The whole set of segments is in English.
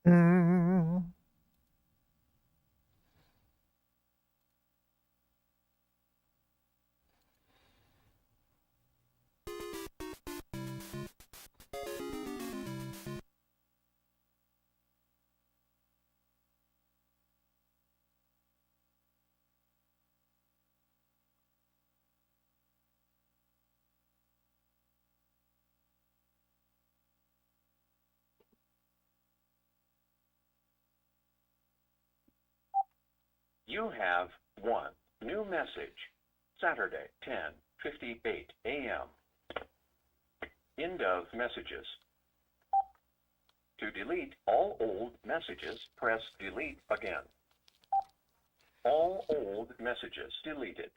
Mm. You have one new message. Saturday, 10:58 a.m. End of messages. To delete all old messages, press delete again. All old messages deleted.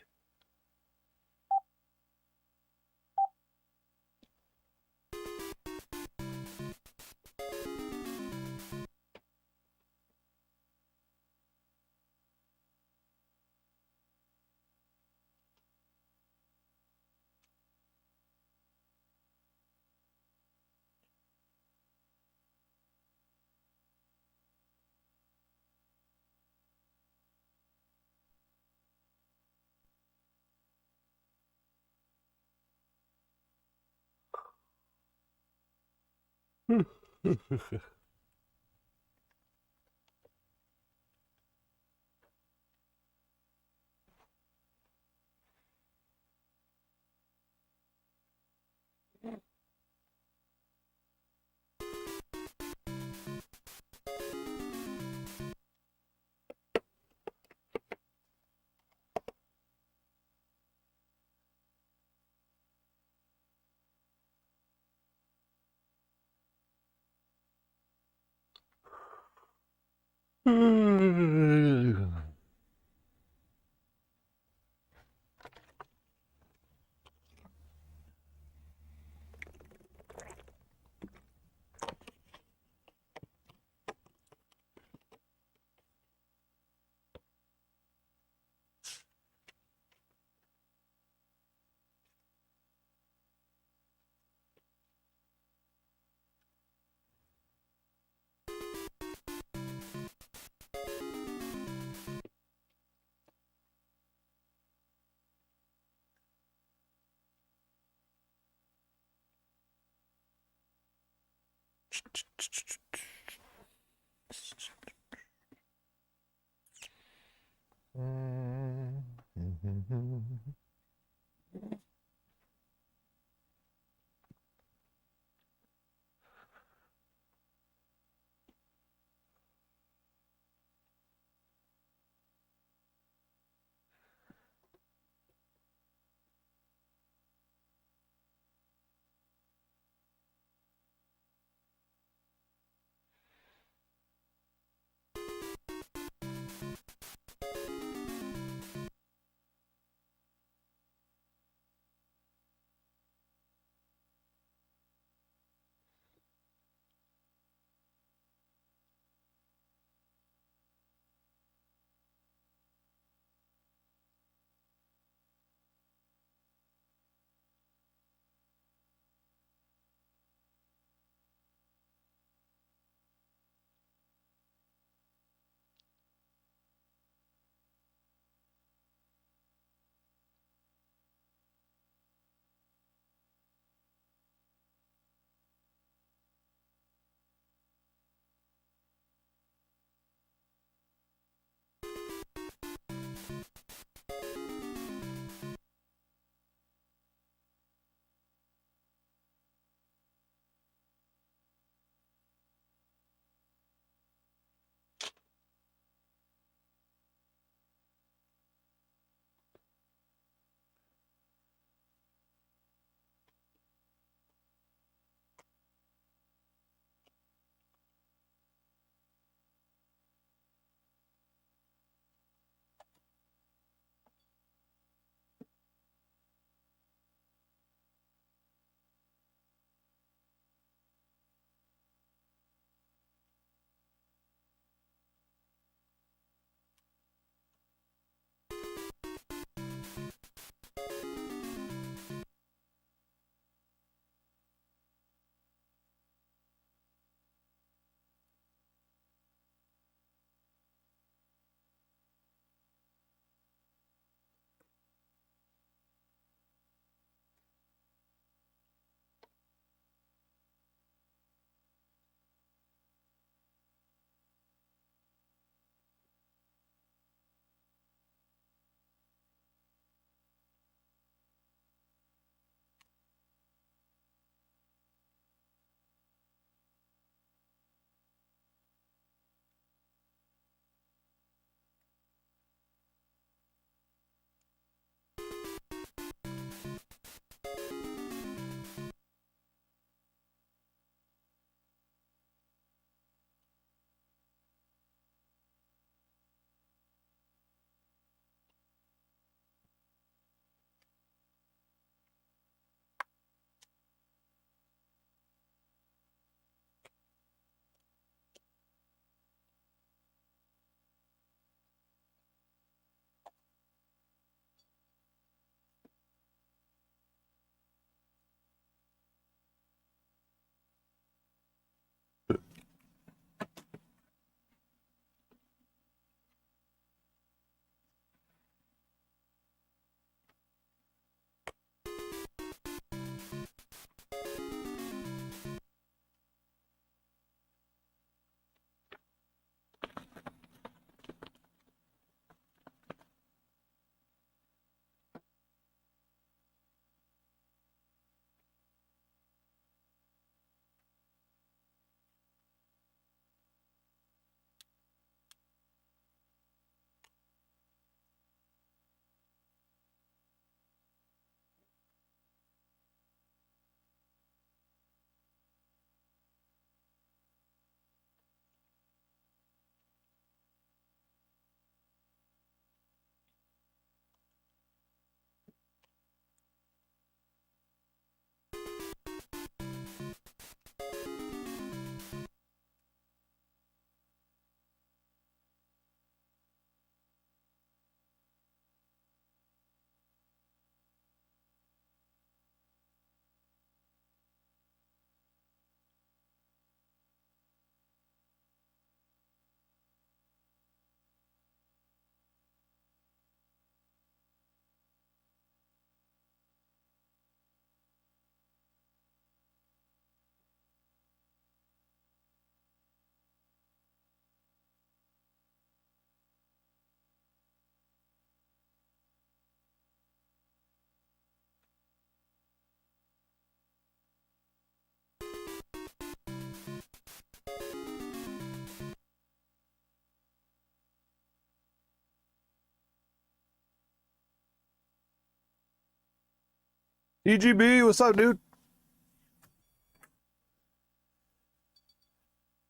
EGB, what's up, dude?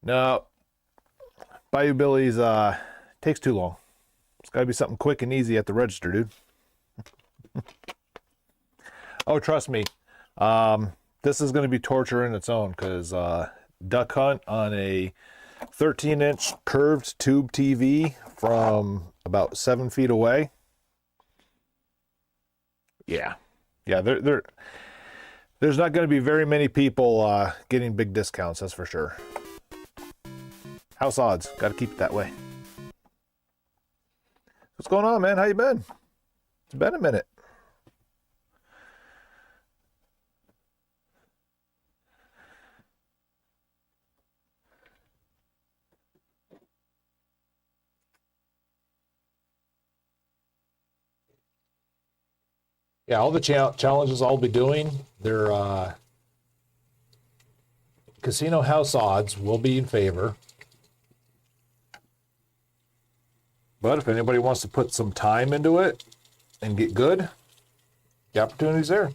No, Bayou Billy's takes too long. It's got to be something quick and easy at the register, dude. Oh, trust me. This is going to be torture in its own because duck hunt on a 13-inch curved tube TV from about 7 feet away. Yeah, there's not going to be very many people getting big discounts, that's for sure. House odds, got to keep it that way. What's going on, man? How you been? It's been a minute. Yeah, all the challenges I'll be doing, they're casino house odds will be in favor. But if anybody wants to put some time into it and get good, the opportunity's there.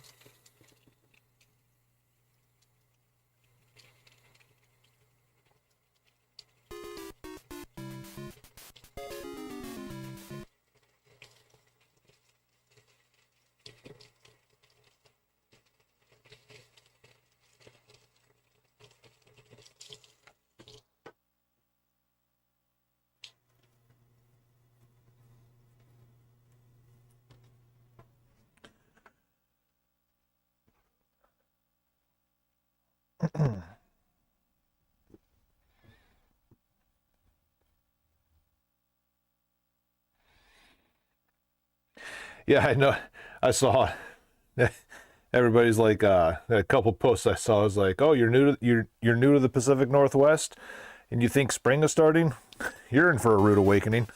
Yeah, I know. I saw everybody's like a couple posts I saw was like, "Oh, you're new to the Pacific Northwest and you think spring is starting? You're in for a rude awakening."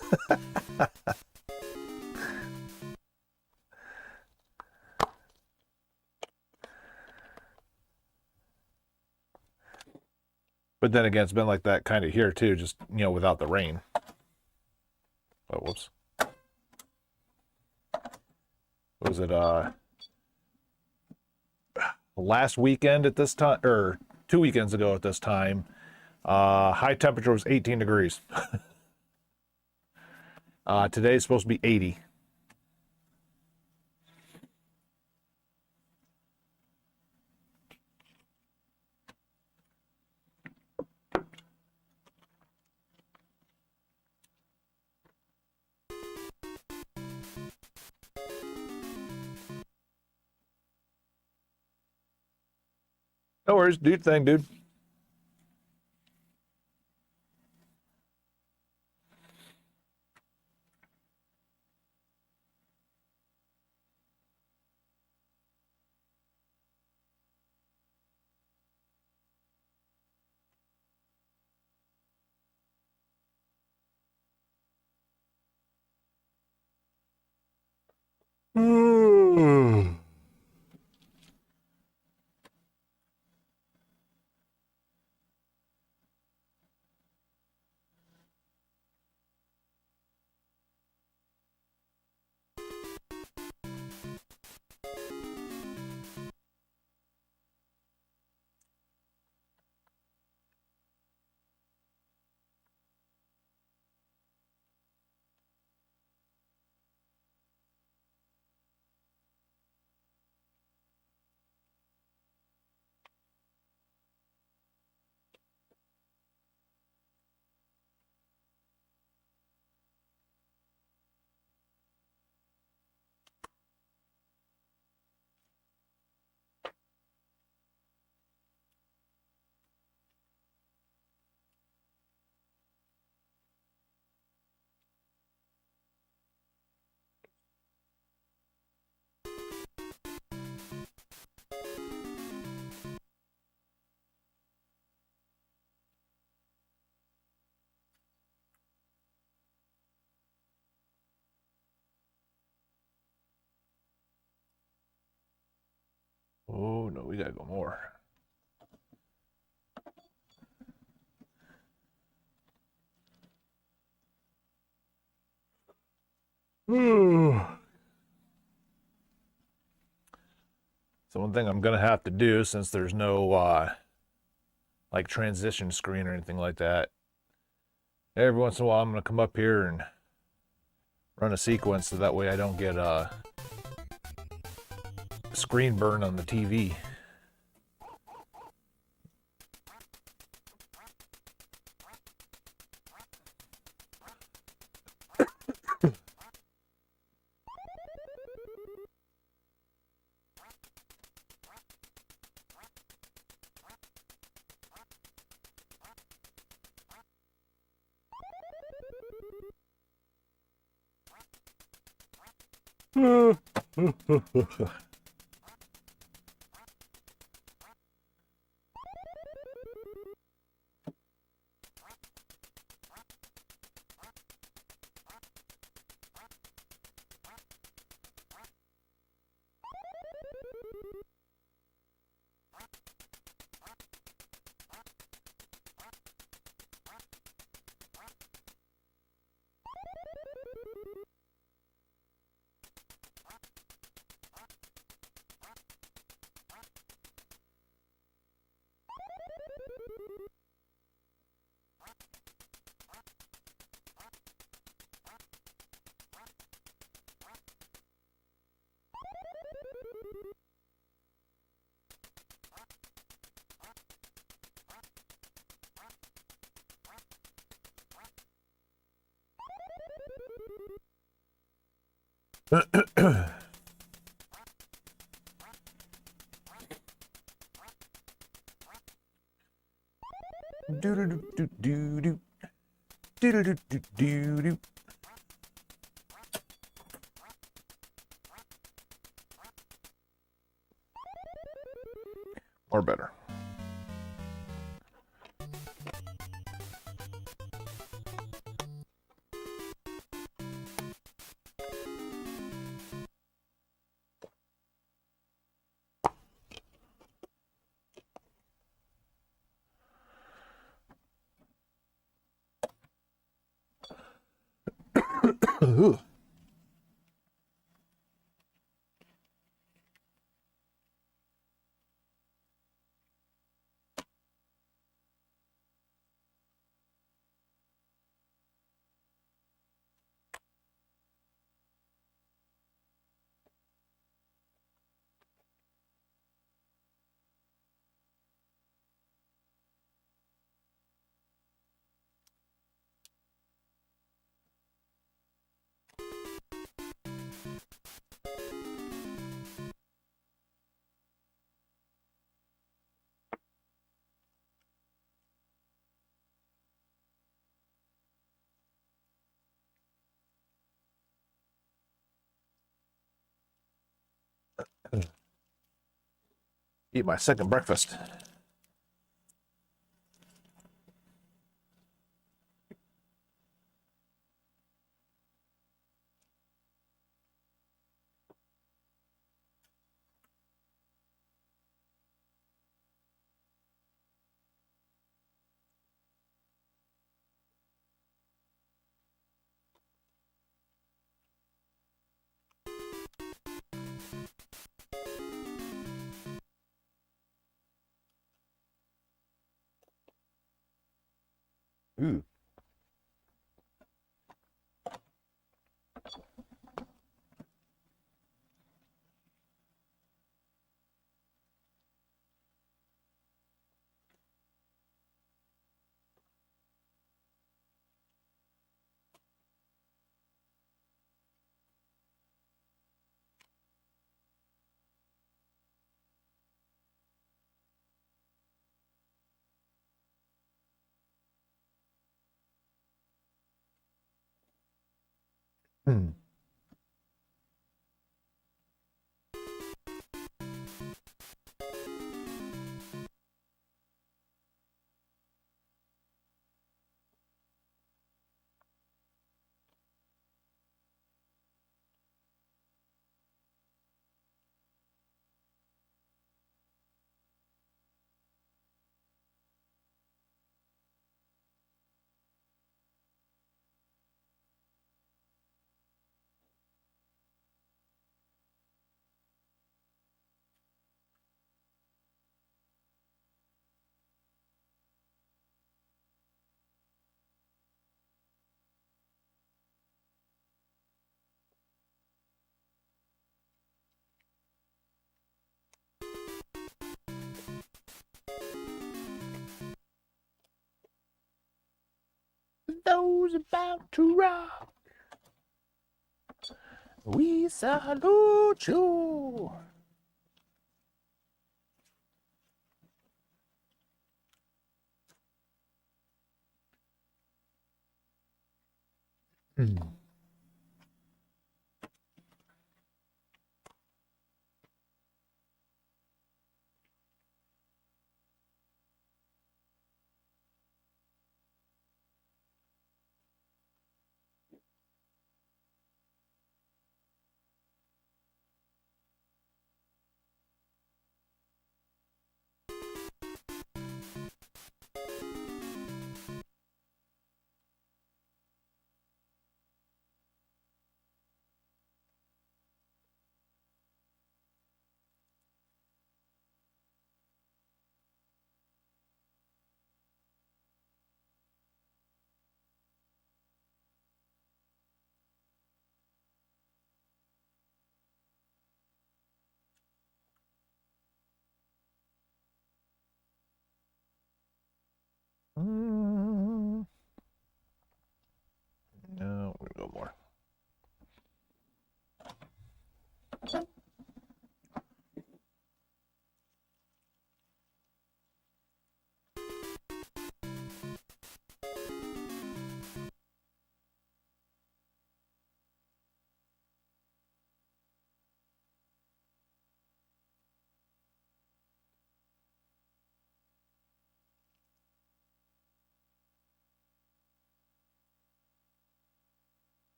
But then again, it's been like that kind of here too, just without the rain. Oh, whoops. What was it last weekend at this time, or 2 weekends ago at this time, high temperature was 18 degrees. Today's supposed to be 80. No worries, do your thing, dude. Oh no, we gotta go more. So one thing I'm gonna have to do, since there's no like transition screen or anything like that, every once in a while I'm gonna come up here and run a sequence so that way I don't get screen burn on the TV. Do do do do do do do do do do do. Or better. Eat my second breakfast. Ooh. Hmm. Those about to rock, we salute you. Hmm.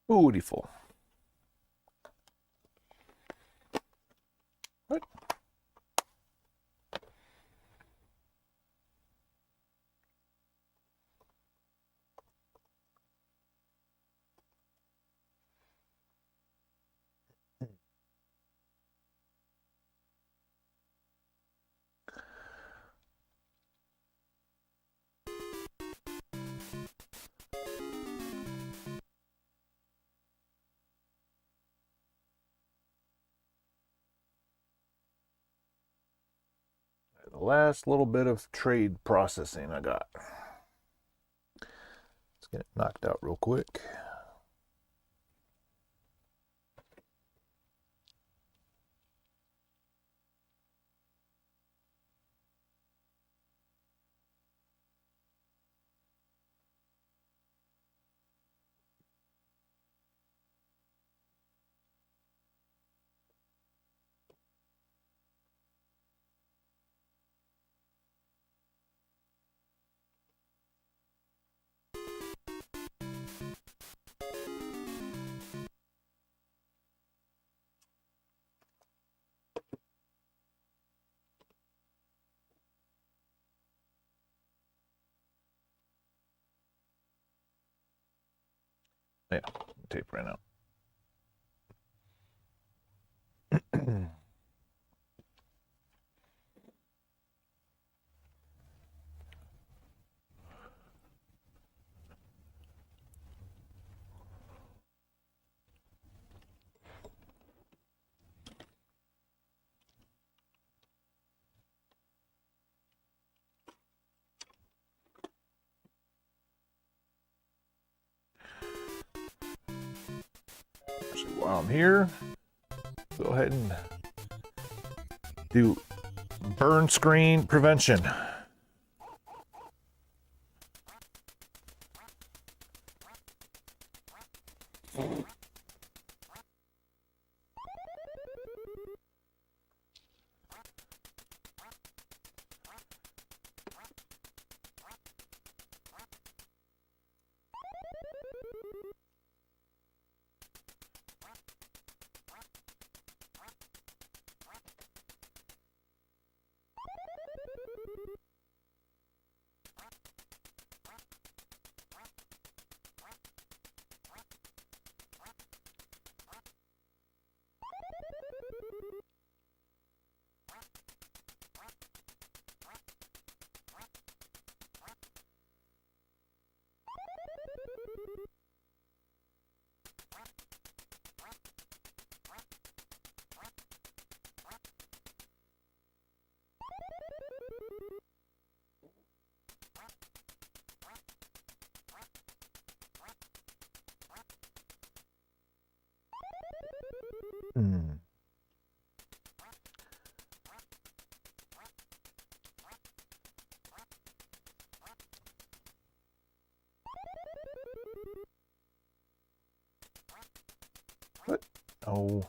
Beautiful. What? The last little bit of trade processing I got. Let's get it knocked out real quick. Yeah, tape ran out. Actually, while I'm here, go ahead and do burn screen prevention. Hmm. What? Oh.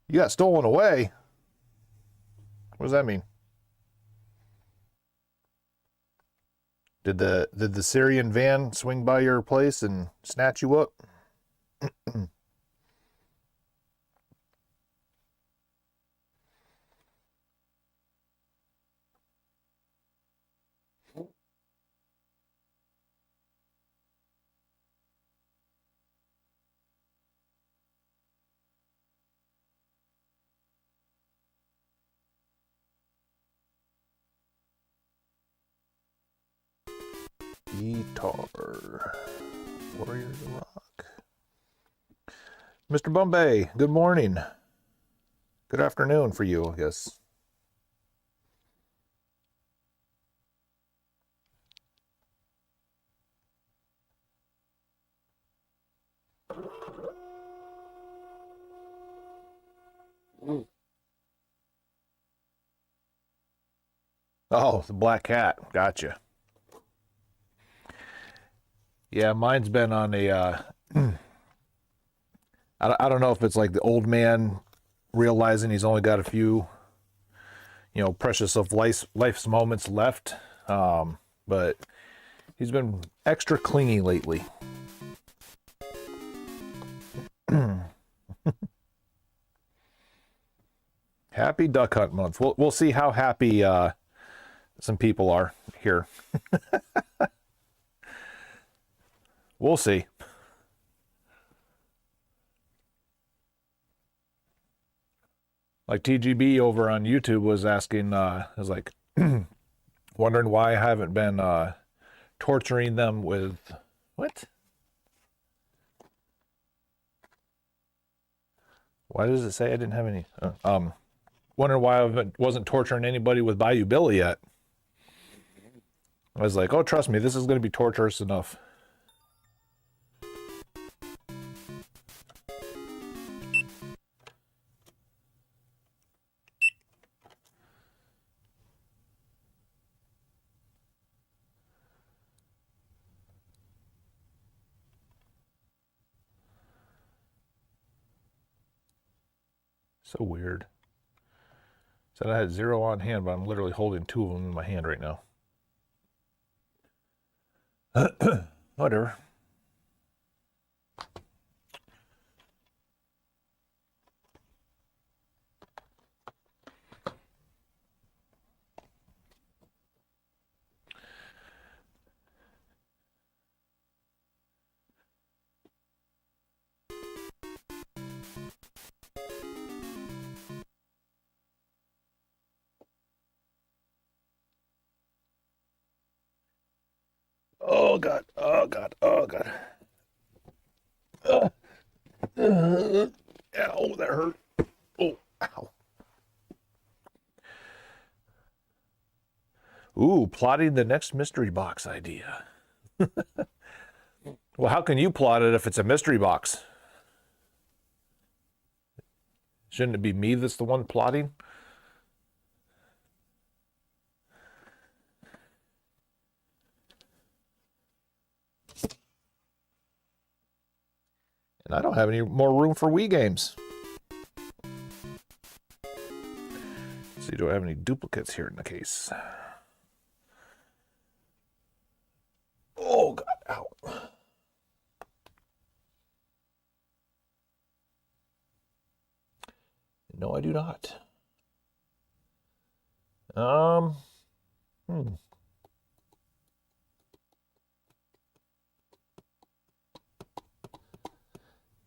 You got stolen away. What does that mean? Did the Syrian van swing by your place and snatch you up? Guitar. Warriors of Rock. Mr. Bombay, good morning. Good afternoon for you, I guess. Oh, the black cat. Gotcha. Yeah, mine's been on a. I don't know if it's like the old man realizing he's only got a few, precious of life's moments left. But he's been extra clingy lately. Happy Duck Hunt Month. We'll see how happy some people are here. We'll see. Like TGB over on YouTube was asking, was like wondering why I haven't been torturing them with what? Why does it say I didn't have any? Wondering why I wasn't torturing anybody with Bayou Billy yet. I was like, oh, trust me, this is going to be torturous enough. So weird. Said I had 0 on hand, but I'm literally holding 2 of them in my hand right now. Whatever. Oh God! Oh God! Oh God! Ow, that hurt. Oh, ow. Ooh, plotting the next mystery box idea. Well, how can you plot it if it's a mystery box? Shouldn't it be me that's the one plotting? And I don't have any more room for Wii games. So you don't have any duplicates here in the case. Oh God! Ow. No, I do not. Hmm.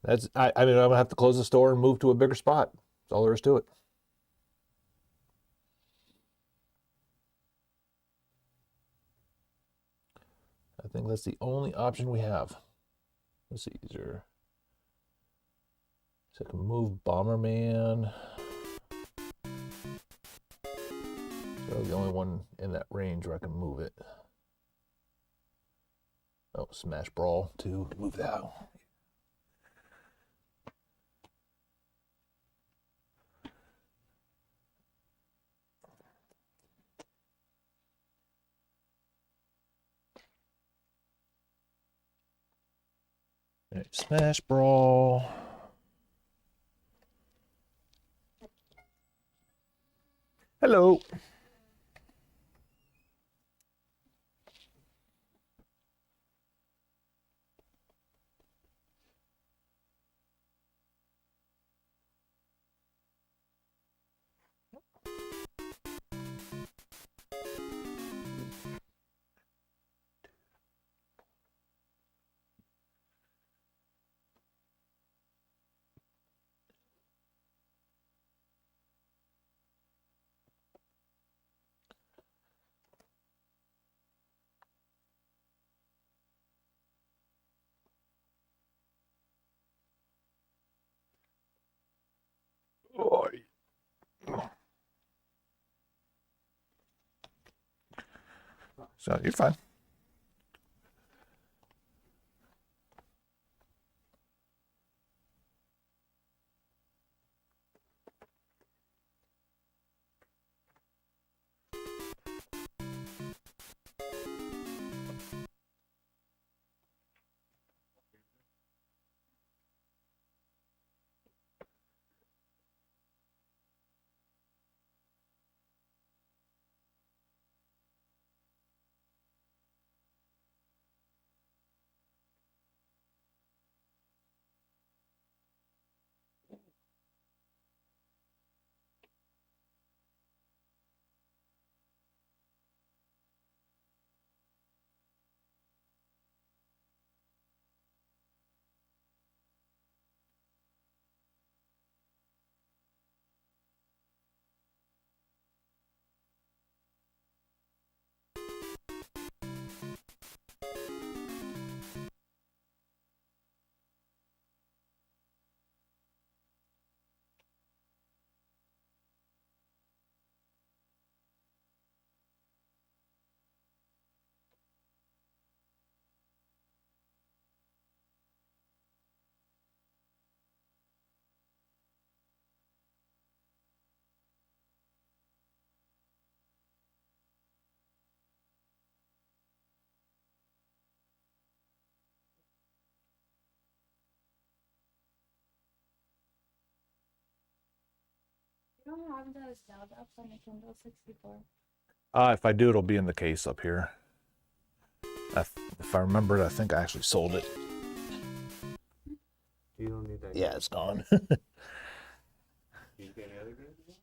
I mean, I'm gonna have to close the store and move to a bigger spot. That's all there is to it. I think that's the only option we have. Let's see, so I can move Bomberman. So the only one in that range where I can move it. Oh, Smash Brawl to move that. All right, Smash Brawl. Hello. Oh, so you're fine. You don't have those Zelda on the Kindle 64. If I do, it'll be in the case up here. If I remember it, I think I actually sold it. You don't need that. Yeah, it's gone. You get any other games?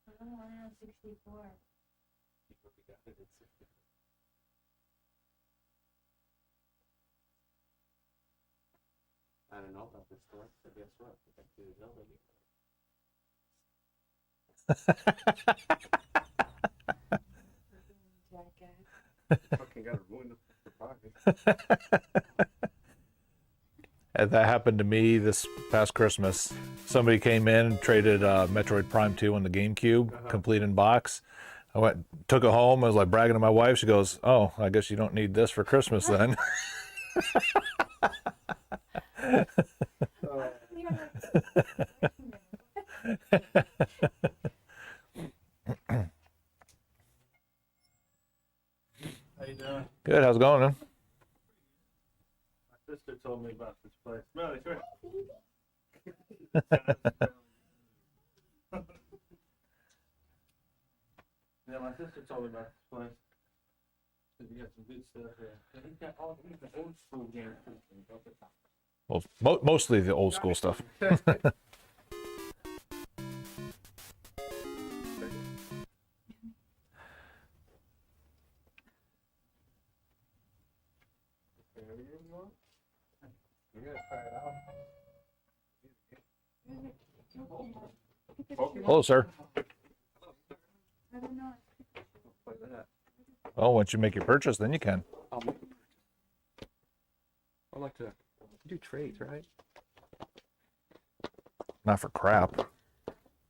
I don't want it on 64. I don't know about this store, so guess what? We got to Zelda Jackass. fucking gotta ruin the pocket. And that happened to me this past Christmas. Somebody came in and traded Metroid Prime 2 on the GameCube, complete in box. I went, took it home. I was like bragging to my wife. She goes, "Oh, I guess you don't need this for Christmas then." How you doing? Good. How's it going, man? My sister told me about this place. Melody, come here. Yeah, my sister told me about this place. Said you got some good stuff here. And he's got all the old school games. Well, mostly the old school stuff. You gotta try it out. Hello, sir. I don't know. Play that. Well, once you make your purchase, then you can. I'll make a purchase. I like to do trades, right? Not for crap.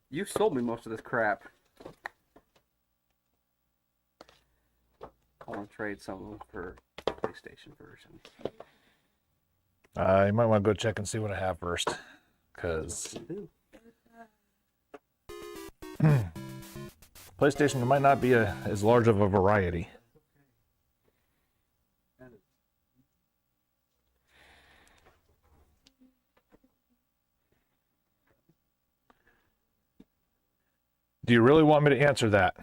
You sold me most of this crap. I want to trade some of them for PlayStation version. You might want to go check and see what I have first, because PlayStation might not be as large of a variety. Do you really want me to answer that?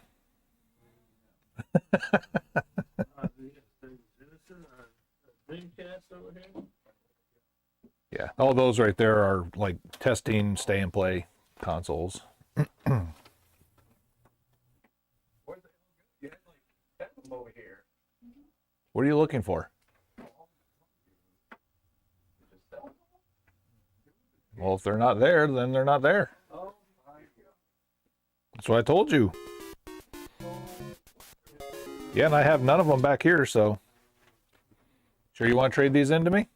Yeah, all those right there are like testing, stay and play consoles. Where the hell you had like 10 of them over here. What are you looking for? Well, if they're not there, then they're not there. Oh my god. That's what I told you. Yeah, and I have none of them back here, so. Sure you want to trade these in to me?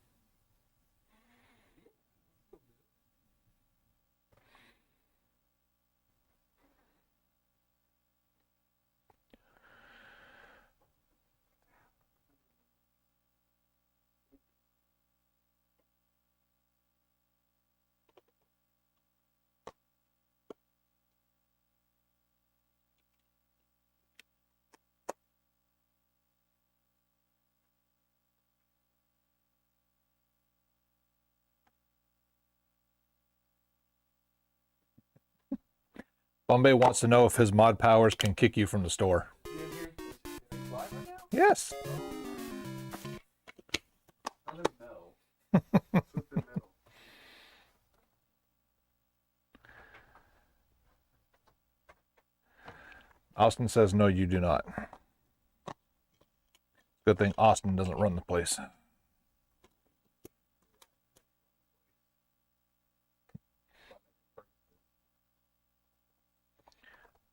Bombay wants to know if his mod powers can kick you from the store. You in here? Is he live right now? Yes. I don't know. What's in the middle? Austin says no, you do not. Good thing Austin doesn't run the place.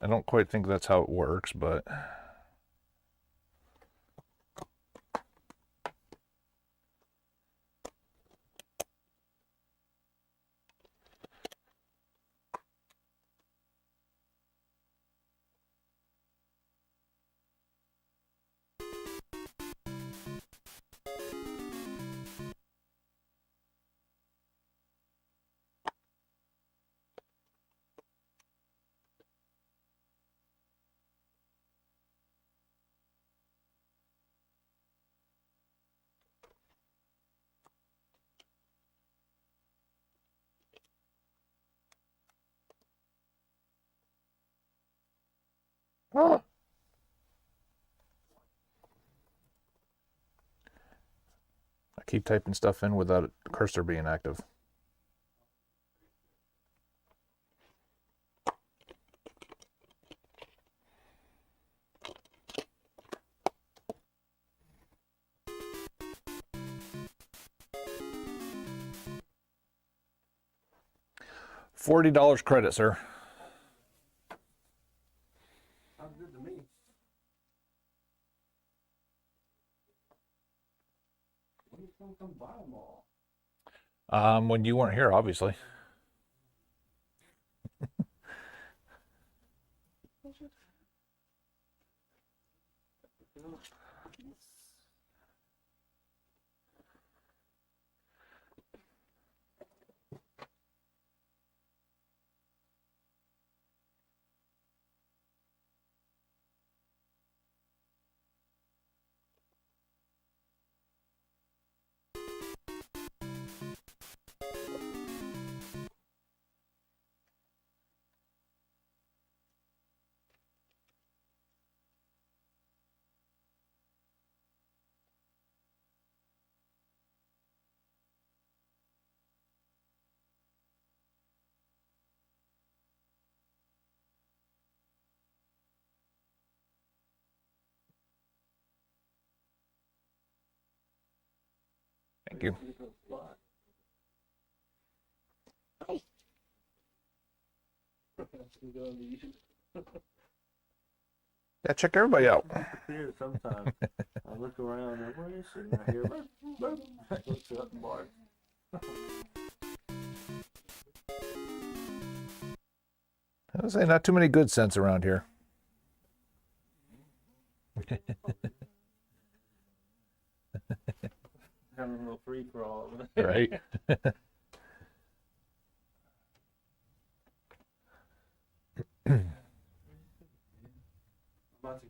I don't quite think that's how it works, but I keep typing stuff in without a cursor being active. $40 credit, sir. Sounds good to me. When you gonna come buy them all? When you weren't here, obviously. Thank you. Yeah, check everybody out. Here sometimes. I look around and where is she? And I hear burp, burp. I look up and bark. I would say not too many good scents around here. Having a little free for all of it. Right? I'm about to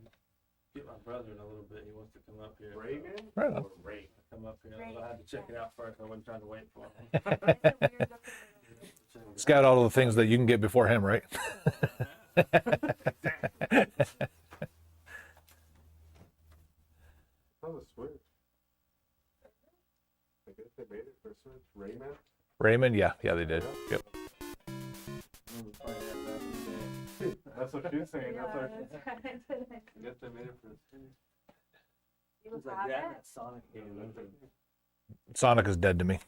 get my brother in a little bit. He wants to come up here. Reagan? Right on. Or Ray? Come up here. I had to check it out first. I wasn't trying to wait for him. It's a weird looking Scout all the things that you can get before him, right? Oh, the Switch. I guess they made it for Switch. Rayman? Raymond, yeah, they did. Yep. I remember playing that back in the day. That's what she's saying. Yeah, That's what that's right. I guess they made it for the Switch. You It was have like that it? and that Sonic game. Sonic is dead to me.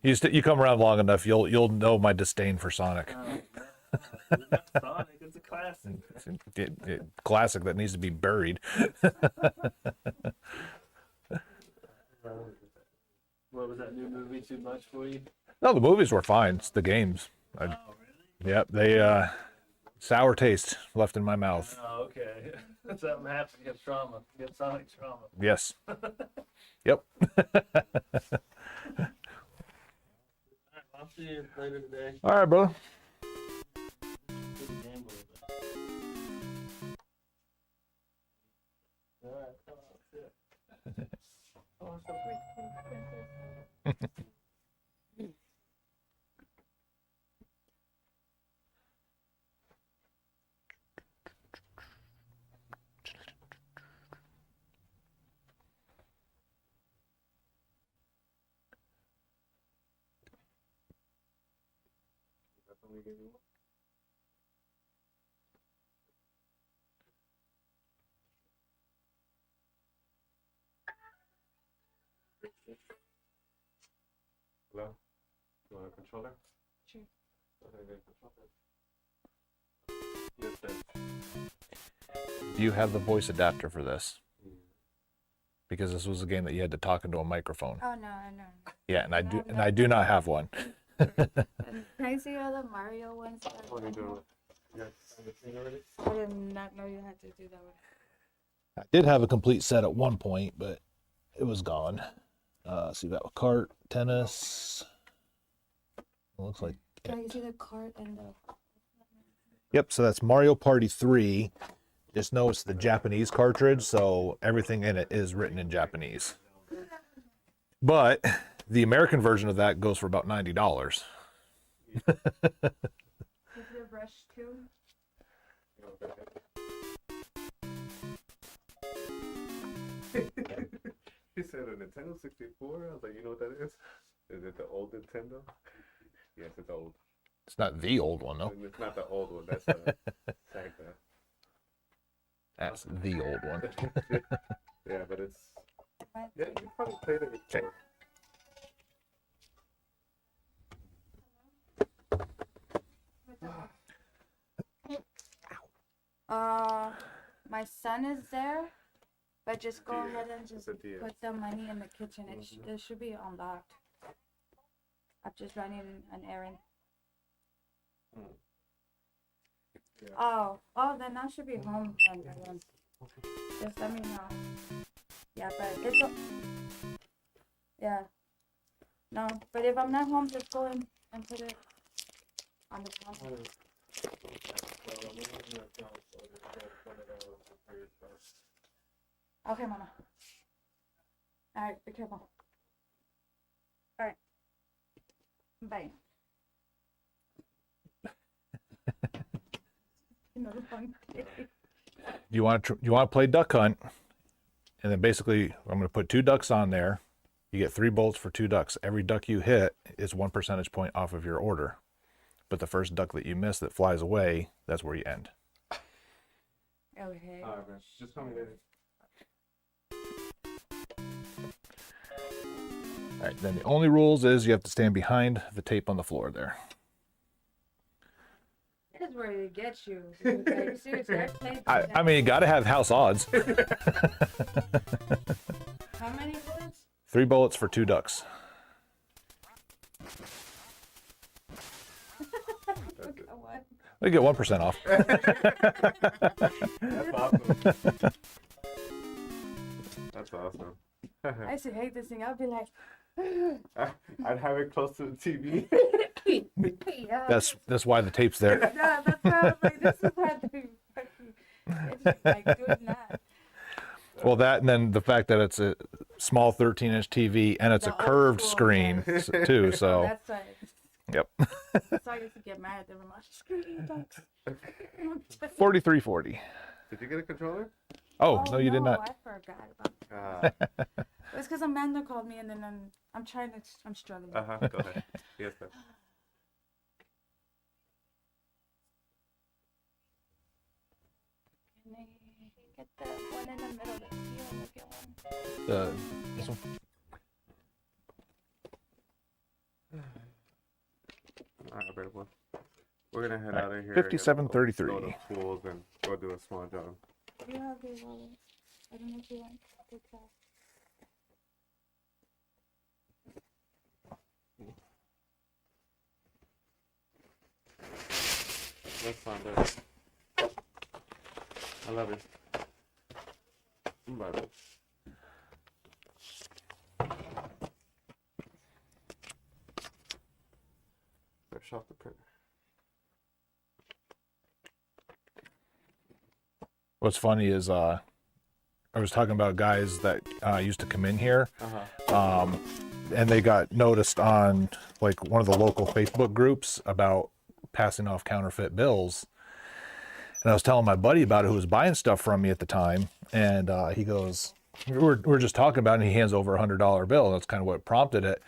You come around long enough, you'll know my disdain for Sonic. Sonic, it's a classic. Classic that needs to be buried. What was that new movie too much for you? No, the movies were fine. It's the games. Yep, they sour taste left in my mouth. Oh, okay. Something happened. You have trauma. You have Sonic trauma. Yes. Yep. I'll see you later today. All right, brother. See the game a little bit. All right. That's it. Oh, so Definitely give you one. Hello? You want a controller? Sure. Okay, good controller. Yes, sir. Do you have the voice adapter for this? Because this was a game that you had to talk into a microphone. Oh no, I know. Yeah, and I do not have one. And can I see all the Mario ones? What are you doing? You guys signed the thing already? I did not know you had to do that one. I did have a complete set at one point, but it was gone. So you got cart, tennis. It looks like. Can I see the cart and the? Yep, so that's Mario Party 3. Just know it's the Japanese cartridge, so everything in it is written in Japanese. But the American version of that goes for about $90. Is the brush too? He said a Nintendo 64. I was like, you know what that is? Is it the old Nintendo? Yes, it's old. It's not the old one, though. It's not the old one. That's the Sega. That's the old one. Yeah, but it's. Yeah, you probably played it before. My son is there, but just go ahead and just It's a deal. put the money in the kitchen. It should be unlocked. I'm just running an errand. Yeah. Oh, then I should be home then. Just let me know. Yeah, but it's yeah. No, but if I'm not home, just go in and put it on the counter. Okay, Mama. All right, be careful. All right. Bye. Another fun day. You want to play Duck Hunt, and then basically I'm going to put 2 ducks on there. You get 3 bolts for 2 ducks. Every duck you hit is 1 percentage point off of your order. But the first duck that you miss that flies away, that's where you end. Okay. Alright, man. Just tell me later. All right, then the only rules is you have to stand behind the tape on the floor there. This is where they get you. Like, seriously, I played I mean, you got to have house odds. How many bullets? 3 bullets for 2 ducks. What? We get 1% off. That's awesome. That's awesome. I used to hate this thing. I'd be like, I'd have it close to the TV. yeah. That's why the tape's there. Yeah, that's why I was like, this is hard to be fucking. It's just like doing that. Well, that and then the fact that it's a small 13-inch TV and it's The a old curved school, screen too. So, That's why. yep. That's why I used to get mad at them. I'm like, screen ducks. 4340. Did you get a controller? Oh, no, you did not. I forgot about that. Uh It's because Amanda called me and then I'm struggling. huh. Go ahead. Yes, sir. Can I get the one in the middle? The teal looking one. This one. Alright, baby boy. We're gonna head Alright, out of here. 5733. Go to pools and go do a small job. Do you have the wallet? I don't know if you want to take that. That's fine, baby. I love you. Bye, baby. Fresh off the printer. What's funny is I was talking about guys that used to come in here, and they got noticed on like one of the local Facebook groups about passing off counterfeit bills. And I was telling my buddy about it who was buying stuff from me at the time, and he goes, we're just talking about it, and he hands over $100 bill. That's kind of what prompted it.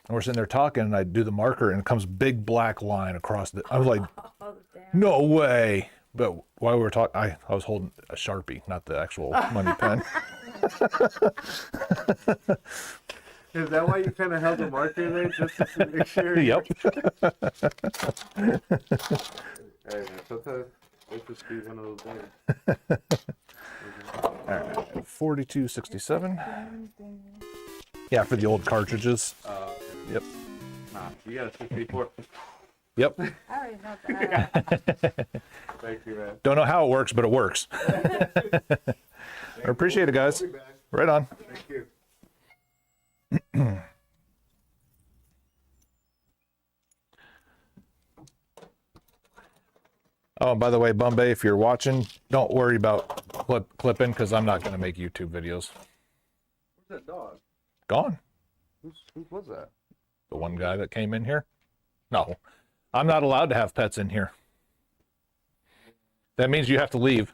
And we're sitting there talking, and I do the marker, and it comes big black line across the. I was like, Oh, damn. no way. But while we were talking, I was holding a Sharpie, not the actual money pen. Is that why you kind of held the marker there just to make sure? Yep. Hey, man, sometimes it just be one of those days. 4267. Yeah, for the old cartridges. Yep. Nah, you got a 64. Yep. I already know that. Thank you, man. Don't know how it works, but it works. I appreciate it, guys. Right on. Thank you. Oh, and by the way, Bombay, if you're watching, don't worry about clipping because I'm not going to make YouTube videos. Where's that dog? Gone. Who was that? The one guy that came in here. No, I'm not allowed to have pets in here. That means you have to leave.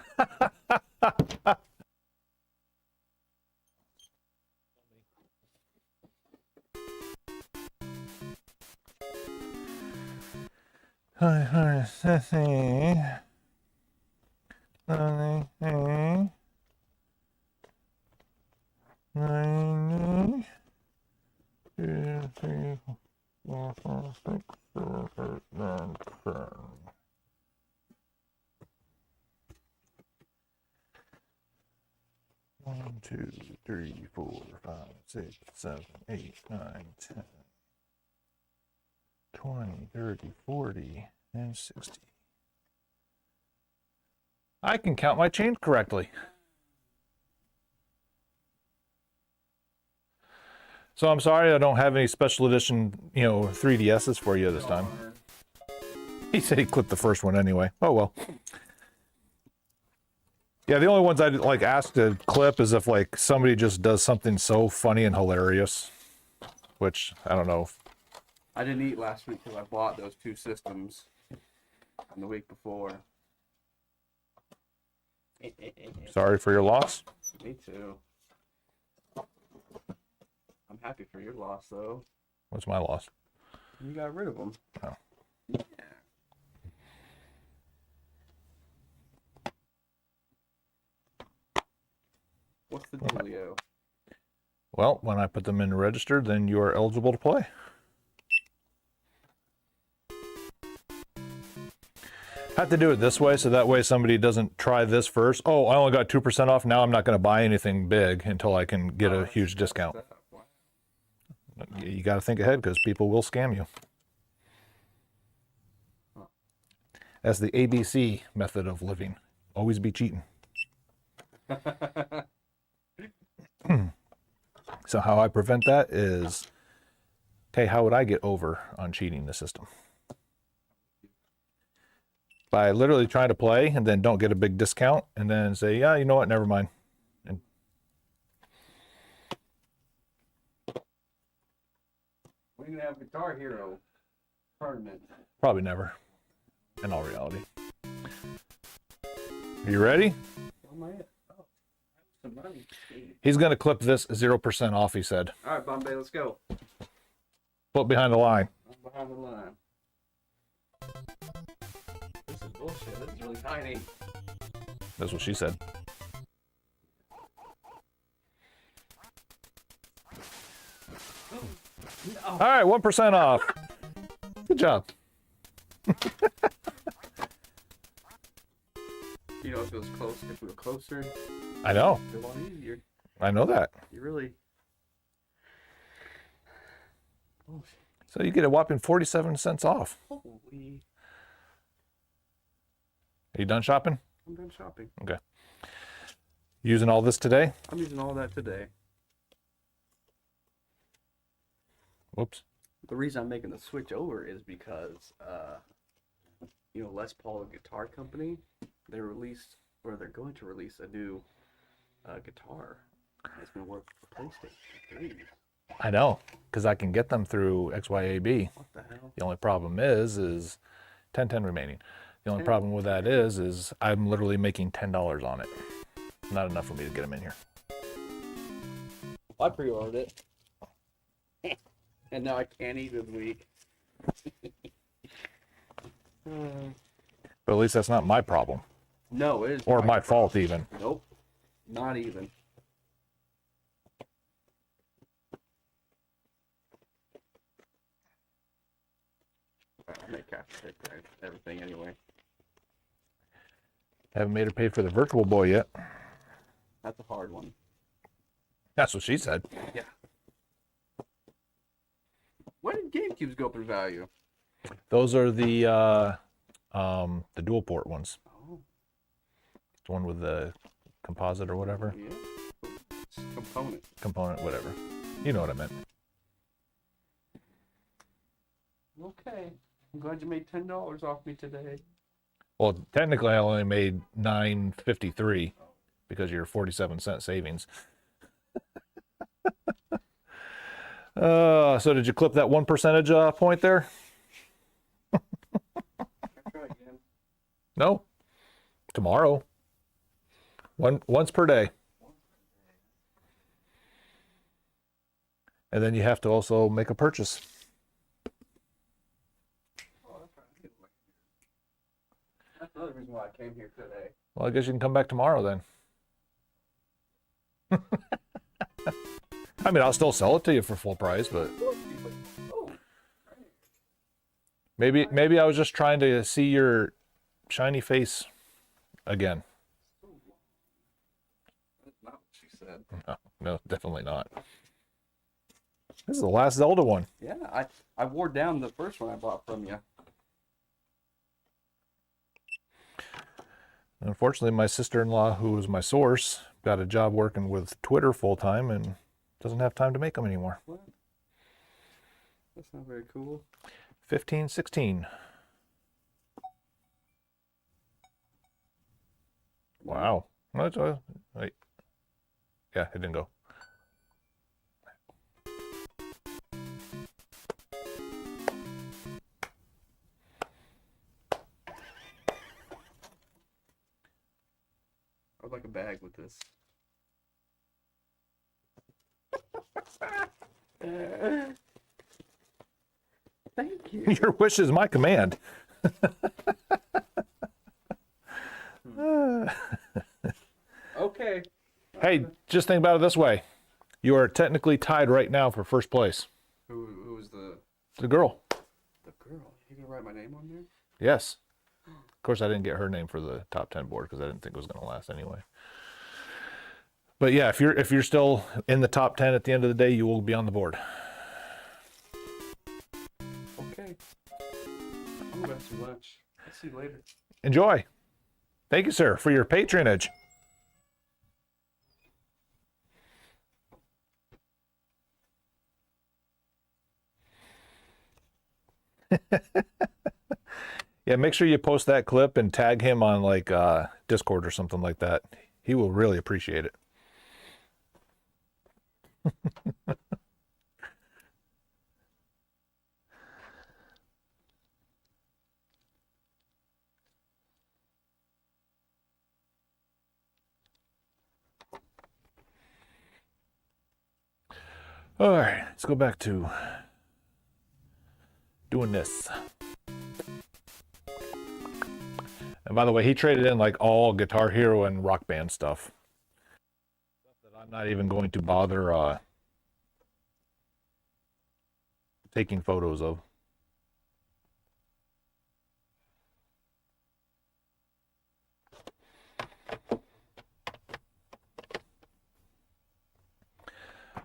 One, 2, 3, 4, 5, 6, 7, 8, 9, 10, 20, 30, 40, and 60. I can count my change correctly. So I'm sorry I don't have any special edition, 3DSs for you this time. He said he clipped the first one anyway. Oh well. Yeah, the only ones I'd like ask to clip is if like somebody just does something so funny and hilarious, which I don't know. I didn't eat last week because I bought those 2 systems and the week before. Sorry for your loss. Me too. I'm happy for your loss though. What's my loss? You got rid of them. Oh. Yeah. What's the dealio? Well, when I put them in registered, then you are eligible to play. Have to do it this way, so that way somebody doesn't try this first. Oh, I only got 2% off. Now I'm not going to buy anything big until I can get a huge discount. You got to think ahead because people will scam you. That's the ABC method of living. Always be cheating. So how I prevent that is, okay, how would I get over on cheating the system? By literally trying to play and then don't get a big discount and then say, yeah, you know what, never mind. And We're gonna have Guitar Hero tournament. probably never, in all reality. Are you ready? Oh my! Oh, some money. He's going to clip this 0% off, he said. All right, Bombay, let's go. Put behind the line. I'm behind the line. This is bullshit. This is really tiny. That's what she said. All right, 1% off. Good job. You know, if it was close, if we were closer, I know. it'd be a lot easier. I know that. You really. Oh, So you get a whopping 47 cents off. holy! Are you done shopping? I'm done shopping. Using all this today? I'm using all that today. Whoops. The reason I'm making the switch over is because, Les Paul Guitar Company, they're going to release a new guitar. It's going to work for PlayStation 3. I know, because I can get them through XYAB. What the hell? The only problem is 10 remaining. The only 10? problem with that is I'm literally making $10 on it. Not enough for me to get them in here. I pre-ordered it. And now I can't eat this week. But at least that's not my problem. No, it is. Or not. my fault even. Nope. Not even. I make cash take everything anyway. Haven't made her pay for the virtual boy yet. That's a hard one. That's what she said. Yeah. When did GameCubes go up in value? Those are the dual port ones. Oh, The one with the composite or whatever. yeah. It's a Component, whatever. You know what I meant. Okay. I'm glad you made $10 off me today. Well, technically, I only made $9.53 because of your 47-cent savings. So did you clip that 1% point there? I'll try again. No. Tomorrow. Once per day. And then you have to also make a purchase. Oh, that's right. That's another reason why I came here today. Well, I guess you can come back tomorrow then. I mean, I'll still sell it to you for full price, but Oh, maybe I was just trying to see your shiny face again. that's not what she said. No, definitely not. This is the last Zelda one. Yeah, I wore down the first one I bought from you. Unfortunately, my sister-in-law, who was my source, got a job working with Twitter full-time and doesn't have time to make them anymore. What? That's not very cool. 15, 16. Wow. Wait. Yeah, it didn't go. I'd like a bag with this. Thank you. Your wish is my command. Okay. Hey, just think about it this way. You are technically tied right now for first place. Who was the girl. girl? You gonna write my name on there? Yes. Of course, I didn't get her name for the top 10 board because I didn't think it was going to last anyway. But yeah, if you're still in the top 10 at the end of the day, you will be on the board. Okay. I'm gonna have some lunch. I'll see you later. Enjoy. Thank you, sir, for your patronage. Yeah, make sure you post that clip and tag him on like Discord or something like that. He will really appreciate it. All right, let's go back to doing this. And by the way, he traded in like all Guitar Hero and Rock Band stuff. Stuff that I'm not even going to bother taking photos of.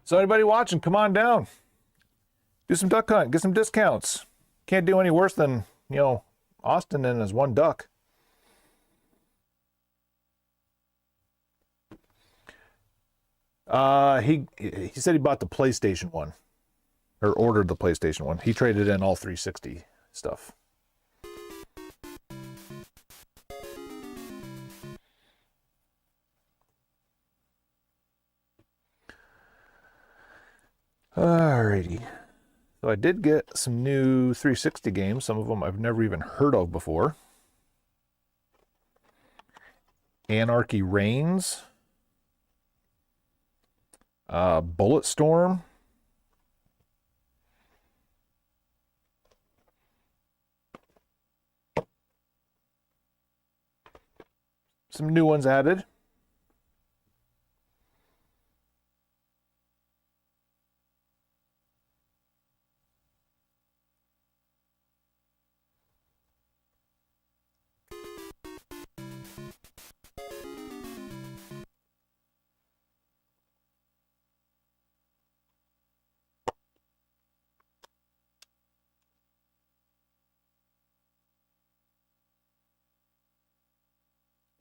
So anybody watching, come on down. Do some duck hunt, get some discounts. Can't do any worse than, Austin and his one duck. He said he bought the PlayStation one, or ordered the PlayStation one. He traded in all 360 stuff. Alrighty. So I did get some new 360 games. Some of them I've never even heard of before. Anarchy Reigns. Bulletstorm. Some new ones added.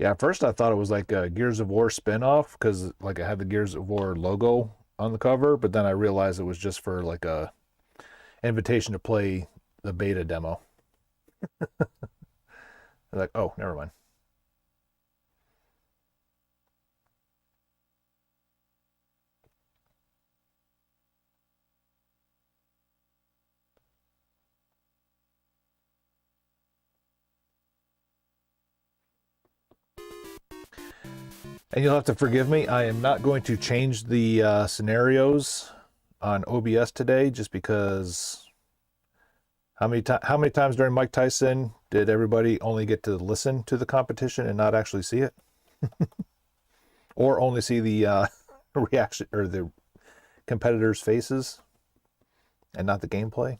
Yeah, at first I thought it was like a Gears of War spinoff because like it had the Gears of War logo on the cover, but then I realized it was just for like a invitation to play the beta demo. I'm like, oh, never mind. And you'll have to forgive me. I am not going to change the scenarios on OBS today, just because how many times during Mike Tyson did everybody only get to listen to the competition and not actually see it, or only see the reaction or the competitors' faces and not the gameplay?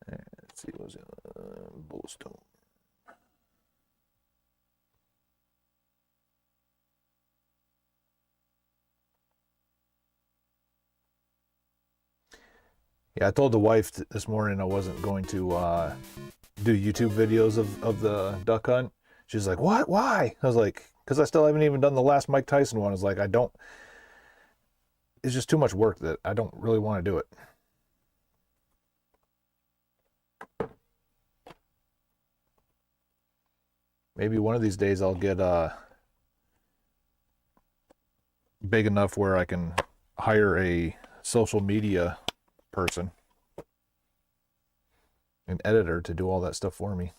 Let's see, what was it? Bullstone. Yeah, I told the wife this morning I wasn't going to do YouTube videos of the duck hunt. She's like, "What? Why?" I was like, "Because I still haven't even done the last Mike Tyson one." I was like, "I don't. It's just too much work that I don't really want to do it." Maybe one of these days I'll get big enough where I can hire a social media person, an editor, to do all that stuff for me.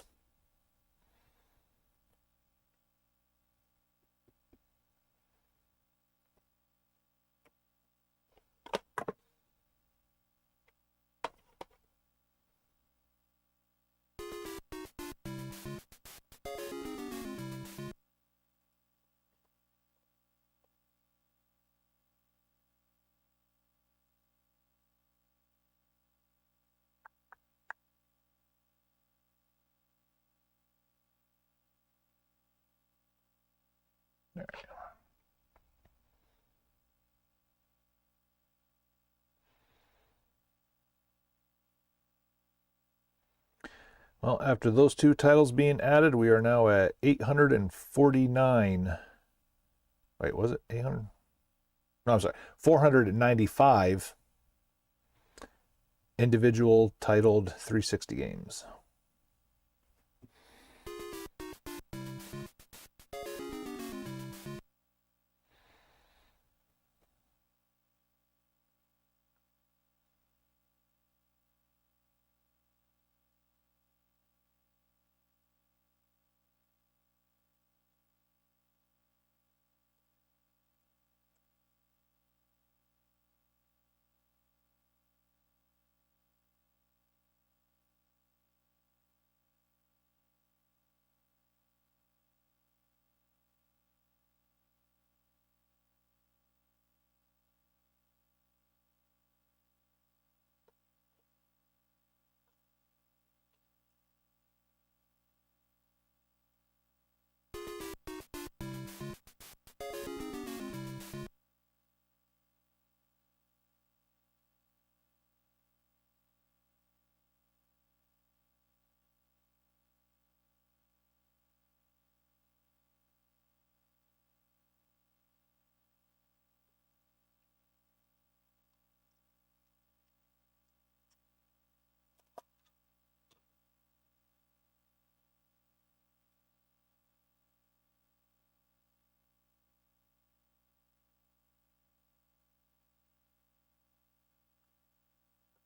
Well, after those two titles being added, we are now at 849. Wait, was it 800? No, I'm sorry, 495 individual titled 360 games.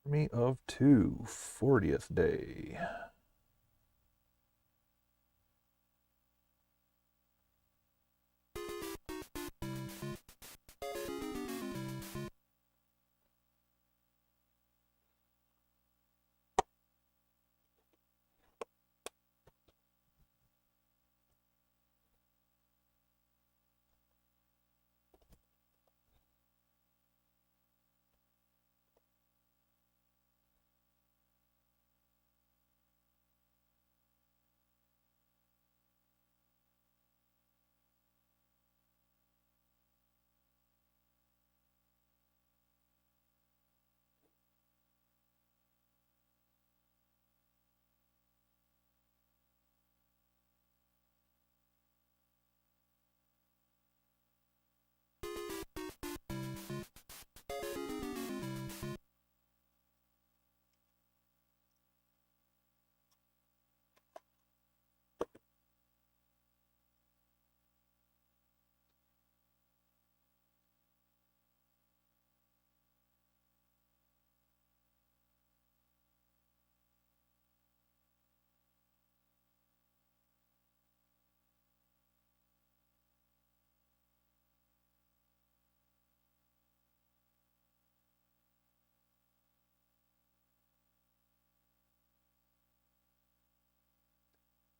Army of Two, 40th day.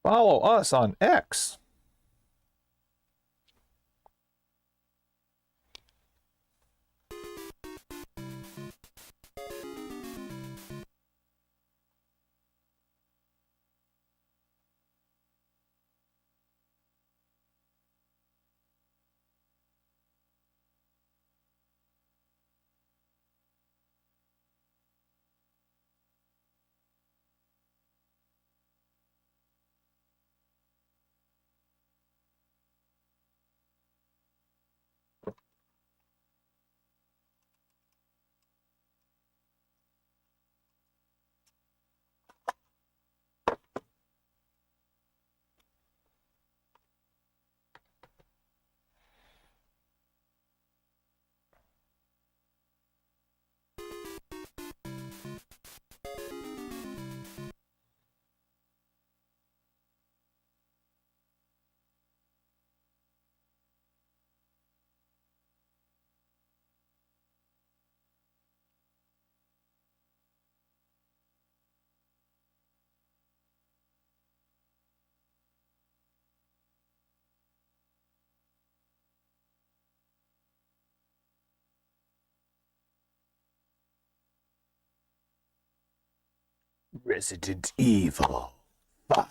Follow us on X. Resident Evil 5.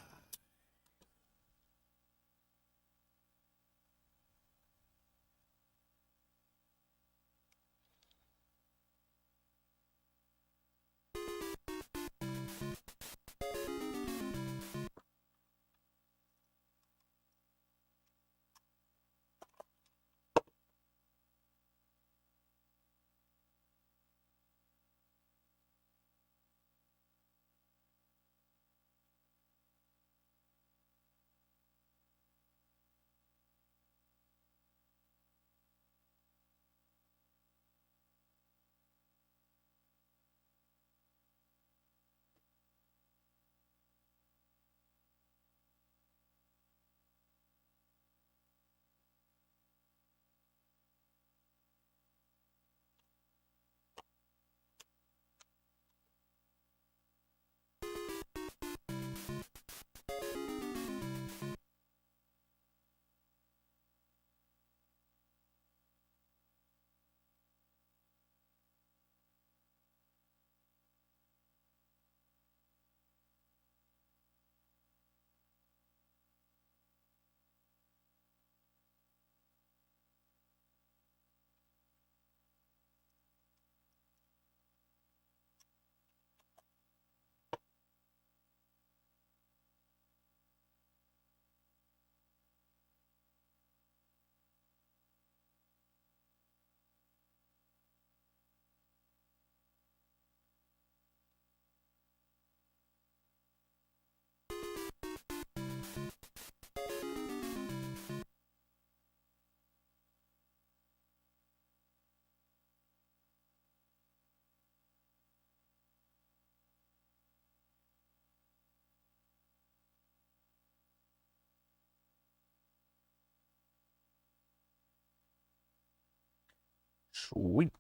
Sweet.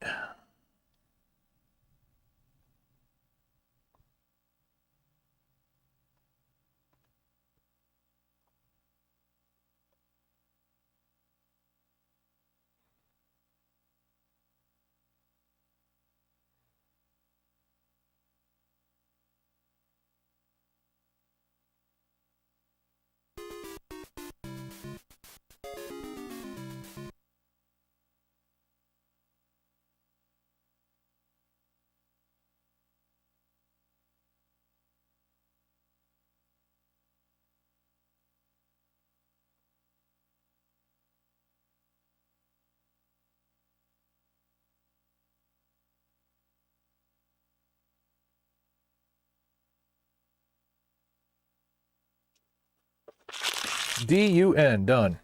DUN, done.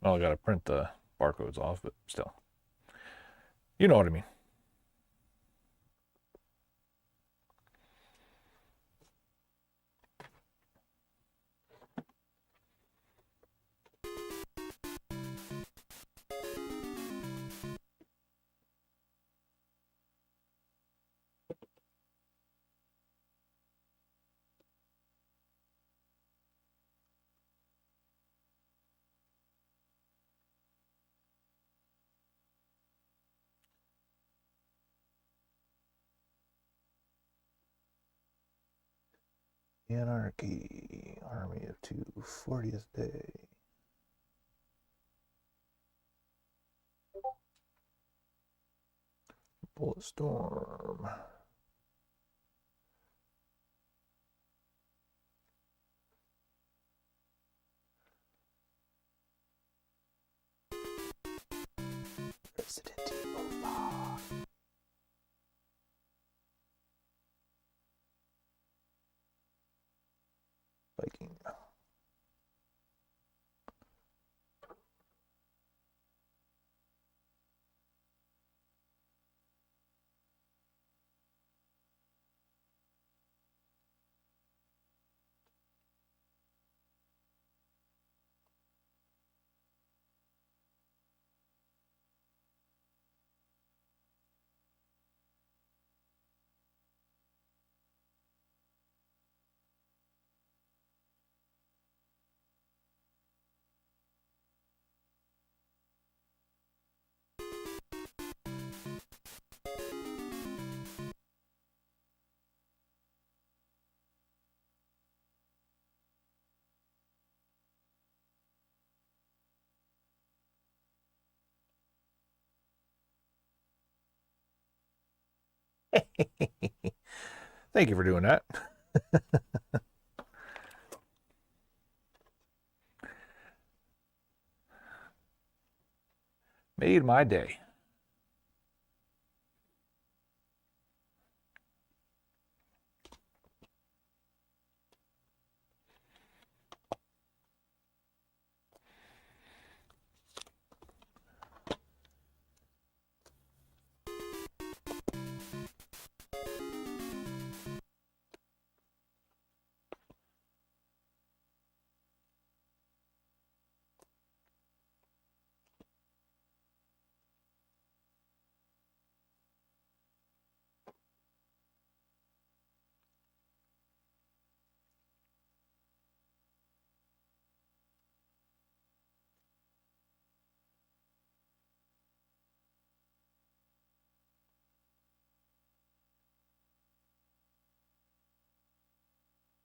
Oh, I gotta print the barcodes off, but still. You know what I mean. Anarchy, Army of Two, 40th Day. Bulletstorm. Resident Evil 5. Viking. Thank you for doing that. Made my day.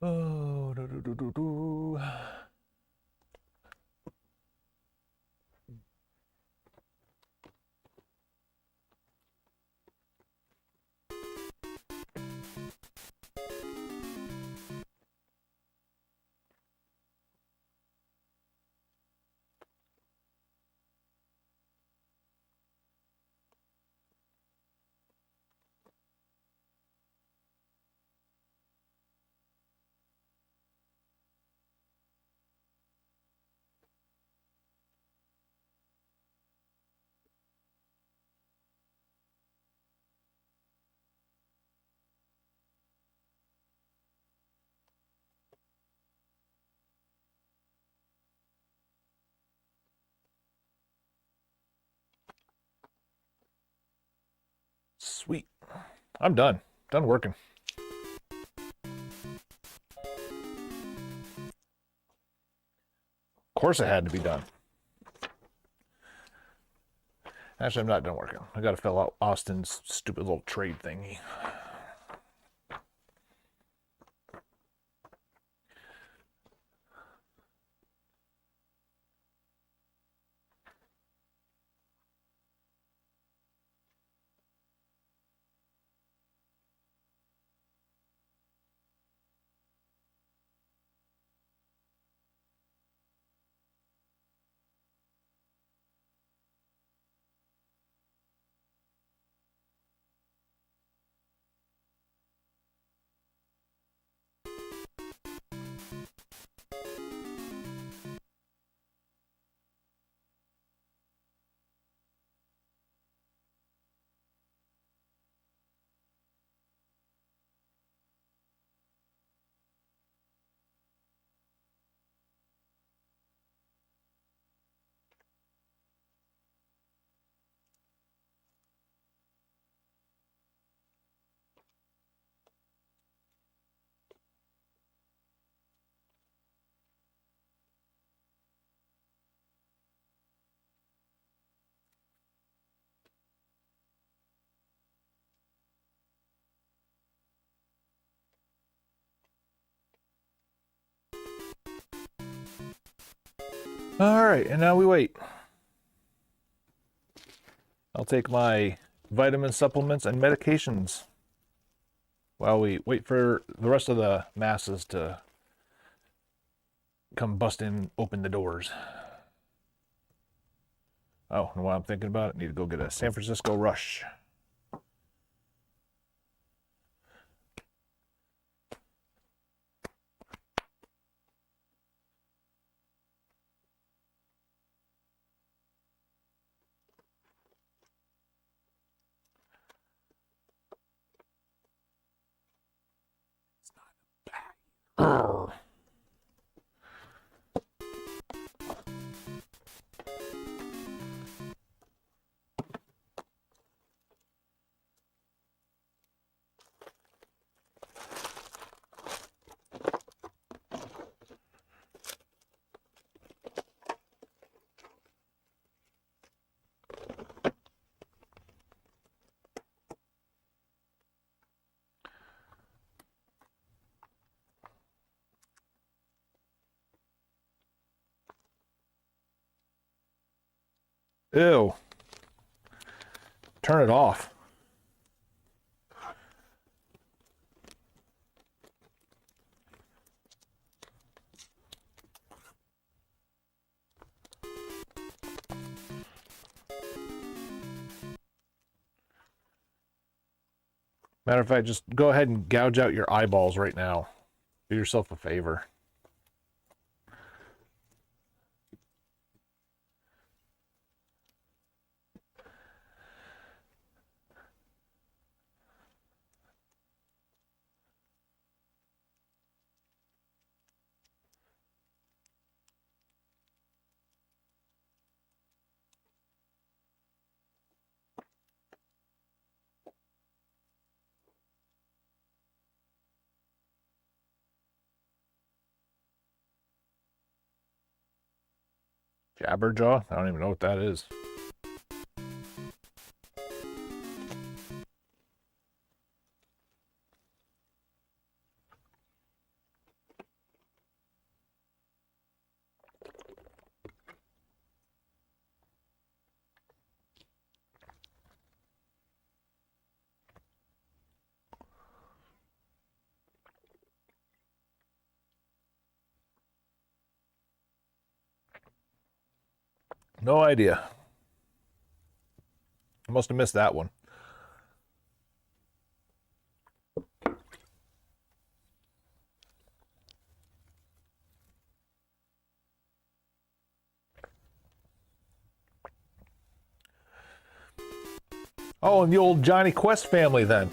Oh, do, do, do, do, do. Sweet. I'm done. Done working. Of course it had to be done. Actually, I'm not done working. I gotta fill out Austin's stupid little trade thingy. All right, and now we wait. I'll take my vitamin supplements and medications while we wait for the rest of the masses to come busting open the doors. Oh, and while I'm thinking about it, I need to go get a San Francisco Rush. Ew. Turn it off. Matter of fact, just go ahead and gouge out your eyeballs right now. Do yourself a favor. Jabberjaw? I don't even know what that is. No idea. I must have missed that one. Oh, and the old Johnny Quest family then.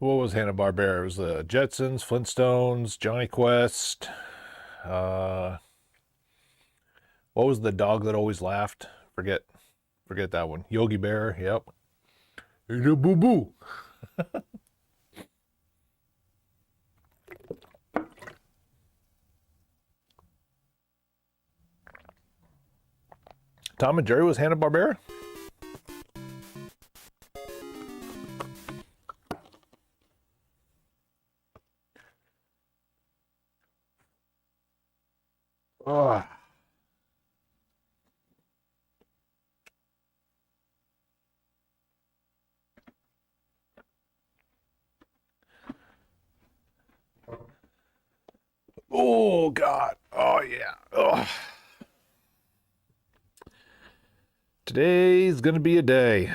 What was Hanna-Barbera? It was the Jetsons, Flintstones, Johnny Quest. What was the dog that always laughed? Forget that one. Yogi Bear. Yep. Hey, the boo boo. Tom and Jerry was Hanna-Barbera? Ugh. Oh, God. Oh, yeah. Ugh. Today's going to be a day.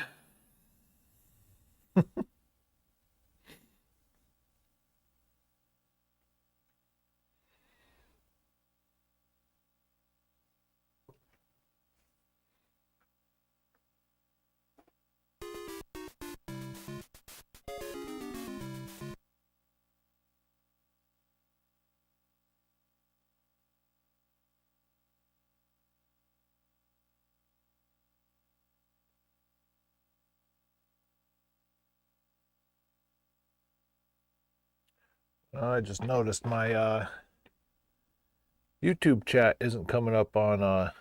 I just noticed my YouTube chat isn't coming up on the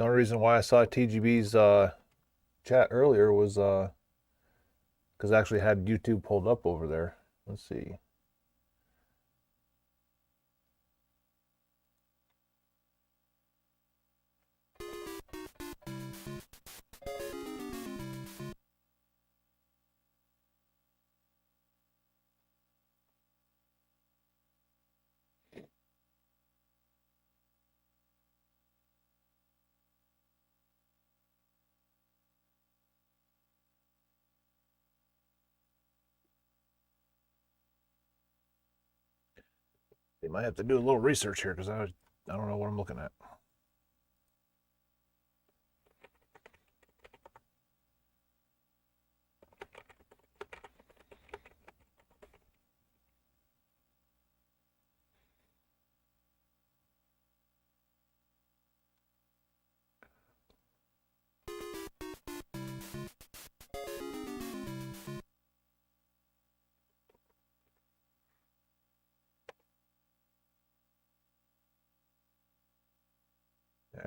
only reason why I saw TGB's chat earlier was because I actually had YouTube pulled up over there. Let's see. They might have to do a little research here because I don't know what I'm looking at.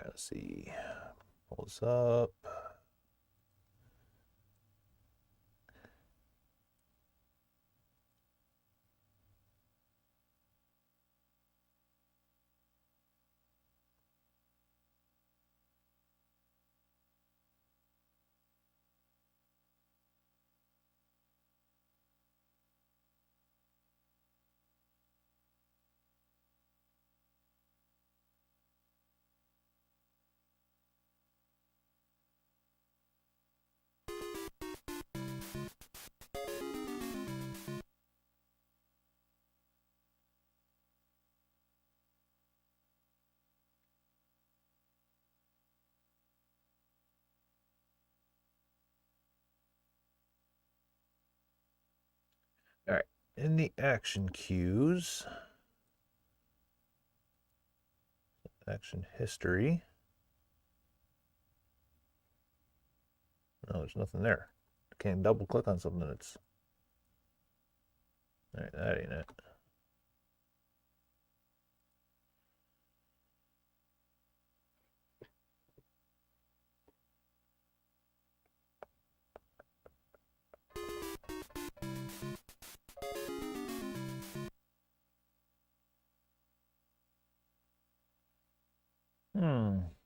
Let's see. Pull this up. All right. In the action cues, action history. No, there's nothing there. I can't double click on something that's. All right, that ain't it. Hmm.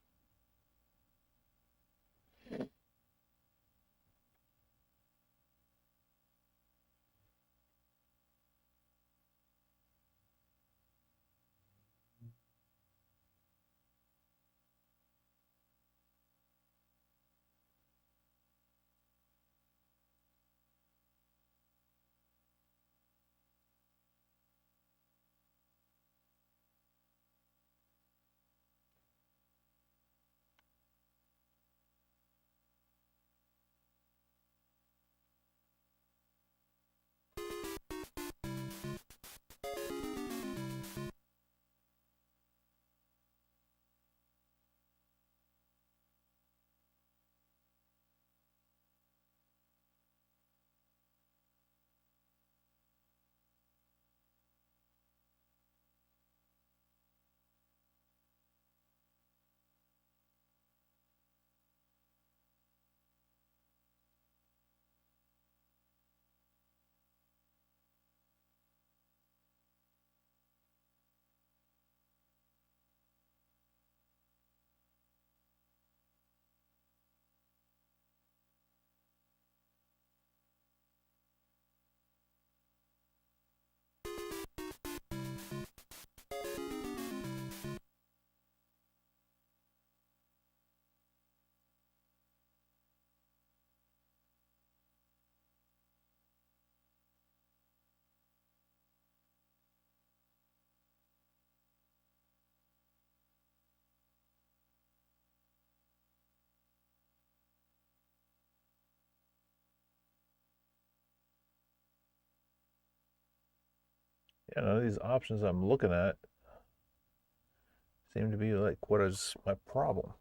Yeah, none of these options I'm looking at seem to be like what is my problem.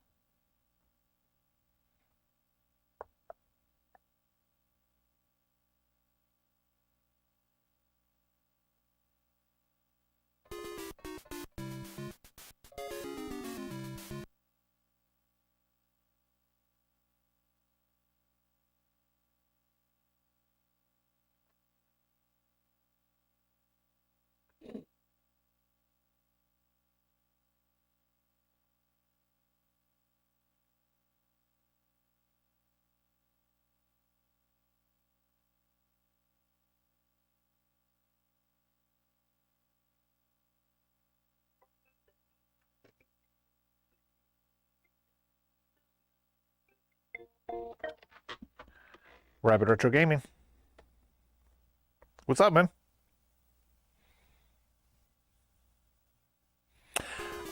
Rabbit Retro Gaming. What's up, man?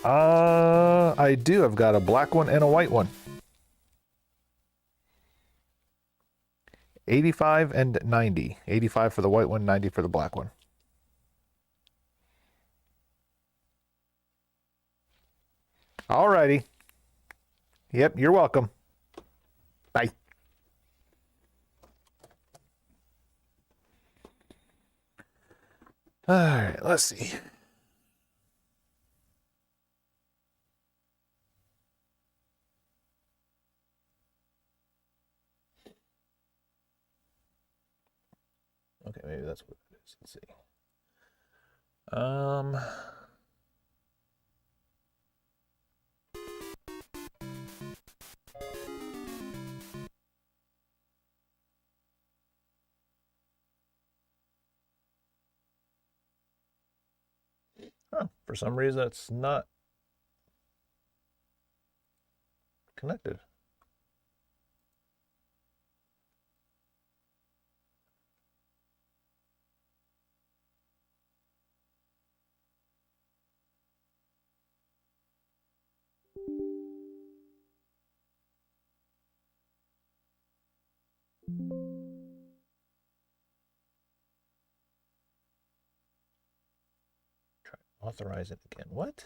I do. I've got a black one and a white one. 85 and 90. 85 for the white one, 90 for the black one. Alrighty. Yep, you're welcome. Bye. All right, let's see. Okay, maybe that's what it is. Let's see. Oh, for some reason it's not connected. Try to authorize it again. What?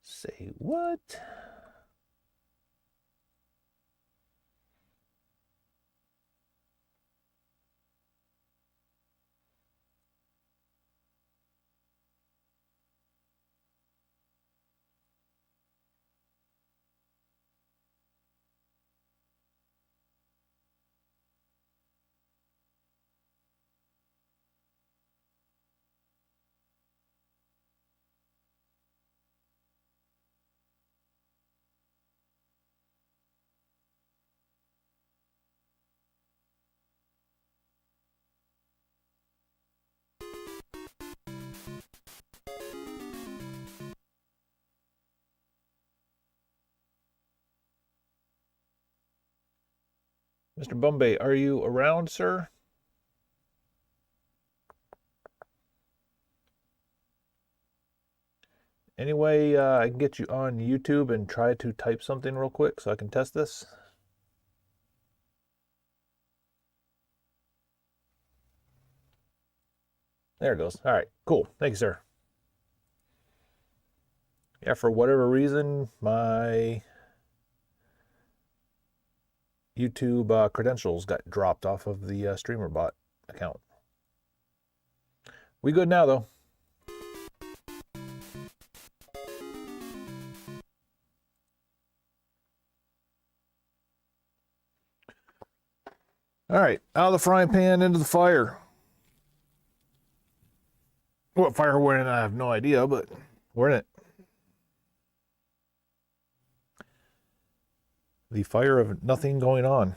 Say what? Mr. Bombay, are you around, sir? Anyway, I can get you on YouTube and try to type something real quick so I can test this. There it goes. All right, cool. Thank you, sir. Yeah, for whatever reason, my YouTube credentials got dropped off of the StreamerBot account. We good now, though. All right, out of the frying pan into the fire. What fire we're in, I have no idea, but we're in it. The fire of nothing going on.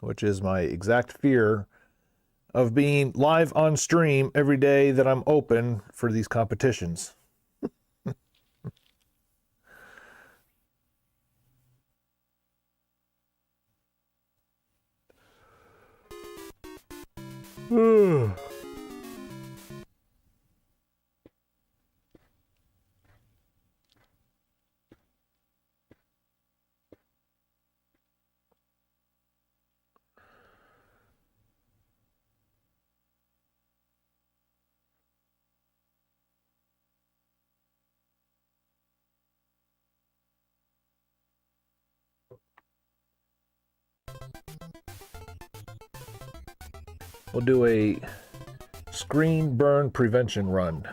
Which is my exact fear of being live on stream every day that I'm open for these competitions. We'll do a screen burn prevention round.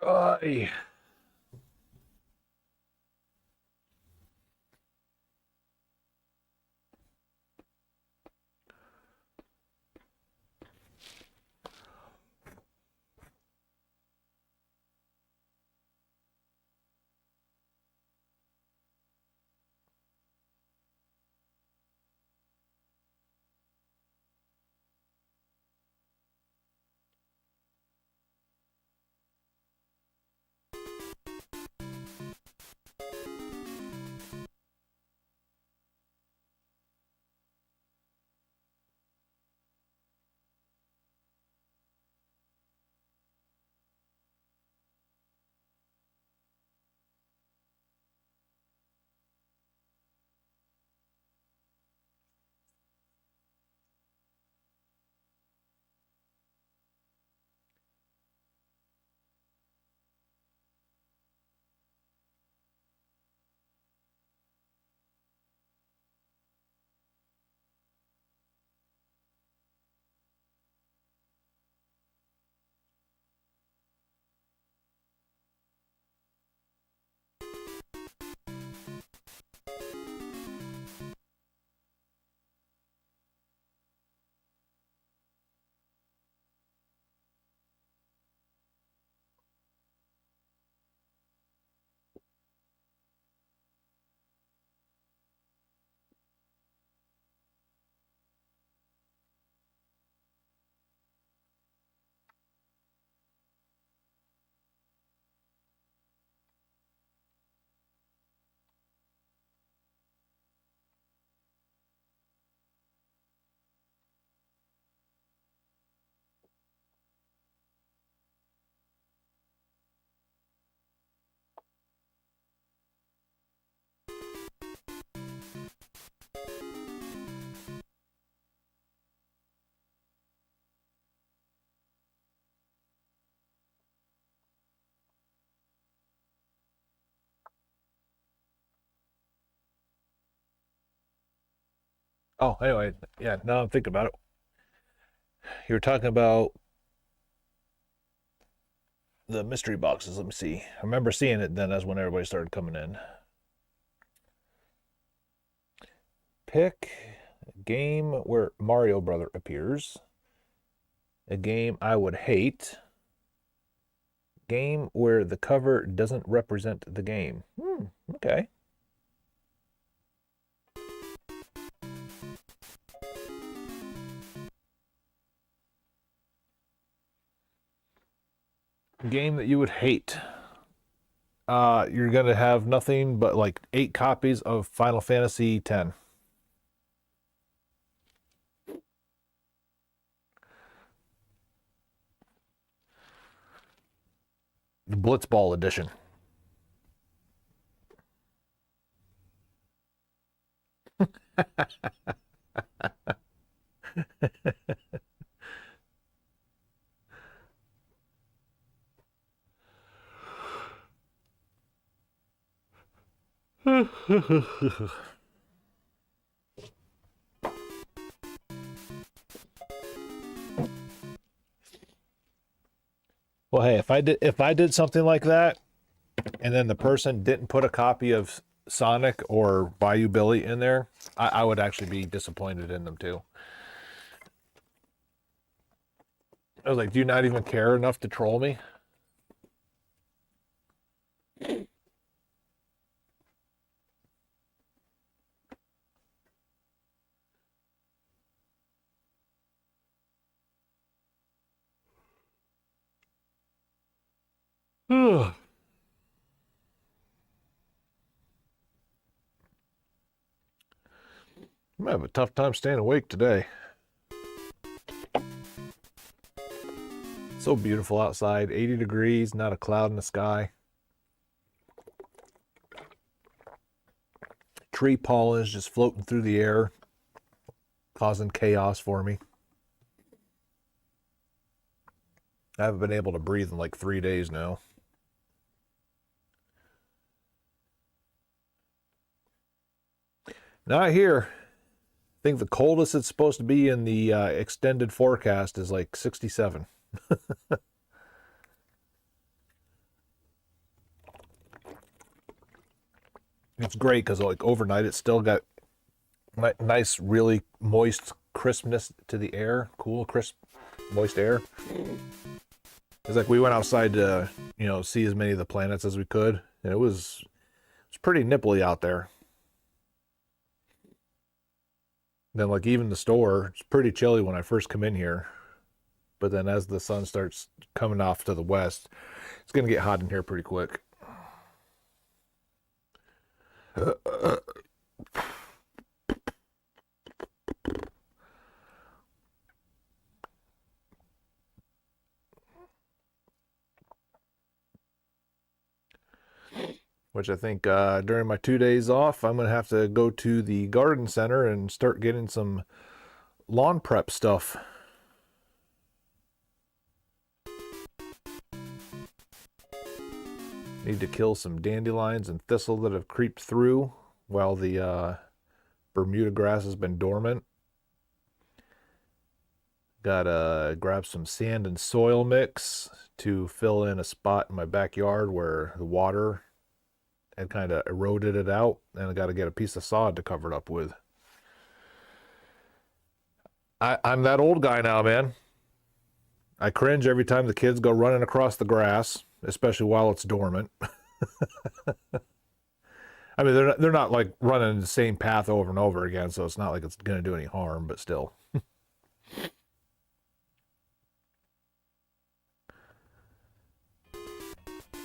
Ay. Oh, anyway, yeah, now I'm thinking about it. You were talking about the mystery boxes. Let me see. I remember seeing it then. That's when everybody started coming in. Pick a game where Mario Brother appears. A game I would hate. Game where the cover doesn't represent the game. Okay. Game that you would hate. You're gonna have nothing but like 8 copies of Final Fantasy X. Blitzball edition. Well, hey, if I did something like that, and then the person didn't put a copy of Sonic or Bayou Billy in there, I would actually be disappointed in them too. I was like, do you not even care enough to troll me? I'm gonna have a tough time staying awake today. So beautiful outside, 80 degrees, not a cloud in the sky. Tree pollen is just floating through the air, causing chaos for me. I haven't been able to breathe in like 3 days now. Not here. I think the coldest it's supposed to be in the extended forecast is like 67. It's great because like overnight it's still got nice, really moist crispness to the air. Cool, crisp, moist air. It's like we went outside to, see as many of the planets as we could, and it was pretty nipply out there. Then like even the store, it's pretty chilly when I first come in here. But then as the sun starts coming off to the west, it's going to get hot in here pretty quick. Which I think during my 2 days off, I'm going to have to go to the garden center and start getting some lawn prep stuff. Need to kill some dandelions and thistle that have creeped through while the Bermuda grass has been dormant. Gotta grab some sand and soil mix to fill in a spot in my backyard where the water had kind of eroded it out, and I got to get a piece of sod to cover it up with. I'm that old guy now, man. I cringe every time the kids go running across the grass, especially while it's dormant. I mean, they're not like running the same path over and over again, so it's not like it's going to do any harm, but still.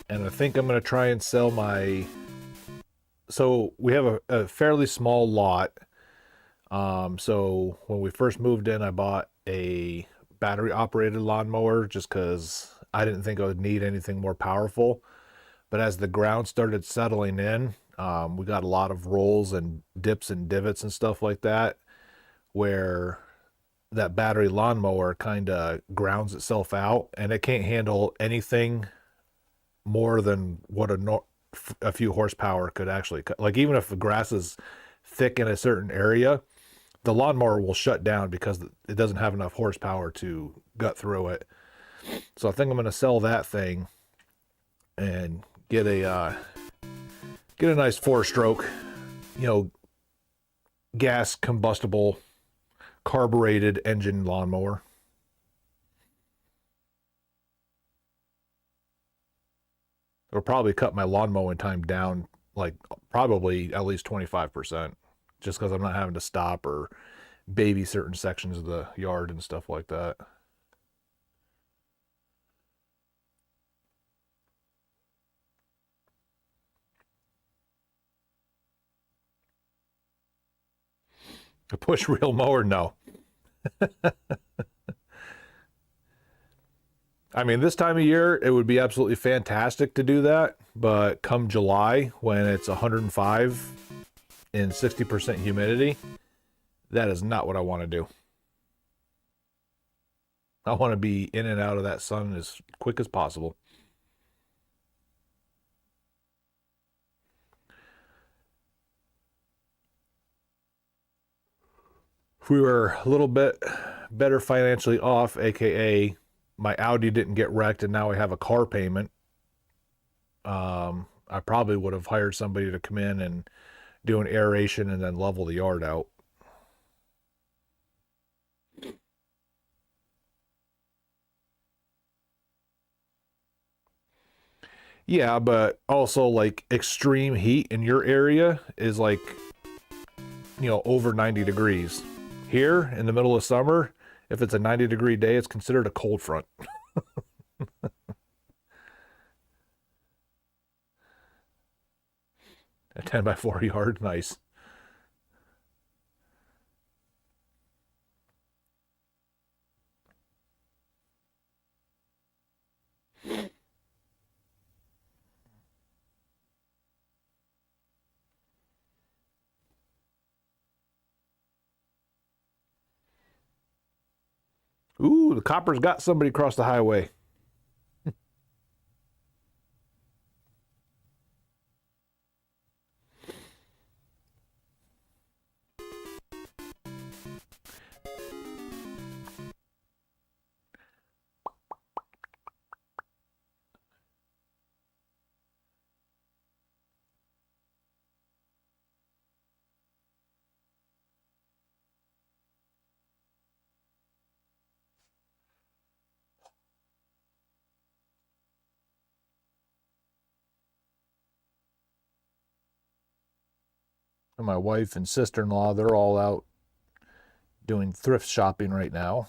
And I think I'm going to try and sell my... So we have a fairly small lot. So when we first moved in, I bought a battery operated lawnmower just because I didn't think I would need anything more powerful. But as the ground started settling in, we got a lot of rolls and dips and divots and stuff like that, where that battery lawnmower kind of grounds itself out, and it can't handle anything more than what a few horsepower could actually cut. Like even if the grass is thick in a certain area, the lawnmower will shut down because it doesn't have enough horsepower to gut through it. So I think I'm going to sell that thing and get a nice 4-stroke, gas combustible carbureted engine lawnmower. It'll probably cut my lawn mowing time down, like probably at least 25%, just because I'm not having to stop or baby certain sections of the yard and stuff like that. A push reel mower? No. I mean, this time of year, it would be absolutely fantastic to do that. But come July, when it's 105 and 60% humidity, that is not what I want to do. I want to be in and out of that sun as quick as possible. If we were a little bit better financially off, aka my Audi didn't get wrecked and now I have a car payment, I probably would have hired somebody to come in and do an aeration and then level the yard out. Yeah, but also like extreme heat in your area is like, over 90 degrees. Here in the middle of summer, if it's a 90-degree day, it's considered a cold front. A 10 by 4 yard, nice. Ooh, the copper's got somebody across the highway. And my wife and sister-in-law, they're all out doing thrift shopping right now.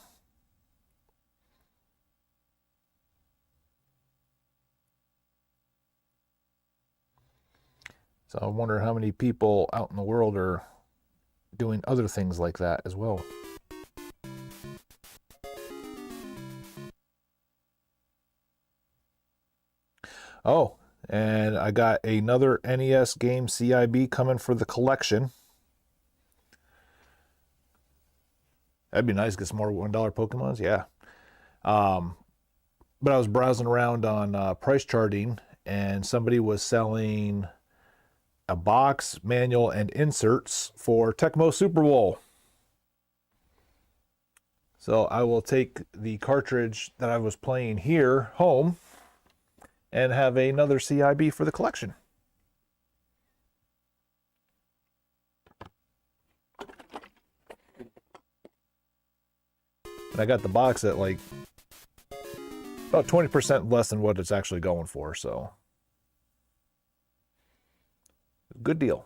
So I wonder how many people out in the world are doing other things like that as well. Oh, and I got another NES game CIB coming for the collection. That'd be nice. Get some more $1 Pokemons. Yeah. But I was browsing around on price charting, and somebody was selling a box, manual, and inserts for Tecmo Super Bowl. So I will take the cartridge that I was playing here home and have another CIB for the collection. And I got the box at like about 20% less than what it's actually going for, so good deal.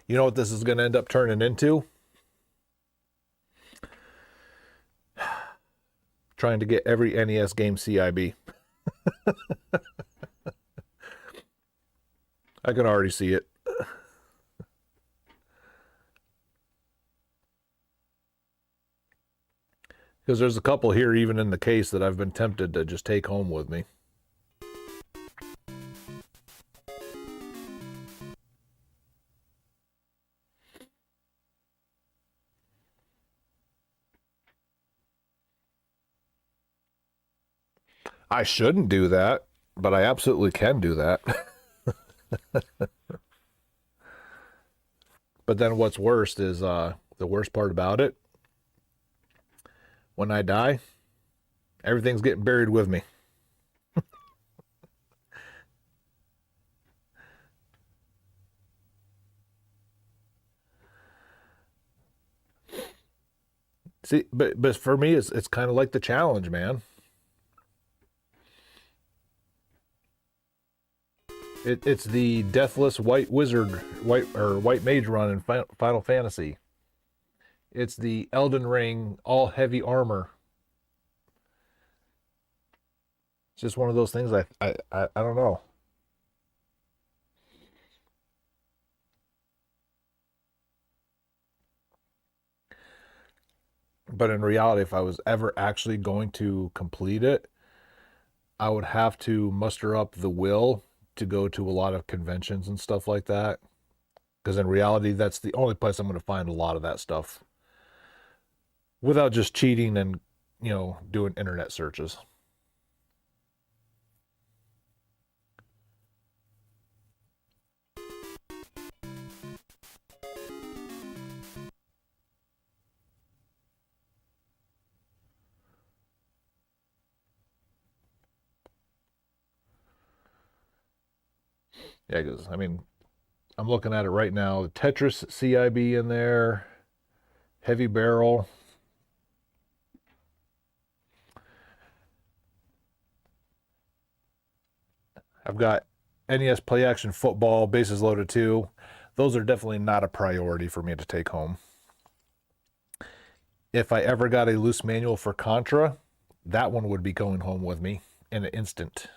You know what this is going to end up turning into? Trying to get every NES game CIB. I can already see it. Because there's a couple here even in the case that I've been tempted to just take home with me. I shouldn't do that, but I absolutely can do that. But then what's worst is the worst part about it, when I die, everything's getting buried with me. See, but for me, it's kind of like the challenge, man. It's the Deathless White Wizard, White Mage run in Final Fantasy. It's the Elden Ring all heavy armor. It's just one of those things. I don't know. But in reality, if I was ever actually going to complete it, I would have to muster up the will to go to a lot of conventions and stuff like that. Because in reality, that's the only place I'm going to find a lot of that stuff without just cheating and, doing internet searches. Yeah, because, I'm looking at it right now. Tetris CIB in there, Heavy Barrel. I've got NES Play Action Football, Bases Loaded 2. Those are definitely not a priority for me to take home. If I ever got a loose manual for Contra, that one would be going home with me in an instant.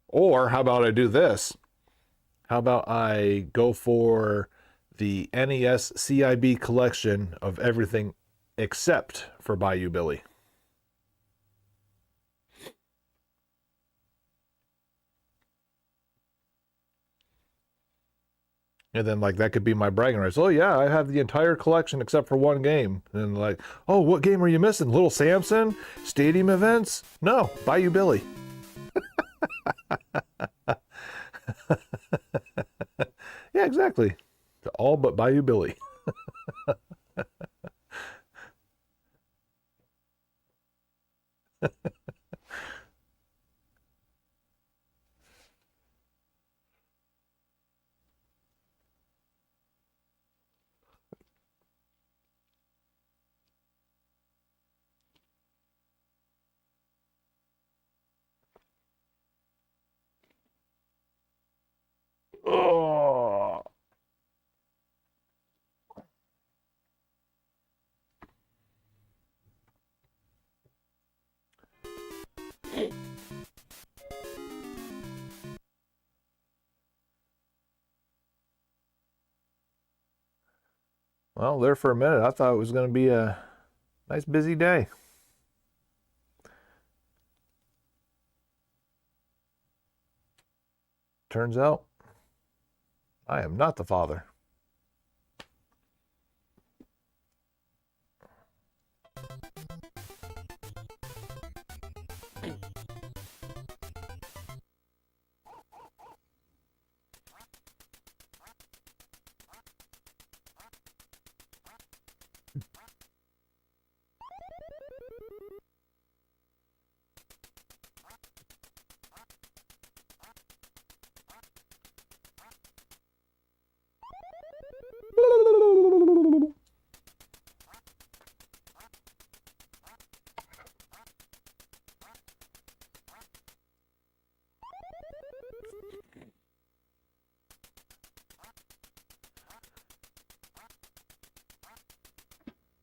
Or how about I do this? How about I go for the NES CIB collection of everything except for Bayou Billy? And then, that could be my bragging rights. Oh, yeah, I have the entire collection except for one game. And oh, what game are you missing? Little Samson? Stadium Events? No, Bayou Billy. Yeah, exactly. All but Bayou Billy. Oh. Well, there for a minute, I thought it was going to be a nice busy day. Turns out, I am not the father.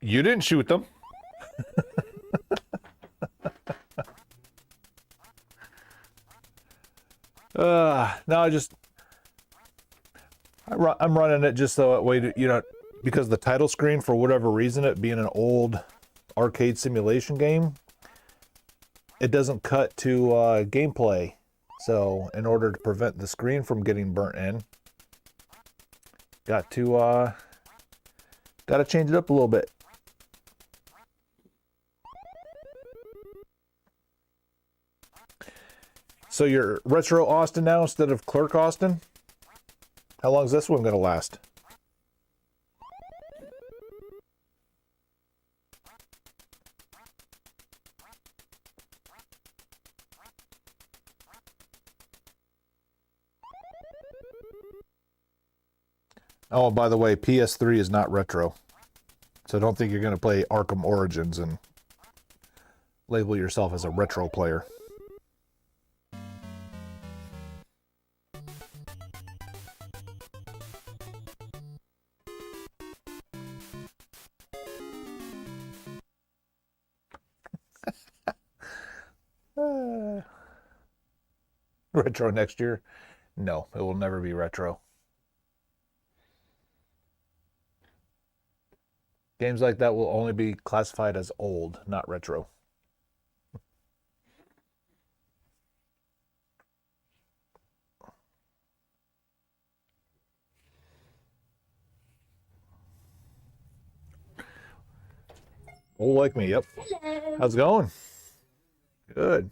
You didn't shoot them. No, I'm running it just so that way to, because the title screen, for whatever reason, it being an old arcade simulation game, it doesn't cut to gameplay. So in order to prevent the screen from getting burnt in, got to change it up a little bit. So you're Retro Austin now instead of Clerk Austin? How long is this one going to last? Oh, by the way, PS3 is not retro. So don't think you're going to play Arkham Origins and label yourself as a retro player. retro next year. No, it will never be retro. Games like that will only be classified as old, not retro. Old like me, yep. Hello. How's it going? Good.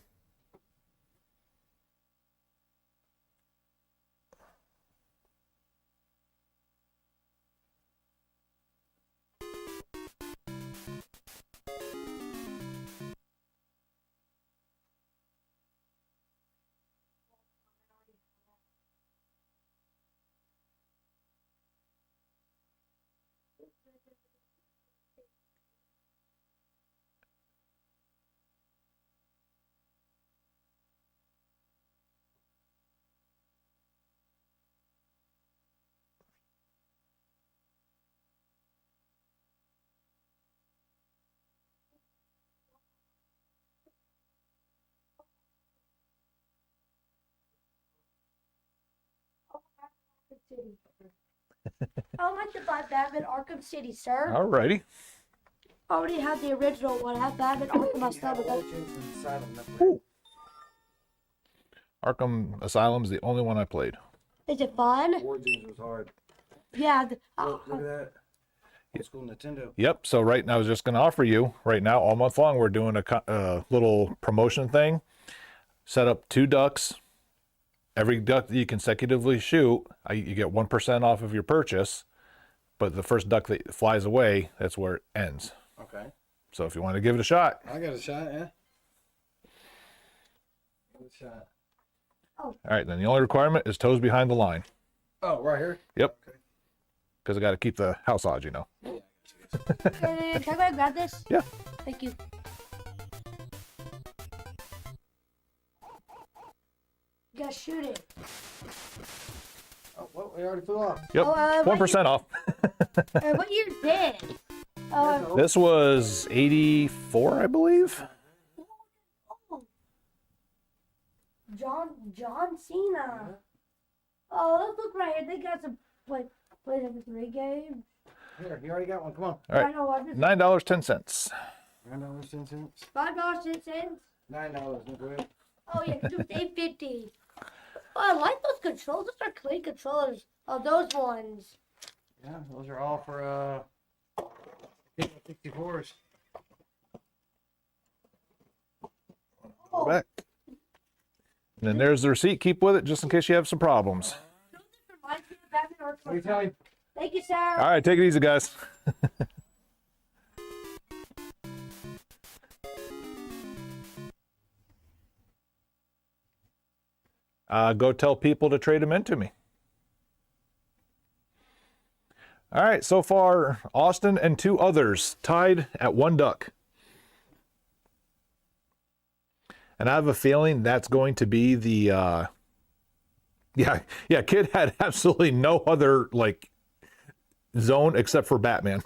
City. I would like to buy Batman Arkham City, sir. Alrighty. I already have the original one. I have Batman Arkham Asylum. Ooh. Arkham Asylum's the only one I played. Is it fun? Origins was hard. Yeah. Look at that. Old school Nintendo. Yep. So right now, I was just going to offer you right now, all month long, we're doing a little promotion thing. Set up 2 ducks. Every duck that you consecutively shoot, you get 1% off of your purchase. But the first duck that flies away, that's where it ends. Okay. So if you want to give it a shot, I got a shot, yeah. Give it a shot. all right. Then the only requirement is toes behind the line. Oh, right here? Yep. Okay. Because I got to keep the house odds, you know. Can I go and grab this? Yeah. Thank you. You gotta shoot it. Oh, well, we already flew off. Yep. Oh, 1% off. What year did? This was 84, I believe. John Cena. Oh, let's look right here. They got some PlayStation 3 games. Here, you already got one. Come on. All right. I know what this $9.10. $9.10. $5.10. $9, no good. Oh yeah, it's $8.50. Oh, I like those controls. Those are clean controllers. Oh, those ones. Yeah, those are all for 64s. Oh, Back. And then there's the receipt. Keep with it just in case you have some problems. those reminds me of Batman Arkham What do you Asylum. tell you? Thank you, sir. All right, take it easy, guys. Go tell people to trade them into me. All right, so far, Austin and 2 others tied at 1 duck. And I have a feeling that's going to be the, Kid had absolutely no other, zone except for Batman.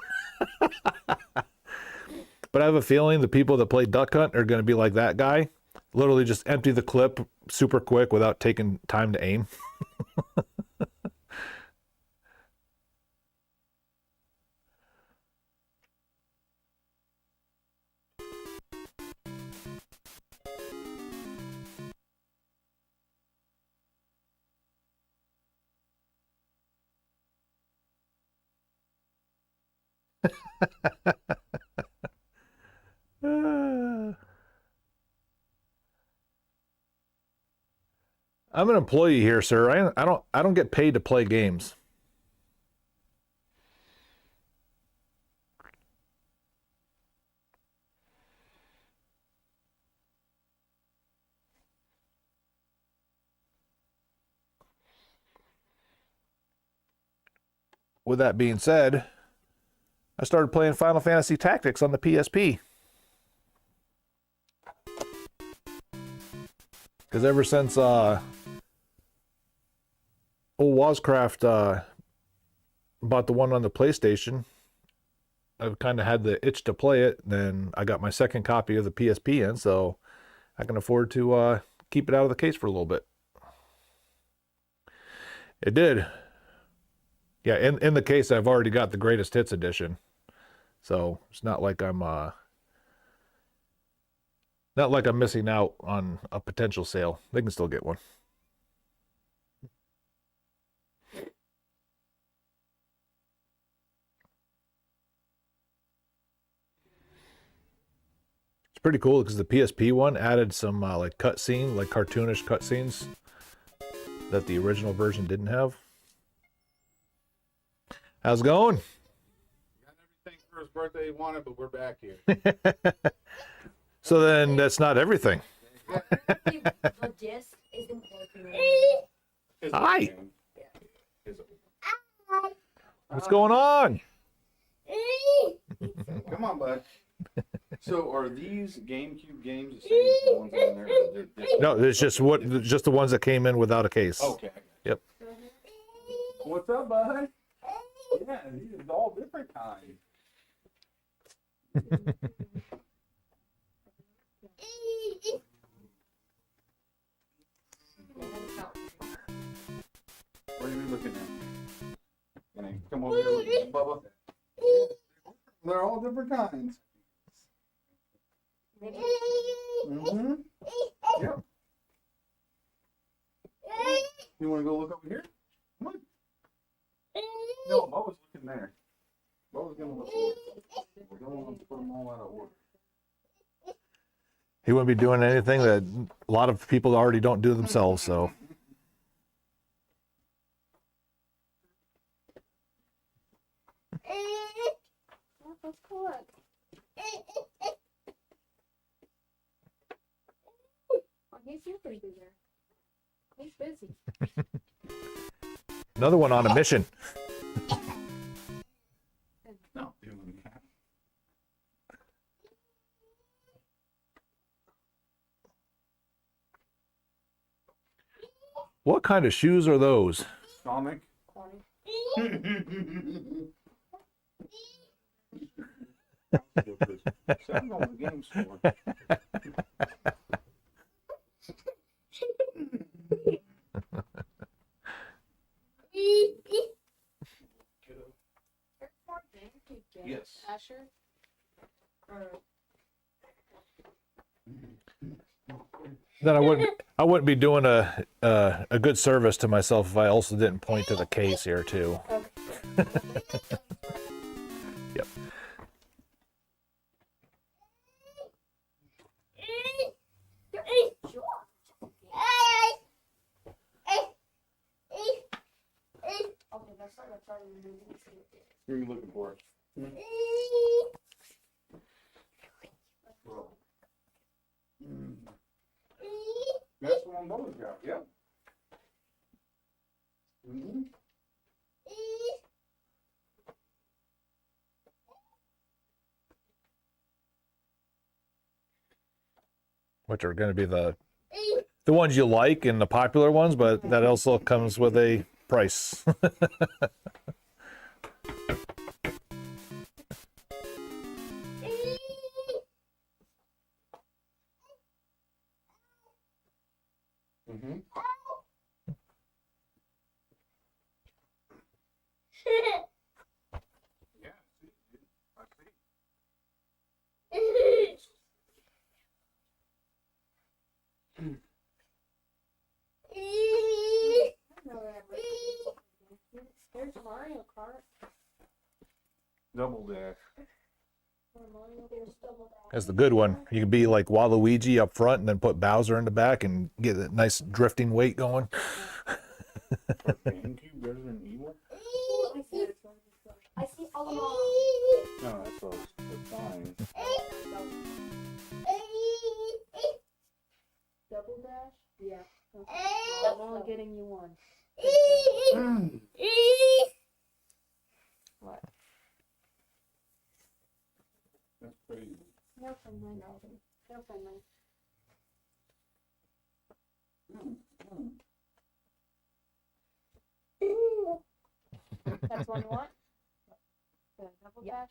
But I have a feeling the people that play Duck Hunt are going to be like that guy. Literally just empty the clip super quick without taking time to aim. I'm an employee here, sir. I don't get paid to play games. With that being said, I started playing Final Fantasy Tactics on the PSP. Because ever since old Wozcraft bought the one on the PlayStation, I've kind of had the itch to play it. Then I got my second copy of the PSP in, so I can afford to keep it out of the case for a little bit. It did. Yeah, in the case, I've already got the greatest hits edition, so it's not like I'm missing out on a potential sale. They can still get one. It's pretty cool because the PSP one added some like cutscene, like cartoonish cutscenes that the original version didn't have. How's it going? Got everything for his birthday he wanted, but we're back here. So then that's not everything. The disc isn't working right His Hi. game. His- What's going on? Come on, bud. So are these GameCube games the same as the ones in there? Or they're different? No, it's just the ones that came in without a case. Okay. Yep. What's up, bud? Yeah, these are all different kinds. What are you looking at? Can I come over here with you, Bubba? They're all different kinds. Mm-hmm. Yep. You want to go look over here? Come on. No, Bubba's looking there. Bubba's gonna look here. We're going to put them all out of order. He wouldn't be doing anything that a lot of people already don't do themselves. So He's super busy. He's busy. another one on a mission. No, doing that. What kind of shoes are those? Sonic. Sounds on the game store. Yes. Asher? Then I wouldn't be doing a good service to myself if I also didn't point to the case here too. Yep. Okay, that's not that's already moving. What are you looking for? That's the one Bubba's got, yep. Mm-hmm. Which are going to be the ones you like and the popular ones, but that also comes with a price. Mm-hmm. Yeah, see, I see. There's Mario Kart. Double dash. There's Double Dash. That's the good one. You can be like Waluigi up front and then put Bowser in the back and get a nice drifting weight going. For GameCube, Resident Evil? I see all of them. No, that's fine. Double dash? Yeah. Okay. I'm only getting you one. What? That's crazy. No from mine, Alvin. No from mine. That's the one you want? The double dash?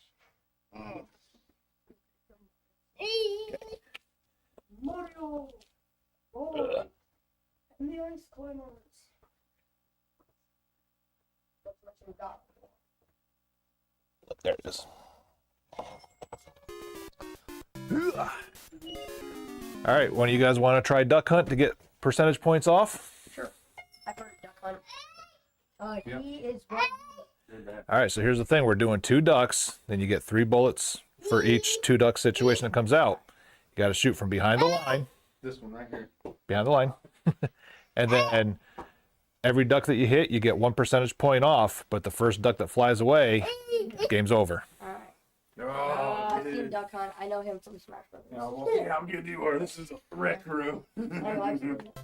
Mario! Oh! And the ice climbers. There it is. All right, one of you guys want to try duck hunt to get percentage points off? I've heard duck hunt. He is one. All right, so here's the thing. We're doing 2 ducks. Then you get 3 bullets for each 2 duck situation that comes out. You got to shoot from behind the line. This one right here. Behind the line. And then every duck that you hit, you get 1 percentage point off. But the first duck that flies away, game's over. Alright. Oh, I've seen duck hunt. I know him from Smash Brothers. yeah, well, yeah, I'm good you are. This is a wreck crew. Oh, I've seen it.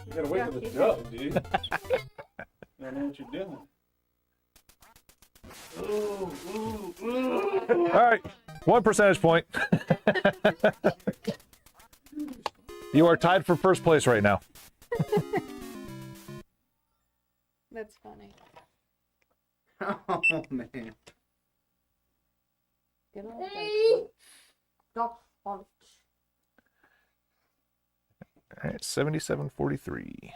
You gotta wait for the duck, dude. You don't know what you're doing. All right, 1 percentage point. You are tied for first place right now. That's funny. Oh, man. Good old Duck hunt. All right, 77-43.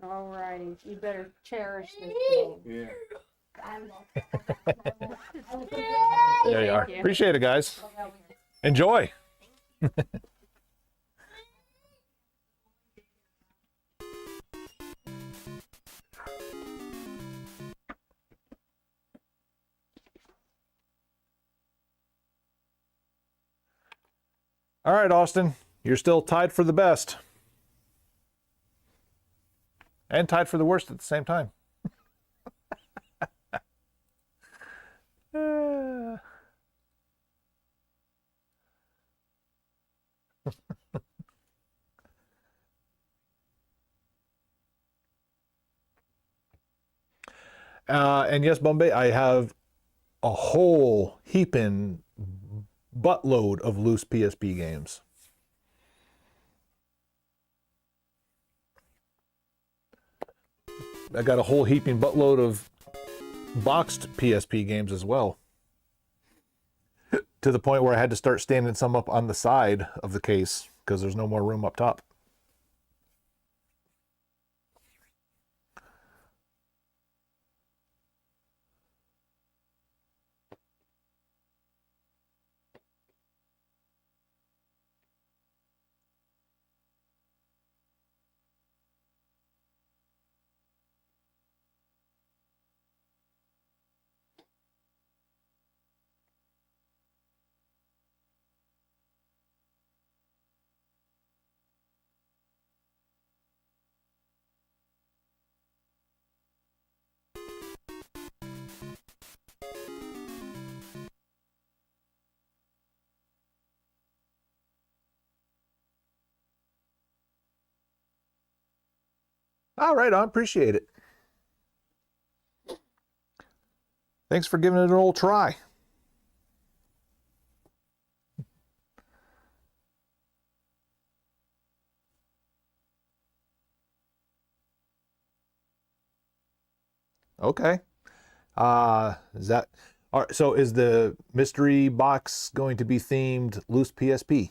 Alrighty, you better cherish this game. Yeah. There you are. Thank you. Appreciate it, guys. Enjoy. All right, Austin, you're still tied for the best. And tied for the worst at the same time. And yes, Bombay, I have a whole heaping buttload of loose PSP games. I got a whole heaping buttload of boxed PSP games as well. To the point where I had to start standing some up on the side of the case because there's no more room up top. All right, I appreciate it. Thanks for giving it an old try. Okay. Is that all right, so is the mystery box going to be themed loose PSP?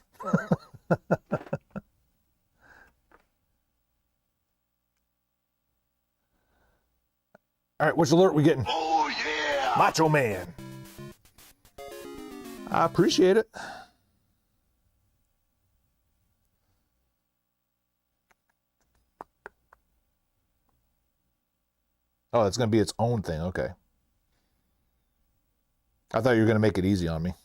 All right, which alert we getting? Oh, yeah! Macho Man. I appreciate it. Oh, it's going to be its own thing. Okay. I thought you were going to make it easy on me.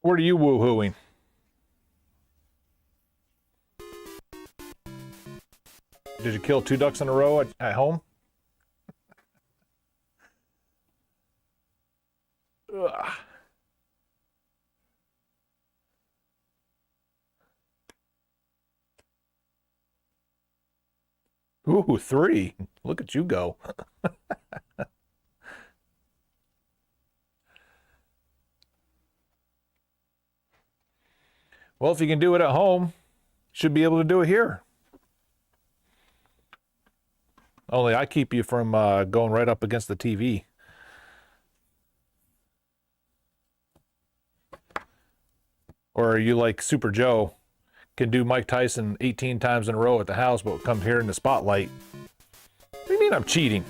What are you woohooing? Did you kill 2 ducks in a row at home? Ugh. Ooh, 3. Look at you go. Well, if you can do it at home, should be able to do it here. Only I keep you from going right up against the TV. Or are you like Super Joe, can do Mike Tyson 18 times in a row at the house, but come here in the spotlight? What do you mean I'm cheating?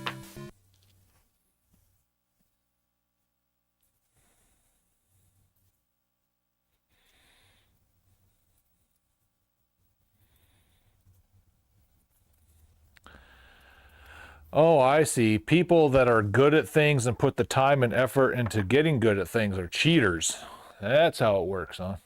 Oh, I see. People that are good at things and put the time and effort into getting good at things are cheaters. That's how it works, huh?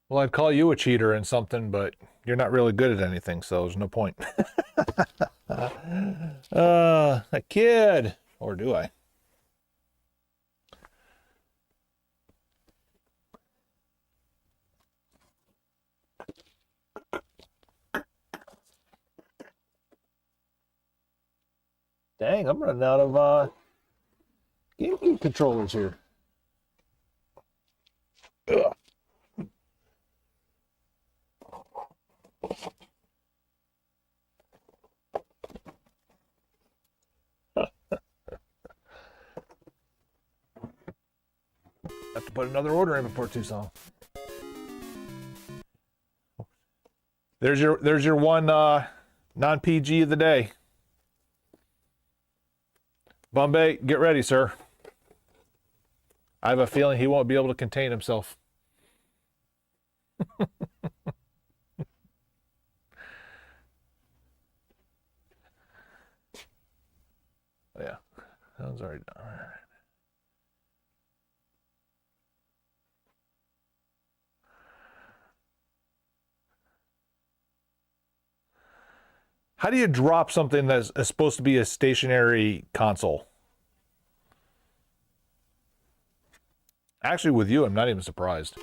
Well, I'd call you a cheater in something, but you're not really good at anything, so there's no point. A kid. Or do I? Dang, I'm running out of GameCube controllers here. Ugh. Have to put another order in before Tucson. There's your one non-PG of the day. Bombay, get ready, sir. I have a feeling he won't be able to contain himself. Yeah, that one's already done. All right. How do you drop something that's supposed to be a stationary console? Actually, with you, I'm not even surprised.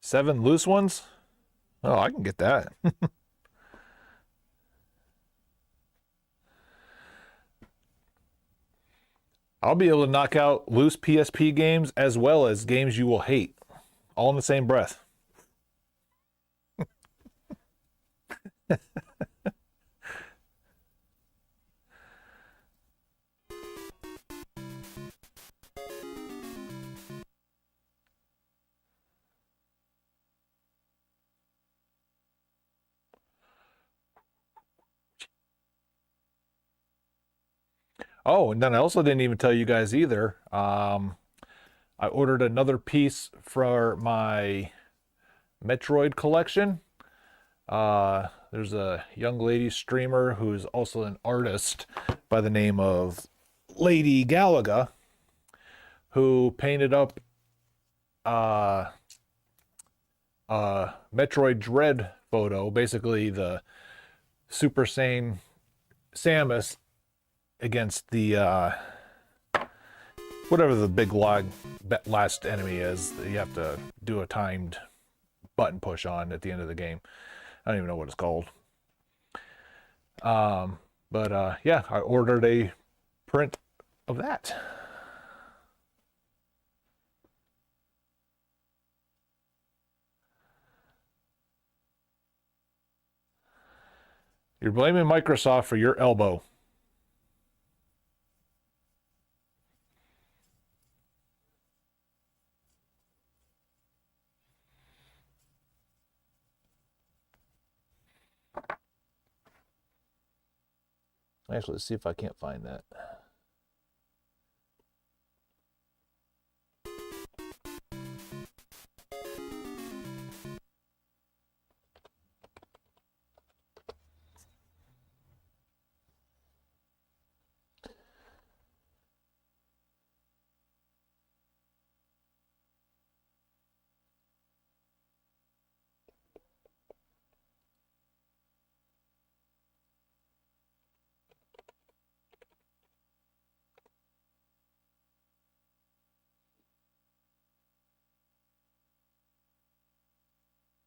Seven loose ones? Oh, I can get that. I'll be able to knock out loose PSP games as well as games you will hate, all in the same breath. Oh, and then I also didn't even tell you guys either. I ordered another piece for my Metroid collection. There's a young lady streamer who's also an artist by the name of Lady Galaga, who painted up Metroid Dread photo, basically the Super Saiyan Samus against the whatever the big last enemy is that you have to do a timed button push on at the end of the game. I don't even know what it's called. Yeah, I ordered a print of that. You're blaming Microsoft for your elbow. Actually, let's see if I can't find that.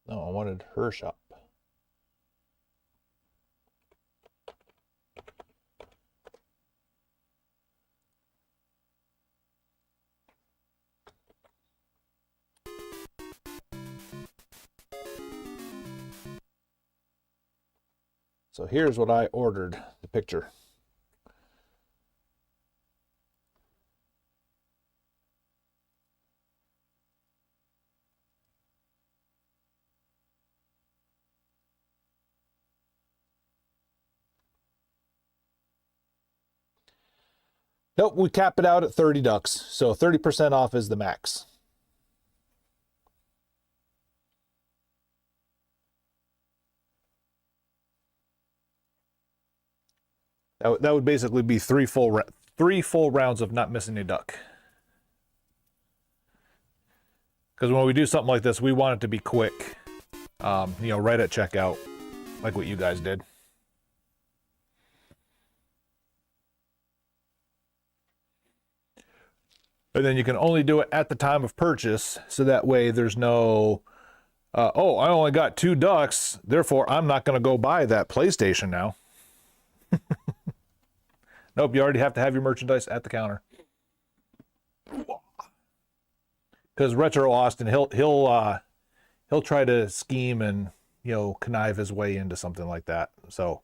No, I wanted her shop. So here's what I ordered, the picture. Nope, we cap it out at 30 ducks. So 30% off is the max. That would basically be three full rounds of not missing a duck. Because when we do something like this, we want it to be quick. Right at checkout, like what you guys did. And then you can only do it at the time of purchase, so that way there's no, oh, I only got 2 ducks, therefore I'm not going to go buy that PlayStation now. Nope, you already have to have your merchandise at the counter. Because Retro Austin, he'll try to scheme and connive his way into something like that. So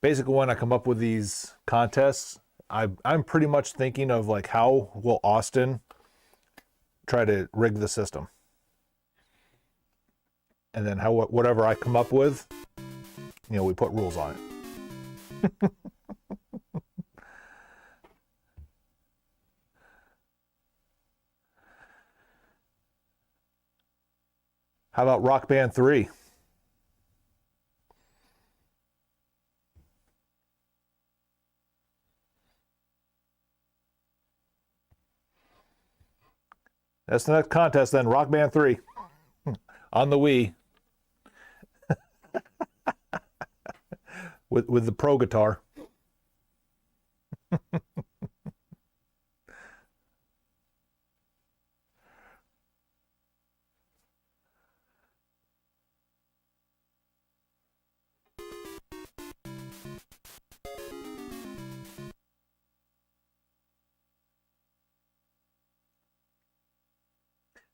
basically, when I come up with these contests, I'm pretty much thinking of like, how will Austin try to rig the system, and then whatever I come up with, we put rules on it. How about Rock Band 3? That's the next contest then, Rock Band 3 on the Wii with the Pro guitar.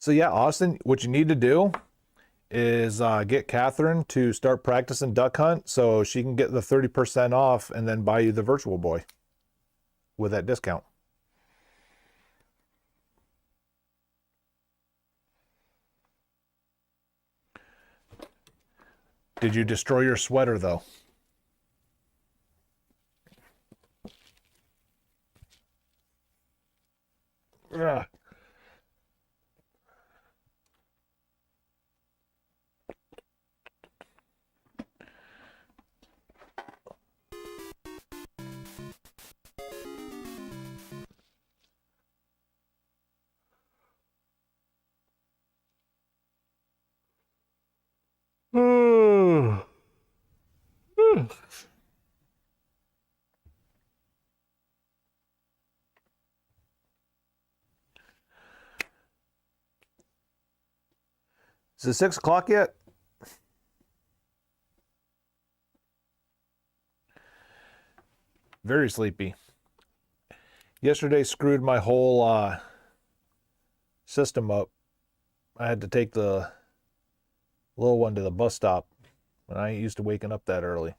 So yeah, Austin, what you need to do is get Catherine to start practicing duck hunt so she can get the 30% off and then buy you the Virtual Boy with that discount. Did you destroy your sweater though? Ugh. Is it 6 o'clock yet? Very sleepy. Yesterday screwed my whole system up. I had to take the little one to the bus stop, and I ain't used to waking up that early.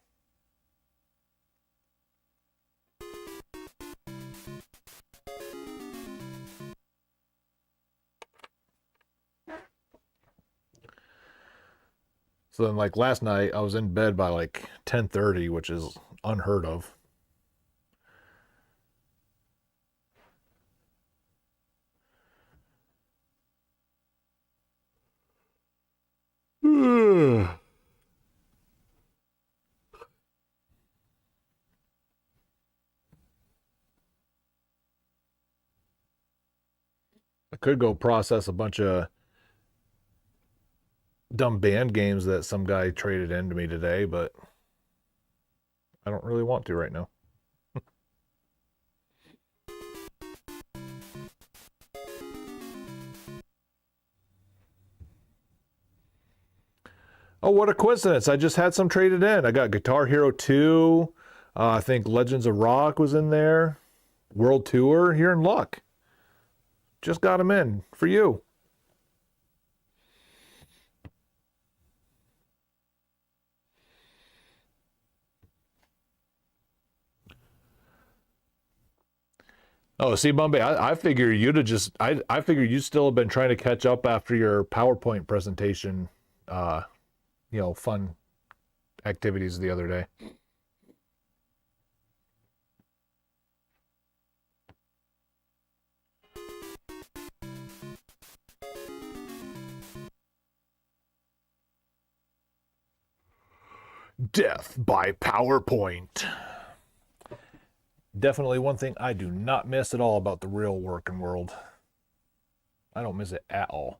So then, like last night, I was in bed by like 10:30, which is unheard of. I could go process a bunch of dumb band games that some guy traded in to me today, but I don't really want to right now. Oh, what a coincidence. I just had some traded in. I got Guitar Hero 2. I think Legends of Rock was in there. World Tour. You're in luck. Just got them in for you. Oh, see, Bombay, I figure you'd have just, I figure you still have been trying to catch up after your PowerPoint presentation, fun activities the other day. Death by PowerPoint. Definitely one thing I do not miss at all about the real working world. I don't miss it at all.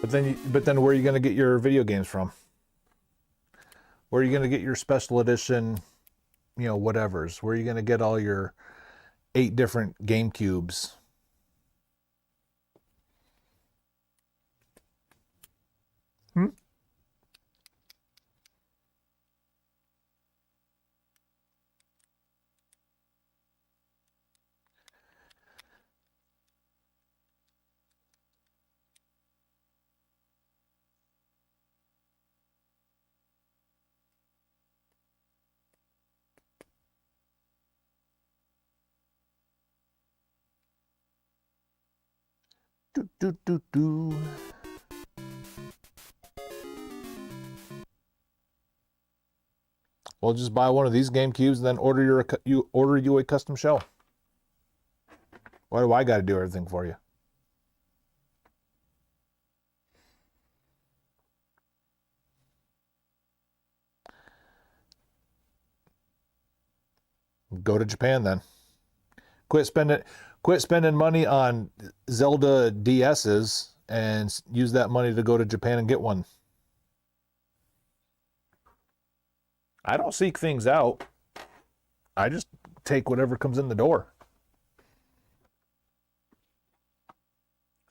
But then where are you going to get your video games from? Where are you going to get your special edition, whatevers? Where are you going to get all your 8 different GameCubes? Hmm? Do, do, do, do. Well, just buy one of these GameCubes and then order you a custom shell. Why do I got to do everything for you? Go to Japan then. Quit spending money on Zelda DSs and use that money to go to Japan and get one. I don't seek things out. I just take whatever comes in the door.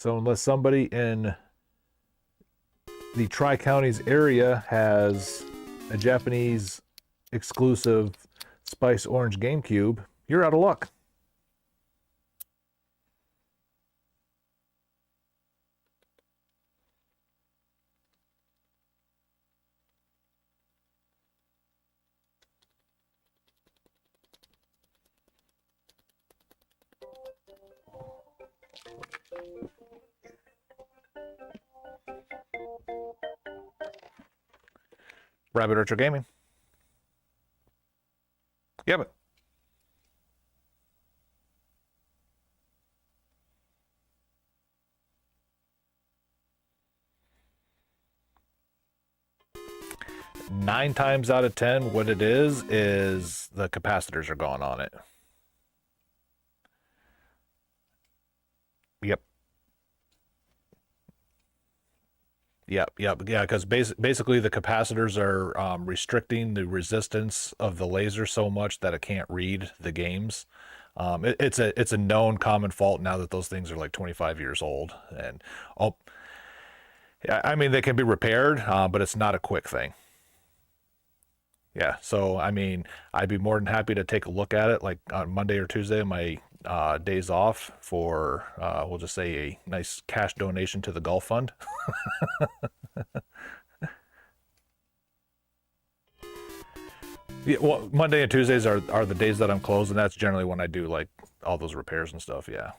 So unless somebody in the Tri-Counties area has a Japanese exclusive Spice Orange GameCube, you're out of luck. Rabbit Retro Gaming. Yeah, but nine times out of 10, what it is the capacitors are gone on it. Yep. Yeah, because basically the capacitors are restricting the resistance of the laser so much that it can't read the games. It's a known common fault now that those things are like 25 years old, and I mean they can be repaired, but it's not a quick thing. Yeah, so I mean I'd be more than happy to take a look at it, like on Monday or Tuesday, my days off for we'll just say a nice cash donation to the Gulf Fund. Yeah, well, Monday and Tuesdays are the days that I'm closed, and that's generally when I do like all those repairs and stuff. Yeah.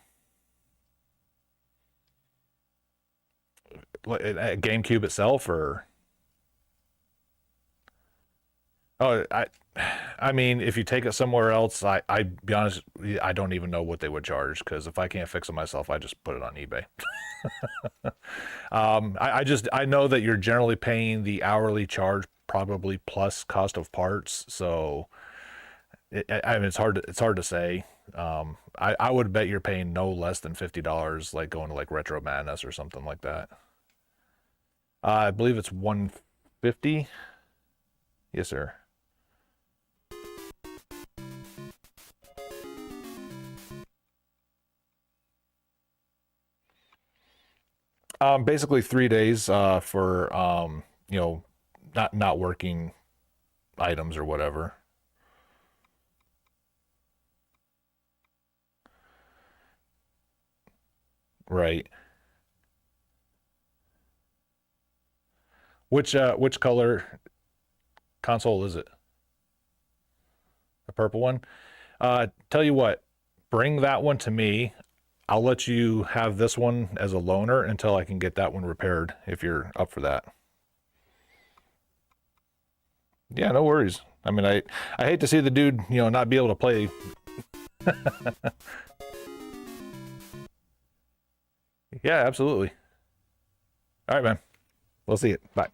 At GameCube itself, or I mean, if you take it somewhere else, I be honest, I don't even know what they would charge, because if I can't fix it myself, I just put it on eBay. I know that you're generally paying the hourly charge, probably plus cost of parts. So I mean, it's hard to say. I would bet you're paying no less than $50, like going to like Retro Madness or something like that. I believe it's $150. Yes, sir. Basically 3 days for you know, not working items or whatever. Right. Which color console is it? The purple one? Tell you what, bring that one to me. I'll let you have this one as a loaner until I can get that one repaired, if you're up for that. Yeah, no worries. I mean, I hate to see the dude, you know, not be able to play. Yeah, absolutely. All right, man. We'll see it. Bye.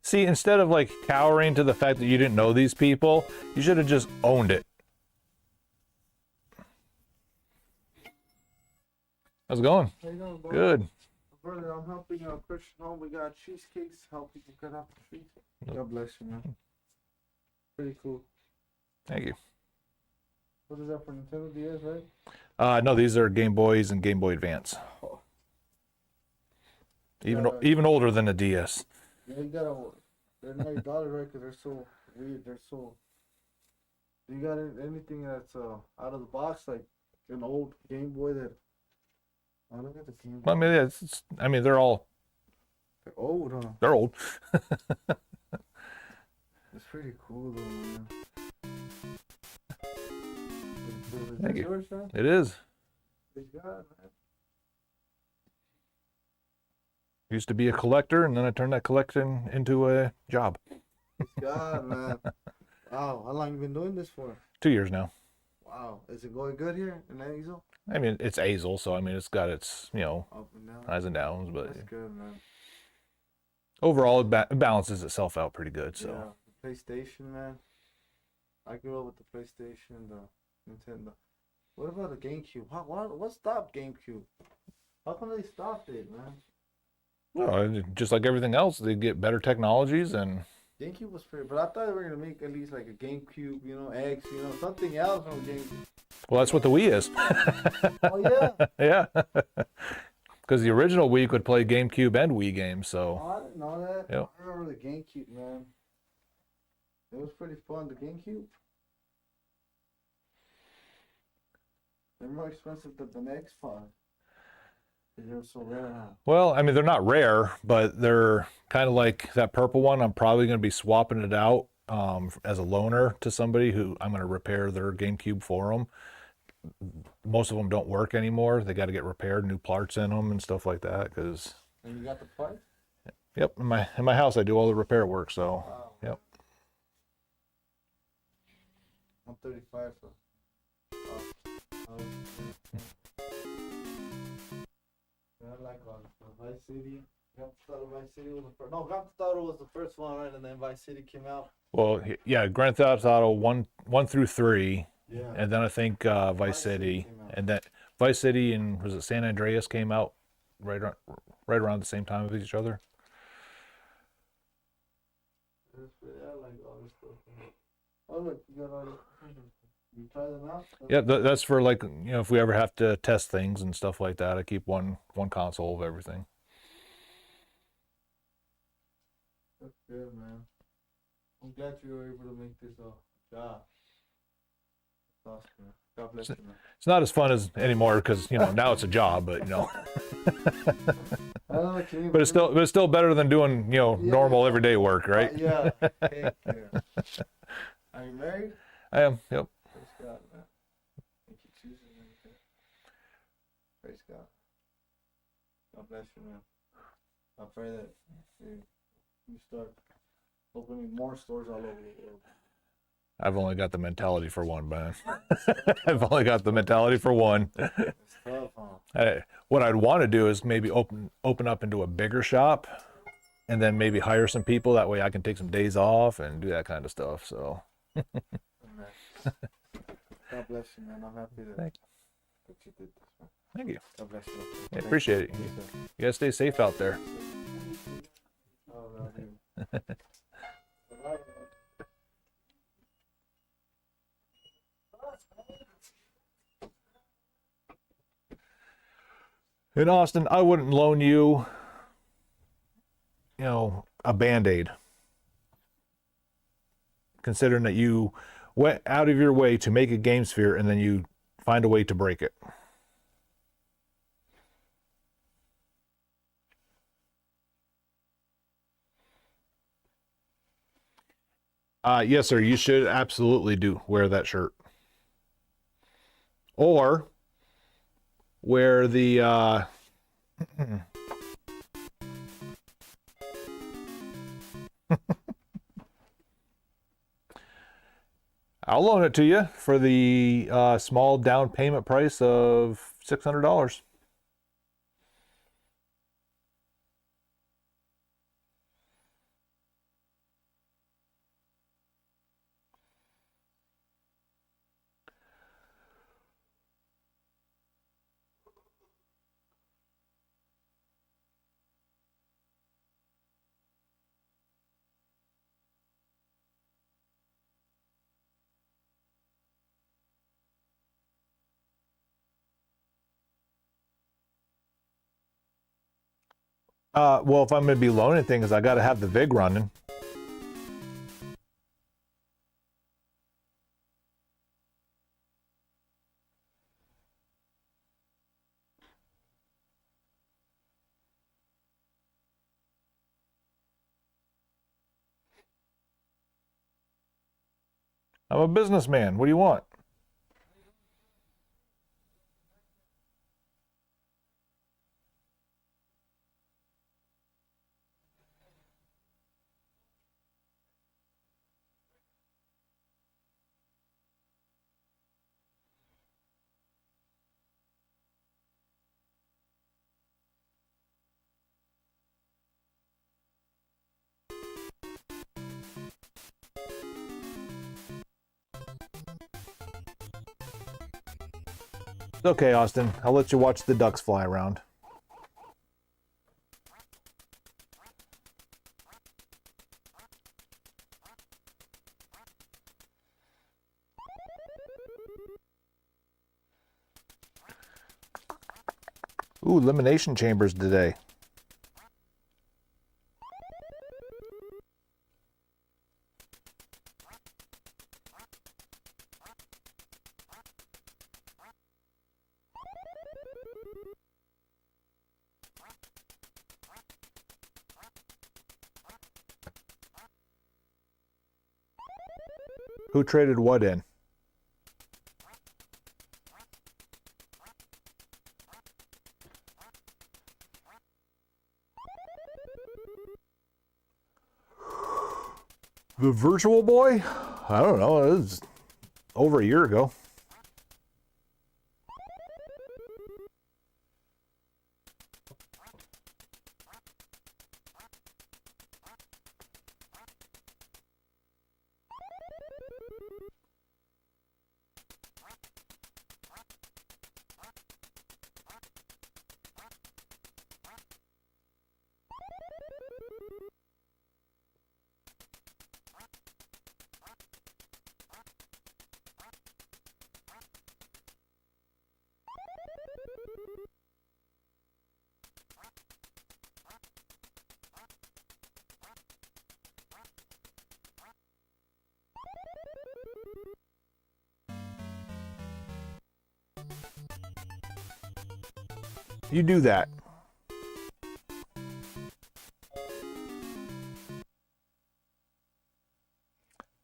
See, instead of like cowering to the fact that you didn't know these people, you should have just owned it. How's it going? How you doing, bro? Good. Brother, I'm helping Christian home. We got cheesecakes, help people get off the street. God bless you, man. Pretty cool. Thank you. What is that for Nintendo DS, right? No, these are Game Boys and Game Boy Advance. Even older than the DS. Yeah, you gotta. They're $90, right? Because they're so weird. They're so. You got anything that's out of the box, like an old Game Boy that. Oh, look at the Game Boy. I mean, I mean, they're all. They're old, huh? They're old. It's pretty cool, though, man. Thank you. Yours, son? It is. Thank God, man. Used to be a collector, and then I turned that collecting into a job. God, man. Oh, how long you been doing this for? 2 years now. Wow, is it going good here in Hazel? I mean, it's Azel, so I mean, it's got its, Up and down. highs and downs, but That's good, man. overall, it balances itself out pretty good. So Yeah, the PlayStation, man. I grew up with the PlayStation, the Nintendo. What about the GameCube? What stopped GameCube? How come they stopped it, man? well, just like everything else, they get better technologies, and GameCube was pretty, but I thought they were gonna make at least like a GameCube, X, something else from GameCube. well, that's what the Wii is. Oh yeah. Yeah, because the original Wii could play GameCube and Wii games. So Oh, I didn't know that. Yep. I remember the GameCube, man. It was pretty fun. The GameCube. They're more expensive than the Xbox. They're so rare now. well, I mean, they're not rare, but they're kind of like that purple one. I'm probably going to be swapping it out as a loaner to somebody who I'm going to repair their GameCube for them. Most of them don't work anymore. They got to get repaired, new parts in them and stuff like that. Because And you got the price? yep, in my house I do all the repair work. So Wow. yep. I'm 35, so. I like all this stuff. Vice City. Grand Theft Auto Vice City was the first. No, Grand Theft Auto was the first one, right? And then Vice City came out. Well, yeah, Grand Theft Auto 1 through 3, Yeah. and then I think Vice Vice City City, came out. and then Vice City and was it San Andreas came out right around the same time as each other. I like all this stuff. Oh look, you got all this. You try them out? Yeah, that's for like if we ever have to test things and stuff like that. I keep one console of everything. That's good, man. I'm glad you were able to make this a job. That's awesome, man. God bless you, man. It's not as fun as anymore because now it's a job, but I don't know what you mean, but it's still better than doing normal everyday work, right? Yeah. Heck yeah. Are you married? I am. Yep. Praise God, man. Thank you, Jesus. Man. Praise God. God bless you, man. I pray that you start opening more stores all over the world. I've only got the mentality for one, man. I've only got the mentality for one. It's tough, huh? What I'd want to do is maybe open up into a bigger shop, and then maybe hire some people. That way, I can take some days off and do that kind of stuff. So. Amen. God bless you, man. I'm happy that Thank you did this, man. Thank you. God bless you. I appreciate it. You guys stay safe out there. Oh, love you. In Austin, I wouldn't loan you, a Band-Aid. Considering that you went out of your way to make a game sphere and then you find a way to break it. Yes, sir. You should absolutely wear that shirt. Or wear the I'll loan it to you for the small down payment price of $600. Well, if I'm going to be loaning things, I got to have the VIG running. I'm a businessman. What do you want? Okay, Austin, I'll let you watch the ducks fly around. Ooh, elimination chambers today. Who traded what in? The Virtual Boy? I don't know. It was over a year ago. You do that.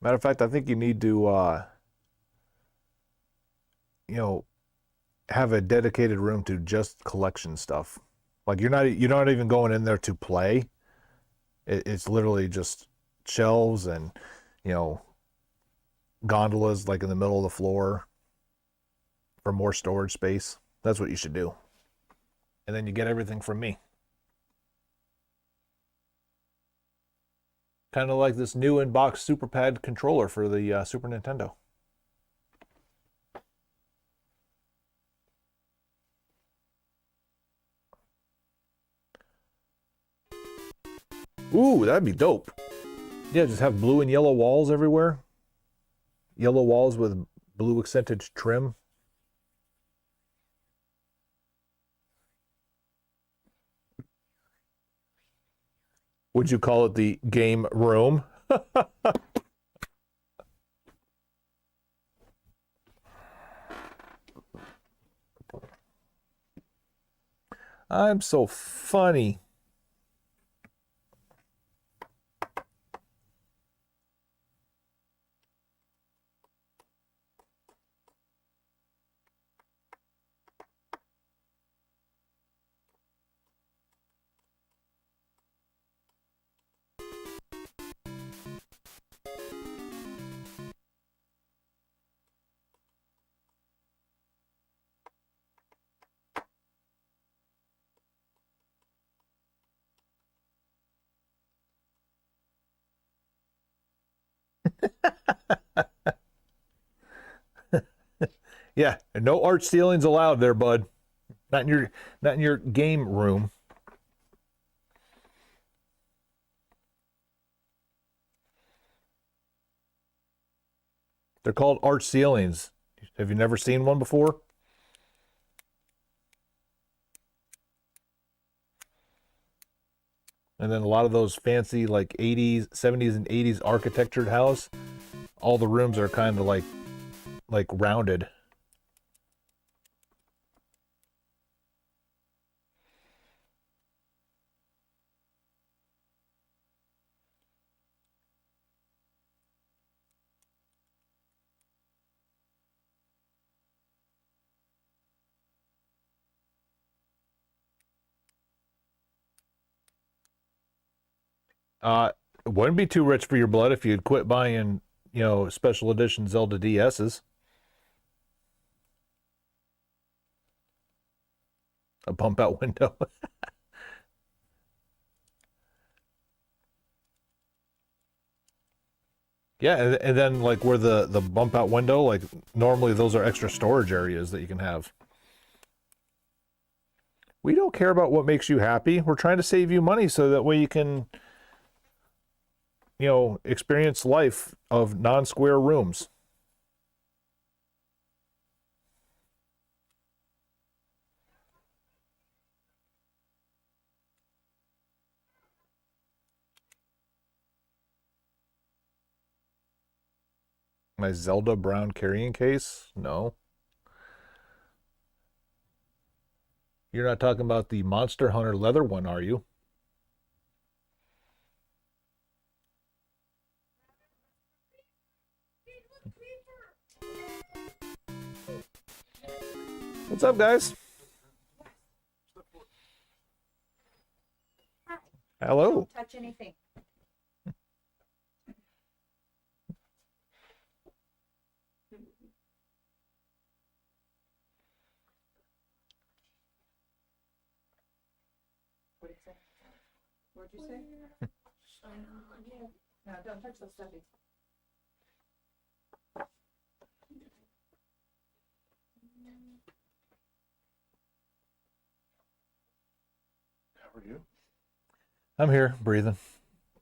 Matter of fact, I think you need to, have a dedicated room to just collection stuff. Like you're not even going in there to play. It's literally just shelves and, gondolas like in the middle of the floor for more storage space. That's what you should do. And then you get everything from me. Kind of like this new in-box SuperPad controller for the Super Nintendo. Ooh, that'd be dope. Yeah, just have blue and yellow walls everywhere. Yellow walls with blue accented trim. Would you call it the game room? I'm so funny. Yeah, no art ceilings allowed there, bud. Not in your game room. They're called art ceilings. Have you never seen one before? And then a lot of those fancy like 80s, 70s and 80s architectured house, all the rooms are kind of like rounded. It wouldn't be too rich for your blood if you'd quit buying, special edition Zelda DS's. A bump out window. Yeah, and then like where the bump out window, like normally those are extra storage areas that you can have. We don't care about what makes you happy. We're trying to save you money so that way you can, experience life of non-square rooms. My Zelda brown carrying case? No. You're not talking about the Monster Hunter leather one, are you? What's up, guys? Hello. Don't touch anything. What'd you say? No, don't touch those stuffies. How are you? I'm here, breathing.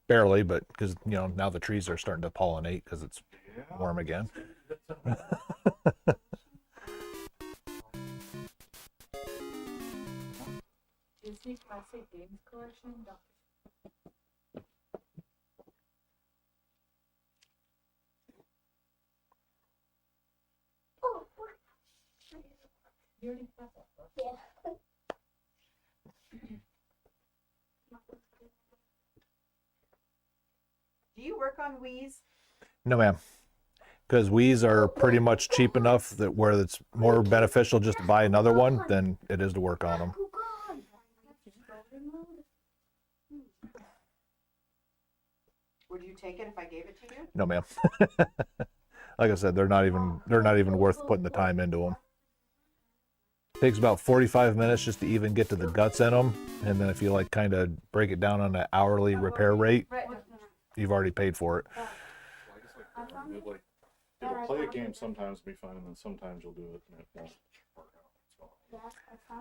Barely, but because, now the trees are starting to pollinate because it's Yeah. warm again. Disney Classic Games Collection. You already have that book. Yeah. Do you work on Wii's? No, ma'am. Because Wii's are pretty much cheap enough that where it's more beneficial just to buy another one than it is to work on them. Who gone? Would you take it if I gave it to you? No, ma'am. Like I said, they're not even worth putting the time into them. Takes about 45 minutes just to even get to the guts in them, and then if you kind of break it down on an hourly repair rate, Right. you've already paid for it. Well, I guess it'll play a game sometimes be fun, and then sometimes you'll do it and it won't work out. So.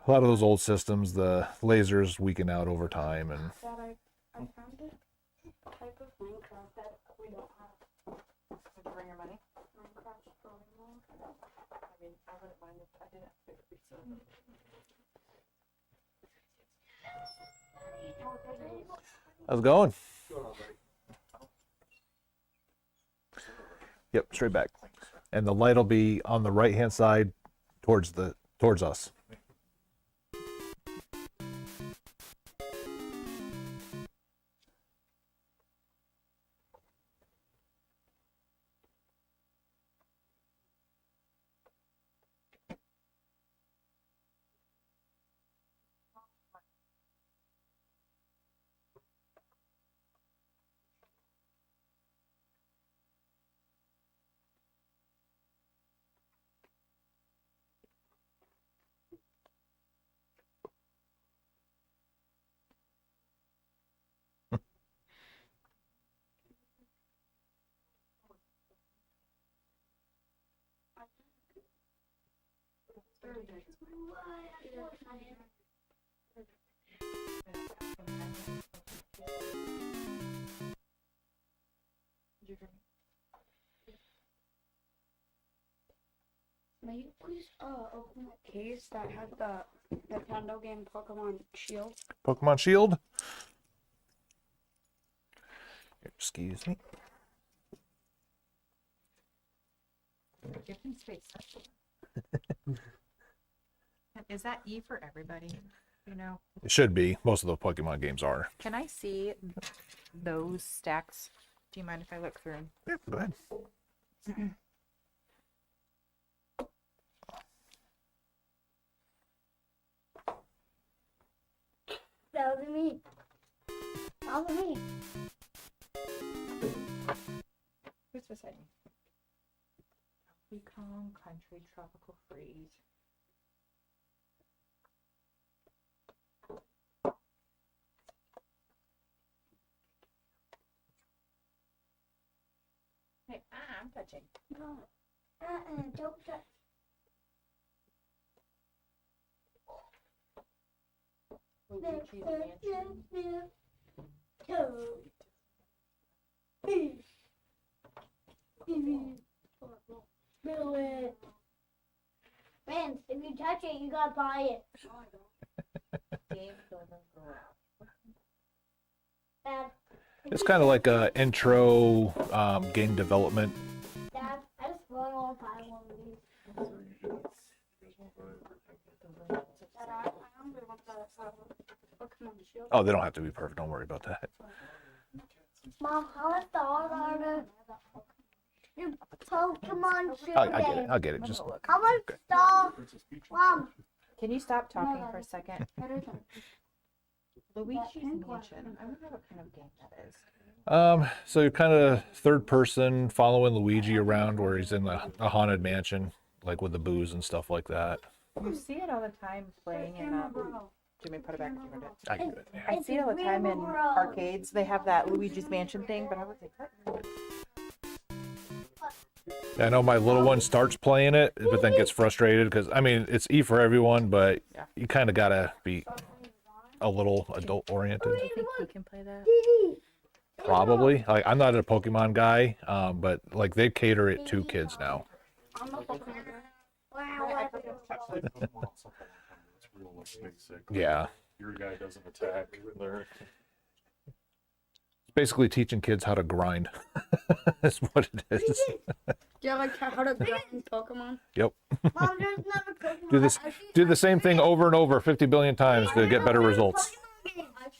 A lot of those old systems, the lasers weaken out over time, and I found it. Type of Minecraft that we don't have. Did you bring your money? Minecraft story mode. I mean, I wouldn't mind if I didn't pick a pizza. how's it going? Yep, straight back. And the light will be on the right-hand side towards us. May you please open that case that had the Nintendo game Pokemon Shield? Pokemon Shield. Excuse me. Give him space. Is that E for everybody? You know, It should be. Most of the Pokemon games are. can I see those stacks? Do you mind if I look through them? Yep, go ahead. That was me. That was me. Who's beside me? Mekong Country Tropical Freeze. Hey, I'm touching. No. Don't touch. Luigi's Mansion. Do it. Man, if you touch it, you gotta buy it. Game Children Grow Up. Dad. It's kind of like a intro game development. Dad, I just really want to buy one of these. Dad, I only want the Pokemon Shield. Oh, they don't have to be perfect. Don't worry about that. Mom, how much dollars are the Pokemon Shield I get it. game? I'll get it. Just How much dollars? Mom, Can you stop talking for a second? Luigi's Mansion. I wonder what kind of game that is. so you're kind of third person following Luigi around where he's in a haunted mansion, like with the booze and stuff like that. You see it all the time playing in Jimmy, put it back. Give it. I get it. I see it all the time in arcades. They have that Luigi's Mansion thing, but I was like, what? I know my little one starts playing it, but then gets frustrated because I mean it's E for everyone, but Yeah. you kind of gotta be a little adult oriented. Do you think he can play that? Probably. Like I'm not a Pokemon guy, but like they cater it to kids now. I'm a Pokemon guy. wow. I played Pokemon on something like that. It's real like basic. Yeah. Your guy doesn't attack. They're Basically teaching kids how to grind. That's what it is. Do you have like how to grind Pokemon? Yep. Mom, there's never Pokemon. Do this. Do the same thing over and over 50 billion times to get better results. I've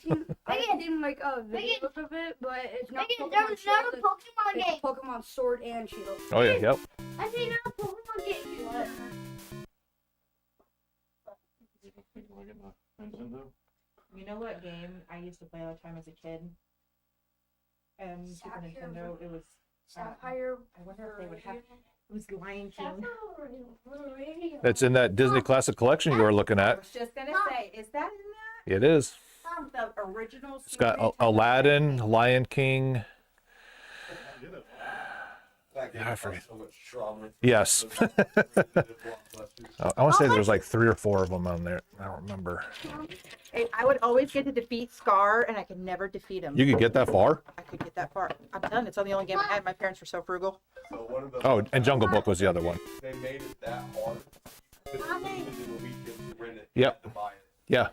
seen like videos of it, but it's not Megan, Pokemon there's Shield. never Pokemon game. It's Pokemon Sword and Shield. Oh yeah. Yep. I see another Pokemon game. Nintendo. You know what game I used to play all the time as a kid? Super Nintendo. It was. Sapphire. I wonder if they would have. It was Lion King. That's in that Disney Classic Collection you were looking I at. was just gonna say, is that in It is. that? The original. It's got Aladdin, Lion King. I forget. Yes. I want to say there was like 3 or 4 of them on there. I don't remember. I would always get to defeat Scar, and I could never defeat him. You could get that far? I could get that far. I'm done. It's the only game I had. My parents were so frugal. So one of the Oh, and Jungle Book was the other one. they made it that hard. But even in a weekend to rent it, Yep. to buy it. Yeah.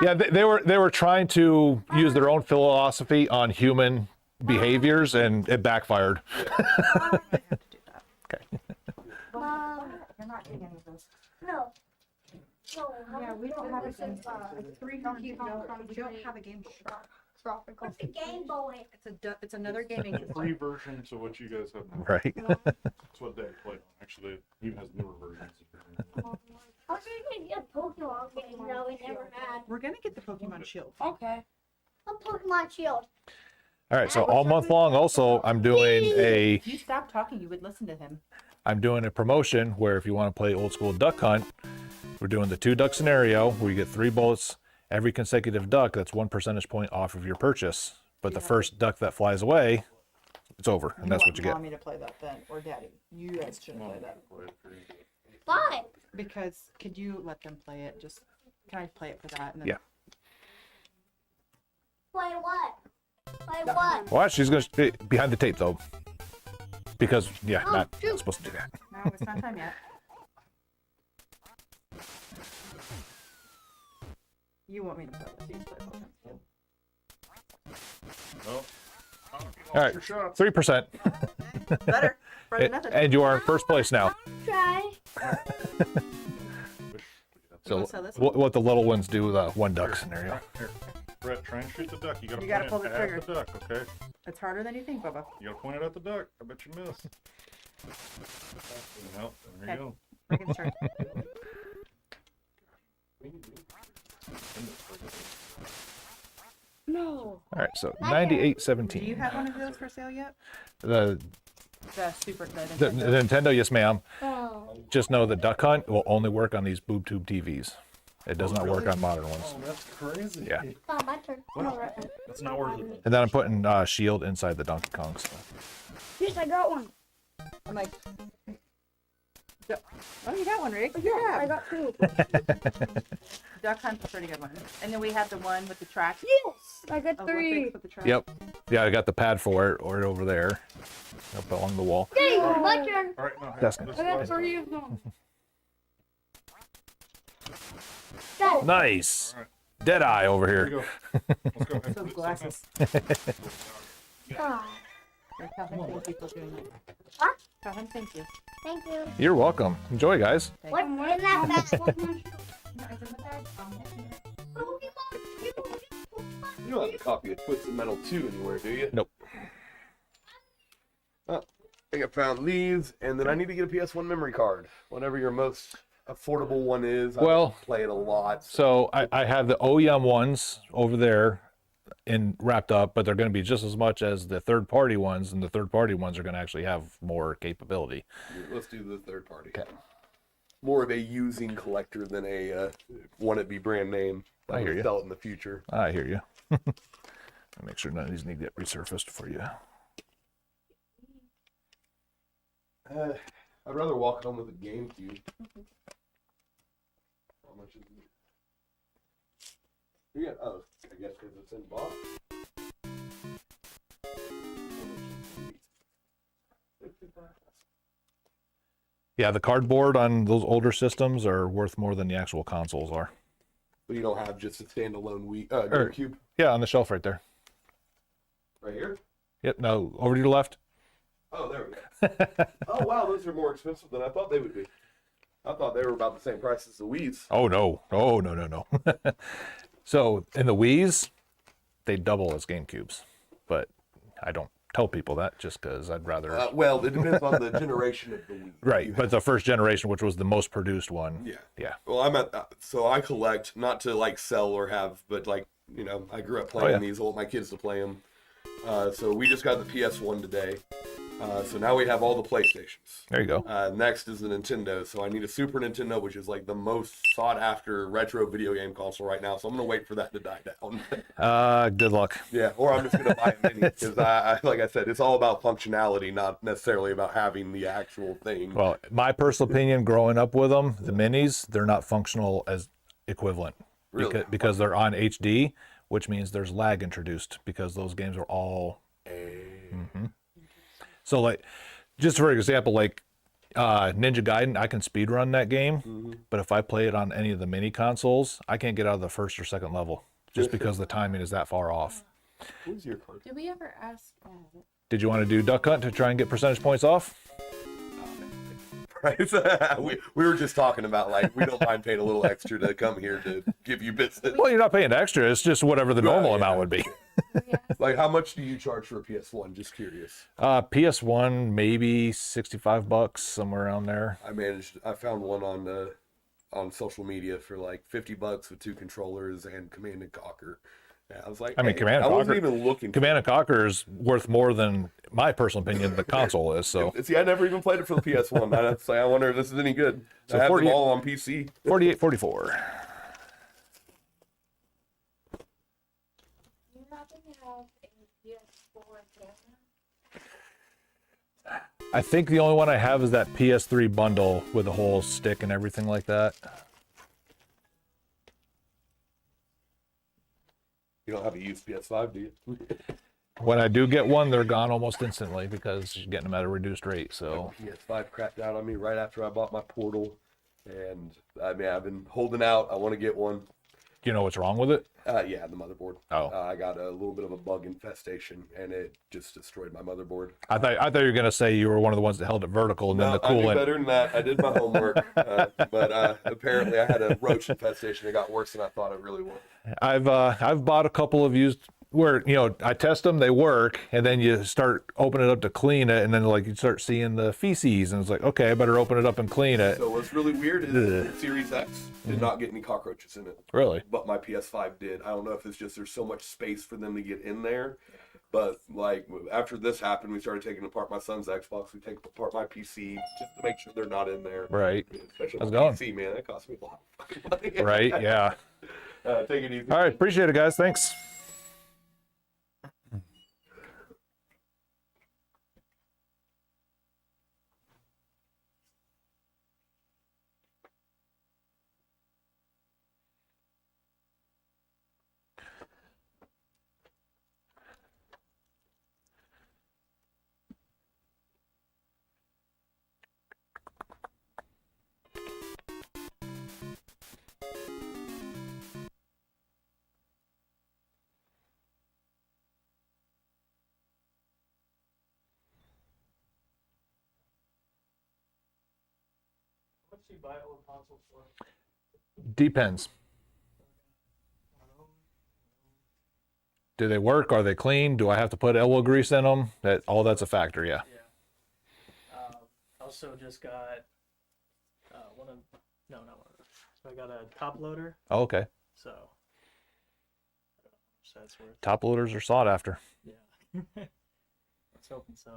Yeah, they were trying to use their own philosophy on human behaviors and it backfired. I have to do that. Okay. Mom, You're not getting any of those. no. No, Yeah, we don't have a game. It's 300. We don't have a game. Tropical. What's a Game Boy? It's another gaming The system. free version to what you guys have now. Right. That's what they play on. Actually, it even has newer versions. I was gonna get a Pokemon game that we never had. We're gonna get the Pokemon Shield. Okay. A Pokemon Shield. All right, so all month long also I'm doing If you stopped talking, you would listen to him. a promotion where if you want to play old school duck hunt, we're doing the 2 duck scenario where you get 3 bullets every consecutive duck. That's 1 percentage point off of your purchase. But the first duck that flies away, it's over, and that's what you get. Want me to play that then, or Daddy? You guys shouldn't play that. Why? Because could you let them play it? Just can I play it for that? And then Yeah. Play what? Play what? Well, she's going to be behind the tape though. Because, yeah, not supposed to do that. No, it's not time yet. You want me to play this? You can play Pokemon. Well, All right, 3%. Better. Better than nothing. And you are in first place now. Try. So So this what the little ones do, the 1 duck scenario. Here, Brett, try and shoot the duck. You gotta, You gotta point pull it the at trigger. the duck, okay? It's harder than you think, Bubba. You gotta point it at the duck. I bet you miss. Nope, there you Okay. go. Megan's turn. No. All right, so Do you 9817. have one of those for sale yet? The The Super. The Nintendo, yes, ma'am. Oh. Just know the duck hunt will only work on these boob tube TVs. It does not work on modern ones. Oh, that's crazy. Yeah. Oh, my turn. That's not worth it. And then I'm putting Shield inside the Donkey Kong stuff. Yes, I got one. I'm like, Oh, you got one, Rick. I got 2. Duck Hunt's a pretty good one. And then we have the one with the track. Yes, I got Olympics 3. with the track. Yep. Yeah, I got the pad for it, or over there, up along the wall. Okay, my turn. All right, no, That's this I got last 3 of them. Dad, Nice. Deadeye over Here here. you go. Let's go. Those glasses. ah, Rick, tell him thank you for doing it. What? Tell him thank you. thank you. You're welcome. Enjoy, guys. What's in that bag? You don't have a copy of Twisted Metal 2 anywhere, do you? Nope. I think I found these, and then I need to get a PS1 memory card. Whatever your most affordable one is. I Well, play it a lot. So I have the OEM ones over there and wrapped up, but they're going to be just as much as the third-party ones, and the third-party ones are going to actually have more capability. Let's do the third party. Okay. More of a using collector than a want it be brand name. I hear you. Sell it in the future. I hear you. Make sure none of these need to get resurfaced for you. I'd rather walk home with a GameCube. How much is it? You got, oh, I guess because it's in box. Yeah, the cardboard on those older systems are worth more than the actual consoles are. But you don't have just a standalone Er. GameCube Yeah, on the shelf right there. right here? Yep, no, over to your left. Oh, there we go. Oh, wow, those are more expensive than I thought they would be. I thought they were about the same price as the Wii's. Oh, no. Oh, no, no, no. So in the Wii's, they double as GameCubes, but I don't tell people that just because I'd rather. Well, it depends on the generation of the Wii. Right, but the first generation, which was the most produced one. Yeah. Yeah. Well, I'm at so I collect not to like sell or have, but like I grew up playing yeah. these. I want my kids to play them. So we just got the PS1 today. So now we have all the PlayStations. There you go. Next is the Nintendo. So I need a Super Nintendo, which is like the most sought after retro video game console right now. So I'm gonna wait for that to die down. Good luck. Yeah, or I'm just gonna buy a mini because I like I said, it's all about functionality, not necessarily about having the actual thing. Well, my personal opinion, growing up with them, the minis, they're not functional as equivalent Really? because they're on HD, which means there's lag introduced because those games are all. So, like, just for example, like Ninja Gaiden, I can speedrun that game, but if I play it on any of the mini consoles, I can't get out of the first or second level just because the timing is that far off. Where's your card? Did we ever ask? Did you want to do Duck Hunt to try and get percentage points off? Right? we were just talking about like we don't mind paying a little extra to come here to give you business. Well, you're not paying extra. It's just whatever the normal Right, yeah. amount would be. Like how much do you charge for a PS1? Just curious. PS1, maybe $65, somewhere around there. I found one on social media for like $50 with 2 controllers and Command and Conquer. Yeah, I was like, I mean, hey, Command and I wasn't Conquer- even looking. Command and Conquer is worth more than my personal opinion the console is. So See, I never even played it for the PS1. I wonder if this is any good. So I have 48 them all on PC. 48.44. You happen to have a PS4 camera? I think the only one I have is that PS3 bundle with the whole stick and everything like that. You don't have a used PS5, do you? When I do get one, they're gone almost instantly because you're getting them at a reduced rate. So PS5 crapped out on me right after I bought my Portal, and I mean I've been holding out. I want to get one. do you know what's wrong with it? Yeah, the motherboard. Oh. I got a little bit of a bug infestation, and it just destroyed my motherboard. I thought you were gonna say you were one of the ones that held it vertical and then the I knew coolant. better than that. I did my homework, but apparently I had a roach infestation. It got worse than I thought it really would. I've bought a couple of used where I test them, they work, and then you start opening it up to clean it, and then like you start seeing the feces, and it's like, okay, I better open it up and clean it. So what's really weird is the Series X did not get any cockroaches in it, Really? but my PS5 did. I don't know if it's just there's so much space for them to get in there, but like after this happened, we started taking apart my son's Xbox. We take apart my PC just to make sure they're not in there. Right. Especially How's it my going? PC, man. That cost me a lot of fucking money. Right? Yeah. Take it easy. All right. Appreciate it, guys. Thanks. you buy old consoles for? Depends. Do they work? Are they clean? Do I have to put elbow grease in them? That's a factor. Yeah. Yeah. Also just got not one of those. So I got a top loader. Oh, okay. So, I don't know how much that's worth. Top loaders are sought after. Yeah. Let's hoping so.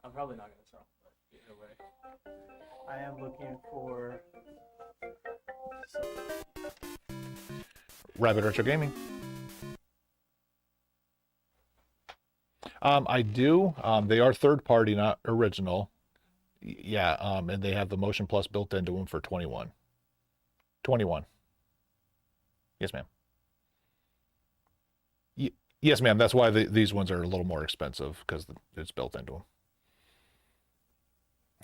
I'm probably not gonna sell, but either way. I am looking for Rabbit Retro Gaming. I do. They are third party, not original. Yeah. And they have the Motion Plus built into them for 21. 21. Yes, ma'am. Yes, ma'am. That's why these ones are a little more expensive because it's built into them.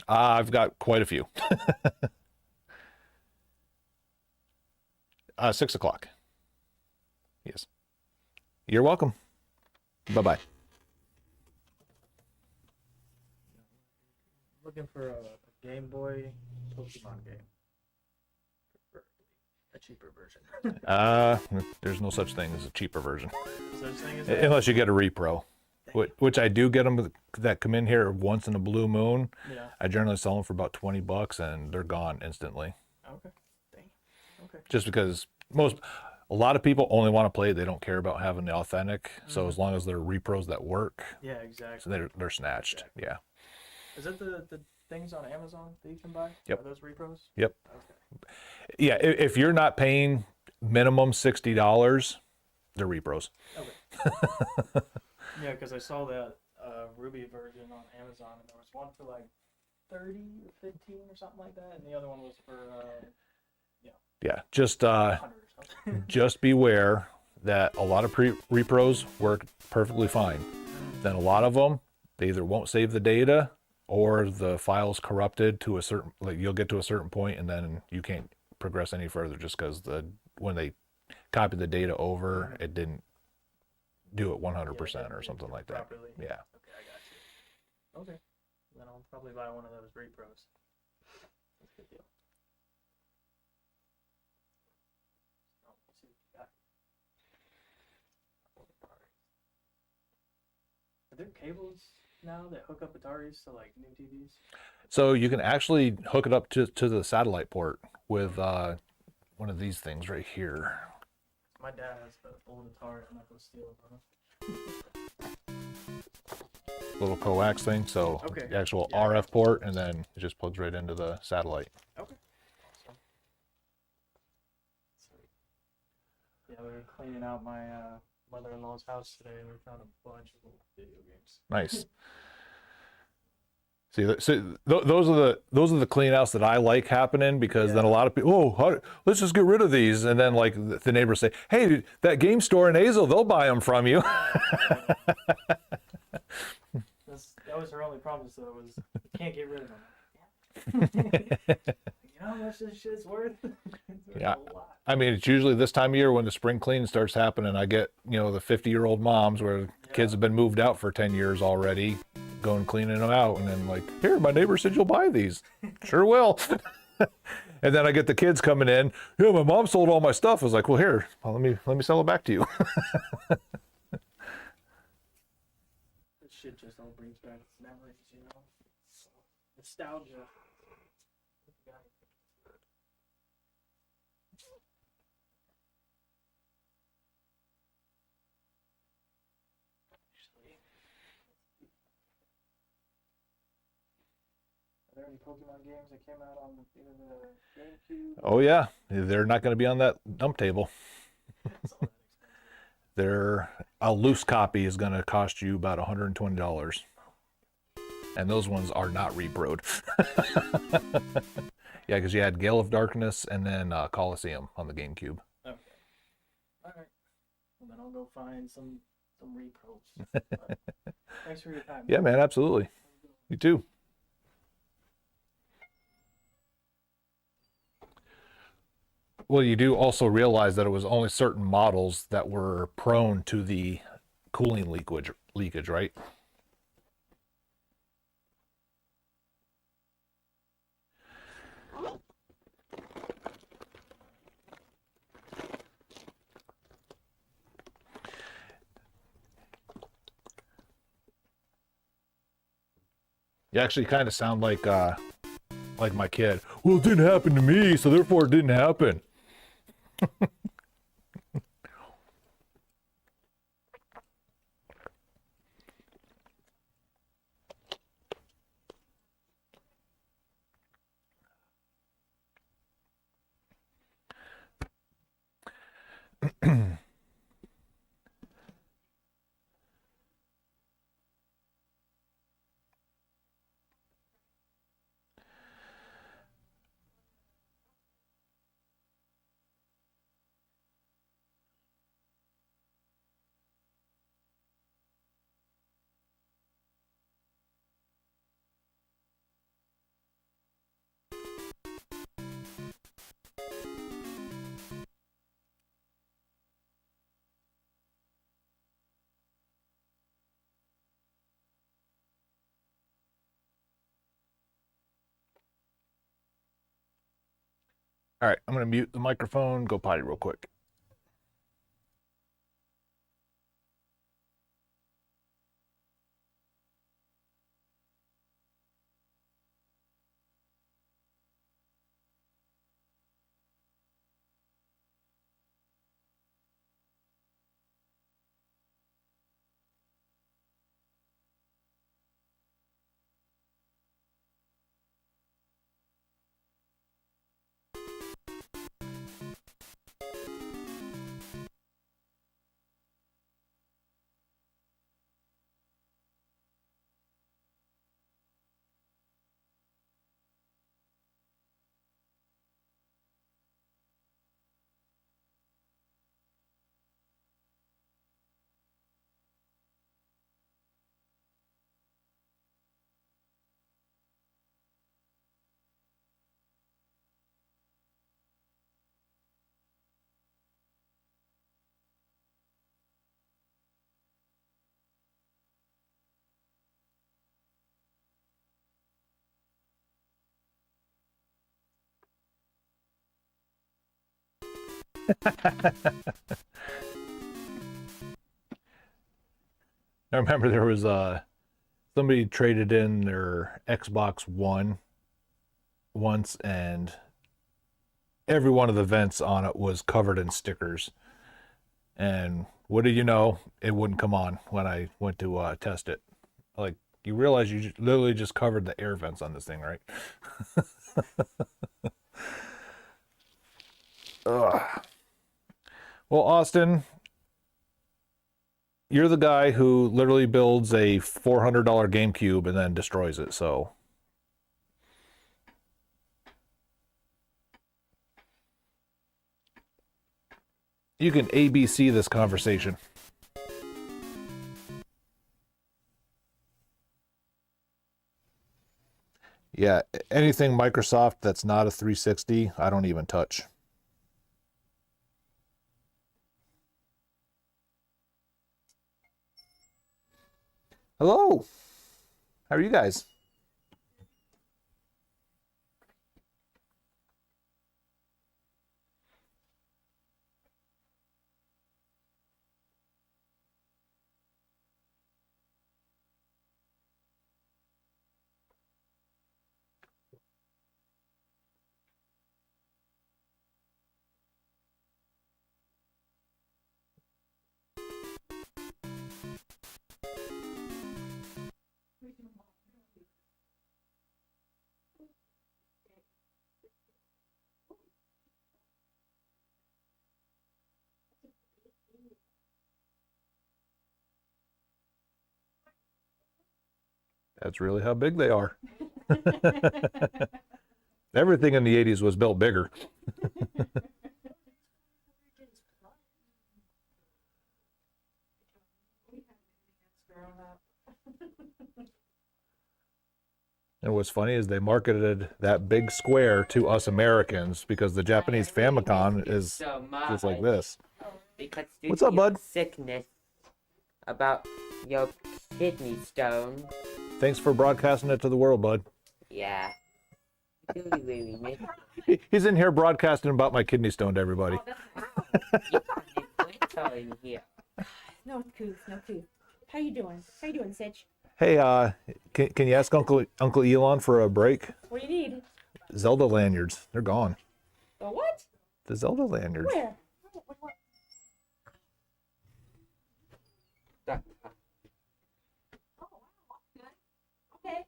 I've got quite a few. 6 o'clock. Yes. You're welcome. Bye-bye. looking for a Game Boy Pokemon game. Preferably a cheaper version. There's no such thing as a cheaper version. Such thing as that? Unless you get a repro. Which I do get them that come in here once in a blue moon. Yeah. I generally sell them for about $20 and they're gone instantly. Okay. Dang. Okay. Just because a lot of people only want to play, they don't care about having the authentic. So as long as they're repros that work, Yeah, exactly. so they're snatched. Exactly. Yeah. Is that the things on Amazon that you can buy? Yep. Are those repros? Yep. Okay. Yeah. If you're not paying minimum $60, they're repros. Okay. Yeah, because I saw that Ruby version on Amazon, and there was one for like 30 or 15 or something like that, and the other one was for Yeah. Just 100 or something. just beware that a lot of repros work perfectly fine. Then a lot of them, they either won't save the data or the file's corrupted to a certain, like you'll get to a certain point and then you can't progress any further just because when they copied the data over, it didn't do it 100% or something like that. Properly. Yeah. Okay, I got you. Okay. Then I'll probably buy one of those repros. That's a good deal. Oh, let's see what you got. Are there cables now that hook up Ataris to like new TVs? So you can actually hook it up to the satellite port with one of these things right here. My dad has the old Atari. I'm not gonna steal it from him. Little coax thing. So Okay. the actual Yeah. RF port, and then it just plugs right into the satellite. Okay. Awesome. Sweet. Yeah, we were cleaning out my mother-in-law's house today, and we found a bunch of old video games. Nice. See, those are the clean outs that I like happening because then a lot of people, let's just get rid of these, and then like the neighbors say, hey, dude, that game store in Hazel, they'll buy them from you. That was her only promise, though, was can't get rid of them. You know how much this shit's worth? It's Yeah. a lot. I mean, it's usually this time of year when the spring cleaning starts happening. I get, the 50-year-old moms where kids have been moved out for 10 years already, going cleaning them out, and then like, here, my neighbor said you'll buy these. Sure will. And then I get the kids coming in. Yeah, my mom sold all my stuff. I was like, well, here, let me sell it back to you. This shit just all brings back memories, nostalgia. Are there any Pokemon games that came out on either the GameCube? Oh yeah, they're not going to be on that dump table. It's all that expensive. A loose copy is going to cost you about $120. And those ones are not reproed. Yeah, because you had Gale of Darkness and then Coliseum on the GameCube. Okay. All right. Well, then I'll go find some repros. But thanks for your time. Yeah, man, absolutely. You too. Well, you do also realize that it was only certain models that were prone to the cooling leakage, right? You actually kind of sound like my kid. Well, it didn't happen to me, so therefore it didn't happen. All right, I'm gonna mute the microphone, go potty real quick. I remember there was somebody traded in their Xbox One once, and every one of the vents on it was covered in stickers. And what do you know? It wouldn't come on when I went to test it. Like, you realize you literally just covered the air vents on this thing, right? Ugh. Well, Austin, you're the guy who literally builds a $400 GameCube and then destroys it, so. You can ABC this conversation. Yeah, anything Microsoft that's not a 360, I don't even touch. Hello. How are you guys? That's really how big they are. Everything in the 80s was built bigger. And what's funny is they marketed that big square to us Americans because the Japanese Famicom is just like this. Because due What's to up, your bud? Sickness about your kidney stone. Thanks for broadcasting it to the world, bud. Yeah. Really, really miss He's in here broadcasting about my kidney stone to everybody. you got an influencer in here. No couth, no couth. How you doing? How you doing, Sitch? Hey, can you ask Uncle Elon for a break? What do you need? Zelda lanyards. They're gone. The what? The Zelda lanyards. Where? Okay.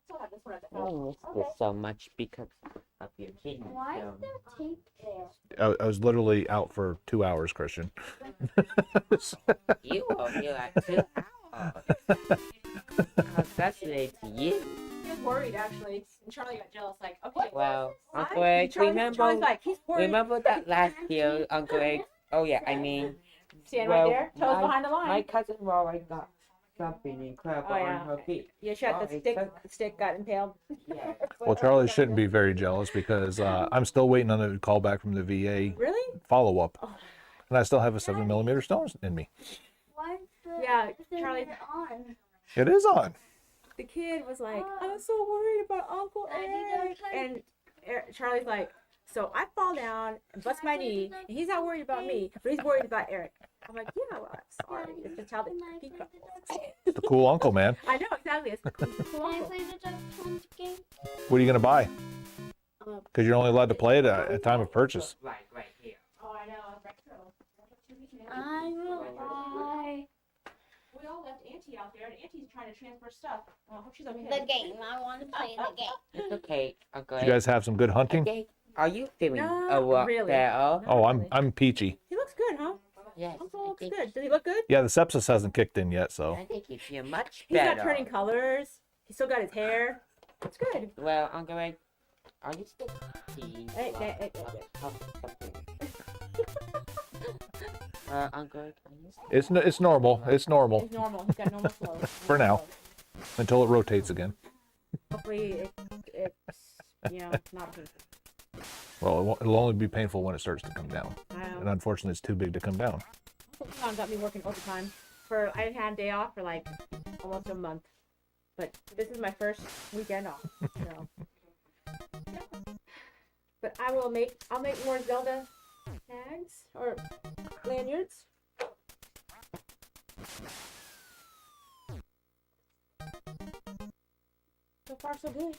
Still have this one at the I house. miss this so much because of your kidney Why is stone. there tape there? I was literally out for 2 hours, Christian. You were here at 2 hours. Congratulations to you. He was worried actually, and Charlie got jealous. Like, okay, Well, why? Uncle Egg, Charlie's like, he's worried. remember that last year, Uncle Egg? Oh yeah, I mean, Stand well, right there, toes my- behind the line. my cousin Rory got something incredible Oh, yeah. on her feet. Yeah, she had Oh, the it's stick. so- The stick got impaled. Yeah. Well, Charlie shouldn't be very jealous because I'm still waiting on a call back from the VA Really? follow up, Oh. and I still have a 7mm stone in me. Why is the Yeah, thing Charlie. on? It is on. The kid was like, I'm so worried about Uncle Daddy, Eric. don't touch And Charlie's like, so I fall down and bust my knee, and he's not worried about me, but he's worried about Eric. I'm like, yeah, well, I'm sorry. It's the child that he got. The cool uncle, man. I know, exactly. It's the cool Can I uncle. play the Duck Hunt game? What are you gonna buy? Um, Because you're only allowed to play it at time of purchase. Right here. Oh, I know. I will buy We all left Auntie out there, and Auntie's trying to transfer stuff. I hope she's okay. the game. I want to play the game. It's okay, Uncle Did Egg. you guys have some good hunting? Okay. Are you feeling No, a lot really. better? Oh, I'm peachy. He looks good, huh? Yes, Uncle I looks think, good. Does he look good? Yeah, the sepsis hasn't kicked in yet, so I think you feel much He's better. not turning colors. He's still got his hair. It's good. Well, Uncle Egg, are you still peeing? Hey. Uncle Egg, are you still it's normal. It's normal He's normal. He's got normal flow. For now. until it rotates again. Hopefully it's, not painful. Well, it'll only be painful when it starts to come down, I and know. unfortunately, it's too big to come down. Mom got me working overtime. I hadn't had a day off for like almost a month. But this is my first weekend off. So. But I'll make more Zelda tags or lanyards. So far so good.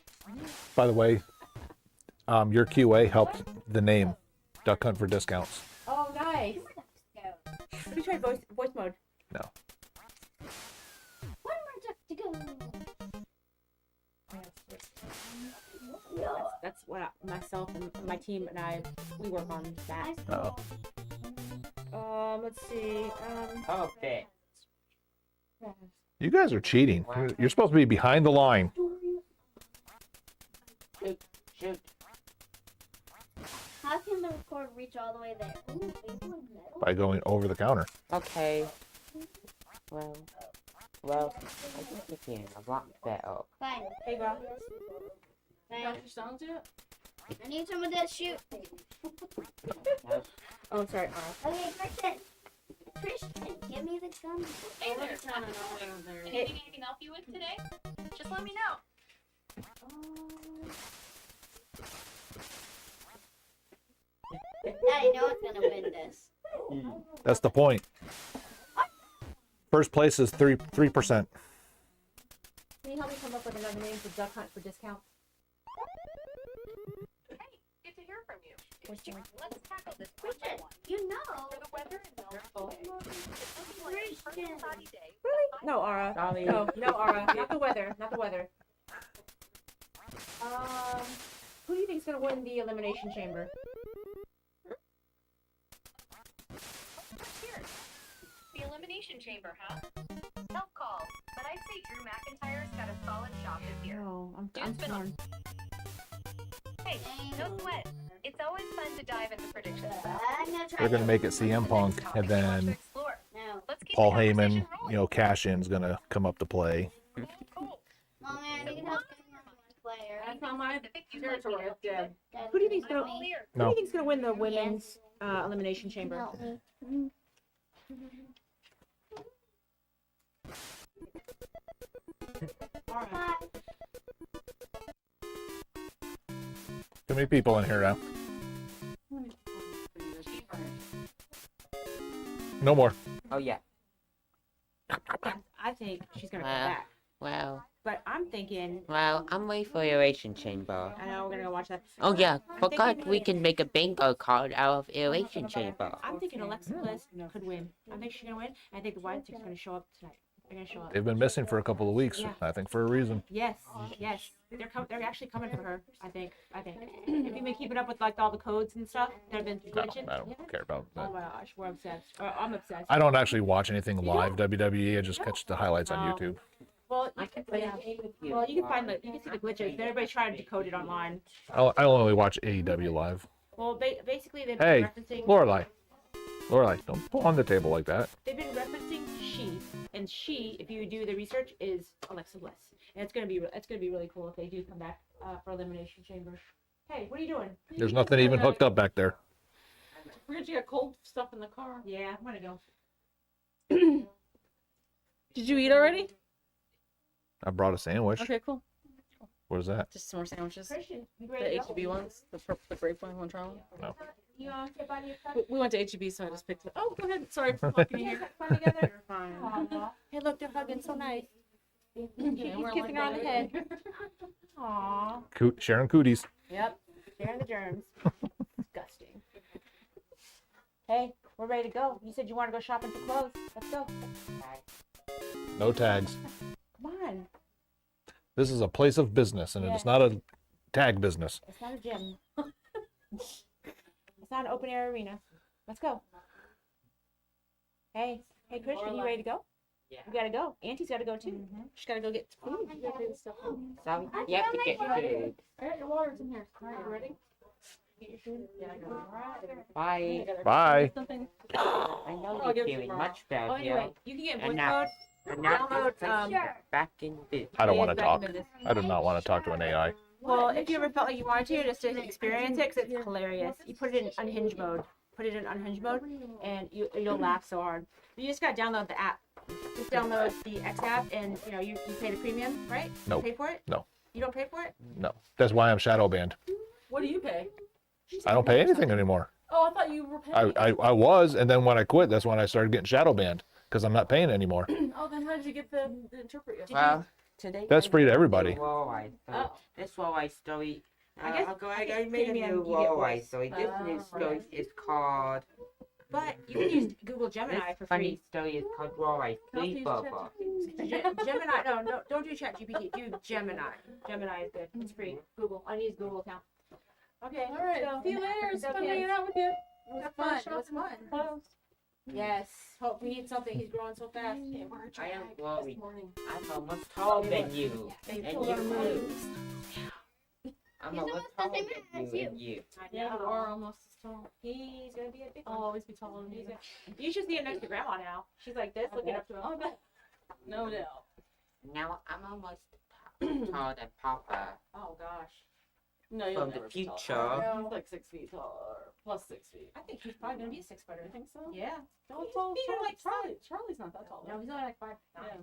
By the way, your QA helped the name Duck Hunt for Discounts. Oh, nice. Have you tried voice mode? No. One more duck to go. That's what myself and my team and we work on that. Oh. Let's see. Perfect. You guys are cheating. You're supposed to be behind the line. Shoot. How can the record reach all the way there? Ooh, people in metal. By going over the counter. Okay. Well, I think you can a lot better. Fine. Hey, Bob. Fine. Got your stones yet? I need someone to shoot. Oh, sorry. Okay, Christian, give me the gun. Hey there. Hey. Anything help you with today? Just let me know. I know it's gonna win this. That's the point. First place is 3%. Can you help me come up with another name for Duck Hunt for discounts? Hey, good to hear from you. Christian. Let's tackle this Christian, one. you know. For the weather in Melbourne, it's looking like a perfect sunny day. Really? No, Ara. Sorry. No, Ara. Not the weather. Not the weather. Who do you think's gonna win the elimination chamber? Here. The elimination chamber, huh? Tough call, but I'd say Drew McIntyre's got a solid shot this year. No, I'm Dude's been torn. Hey, no sweat. It's always fun to dive into predictions. I'm gonna try. They're going to make it CM Punk, and then No. Let's keep Paul the Heyman, conversation rolling. cash-in's going to come up to play. Cool. Mom, I need help getting on one player. That's not my Specific you'd like me to territory. help you with? Dad, Who do you think's help gonna? me? Clear. Who do No. you think's gonna win the women's elimination chamber? Help me. Alright. Bye. Too many people in here now. No more. Oh yeah. Yeah, I think she's gonna come Wow. back. Well, But I'm thinking, I'm waiting for Elation Chamber. I know we're gonna go watch that. Oh yeah, I'm forgot thinking- we can make a bingo card out of Elation Chamber. I'm thinking Alexa Bliss could win. I think she's gonna win. I think the White Chicks are gonna show up tonight. They're gonna show up. They've been missing for a couple of weeks. Yeah. I think for a reason. Yes, yes. They're actually coming for her. I think. If you've been keeping up with like all the codes and stuff, that have been No, glitching. I don't care about Oh that. my gosh, we're obsessed. I'm obsessed. I don't actually watch anything live WWE. I just catch the highlights on No. YouTube. Well, I can play a game with you. well, you can find you can see the glitches. Everybody's trying to decode it online. I only watch AEW live. Well, basically they've Hey, been referencing. Lorelai, don't pull on the table like that. They've been referencing she, and she, if you do the research, is Alexa Bliss, and it's gonna be really cool if they do come back for Elimination Chamber. Hey, what are you doing? There's nothing even hooked up back there. Forget you got cold stuff in the car. Yeah, I'm gonna go. Did you eat already? I brought a sandwich. Okay, cool. What is that? Just some more sandwiches. Christian, you The ready to go? HEB ones, the grape one, one trial. You want to buy your cup? We went to HEB, so I just picked it. Oh, go ahead. Sorry for walking in here. Fun together? You're fine. Aw. Hey, look, they're hugging so nice. He's we're kissing like her on the that. head. Aw. Sharon Cooties. Yep. Sharing the germs. Disgusting. Hey, we're ready to go. You said you want to go shopping for clothes. Let's go. No tags. Come on. This is a place of business, and Yeah. it's not a tag business. It's not a gym. It's not an open air arena. Let's go. Hey, Christian, you ready to go? Yeah. We gotta go. Auntie's gotta go too. She's gotta go get food. You gotta do this stuff. So you have to get food. Alright, your water's in here. Alright, you ready? Get your food. Yeah, I got it. Bye. Bye. Something. I know I'll you're give it feeling tomorrow. much better. Oh, anyway, you can get voice And now- mode. And now Download, back in business. I don't It want to is back talk. in business. I do not want to talk to an AI. Well, if you ever felt like you wanted to, just to experience it, 'cause it's hilarious. You put it in unhinged mode. Put it in unhinged mode, and you'll laugh so hard. You just gotta download the app. Just download the X app, and you pay the premium, right? No. You pay for it? No. You don't pay for it? No. That's why I'm shadow banned. What do you pay? I don't pay anything anymore. Oh, I thought you were paying. I was, and then when I quit, that's when I started getting shadow banned because I'm not paying anymore. Oh, then how did you get the interpret? Well, today. That's free to everybody. Walleye. Oh. This walleye story. I guess- I made a premium, new you get walleye voice. story. This new story is called. But you can use Google Gemini This for funny free. story is called Walleye Sleepover. Gemini, no, don't do ChatGPT. Do Gemini. Gemini is good. It's free. Google. I use Google account. Okay. All right. so- See you later. It's so fun kids- hanging out with you. It was fun. It was fun. Yes. Hope we need something. He's growing so fast. I am worried. I'm almost taller than you. And you move. I'm almost taller than you and you. I Yeah, you know. are almost as tall. He's gonna be a big I'll one. always be taller than you. You should see him next to Grandma now. She's like this, looking up to him. Oh, I bet. No doubt. Now I'm almost taller than Papa. Oh gosh. No, you'll From the never be taller. future. He's like 6 feet tall, or plus 6 feet. I think he's probably gonna be a 6-footer. I think so. Yeah. No, He's tall. feet are like Charlie. Charlie's not that tall. No, he's only like 5'9". Yeah.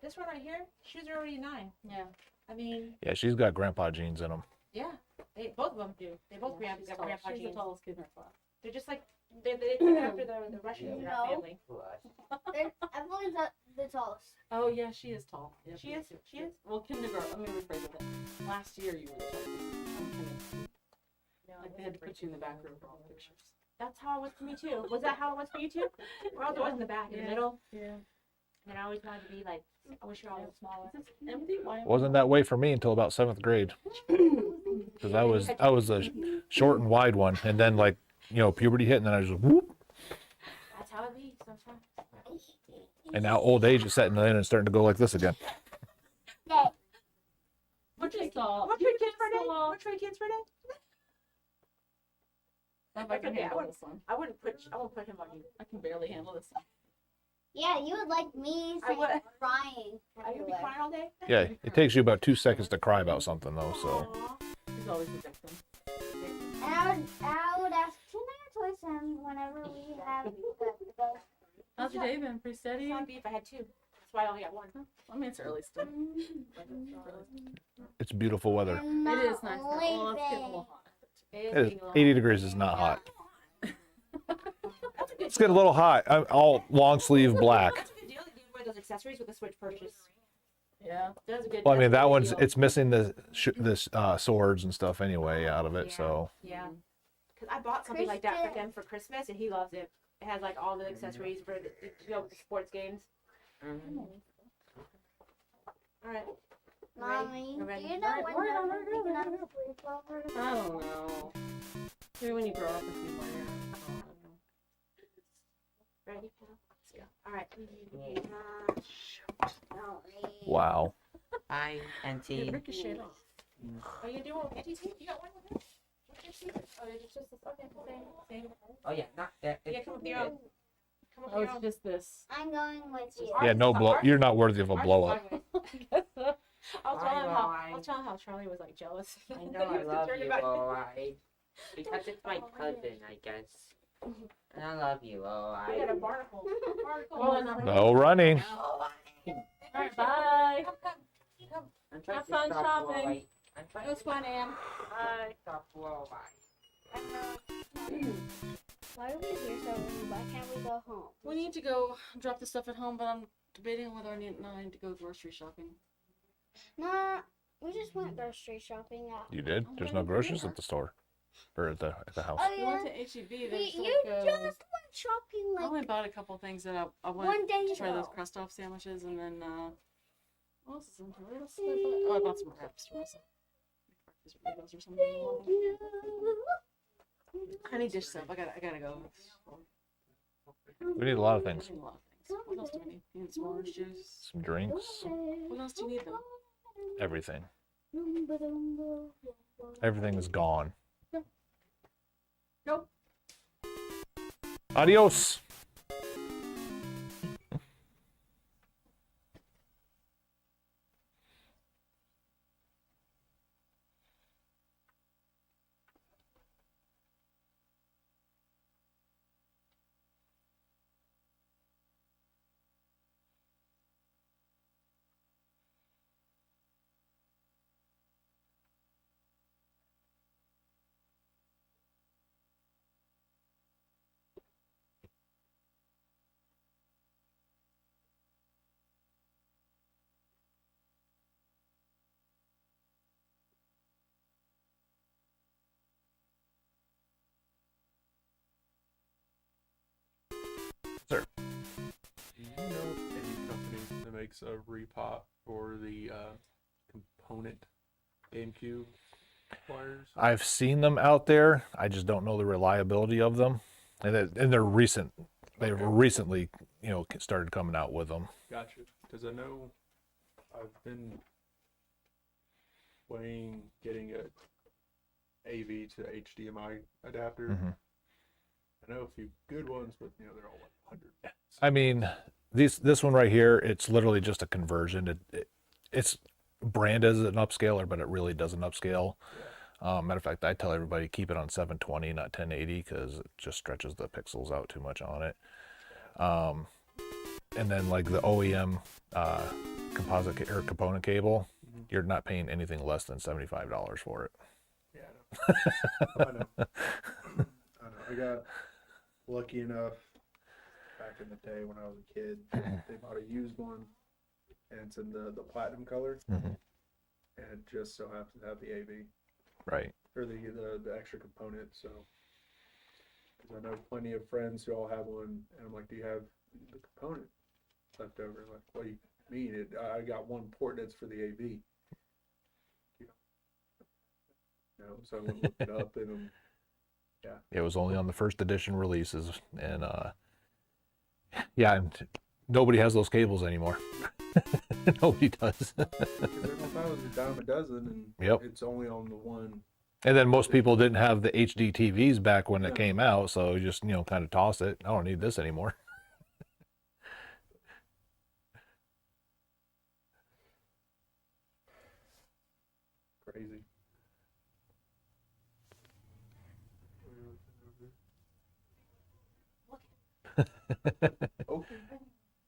This one right here, shoes are already 9. Yeah. I mean, Yeah, she's got grandpa jeans in them. yeah. They both of them do. They both got She's grandpa the jeans. tallest kid in her class. They're just like they took after the Russians in our No. family. Everyone's the tallest. Oh yeah, she is tall. Yep, She yes, is. yes, She yes. is. Well, kindergarten. I'm gonna rephrase it. Last year you were the tallest. Like they had to put you in the back room for all the pictures. That's how it was for me too. Was that how it was for you too? Or else it was in the back, in the Yeah. middle. Yeah. And I always wanted to be like, I wish you were all smaller. Is this empty? Why? Wasn't that way for me until about 7th grade. Because I was a short and wide one, and then like puberty hit, and then I just whoop. That's how it be sometimes. And now old age is setting in and starting to go like this again. What you saw? What trade kids for day? What trade kids for day? If I can Okay, handle this one. I won't put him on you. I can barely handle this one. Yeah, you would like me I would. crying. Are you gonna be crying all day? Yeah, it takes you about 2 seconds to cry about something though. So Aw. He's always the victim. And I would ask, can I have toys and whenever we have the How's your day been? Pretty steady? It'd be if I had 2. That's why I only got 1. I mean, it's early still. it's beautiful weather. It is nice. Now. Well, it's getting a little hot. It It is, getting a little 80 hot. degrees is not hot. That's a good It's getting a little hot. I'm all long sleeve black. That's a good deal. You wear those accessories with the Switch purchase. Yeah. That's a good. Well, I mean, that's a that good one's deal. it's missing the swords and stuff anyway out of it. Yeah. So Yeah. Because I bought something like that for him for Christmas, and he loves it. It has like all the accessories for the, with the sports games. Mhm. All right. Mommy, We're ready. do you know Alright, when we're I'm ready. picking up sleepovers? I don't know. Maybe when you grow up, if you learn. Ready? Let's go. All right. wow. Bye, Auntie. Ricochet off. Are you doing anti-tape? You got one with it? What's your secret? Oh, it's just this. Okay, same. Oh yeah, not that. Yeah, come with your own. Come with Oh, your it's own. just this. I'm going with you. Yeah, no blow. You're not worthy of a blow up. I was telling how Charlie was like jealous. I know I love you, alright. Because it's my cousin, I guess. And I love you, We got a alright. barnacle. Oh, No running. Alright, bye. I'm trying Have to fun stop shopping. alright. I'm trying It was to fun, Am. Bye. stop alright. Why are we here so early? Why can't we go home? We need to go drop the stuff at home, but I'm debating whether I need to go grocery shopping. Nah, we just went grocery shopping at. You did? There's no groceries at the store or at the house. Oh We yeah. went to HEB. There's You like, just went shopping I like only bought a couple things that I went one day to try those ago. crust off sandwiches, and then what else is in here? What else did I buy? Oh, I bought some wraps for myself. Breakfast burritos or something. in the morning. I need dish soap. I gotta go. We need a lot of things. I need a lot of things. What else do I need? You need some orange juice. Some drinks, What else do you need though? everything. Everything is gone. Nope. Adios. Sir. Do you know of any company that makes a repop for the component GameCube wires? I've seen them out there. I just don't know the reliability of them. And they're recent. They've recently, started coming out with them. Gotcha. Because I know I've been weighing getting a AV to HDMI adapter. Mhm. I know a few good ones, but they're all like 100 bucks. I mean, this one right here, it's literally just a conversion. It's branded as an upscaler, but it really doesn't upscale. Matter of fact, I tell everybody keep it on 720, not 1080, because it just stretches the pixels out too much on it. And then like the OEM composite or component cable, you're not paying anything less than $75 for it. Yeah, I know. I know. I got lucky enough back in the day when I was a kid. They bought a used one, and it's in the platinum color, Mhm. and it just so happens to have the AV Right. or the extra component. So, because I know plenty of friends who all have one, and I'm like, "Do you have the component left over?" Like, what do you mean? I got one port that's for the AV. So I went and looked it up, and It was only on the first edition releases, and and nobody has those cables anymore. Nobody does. because everyone thought it was a dime a dozen, and Yep. it's only on the one. And then most people didn't have the HD TVs back when it came out, so you just kind of toss it. I don't need this anymore. Crazy. Okay.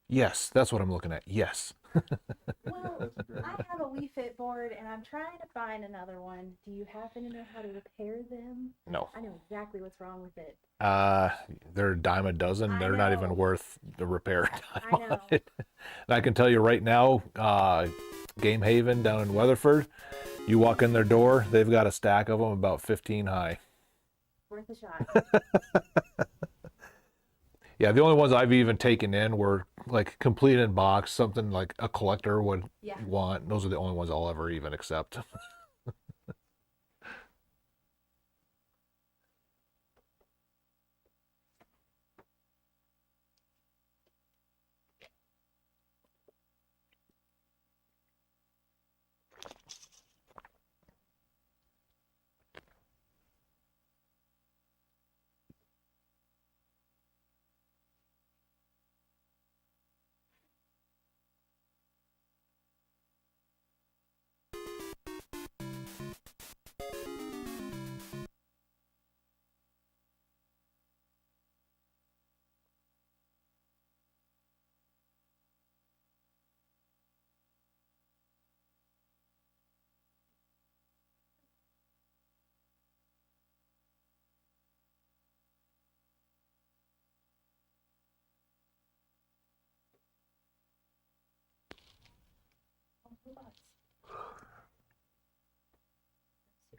Yes, that's what I'm looking at. Yes. Well, That's great. I have a Wii Fit board and I'm trying to find another one. Do you happen to know how to repair them? No. I know exactly what's wrong with it. They're a dime a dozen. I They're not know. even worth the repair time I know. on it. And I can tell you right now, Game Haven down in Weatherford, you walk in their door, they've got a stack of them about 15 high. Worth a shot. Yeah, the only ones I've even taken in were like complete in box, something like a collector would Yeah. want. Those are the only ones I'll ever even accept.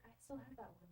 I still have that one.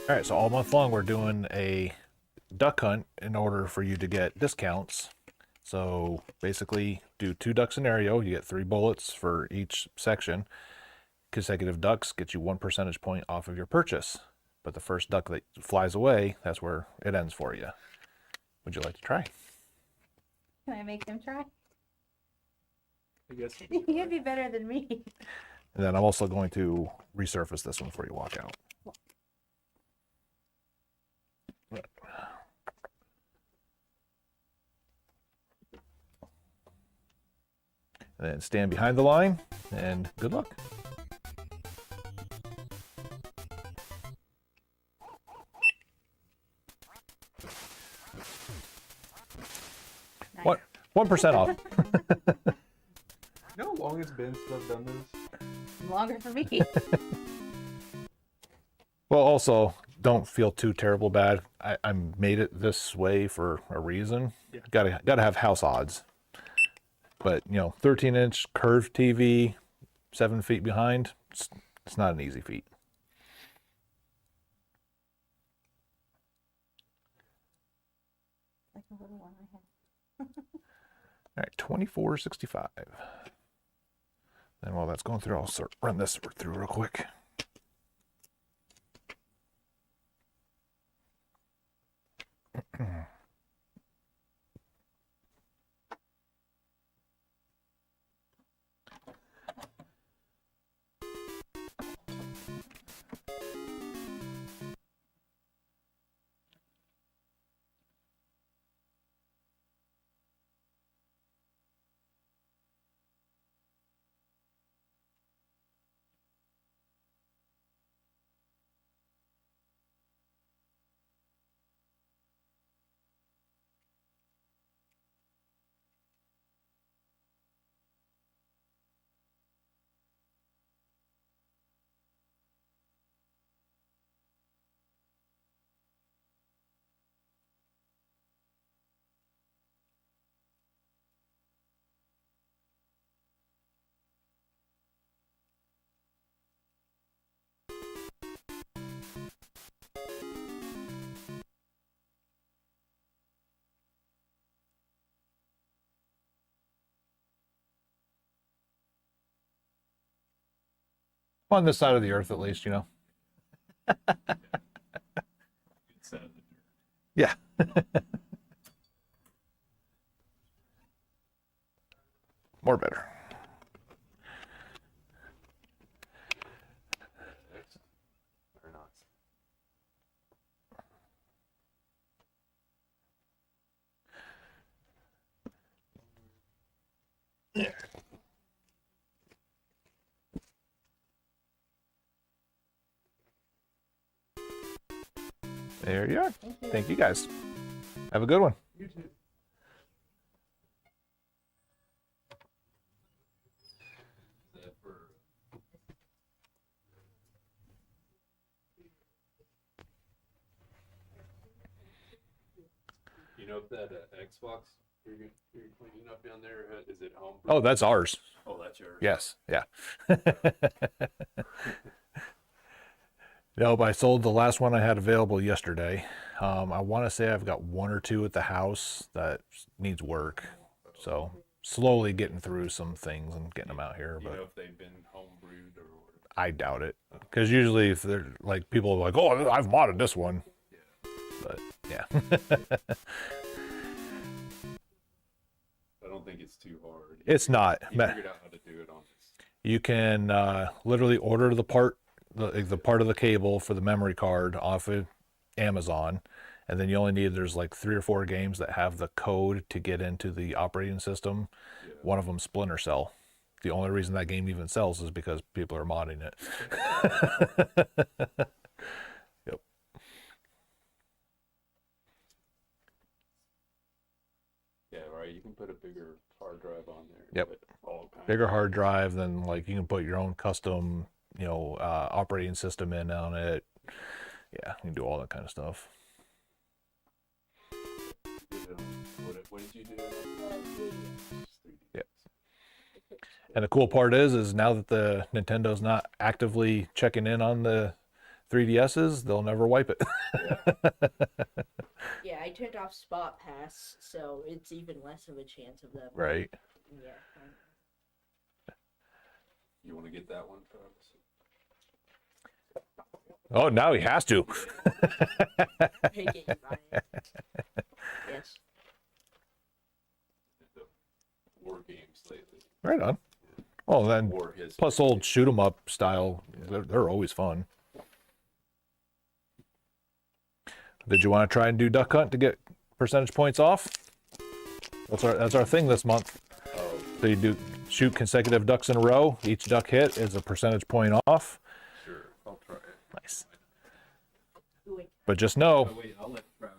All right, so all month long we're doing a duck hunt in order for you to get discounts. So basically, do 2 duck scenario. You get 3 bullets for each section. Consecutive ducks get you 1 percentage point off of your purchase. But the first duck that flies away, that's where it ends for you. Would you like to try? Can I make him try? I guess. He'd be better than me. And then I'm also going to resurface this one before you walk out. And then stand behind the line, and good luck. What? 1% off. You know how long it's been since I've done this? Longer for me. Well, also, don't feel too terrible bad. I made it this way for a reason. Yeah. Gotta have house odds. But, 13-inch curved TV, 7 feet behind, it's not an easy feat. Like a little one I have. All right, 24.65. And while that's going through, I'll run this through real quick. On this side of the earth, at least, Yeah. More better. Or not. There you are. Thank you guys. Have a good one. You too. You know if that Xbox you're cleaning up down there, is it home? Oh, that's ours. Oh, that's yours. Yes. Yeah. Nope, I sold the last one I had available yesterday. I want to say I've got 1 or 2 at the house that needs work. So slowly getting through some things and getting them out here. You But know if they've been home brewed or whatever. I doubt it. Because usually if they're like, people are like, oh, I've modded this one. But yeah. I don't think it's too hard. It's not. You figured out how to do it on this. You can literally order the part, the part of the cable for the memory card off of Amazon, and then you only need, there's like 3 or 4 games that have the code to get into the operating system. Yeah. One of them, Splinter Cell. The only reason that game even sells is because people are modding it. Yep. Yeah, right. You can put a bigger hard drive on there. Yep. But all kinds Bigger hard drive, then like you can put your own custom, operating system in on it. Yeah, you can do all that kind of stuff. What did you do? Yep. And the cool part is now that the Nintendo's not actively checking in on the 3DSs, they'll never wipe it. Yeah, I turned off Spot Pass, so it's even less of a chance of them. Right. Yeah. You want to get that one, Travis? Oh, now he has to. Take it, Ryan. Yes. The war games lately. Right on. Oh, then War history. plus old shoot 'em up style, they're always fun. Did you want to try and do duck hunt to get percentage points off? That's our thing this month. Oh, So you do shoot consecutive ducks in a row. Each duck hit is a percentage point off. sure. I'll try it. Nice. Wait. But just know, Oh, wait, I'll let Travis.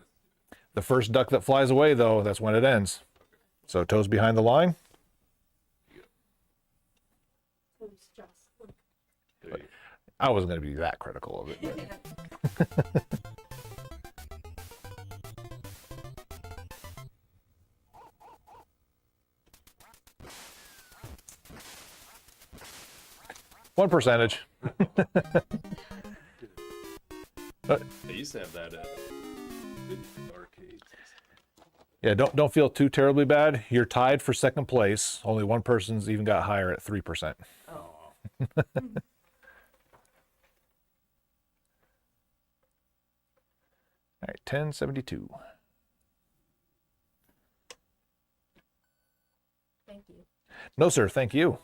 the first duck that flies away, though, that's when it ends. So toes behind the line. There you go. I wasn't going to be that critical of it. But. 1 percentage. They used to have that at arcades. Yeah, don't feel too terribly bad. You're tied for second place. Only one person's even got higher at 3%. Oh. All right, 1072. Thank you. No, sir. Thank you.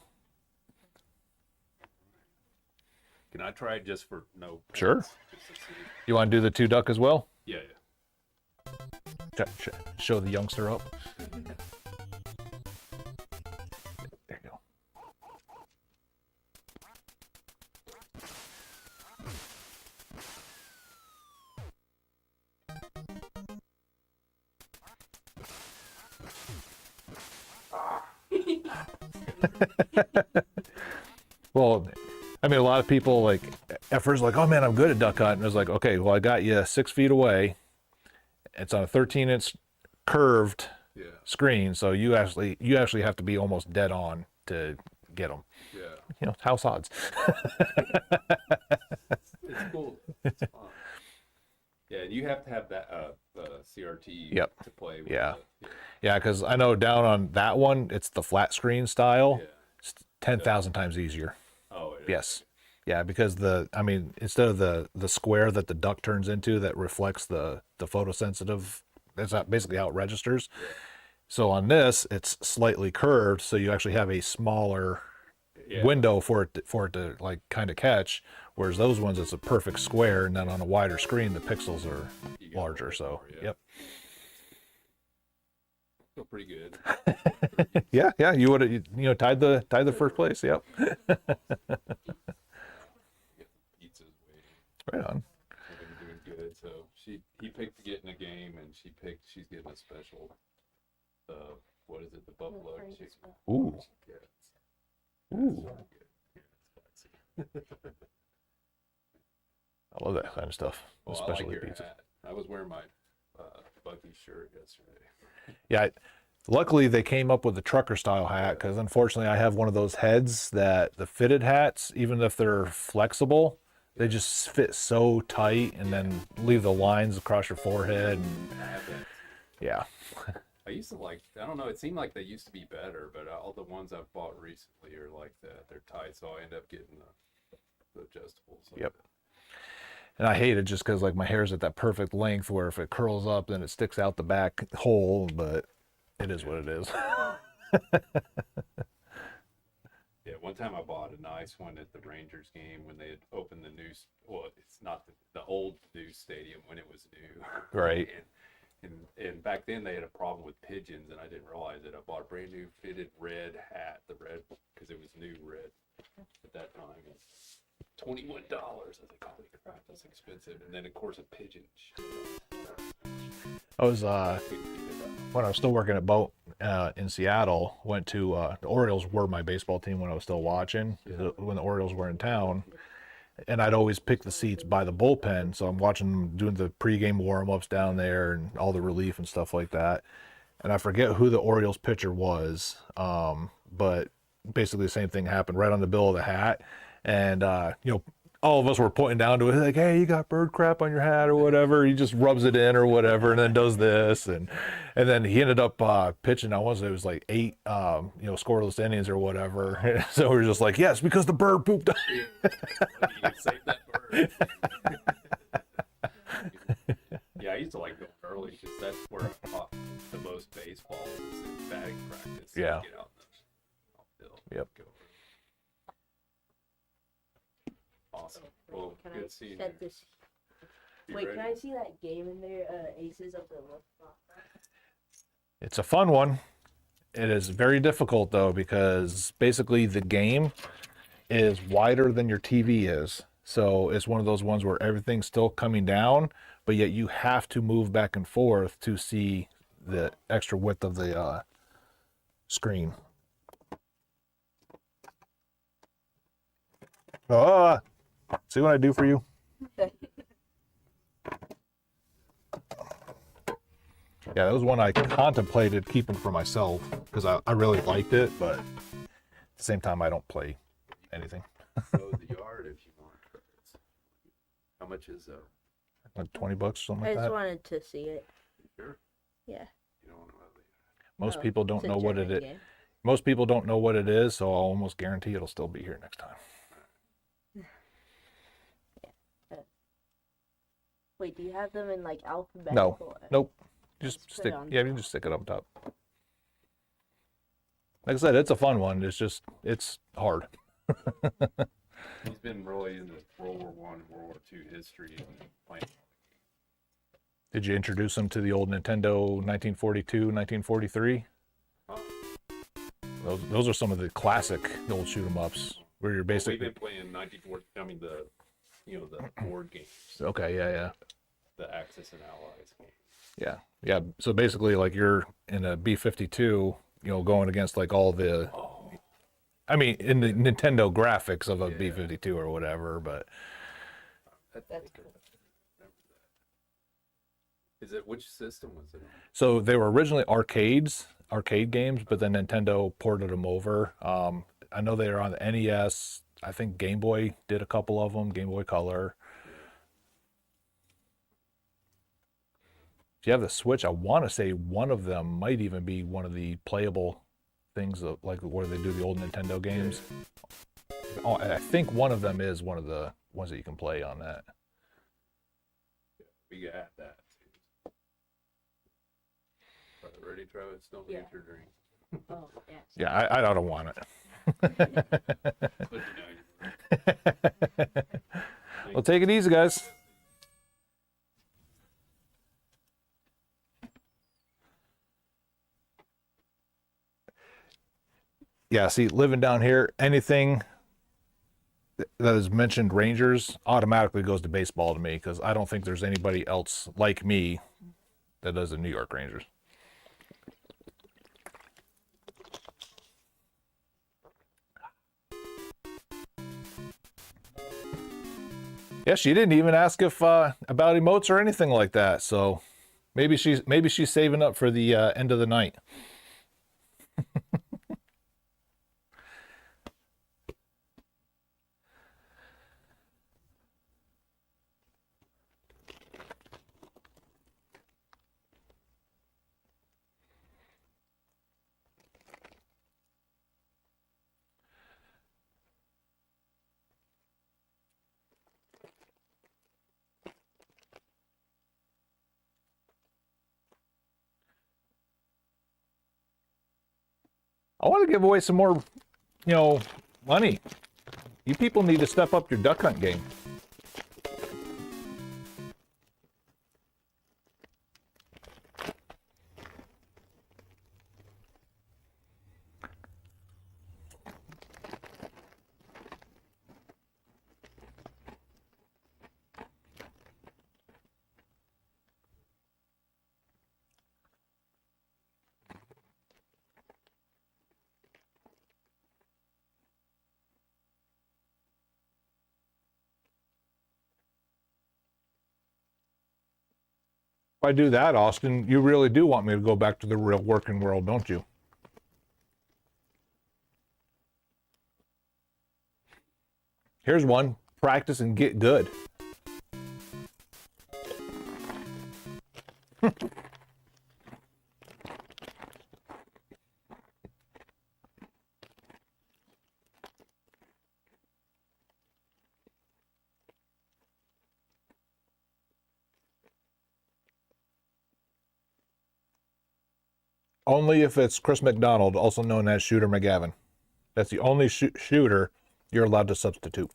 Can I try it just for no? Sure. points? Just to see? You want to do the 2 duck as well? Yeah, Show the youngster up. There you go. Well, I mean, a lot of people like at first like, oh man, I'm good at duck hunting. And it's like, okay, well, I got you 6 feet away. It's on a 13-inch curved yeah, screen, so you actually have to be almost dead on to get them. yeah. You know, house odds. It's cool. It's fun. Yeah, and you have to have that CRT Yep. to play with. Yeah. Yeah. Yeah, because I know down on that one, it's the flat screen style. Yeah. It's 10,000 times easier. Oh, it is. Yes. Yeah, because instead of the square that the duck turns into that reflects the photosensitive, that's basically how it registers. So on this, it's slightly curved, so you actually have a smaller Yeah. window for it to like kind of catch. Whereas those ones, it's a perfect square, and then on a wider screen, the pixels are You get larger. more, So, yeah. yep. Feel pretty good. Yeah, you would have tied the first place. Yep. Pizza's waiting. Right on. I've been doing good. So he picked to get in a game, and she's getting a special. What is it? The buffalo chicken. Ooh. Yeah, Ooh. yeah, it's spicy. I love that kind of stuff, Well, I especially like your pizza. hat. I was wearing my Bucky shirt yesterday. Yeah. Luckily, they came up with the trucker style hat because unfortunately, I have one of those heads that the fitted hats, even if they're flexible, they just fit so tight and then leave the lines across your forehead. And, I have that. yeah. I used to I don't know, it seemed like they used to be better, but all the ones I've bought recently are like that. They're tight, so I end up getting the adjustables. Like Yep. And I hate it just because like my hair's at that perfect length where if it curls up, then it sticks out the back hole. But it is what it is. Yeah, one time I bought a nice one at the Rangers game when they had opened the new, well, it's not the old new stadium when it was new. Right. And back then they had a problem with pigeons, and I didn't realize it. I bought a brand new fitted red hat, because it was new red at that time. And $21. I was like, holy crap, that's expensive. And then of course a pigeon. I was when I was still working at Boat in Seattle, went to the Orioles were my baseball team when I was still watching, when the Orioles were in town. And I'd always pick the seats by the bullpen. So I'm watching them doing the pregame warm-ups down there and all the relief and stuff like that. And I forget who the Orioles pitcher was, but basically the same thing happened right on the bill of the hat. And, all of us were pointing down to it, like, hey, you got bird crap on your hat or whatever. He just rubs it in or whatever, and then does this, and then he ended up pitching. I was it was like 8, scoreless innings or whatever. So we were just like, yes, because the bird pooped. You save that bird. Yeah, I used to like going early because that's where I caught the most baseballs is in batting practice. So Yeah. Get out in the outfield. Yep. Go. Awesome. Well, Can good I seeing you. set this? You Wait, ready? can I see that game in there? Aces of the Wolf. It's a fun one. It is very difficult though, because basically the game is wider than your TV is. So it's one of those ones where everything's still coming down, but yet you have to move back and forth to see the extra width of the screen. See what I do for you? Yeah, that was one I contemplated keeping for myself because I really liked it, but at the same time, I don't play anything. Go to the yard if you want. How much is Like $20, something I like just that. wanted to see it. Sure. Yeah. You don't want to Most Oh, people don't it's a know what it German is. game. Most people don't know what it is, so I'll almost guarantee it'll still be here next time. Wait, do you have them in like alphabetical? No, nope. Just Just put it stick. on Yeah, you can just stick it up top. Like I said, it's a fun one. It's hard. He's been really into World War I and World War II history and playing. Did you introduce them to the old Nintendo 1942, 1943? Huh? Those are some of the classic old shoot 'em ups where you're We've basically been playing 1940. I mean the board games, okay. Yeah. the Axis and Allies games. Yeah. So basically, like you're in a B-52, going against like all the. Oh, I mean, in the Nintendo graphics of a Yeah. B-52 or whatever, but That's cool. Is it which system was it on? so they were originally arcade games, but then Nintendo ported them over. I know they were on the NES. I think Game Boy did a couple of them, Game Boy Color. If you have the Switch, I want to say one of them might even be one of the playable things of, like where they do the old Nintendo games. Oh, I think one of them is one of the ones that you can play on that. We got that too. Ready, Travis? Don't Yeah. get your drink. Oh, yes. Yeah, I don't want it. But you know, Well, take it easy, guys. Yeah, see, living down here, anything that is mentioned Rangers automatically goes to baseball to me because I don't think there's anybody else like me that does the New York Rangers. Yeah, she didn't even ask if about emotes or anything like that. So maybe she's saving up for the end of the night. I want to give away some more, money. You people need to step up your duck hunt game. If I do that, Austin, you really do want me to go back to the real working world, don't you? Here's one. practice and get good. Only if it's Chris McDonald, also known as Shooter McGavin. That's the only shooter you're allowed to substitute.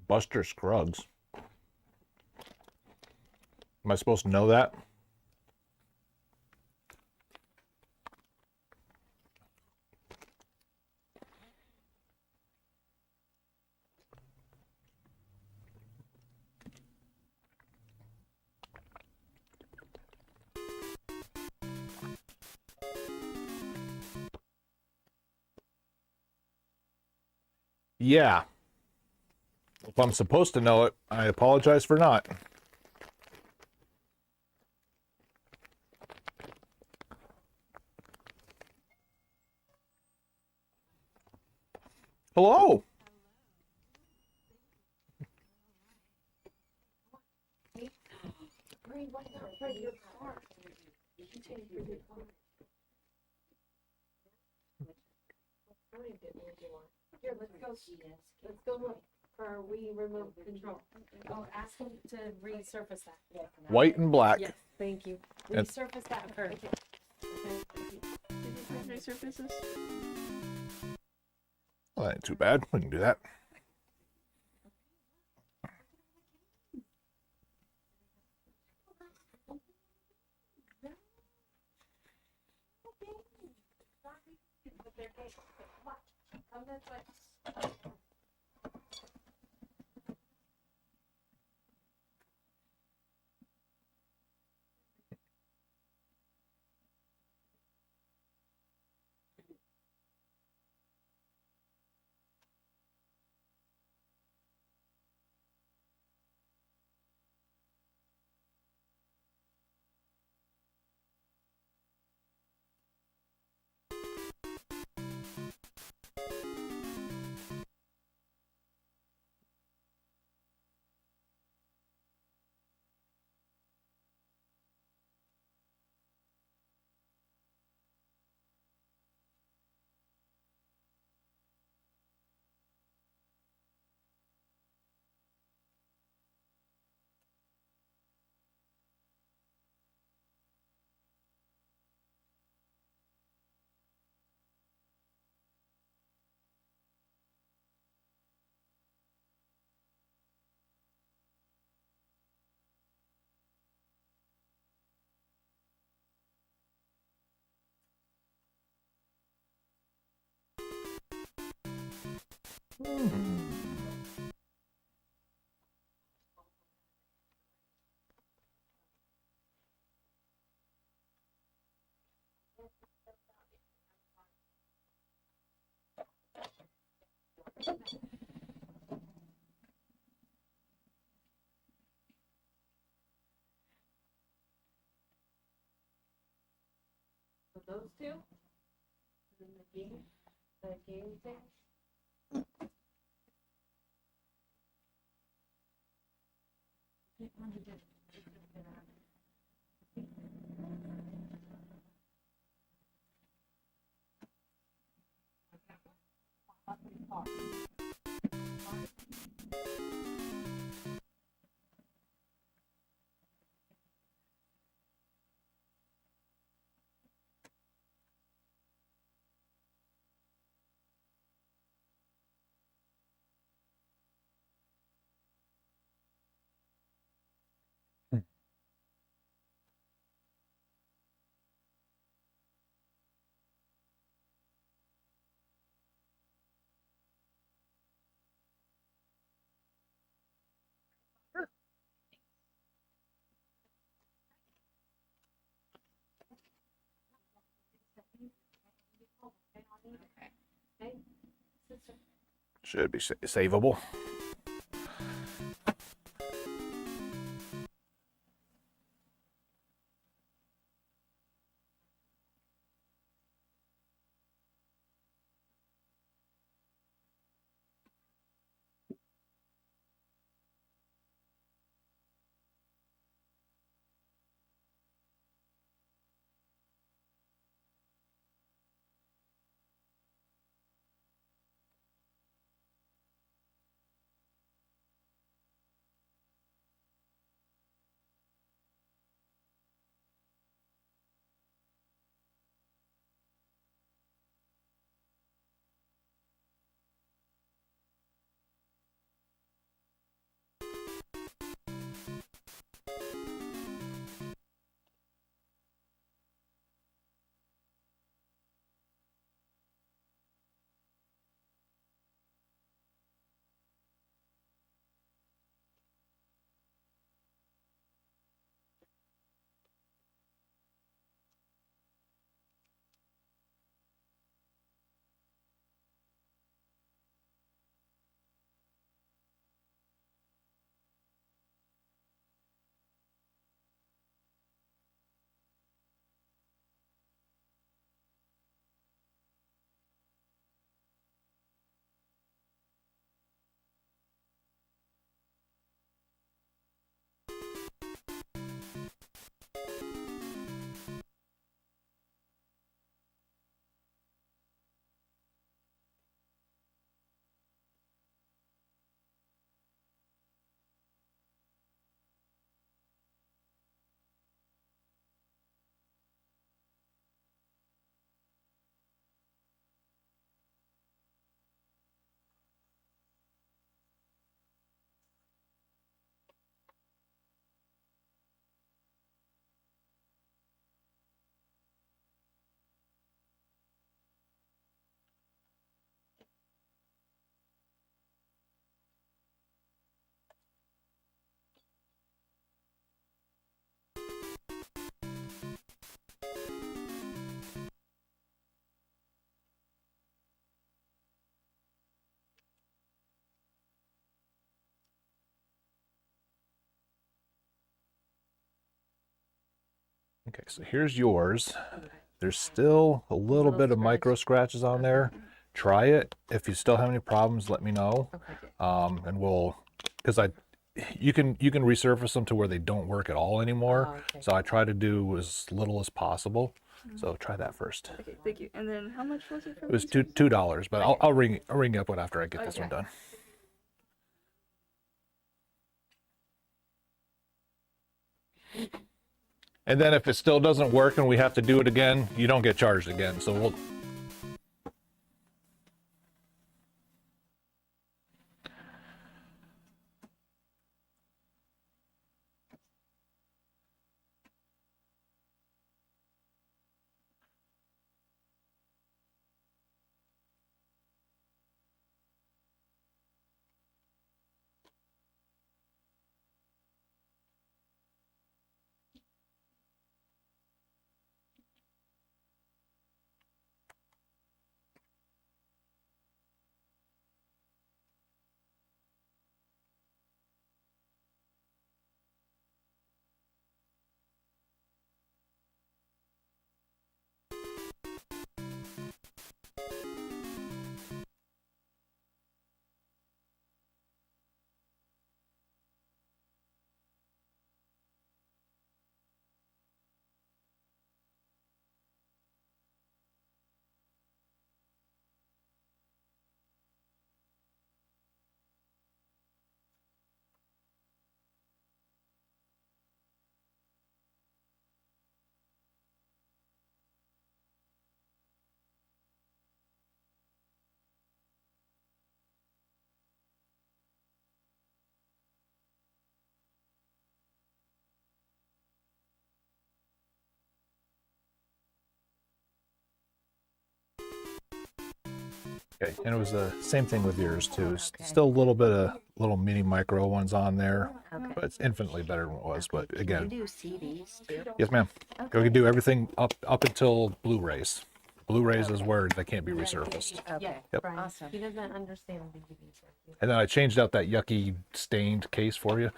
Buster Scruggs. Am I supposed to know that? Yeah. If I'm supposed to know it, I apologize for not. Hello. Here, let's go look for we remove control. Oh, ask him to resurface that. White and black. Yes, thank you. And- Resurface that first. Okay. Did you resurface this? Well, that ain't too bad. We can do that. So those two, and then the game thing. Should be savable. Okay, so here's yours. There's still a little bit of micro scratches on there. Try it. If you still have any problems, let me know. And we'll, because you can resurface them to where they don't work at all anymore. So I try to do as little as possible. So try that first. Okay, thank you. And then how much was it for? It was $2, but I'll ring you up after I get this one done. And then if it still doesn't work and we have to do it again, you don't get charged again. So we'll. Okay, and it was the same thing with yours too. Okay. Still a little bit of little mini micro ones on there, Okay. but it's infinitely better than it was. But Can again, you do CDs too? yes, ma'am. We can do everything up until Blu-rays. Blu-rays is where they can't be resurfaced. Okay. Yep. Awesome. He doesn't understand DVDs. And then I changed out that yucky stained case for you.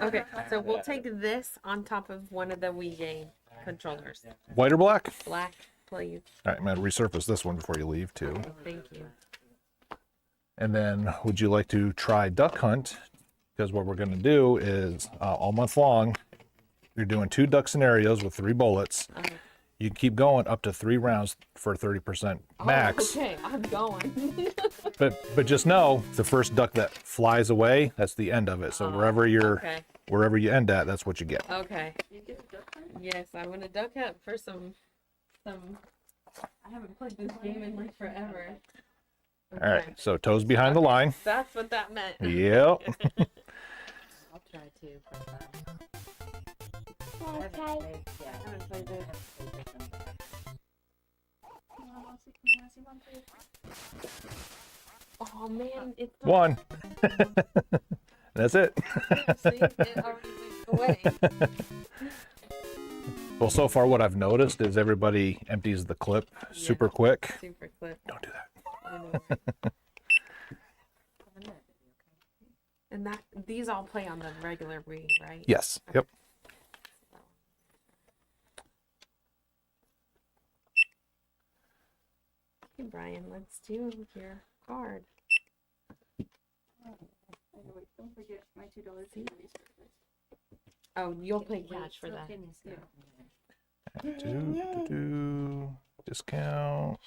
Okay, so we'll take this on top of one of the Wii game controllers. White or black? Black, please. All right, I'm gonna resurface this one before you leave too. Thank you. And then would you like to try Duck Hunt? Because what we're gonna do is all month long, you're doing 2 duck scenarios with 3 bullets. You can keep going up to 3 rounds for 30% max. Okay, I'm going. But just know the first duck that flies away, that's the end of it. So wherever you end at, that's what you get. Okay. Yes, I want a duck hunt for some. I haven't played this game in like forever. All right, so toes behind the line. That's what that meant. Yep. I'll try to. Okay. I haven't played this. Oh man, it's not. 1. That's it. See, it already went away. Well, so far what I've noticed is everybody empties the clip super quick. Super clip. Don't do that. I know. And these all play on the regular Wii, right? Yes. Yep. Okay, Brian, let's do your card. Don't forget my $2 fee. Oh, you'll pay cash for that. Discount.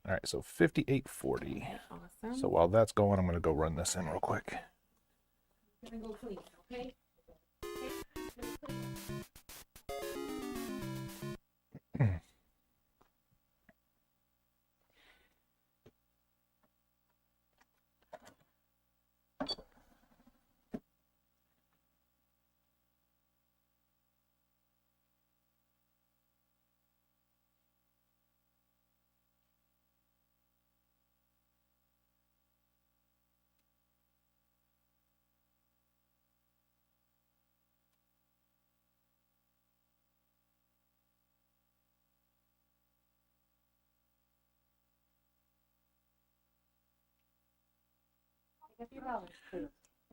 All right, so 58.40. Awesome. So while that's going, I'm going to go run this in real quick. I'm gonna go clean, okay?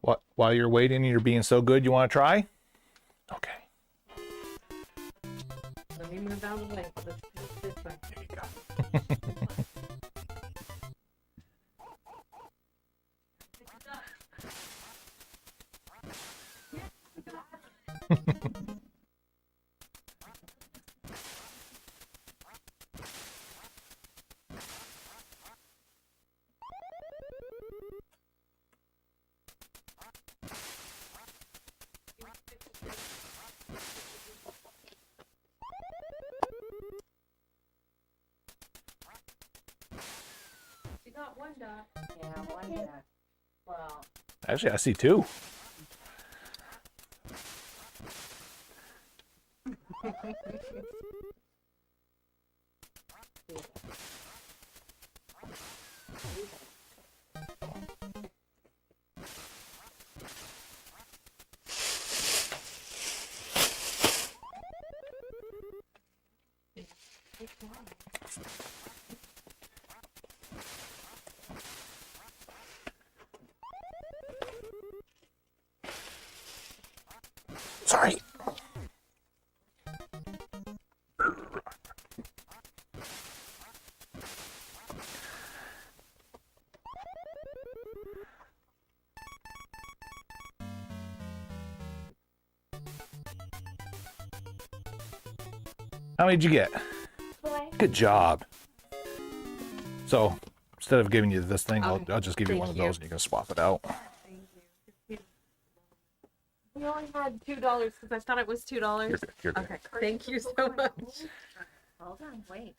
What? While you're waiting and you're being so good, you want to try? Okay. Let me move out of the way. Let's do this way. There you go. You got one dot. Yeah, one dot. Well, Actually, I see 2. Sorry. How many did you get? 4. Good job. So instead of giving you this thing, Okay. I'll just give you Thank one of you. those and you can swap it out. Thank you. We only had $2 because I thought it was $2. You're good. You're good. Okay, thank you so much. Hold on, wait.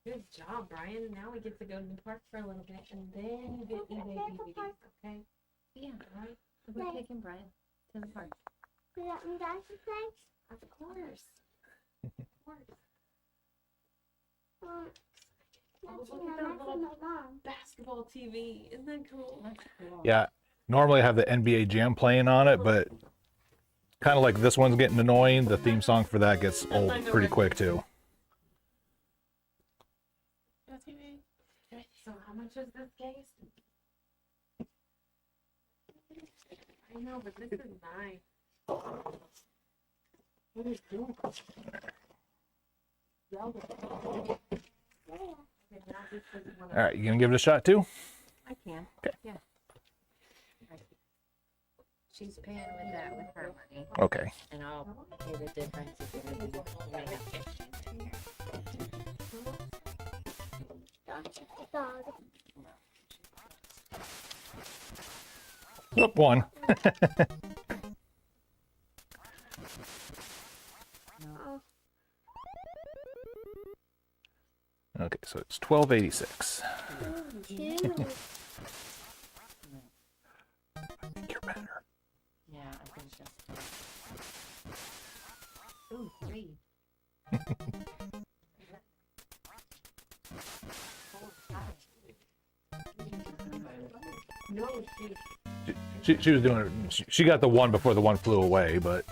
Good job, Brian. Now we get to go to the park for a little bit, and then you get eBay DVDs, okay? Yeah, All right. we're taking Brian to the park. You let me dance with things? Of course. Of course. Well, Oh, that's look my at that life little with my mom. basketball TV. Isn't that cool? Yeah. normally I have the NBA Jam playing on it, but kind of like this one's getting annoying. The theme song for that gets old pretty quick too. So how much is this case? I know, but this is nice. What is this? All right, you gonna give it a shot too? I can. Okay. Yeah. She's paying with that with her money, Okay. and I'll pay the difference if it is. We may have to exchange it here. Dog. Up one. Okay, so it's 1286. Two. I think you're better. Yeah, I think so. Ooh, 3. No, She was doing it. She got the one before the one flew away, but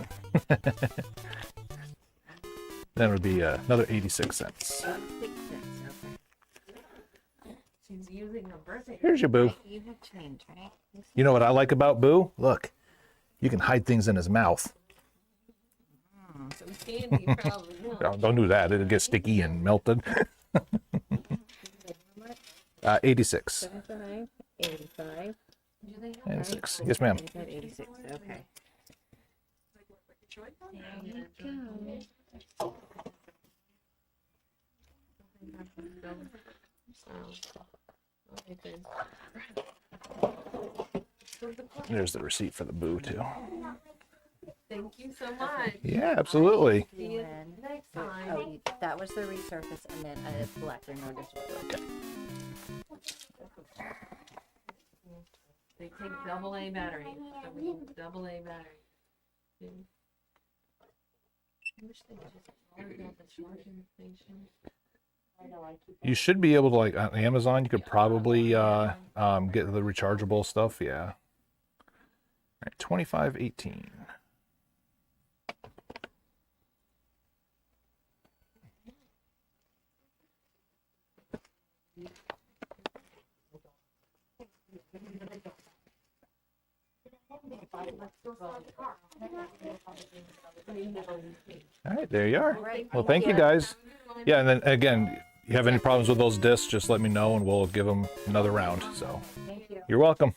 then it would be another 86 cents. 6 cents, okay. she's using her birthday. Here's your boo. You have change, right? You know what I like about Boo? Look, you can hide things in his mouth. Some candy, probably. No. Don't do that. It'll get sticky and melted. 86. 75, 85. Do they have 86. Yes, ma'am. 85, 86, okay. There you go. There's the receipt for the Boo, too. Thank you so much. Yeah, absolutely. See you And next so- time. oh, that was the resurface, and then a blacker notice. Okay. They take double A battery. Double A battery. I wish they just called out the charging station. I know, I keep. You should be able to, like, on Amazon, you could probably get the rechargeable stuff. Yeah. All right, 2518. All right, there you are. Well, thank you guys. Yeah, and then again, you have any problems with those discs, just let me know and we'll give them another round. So, Thank you. you're welcome.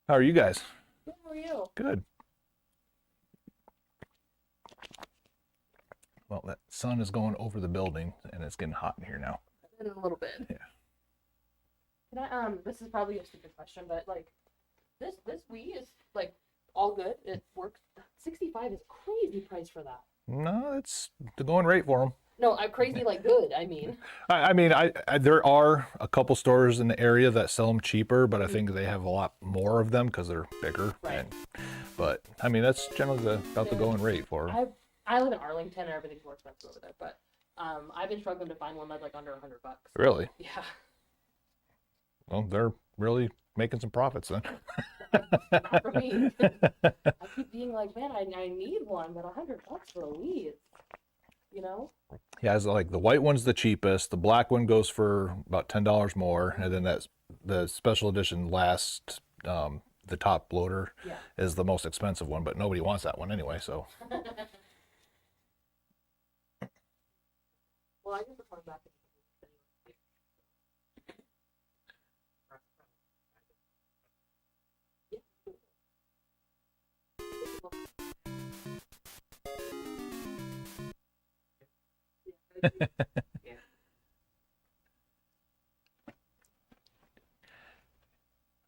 How are you guys? How are you? Good. Well, that sun is going over the building and it's getting hot in here now. In a little bit. Yeah. Can I this is probably a stupid question, but like this Wii is like all good. It works. 65 is crazy price for that. No, it's the going rate for them. No, I'm crazy like good. I mean, I mean, there are a couple stores in the area that sell them cheaper, but I think they have a lot more of them because they're bigger. Right. But I mean, that's generally about the going rate for 'em. I live in Arlington and everything's more expensive over there, but I've been struggling to find one that's like under $100. Really? Yeah. Well, they're really making some profits then. Not for me. I keep being like, man, I need one, but $100 for a Wii, it's, you know? Yeah, it's like the white one's the cheapest. The black one goes for about $10 more, and then that's the special edition last. The top loader Yeah. is the most expensive one, but nobody wants that one anyway. So Well, I just report back.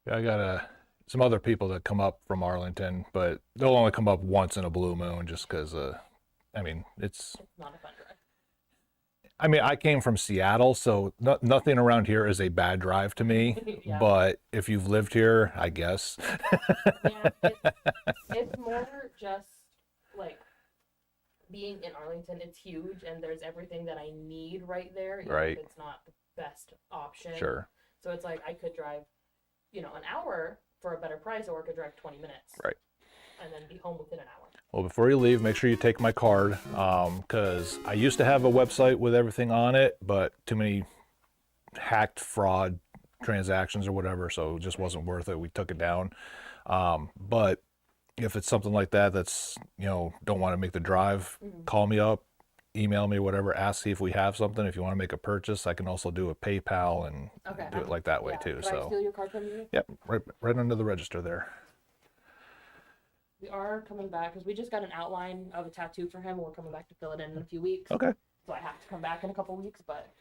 I got some other people that come up from Arlington, but they'll only come up once in a blue moon, just because. I mean, it's. It's not a fun drive. I mean, I came from Seattle, so nothing around here is a bad drive to me. Yeah. But if you've lived here, I guess. Yeah, it's more just like being in Arlington, it's huge, and there's everything that I need right there. Even Right. If it's not the best option. Sure. So it's like I could drive, an hour for a better price, or I could drive 20 minutes. Right. And then be home within an hour. Well, before you leave, make sure you take my card, because I used to have a website with everything on it, but too many hacked fraud transactions or whatever, so it just wasn't worth it. We took it down. But if it's something like that, that's, don't want to make the drive, call me up, email me, whatever, ask, see if we have something. If you want to make a purchase, I can also do a PayPal and Okay. do it like that way Yeah. too. Could I So, steal your card from you? yep, right under the register there. We are coming back because we just got an outline of a tattoo for him. We're coming back to fill it in a few weeks. Okay. So I have to come back in a couple weeks, but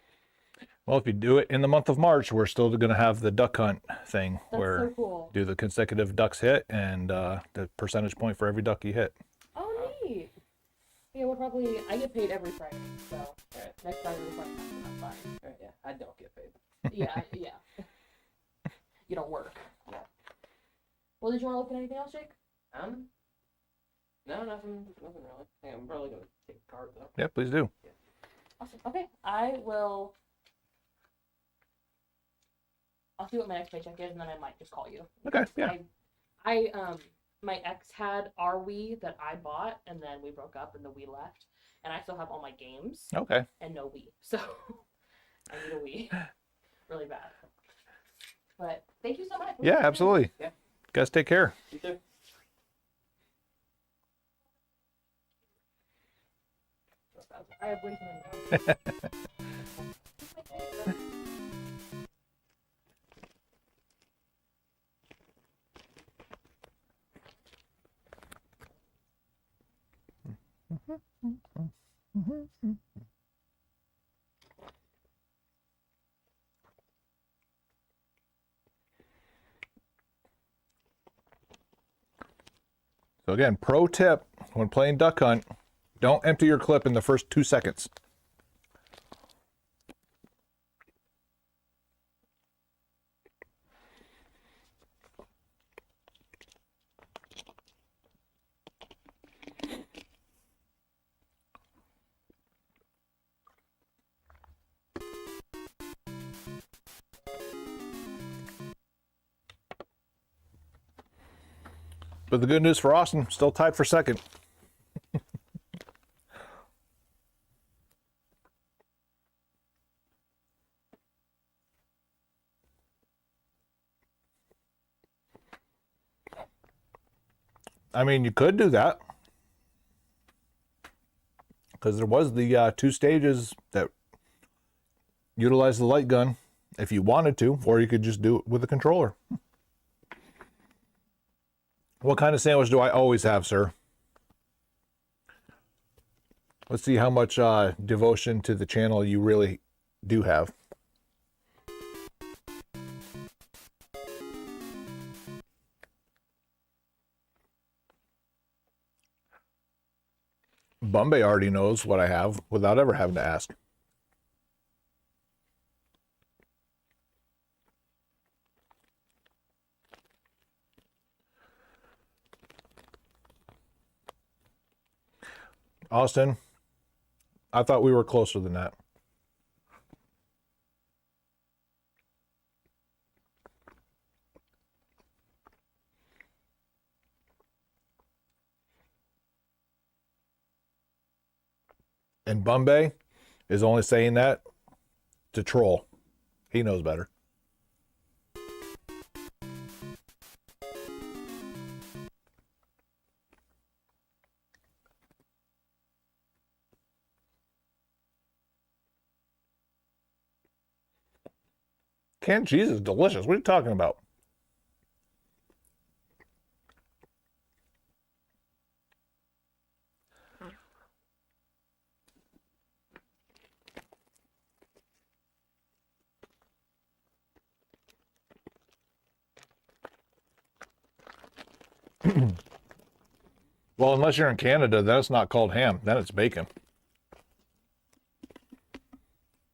Well, if you do it in the month of March, we're still going to have the duck hunt thing that's where so cool. do the consecutive ducks hit and the percentage point for every duck you hit. Oh, neat. Yeah, we'll probably. I get paid every Friday, so next Friday we're fine. I'm fine. Yeah, I don't get paid. Yeah, yeah. You don't work. Yeah. Well, did you want to look at anything else, Jake? No, nothing really. Hey, I'm probably gonna take a card though. Yeah, please do. Awesome. Okay, I'll see what my next paycheck is, and then I might just call you. Okay, yeah. My ex had our Wii that I bought, and then we broke up, and the Wii left, and I still have all my games Okay. and no Wii, so I need a Wii really bad. But thank you so much. Yeah, absolutely. Yeah. Guys, take care. You too. I have way too many dogs. So again, pro tip when playing duck hunt, don't empty your clip in the first 2 seconds. But the good news for Austin, still tied for second. I mean, you could do that. Because there was the 2 stages that utilize the light gun if you wanted to, or you could just do it with a controller. What kind of sandwich do I always have, sir? Let's see how much devotion to the channel you really do have. Bombay already knows what I have without ever having to ask. Austin, I thought we were closer than that. And Bombay is only saying that to troll. He knows better. Canned cheese is delicious. What are you talking about? Well, unless you're in Canada, then it's not called ham. Then it's bacon.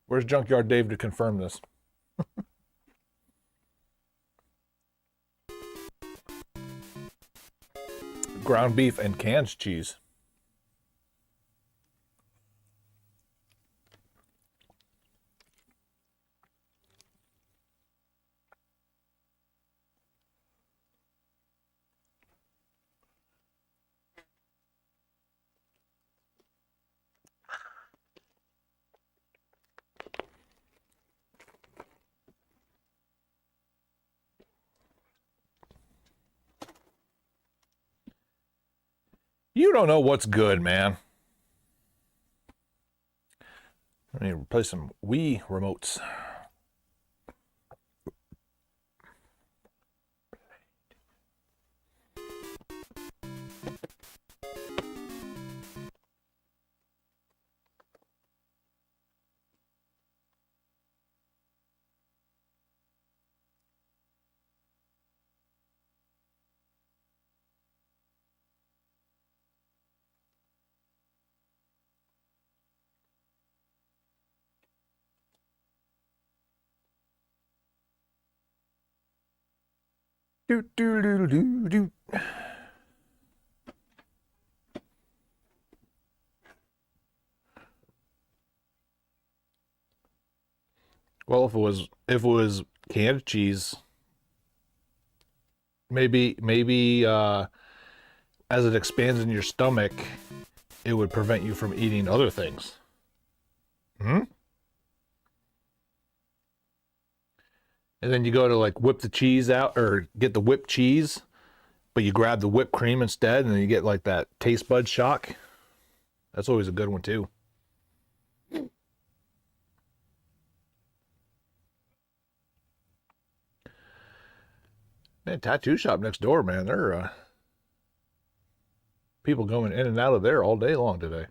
Where's Junkyard Dave to confirm this? Ground beef and canned cheese. You don't know what's good, man. I need to replace some Wii remotes. Do do do do do. Well, if it was canned cheese, maybe as it expands in your stomach, it would prevent you from eating other things. Hmm? And then you go to like whip the cheese out or get the whipped cheese, but you grab the whipped cream instead, and then you get like that taste bud shock. That's always a good one too. Man, tattoo shop next door, man. They're people going in and out of there all day long today.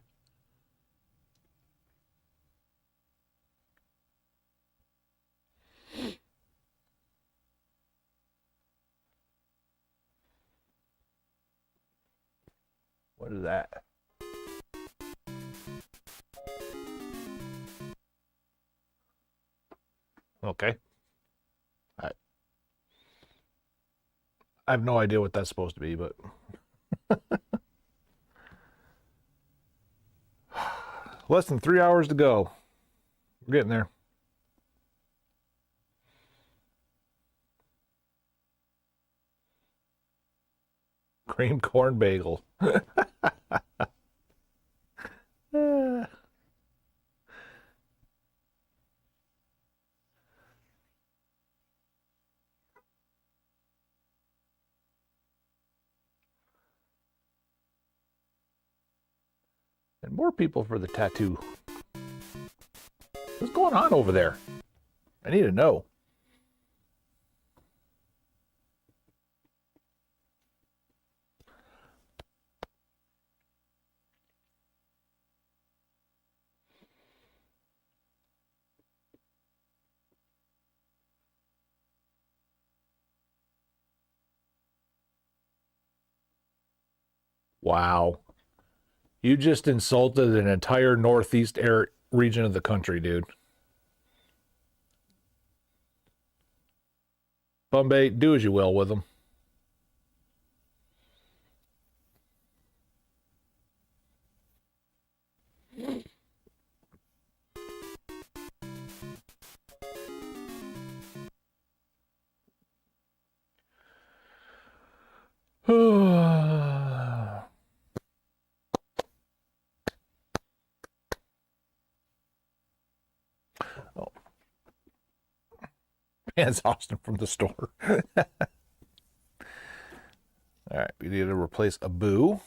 What is that? Okay. I have no idea what that's supposed to be, but less than 3 hours to go. We're getting there. Cream corn bagel. And more people for the tattoo. What's going on over there? I need to know. Wow. You just insulted an entire northeast region of the country, dude. Bombay, do as you will with them. Oh. Man's Austin from the store. All right, we need to replace a boo.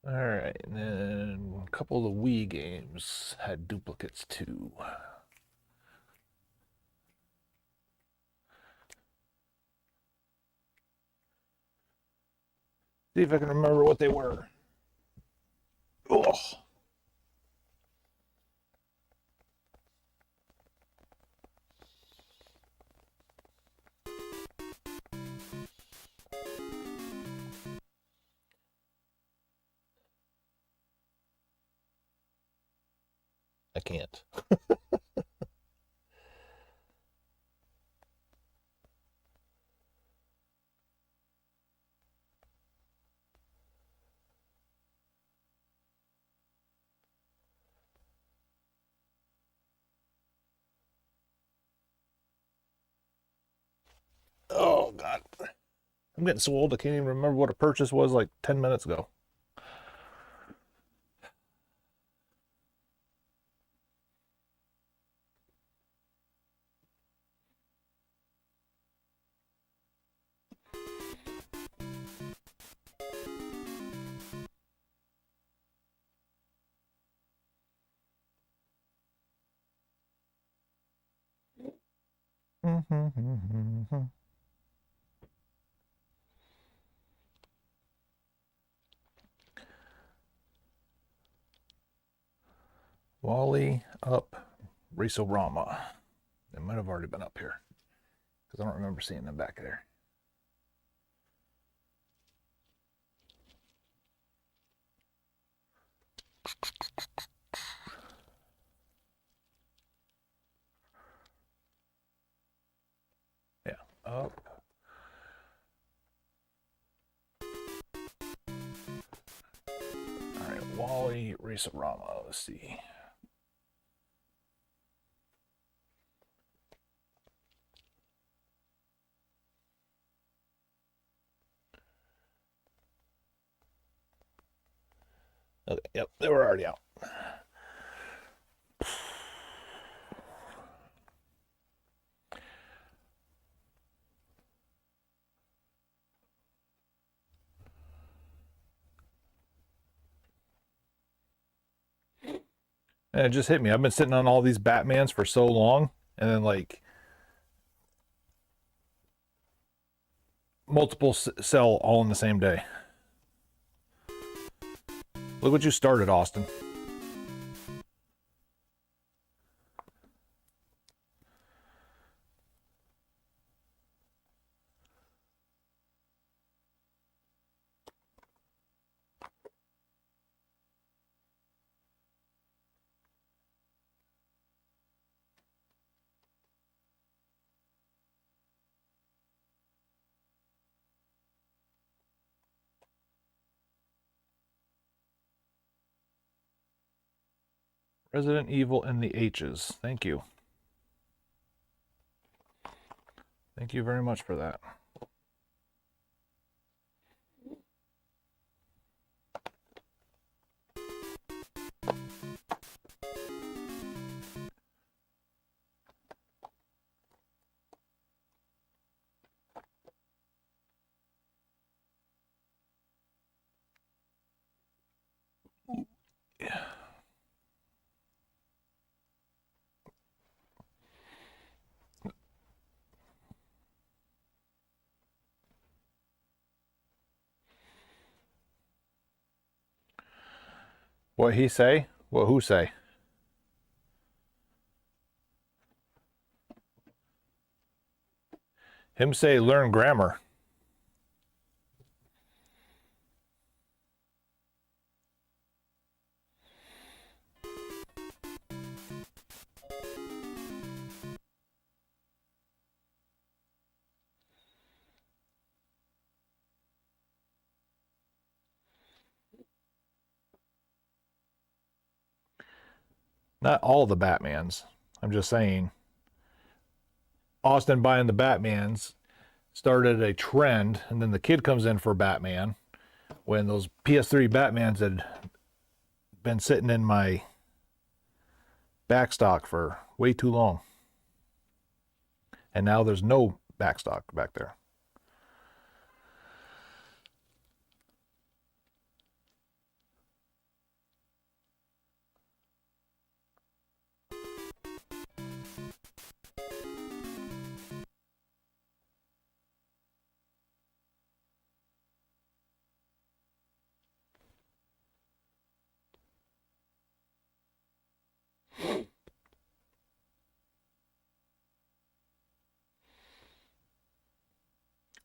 All right, and then a couple of Wii games had duplicates too. See if I can remember what they were. Oh. can't. Oh God, I'm getting so old I can't even remember what a purchase was like 10 minutes ago. Wally up Risorama. They might have already been up here because I don't remember seeing them back there. Yeah, up. All right, Wally Risorama. Let's see. Okay, yep, they were already out. And it just hit me. I've been sitting on all these Batmans for so long, and then like multiple sell all in the same day. Look what you started, Austin. Resident Evil and the H's. Thank you. Thank you very much for that. Yeah. What he say? What who say? Him say learn grammar. Not all the Batmans. I'm just saying. Austin buying the Batmans started a trend, and then the kid comes in for Batman when those PS3 Batmans had been sitting in my backstock for way too long. And now there's no backstock back there.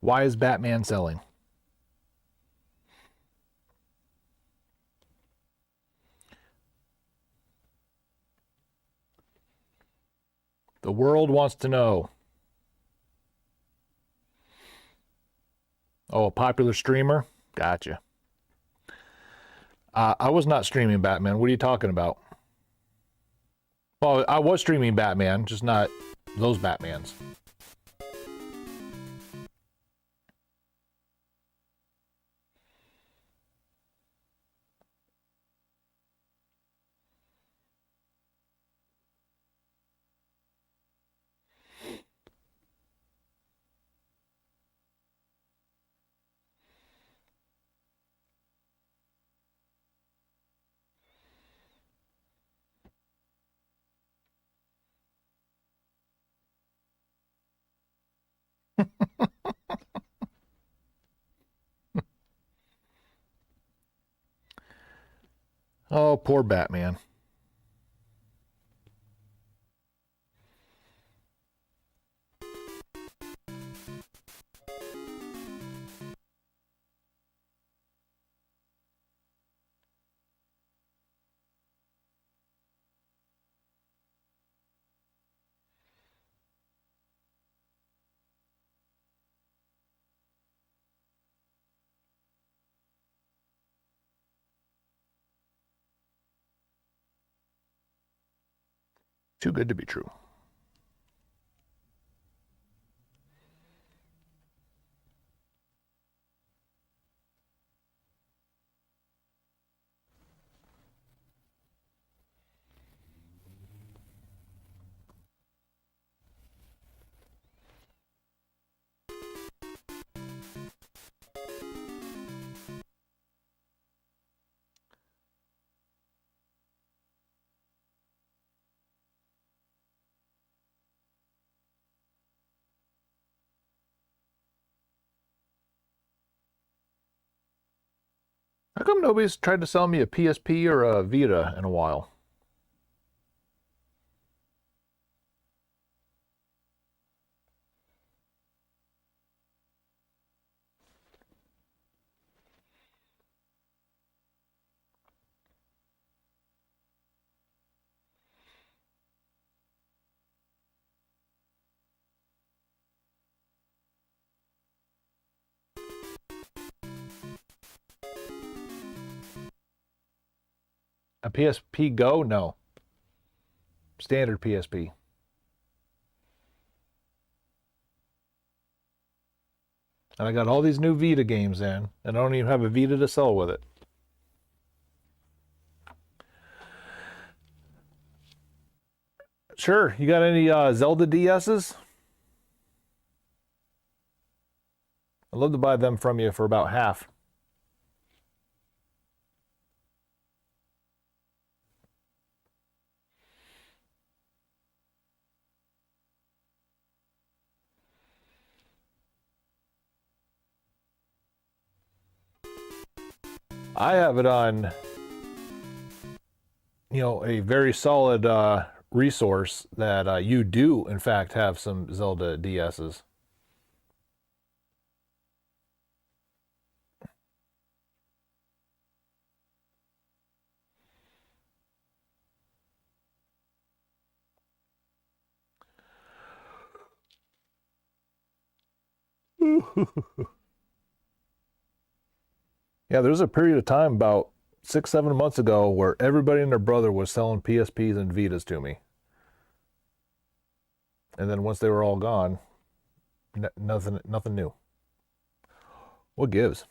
Why is Batman selling? The world wants to know. Oh, a popular streamer? Gotcha. I was not streaming Batman. What are you talking about? Well, I was streaming Batman, just not those Batmans. Oh, poor Batman. Too good to be true. How come nobody's tried to sell me a PSP or a Vita in a while? A PSP Go? No. Standard PSP. And I got all these new Vita games in, and I don't even have a Vita to sell with it. Sure. You got any Zelda DSs? I'd love to buy them from you for about half. I have it on, a very solid resource that you do, in fact, have some Zelda DSs. Yeah, there was a period of time about 6-7 months ago where everybody and their brother was selling PSPs and Vitas to me. And then once they were all gone, nothing new. What gives?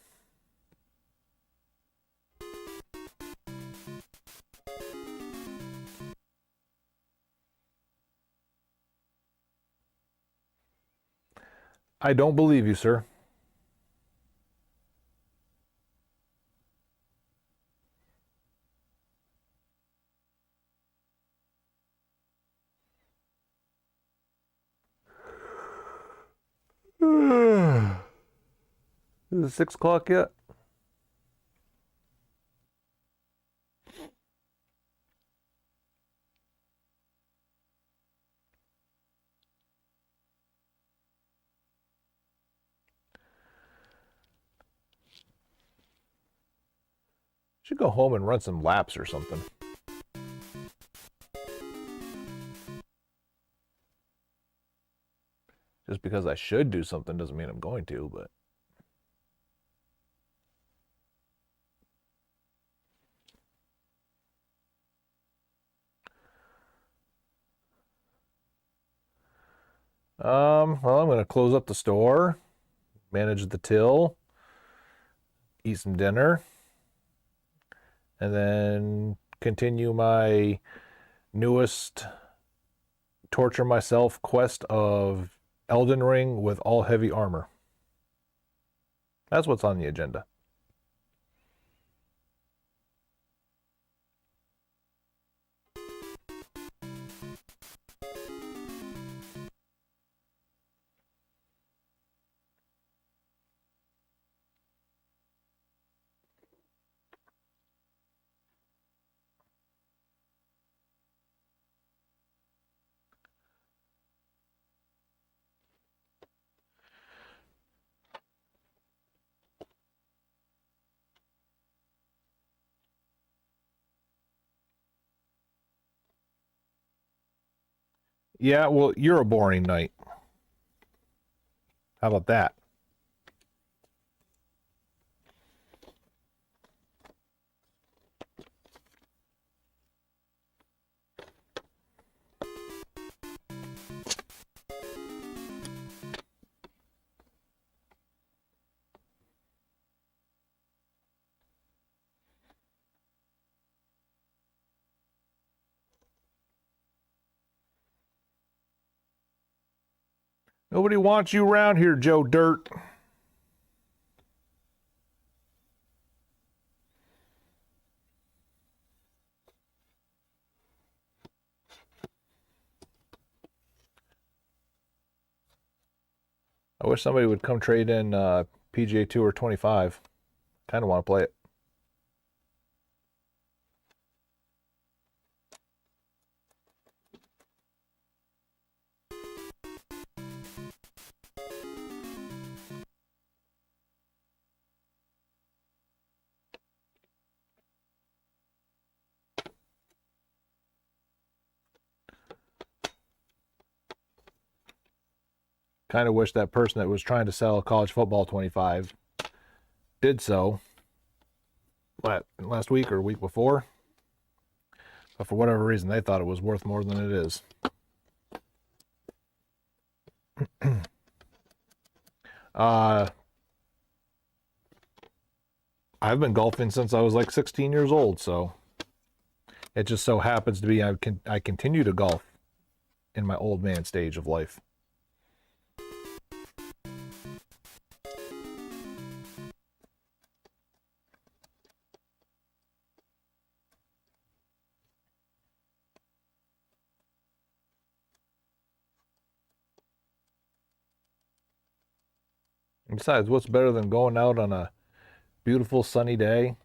I don't believe you, sir. Is it 6 o'clock yet? Should go home and run some laps or something. Just because I should do something doesn't mean I'm going to, but. Well, I'm going to close up the store, manage the till, eat some dinner, and then continue my newest torture myself quest of Elden Ring with all heavy armor. That's what's on the agenda. Yeah, well, you're a boring knight. How about that? Nobody wants you around here, Joe Dirt. I wish somebody would come trade in PGA Tour 25. Kind of want to play it. Kind of wish that person that was trying to sell college football 25 did so last week or week before. But for whatever reason, they thought it was worth more than it is. I've been golfing since I was like 16 years old, so it just so happens to be I continue to golf in my old man stage of life. Besides, what's better than going out on a beautiful sunny day,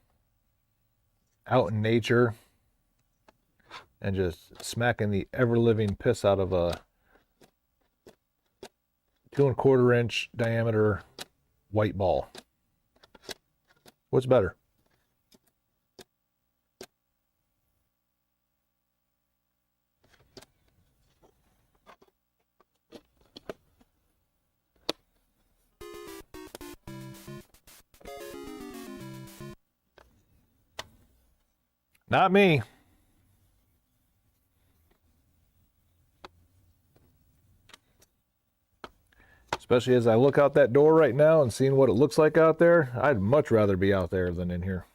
out in nature, and just smacking the ever-living piss out of a 2 1/4 inch diameter white ball? What's better? Not me. Especially as I look out that door right now and seeing what it looks like out there, I'd much rather be out there than in here.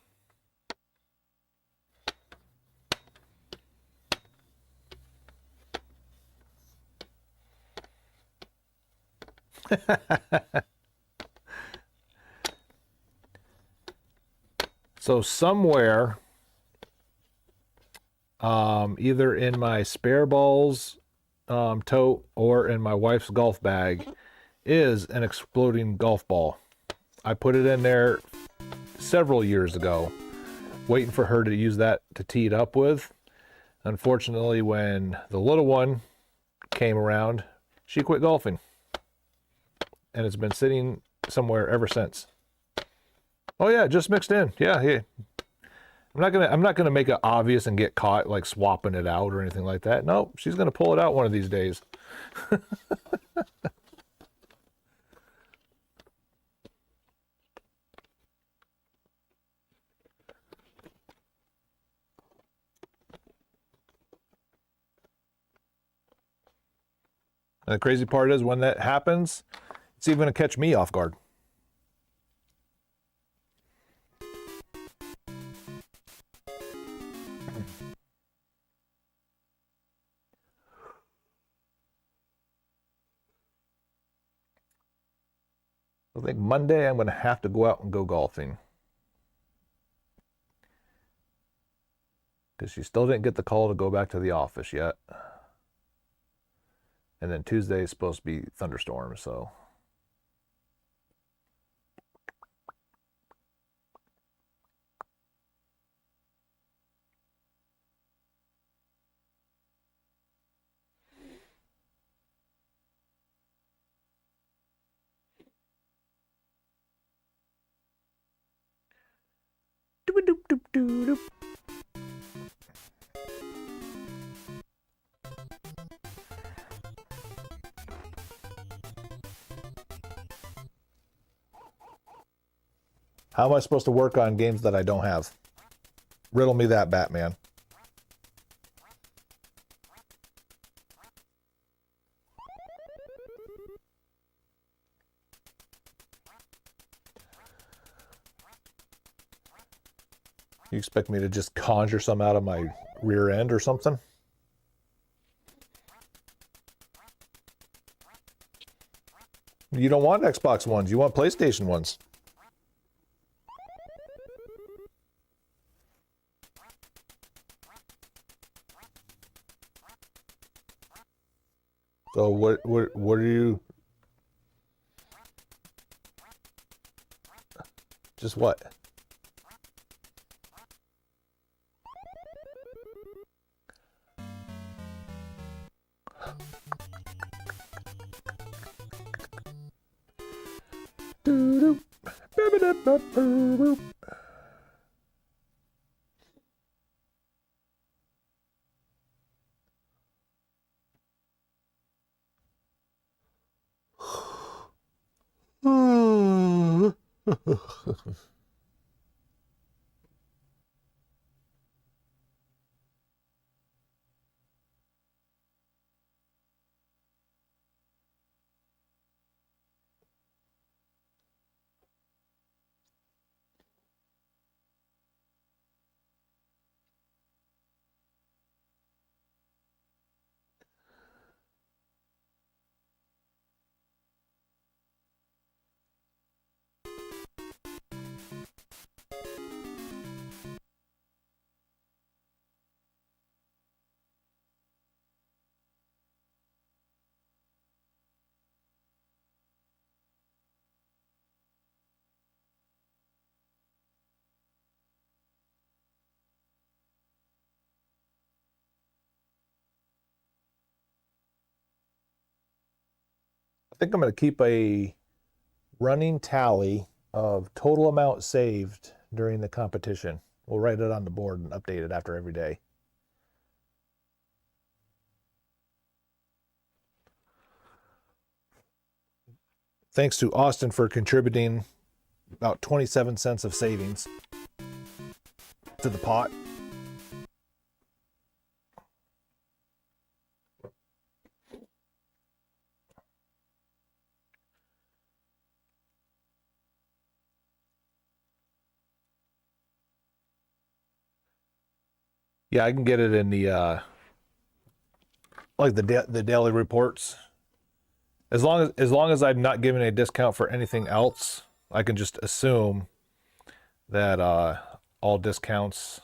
So somewhere, either in my spare balls tote or in my wife's golf bag, is an exploding golf ball. I put it in there several years ago, waiting for her to use that to tee it up with. Unfortunately, when the little one came around, she quit golfing. And it's been sitting somewhere ever since. Oh yeah, just mixed in. Yeah. I'm not gonna make it obvious and get caught like swapping it out or anything like that. No, she's gonna pull it out one of these days. And the crazy part is when that happens, it's even going to catch me off guard. I think Monday I'm going to have to go out and go golfing. Because she still didn't get the call to go back to the office yet. And then Tuesday is supposed to be thunderstorms, so. Doop-a-doop-doop-doop-doop. How am I supposed to work on games that I don't have? Riddle me that, Batman. You expect me to just conjure some out of my rear end or something? You don't want Xbox ones, you want PlayStation ones. So what are you? Just what? I think I'm going to keep a running tally of total amount saved during the competition. We'll write it on the board and update it after every day. Thanks to Austin for contributing about 27 cents of savings to the pot. Yeah, I can get it in the like the daily reports. As long as I'm not giving a discount for anything else, I can just assume that all discounts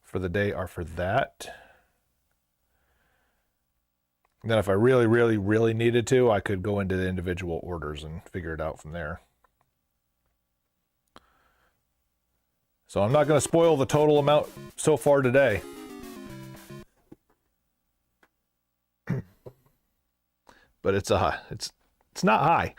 for the day are for that. And then if I really, really, really needed to, I could go into the individual orders and figure it out from there. So I'm not going to spoil the total amount so far today. But it's not high.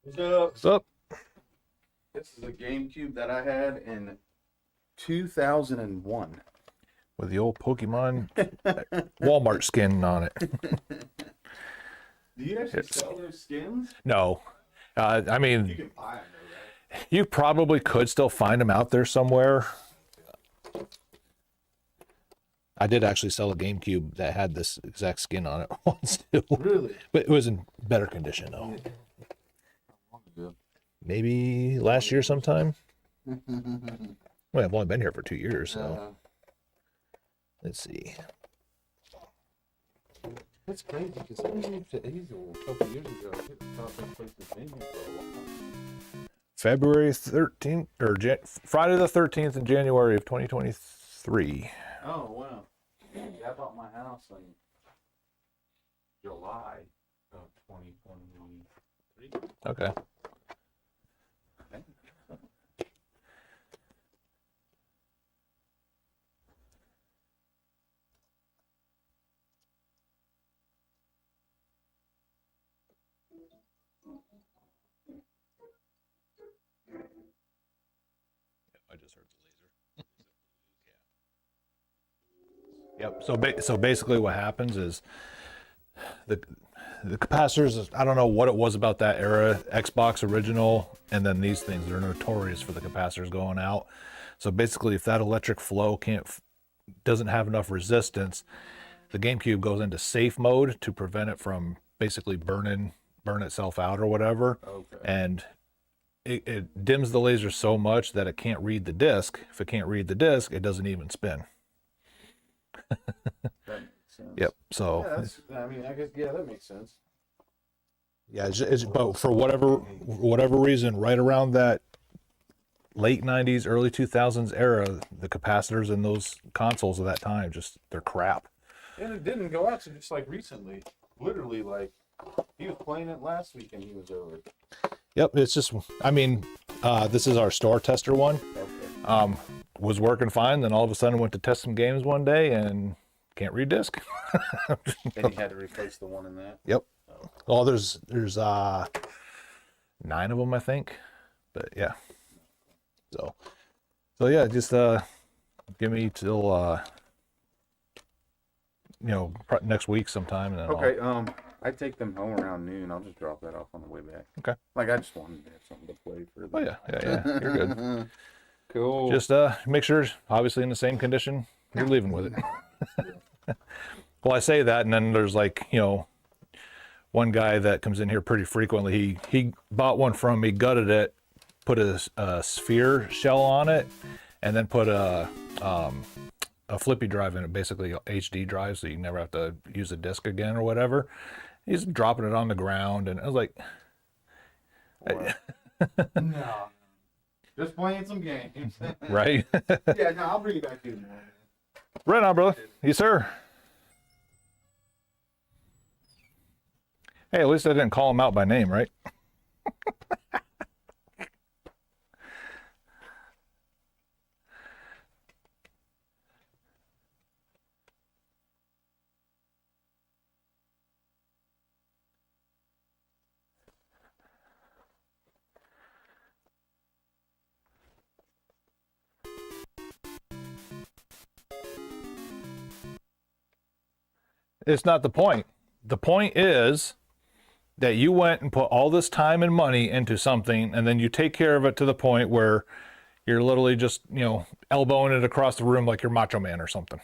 What's up? What's up? This is a GameCube that I had in 2001. With the old Pokemon Walmart skin on it. Do you actually sell those skins? No. I You mean, can buy them, though, right? you probably could still find them out there somewhere. I did actually sell a GameCube that had this exact skin on it once too. Really? But it was in better condition though. Maybe last year sometime. Well, I've only been here for 2 years, so let's see. That's crazy because I moved to Hazel a couple years ago. I thought that place was named for a while. February 13th or Friday the 13th in January of 2023. Oh, wow. Yeah, I bought my house in July of 2023. Okay. I just heard the laser. Yep. So basically, what happens is the capacitors. I don't know what it was about that era, Xbox original, and then these things. They're notorious for the capacitors going out. So basically, if that electric flow doesn't have enough resistance, the GameCube goes into safe mode to prevent it from basically burn itself out or whatever. Okay. And it dims the laser so much that it can't read the disc. If it can't read the disc, it doesn't even spin. That makes sense. Yep. So Yeah, that's, I mean, I guess, yeah, that makes sense. yeah, but for whatever reason, right around that late 90s, early 2000s era, the capacitors in those consoles of that time they're crap. And it didn't go out to just like recently. Literally, like, he was playing it last week and he was over. Yep, it's just, I mean, this is our store tester one. Okay. Was working fine, then all of a sudden went to test some games one day and can't read disc. And he had to replace the one in that. Yep. Oh, there's 9 of them, I think. But yeah. So yeah, just give me till next week sometime, and then Okay, I take them home around noon. I'll just drop that off on the way back. Okay. Like, I just wanted to have something to play for Oh yeah, you're good. Cool. Just make sure it's obviously in the same condition you're leaving with it. Well, I say that, and then there's one guy that comes in here pretty frequently. He bought one from me, gutted it, put a sphere shell on it, and then put a flippy drive in it, basically a HD drive, so you never have to use a disc again or whatever. He's dropping it on the ground, and I was like, No. Just playing some games. right? Yeah, no, I'll bring you back to you. Right on, brother. Yes, sir. Hey, at least I didn't call him out by name, right? It's not the point. The point is that you went and put all this time and money into something, and then you take care of it to the point where you're literally just, elbowing it across the room like you're Macho Man or something.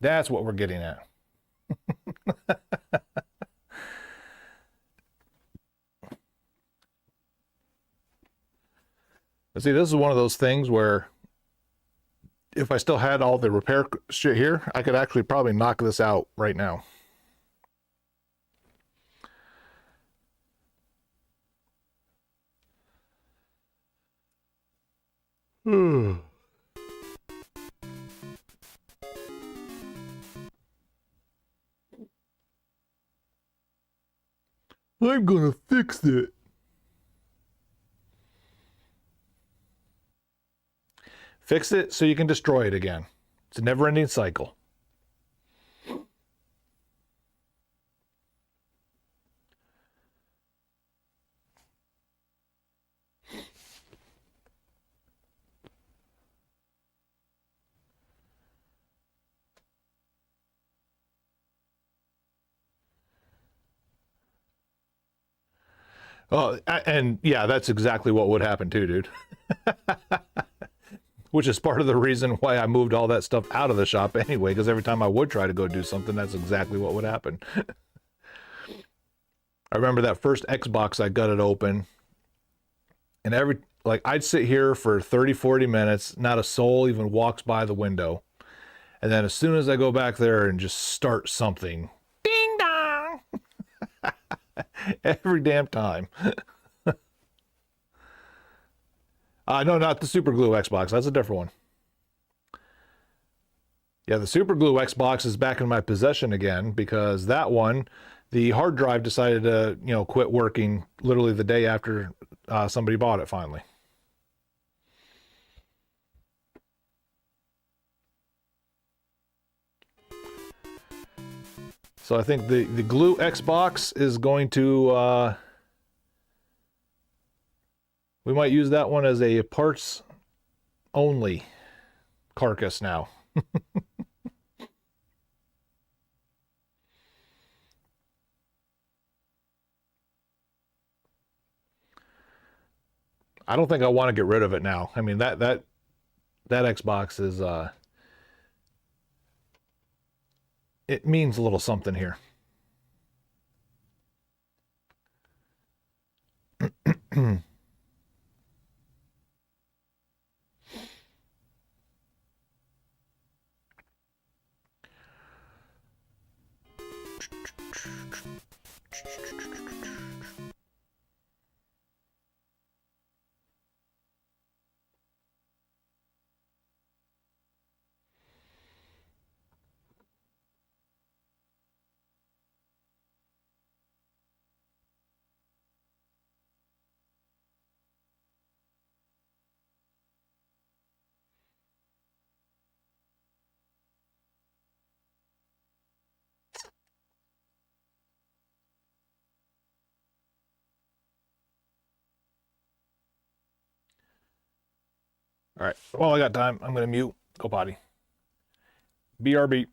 That's what we're getting at. But see, this is one of those things where if I still had all the repair shit here, I could actually probably knock this out right now. I'm gonna fix it. Fix it so you can destroy it again. It's a never-ending cycle. Oh, and yeah, that's exactly what would happen too, dude. Which is part of the reason why I moved all that stuff out of the shop anyway, because every time I would try to go do something, that's exactly what would happen. I remember that first Xbox, I got it open, and I'd sit here for 30, 40 minutes, not a soul even walks by the window. And then as soon as I go back there and just start something, ding dong, every damn time. No, not the Super Glue Xbox. That's a different one. Yeah, the Super Glue Xbox is back in my possession again because that one, the hard drive decided to, quit working literally the day after somebody bought it finally. So I think the Glue Xbox is going to... we might use that one as a parts only carcass now. I don't think I want to get rid of it now. I mean, that Xbox is it means a little something here. All right. Well, I got time. I'm going to mute. Go potty. BRB.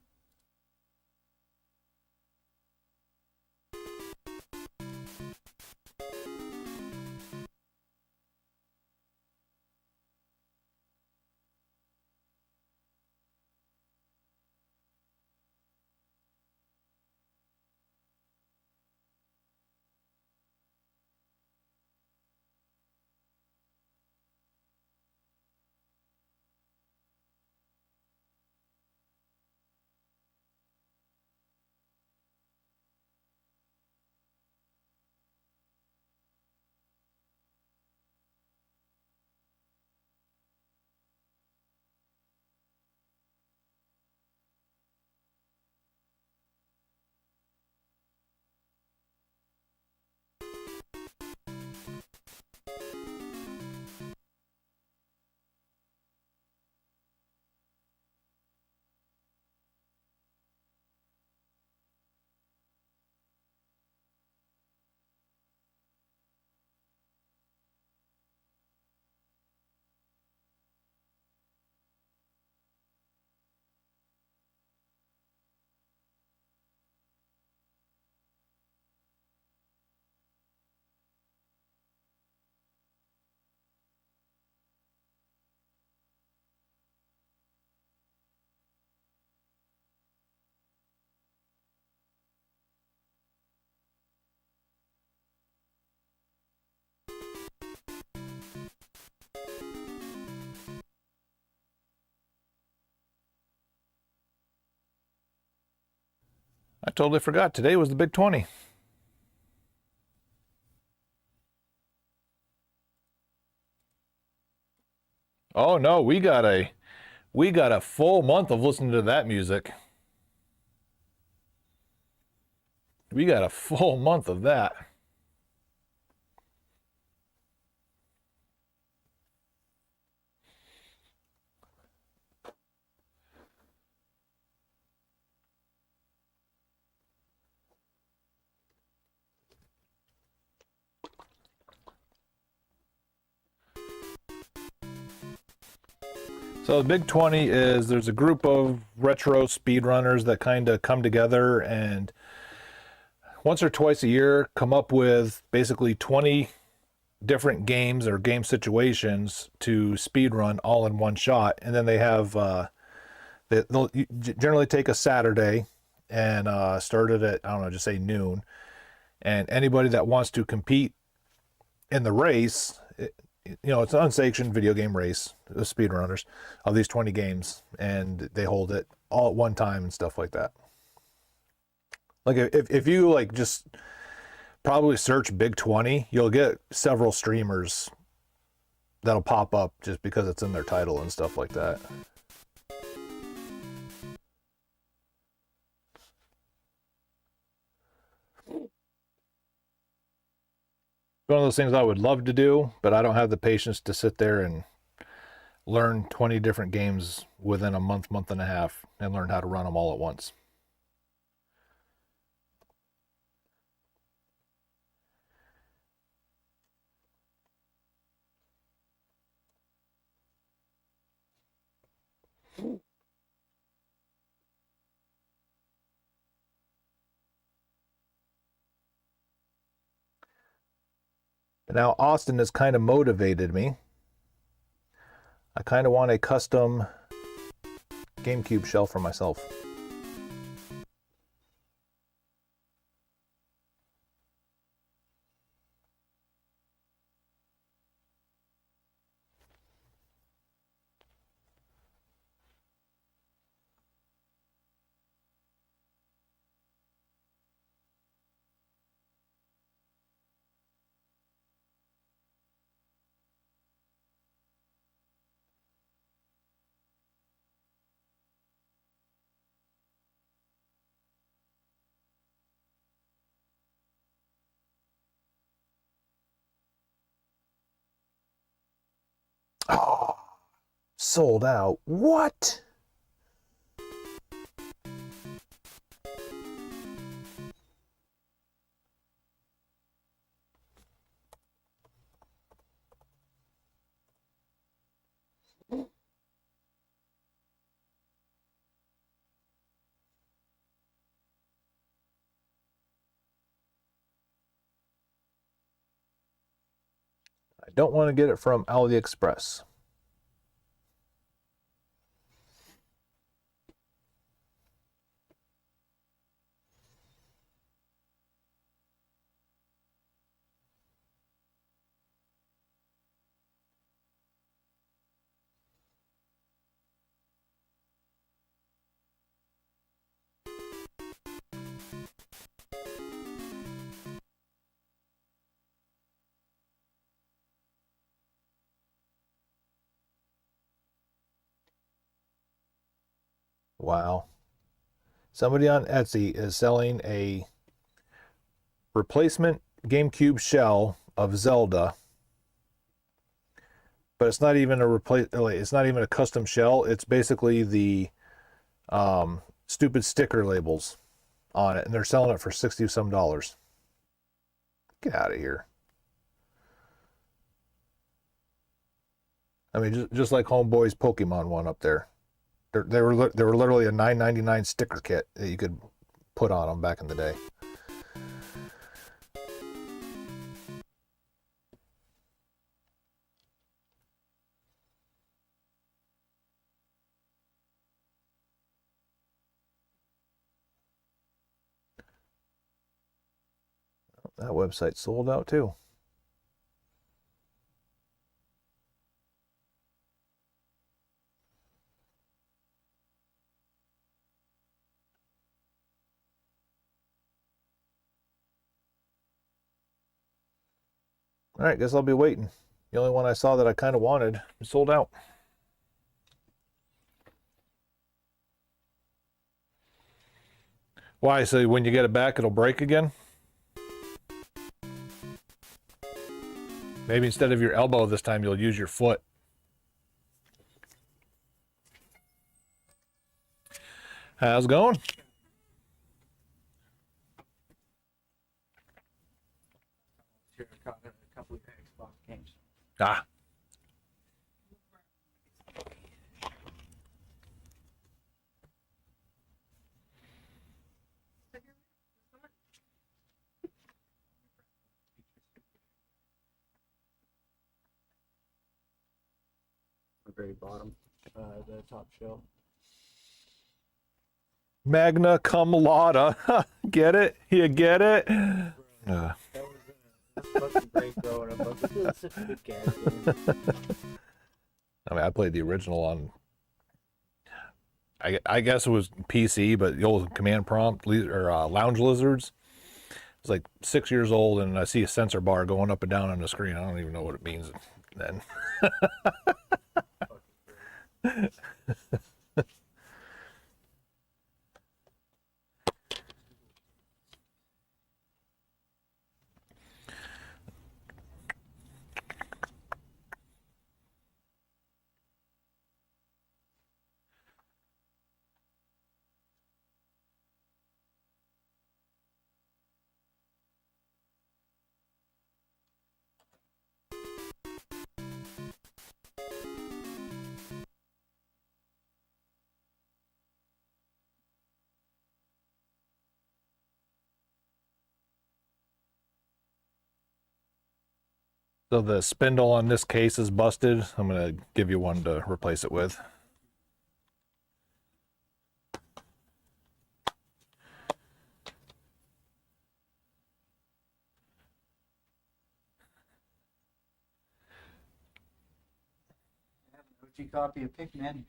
I totally forgot. Today was the big 20. Oh no, we got a full month of listening to that music. We got a full month of that. So the Big 20 is, there's a group of retro speedrunners that kind of come together and once or twice a year come up with basically 20 different games or game situations to speed run all in one shot, and then they have they'll generally take a Saturday and start it at, I don't know, just say noon, and anybody that wants to compete in the race, it's an unsanctioned video game race, the speedrunners of these 20 games, and they hold it all at one time and stuff like that. Like if you like just probably search Big 20, you'll get several streamers that'll pop up just because it's in their title and stuff like that. One of those things I would love to do, but I don't have the patience to sit there and learn 20 different games within a month and a half and learn how to run them all at once. Now, Austin has kind of motivated me. I kind of want a custom GameCube shell for myself. Oh, sold out. What? I don't want to get it from AliExpress. Wow. Somebody on Etsy is selling a replacement GameCube shell of Zelda, but it's not even it's not even a custom shell. It's basically the stupid sticker labels on it, and they're selling it for $60 some. Get out of here. I mean, just like Homeboy's Pokemon one up there. They were literally a $9.99 sticker kit that you could put on them back in the day. That website sold out too. All right, guess I'll be waiting. The only one I saw that I kind of wanted is sold out. Why? So when you get it back, it'll break again? Maybe instead of your elbow this time, you'll use your foot. How's it going? A couple of Xbox games. Ah. very bottom, the top shelf. Magna cum laude. Get it? You get it? That was fucking great growing up. I was like, "This is such a good game." I mean, I played the original on, I guess it was PC, but the old command prompt Lounge Lizards. I was like 6 years old, and I see a sensor bar going up and down on the screen. I don't even know what it means then. So the spindle on this case is busted. I'm going to give you one to replace it with. I have an OG copy of Pikmin.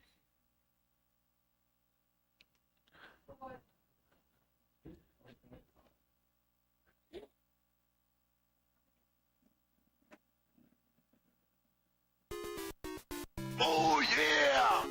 Oh yeah!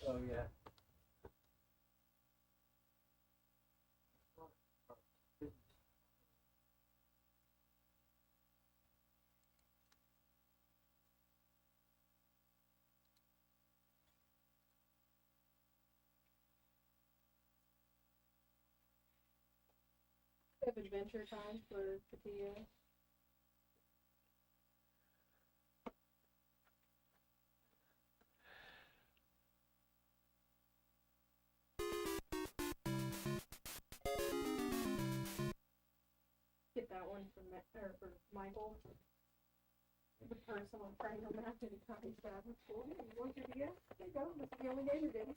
Oh yeah. Have Adventure Time for Katia. Get that one for for Michael. Or someone praying on that didn't come to Sabbath school. Hey, you want your DS? There you go. This is the only game you did.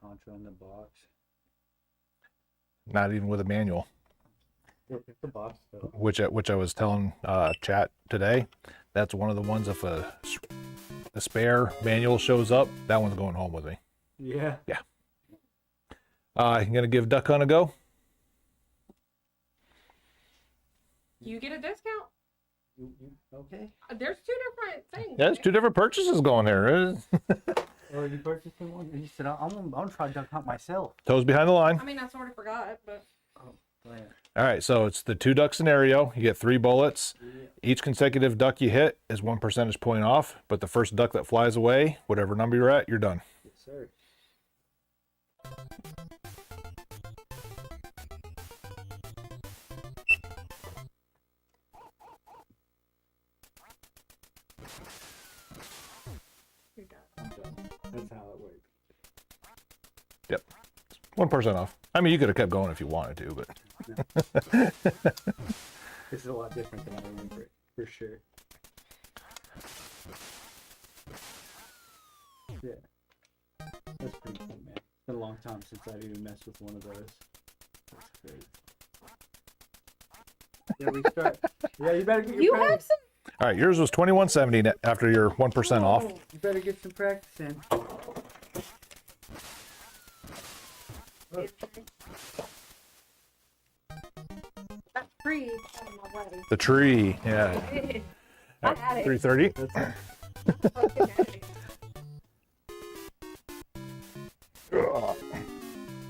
Contra in the box. Not even with a manual. It's the box though. Which I was telling chat today. That's one of the ones. If a spare manual shows up, that one's going home with me. Yeah. Yeah. I'm gonna give Duck Hunt a go. You get a discount. Okay? There's two different things. Yeah, there's two different purchases going there. Oh, you purchasing one? You said I'm gonna try Duck Hunt myself. Toes behind the line. I mean, I sort of forgot, but. Oh, man. All right, so it's the 2 duck scenario. You get 3 bullets. Each consecutive duck you hit is 1 percentage point off, but the first duck that flies away, whatever number you're at, you're done. Yes, sir. That's how it works. Yep. 1% off. I mean, you could have kept going if you wanted to, but. This is a lot different than I remember it, for sure. Yeah. That's pretty cool, man. It's been a long time since I've even messed with one of those. That's great. Yeah, we start. Yeah, you better get your You practice. have some. All right, yours was 21.70 after your 1% off. You better get some practice in. That's free. Oh, my wedding. The tree, yeah. I had it. 3:30.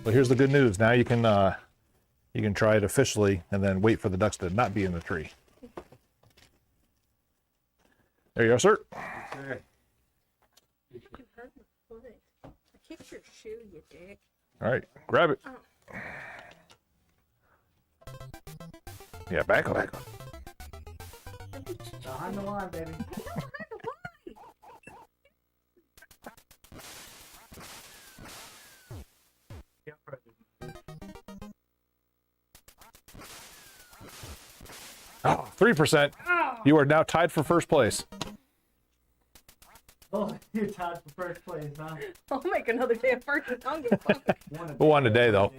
Well, here's the good news. Now you can try it officially, and then wait for the ducks to not be in the tree. There you go, sir. Sure. You hurt my foot. I kicked your shoe, you dick. All right, grab it. Yeah, back up. Behind the line, baby. Oh, 3%. You are now tied for first place. Oh, you're tied for first place, huh? I'll make another damn first. I don't give a fuck. One today, though.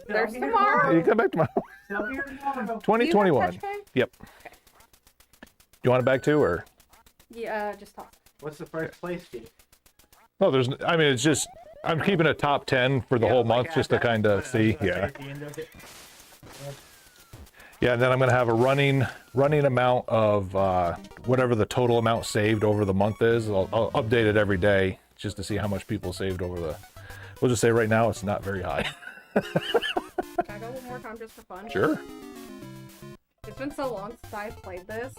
There's tomorrow. You come back tomorrow. 2021. Yep. Do you want it back too, or? Yeah, just talk. What's the first place get? No, there's. I mean, it's just. I'm keeping a top 10 for the whole month, just to kind of see. Yeah. Yeah, and then I'm gonna have a running amount of whatever the total amount saved over the month is. I'll update it every day just to see how much people saved over the. We'll just say right now it's not very high. Can I go one more time just for fun? Sure. It's been so long since I played this.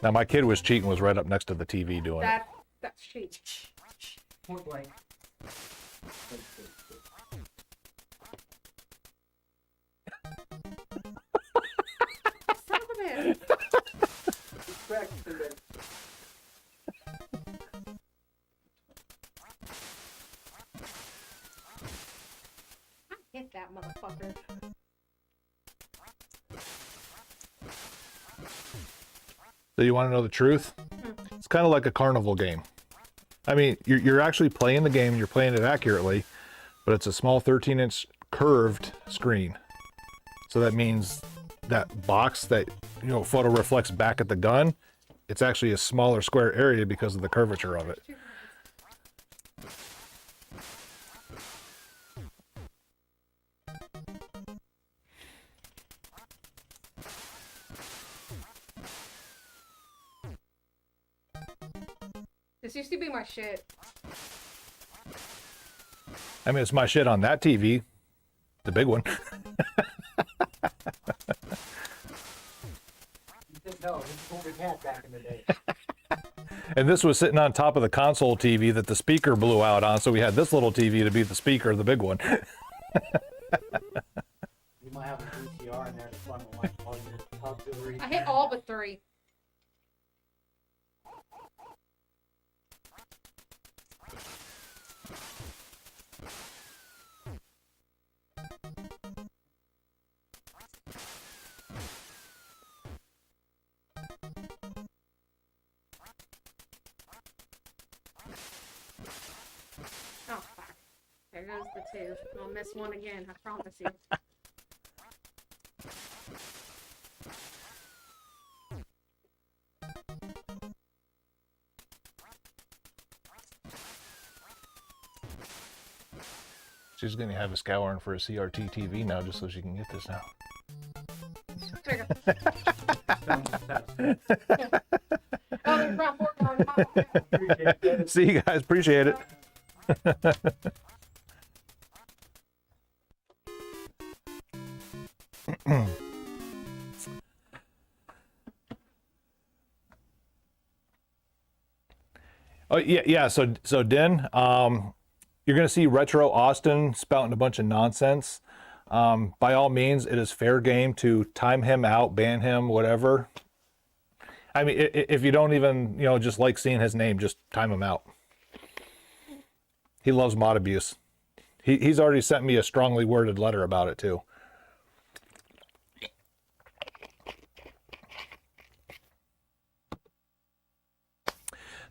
Now my kid was cheating, was right up next to the TV doing it. That's cheap. Point blank. Son of a bitch. I hit that motherfucker. So you want to know the truth? It's kind of like a carnival game. I mean, you're actually playing the game, you're playing it accurately, but it's a small 13-inch curved screen. So that means that box that, photo reflects back at the gun, it's actually a smaller square area because of the curvature of it. This used to be my shit. I mean, it's my shit on that TV, the big one. You didn't know. This is what we had back in the day. And this was sitting on top of the console TV that the speaker blew out on, so we had this little TV to be the speaker, the big one. You might have a VCR in there to run like all your auxiliary. I hit all but 3. Oh, fuck. There goes the 2. I'll miss one again, I promise you. She's going to have a scouring for a CRT TV now just so she can get this now. There you go. Oh, there's round 4 going. See you guys, appreciate it. Oh yeah. So Den, you're gonna see Retro Austin spouting a bunch of nonsense. By all means, it is fair game to time him out, ban him, whatever. I mean, if you don't even, just like seeing his name, just time him out. He loves mod abuse. He's already sent me a strongly worded letter about it too.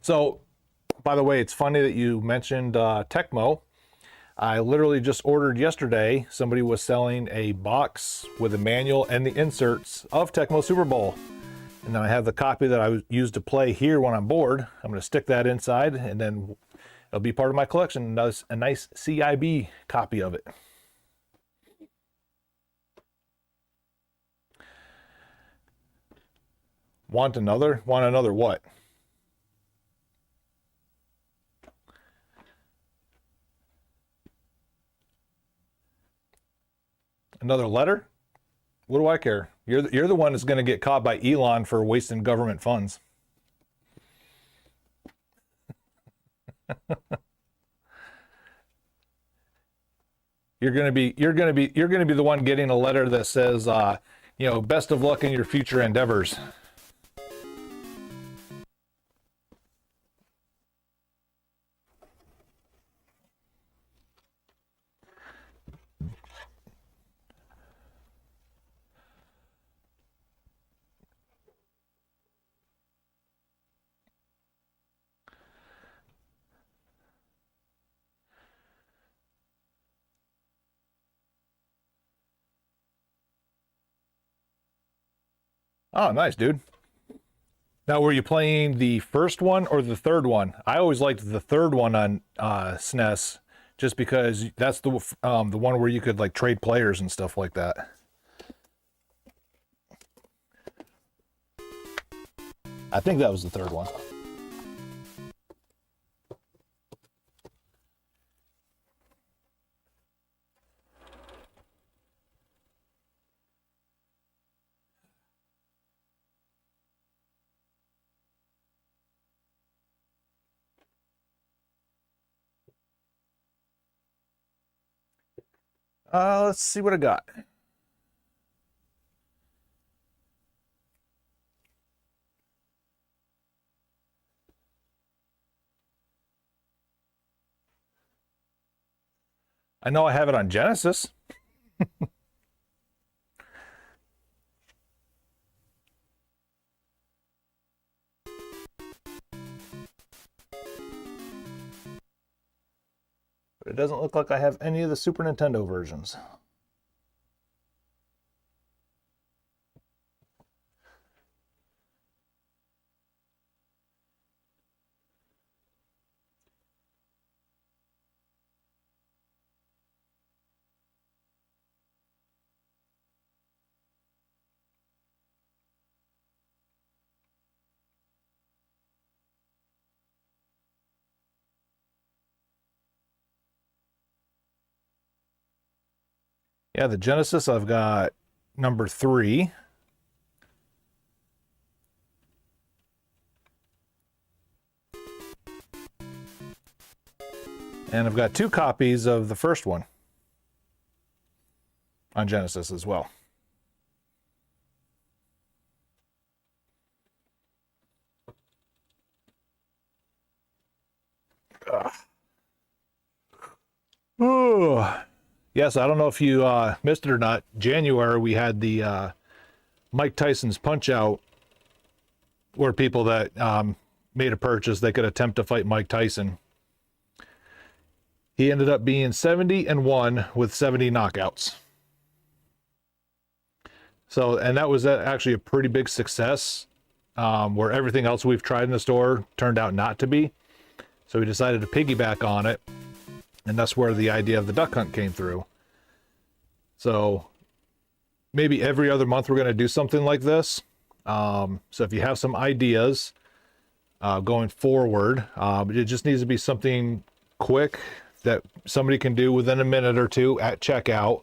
So, by the way, it's funny that you mentioned Tecmo. I literally just ordered yesterday. Somebody was selling a box with a manual and the inserts of Tecmo Super Bowl. And then I have the copy that I used to play here when I'm bored. I'm going to stick that inside, and then it'll be part of my collection. A nice CIB copy of it. Want another? Want another what? Another letter? What do I care? You're the one that's going to get caught by Elon for wasting government funds. You're going to be the one getting a letter that says, best of luck in your future endeavors. Oh, nice, dude. Now, were you playing the first one or the third one? I always liked the third one on SNES, just because that's the one where you could like trade players and stuff like that. I think that was the third one. Let's see what I got. I know I have it on Genesis. But it doesn't look like I have any of the Super Nintendo versions. Yeah, the Genesis, I've got number 3. And I've got 2 copies of the first one on Genesis as well. Oh. Yes, I don't know if you missed it or not. January, we had the Mike Tyson's Punch-Out, where people that made a purchase, they could attempt to fight Mike Tyson. He ended up being 70-1 with 70 knockouts. So, and that was actually a pretty big success, where everything else we've tried in the store turned out not to be. So we decided to piggyback on it. And that's where the idea of the duck hunt came through. So maybe every other month we're going to do something like this. So if you have some ideas going forward, it just needs to be something quick that somebody can do within a minute or two at checkout.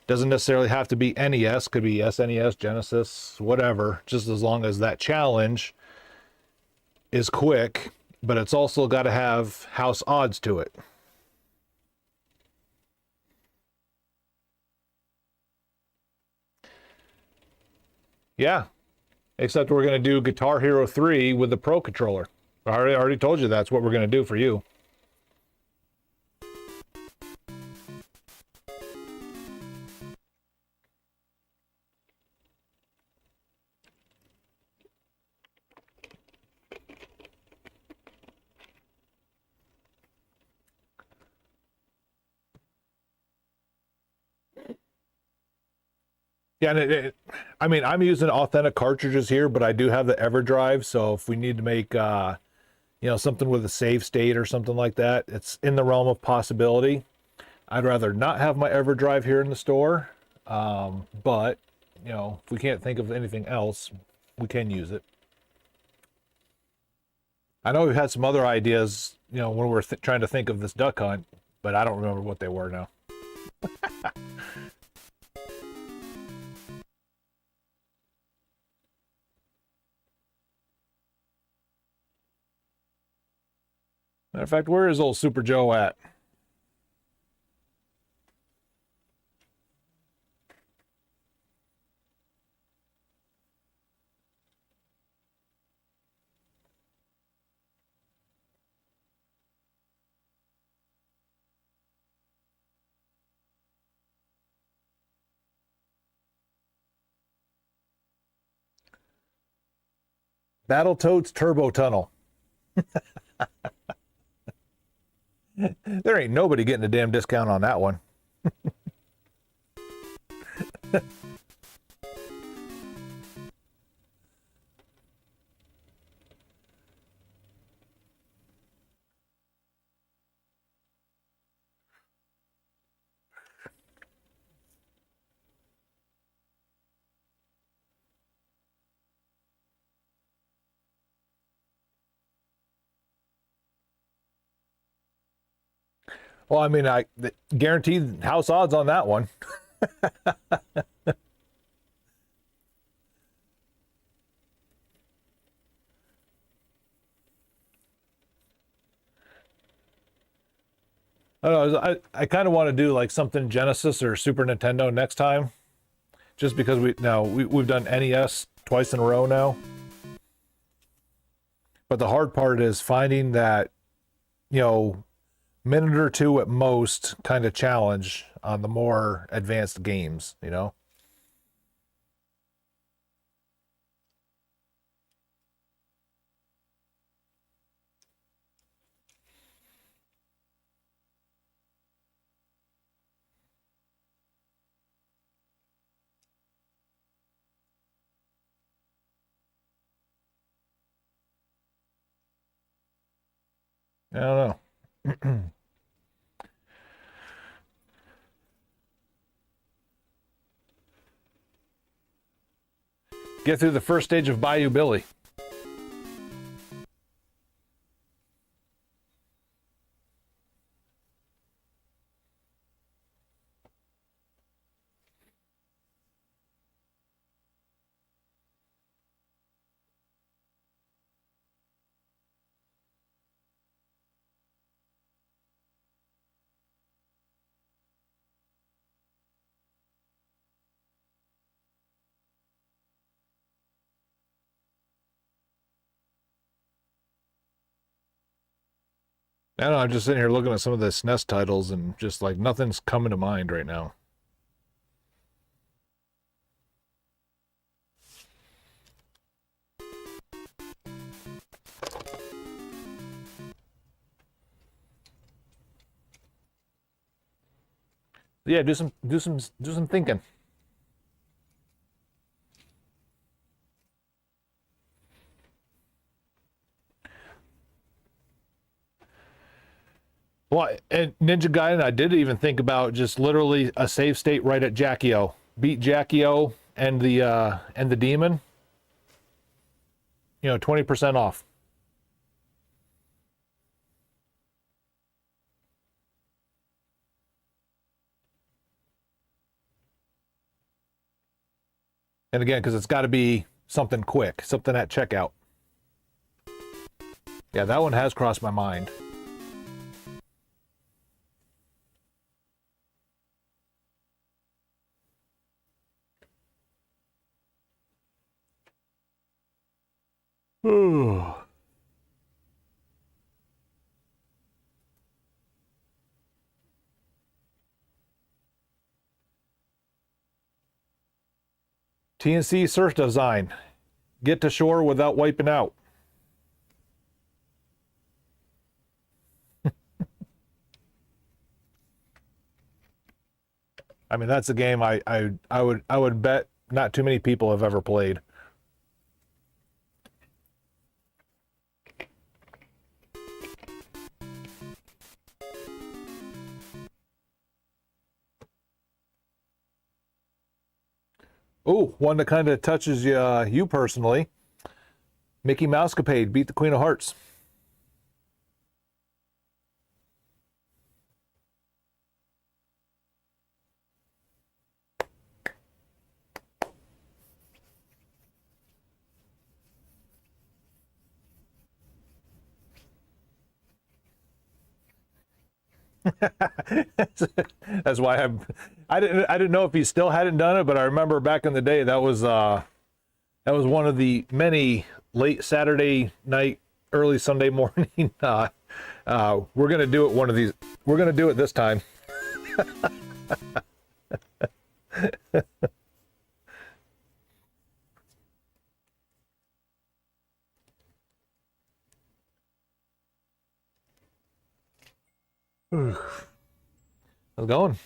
Doesn't necessarily have to be NES, could be SNES, Genesis, whatever, just as long as that challenge is quick, but it's also got to have house odds to it. Yeah, except we're going to do Guitar Hero 3 with the Pro Controller. I already told you that's what we're going to do for you. Yeah, and I mean, I'm using authentic cartridges here, but I do have the EverDrive. So if we need to make, something with a save state or something like that, it's in the realm of possibility. I'd rather not have my EverDrive here in the store, but if we can't think of anything else, we can use it. I know we've had some other ideas, when we're trying to think of this duck hunt, but I don't remember what they were now. Matter of fact, where is old Super Joe at? Battletoads Turbo Tunnel. There ain't nobody getting a damn discount on that one. Well, I mean, guaranteed house odds on that one. I don't know. I kind of want to do like something Genesis or Super Nintendo next time, just because we've done NES twice in a row now. But the hard part is finding that, minute or two at most kind of challenge on the more advanced games, I don't know. Get through the first stage of Bayou Billy. I don't know, I'm just sitting here looking at some of the SNES titles and just like nothing's coming to mind right now. Yeah, do some thinking. Well, and Ninja Gaiden, I did even think about just literally a save state right at Jackie-O. Beat Jackie-O and the demon. 20% off. And again, because it's got to be something quick, something at checkout. Yeah, that one has crossed my mind. Ooh. TNC surf design. Get to shore without wiping out. I mean, that's a game I would bet not too many people have ever played. Oh, one that kind of touches you personally. Mickey Mousecapade beat the Queen of Hearts. That's why I didn't know if he still hadn't done it, but I remember back in the day that was one of the many late Saturday night, early Sunday morning. We're gonna do it one of these. We're gonna do it this time. How's it going?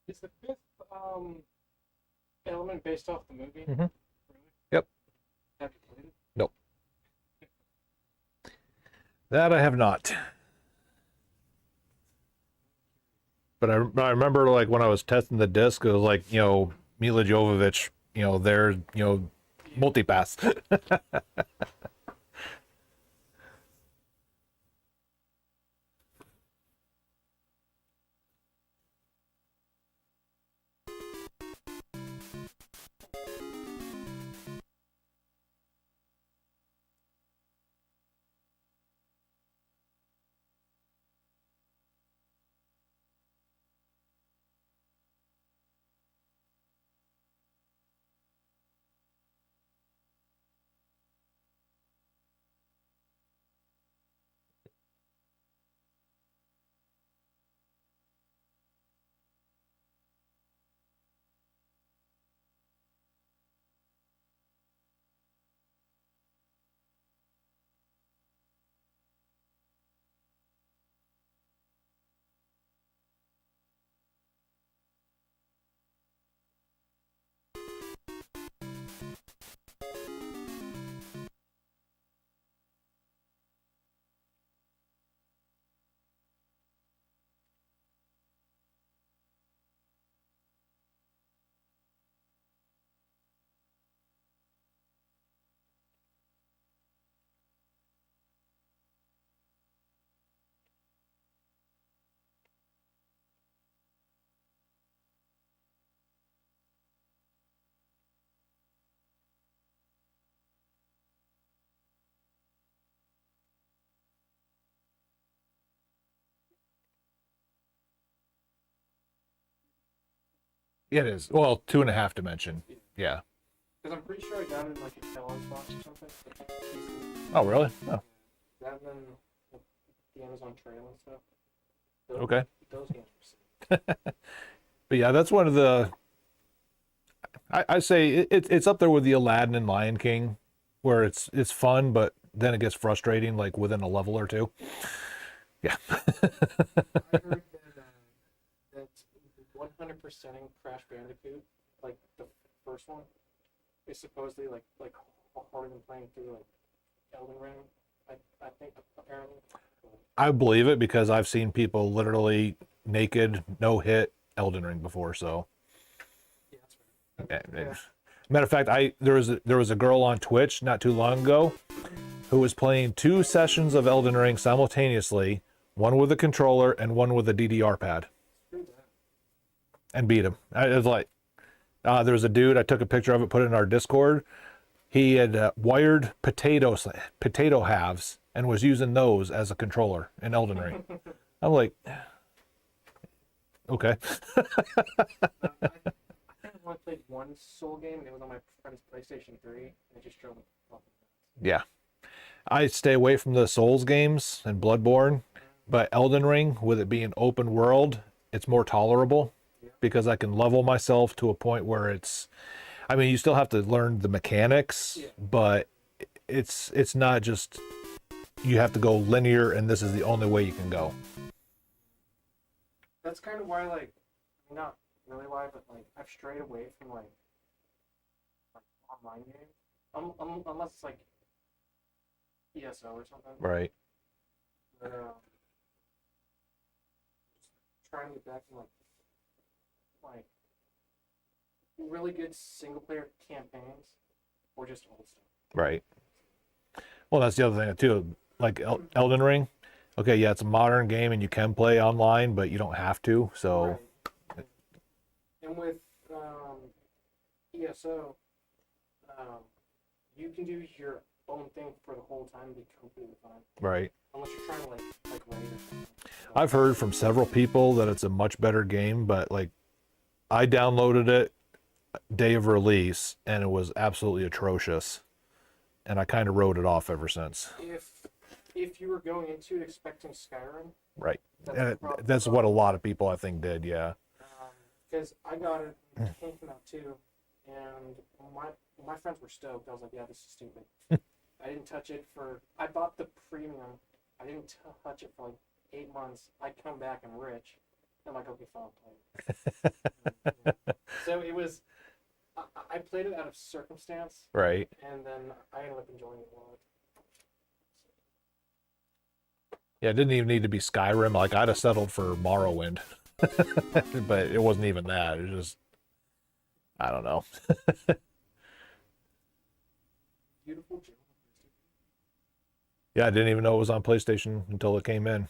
Is the fifth element based off the movie? Mhm. Yep. Have you played it? Nope. That I have not. But I remember like when I was testing the disc, it was like, Mila Jovovich, their, multipass. It is. Well, 2.5 dimension. Yeah. Because I'm pretty sure I got it in like a Kellogg's box or something. Like, PC. Oh, really? Oh, That and then like, the Amazon Trail and stuff. Those, okay. Those games were sick. But yeah, that's one of the. I say it's up there with the Aladdin and Lion King, where it's fun, but then it gets frustrating like within a level or two. Yeah. I heard that's 100%ing Crash Bandicoot, like the first one, is supposedly like harder than playing through like Elden Ring. I think apparently. I believe it because I've seen people literally naked, no hit Elden Ring before. So, Yeah, that's fair. Yeah. matter of fact, there was a girl on Twitch not too long ago who was playing 2 sessions of Elden Ring simultaneously, one with a controller and one with a DDR pad, and beat him. It was like, there was a dude. I took a picture of it, put it in our Discord. He had wired potato halves and was using those as a controller in Elden Ring. I'm like, okay. I only played one Soul game, and it was on my friend's PlayStation 3, and it just drove me fucking nuts. Yeah. I stay away from the Souls games and Bloodborne, but Elden Ring, with it being open world, it's more tolerable because I can level myself to a point where it's, I mean, you still have to learn the mechanics, but it's not just you have to go linear and this is the only way you can go. That's kind of why, like, not really why, but like I've strayed away from like online games, unless it's like ESO or something. Right. But just trying to get back to like really good single player campaigns or just old stuff. Right. Well, that's the other thing too. Like Elden Ring. Okay, yeah, it's a modern game and you can play online, but you don't have to. So. Right. And with ESO, you can do your own thing for the whole time and be completely fine. Right. Unless you're trying to like raid or something. I've heard from several people that it's a much better game, but like I downloaded it day of release and it was absolutely atrocious. And I kind of wrote it off ever since. If you were going into it expecting Skyrim, Right. And that's what a lot of people I think did, yeah. because I got it, it came out too, and my friends were stoked. I was like, yeah, this is stupid. I didn't touch it I bought the premium. I didn't touch it for like 8 months. I come back and rich. I'm like, okay, fine, I'll play it. So it was, I played it out of circumstance. Right. And then I ended up enjoying it a lot. Yeah, it didn't even need to be Skyrim. Like I'd have settled for Morrowind. But it wasn't even that. It was just, I don't know. Beautiful gem. Yeah, I didn't even know it was on PlayStation until it came in.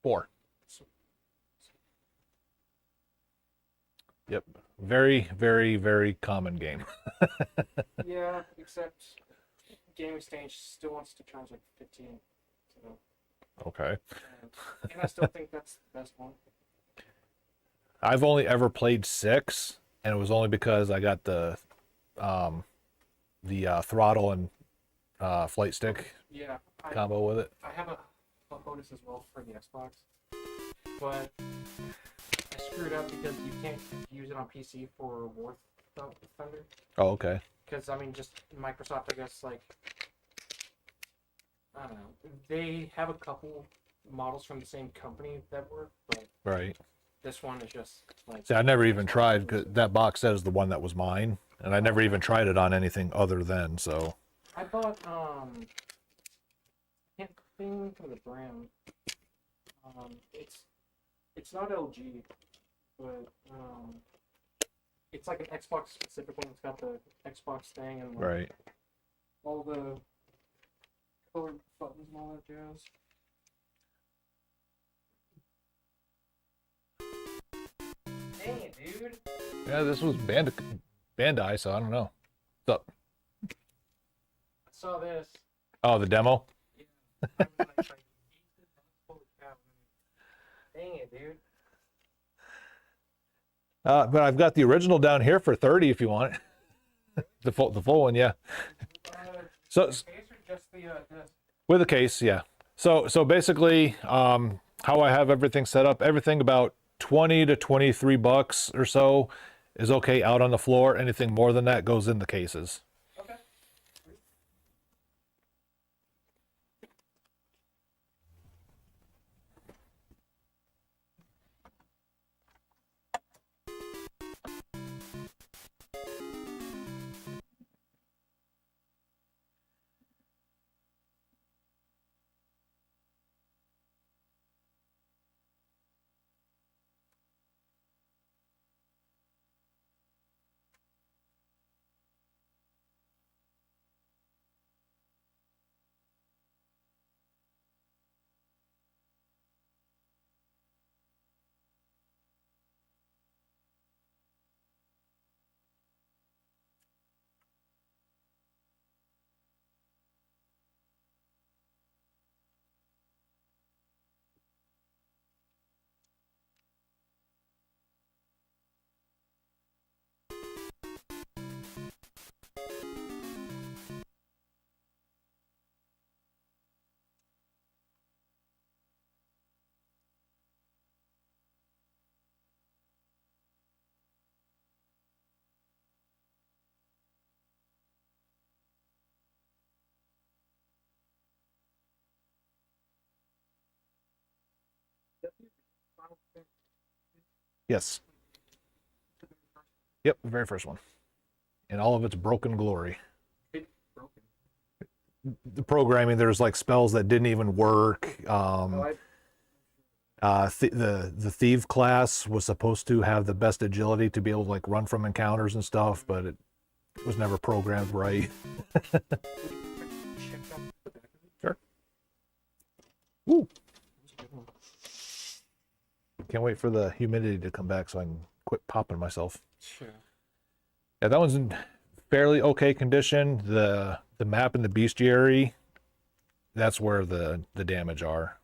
4. Yep. Very, very, very common game. Yeah, except Game Exchange still wants to charge like 15. So, Okay. and I still think that's the best one. I've only ever played 6, and it was only because I got the throttle and flight stick Yeah, combo with it. I have a HOTAS as well for the Xbox, but I screwed up because you can't use it on PC for War Thunder. Oh, okay. Because I mean, just Microsoft, I guess, like I don't know, they have a couple models from the same company that work, but Right. this one is just like. See, I never even tried, 'cause that box set is the one that was mine, and I never even tried it on anything other than, so. I bought I can't think of the brand. It's not LG, but it's like an Xbox specific one. It's got the Xbox thing and like, Right. all the colored buttons and all that jazz. Dang it, dude. Yeah, this was Bandai, so I don't know. What's up? I saw this. Oh, the demo? I was like, holy cow. Dang it, dude. But I've got the original down here for 30 if you want it. The full one, yeah. So Case or just the disc? with a case, yeah. So basically, how I have everything set up, everything about 20 to 23 bucks or so is okay out on the floor. Anything more than that goes in the cases. Okay. Yes. Yep, the very first one. In all of its broken glory. The programming, there's like spells that didn't even work. The thief class was supposed to have the best agility to be able to like run from encounters and stuff, but it was never programmed right. Sure. Woo. Can't wait for the humidity to come back so I can quit popping myself. Sure. Yeah, that one's in fairly okay condition. The map in the bestiary, that's where the damage are,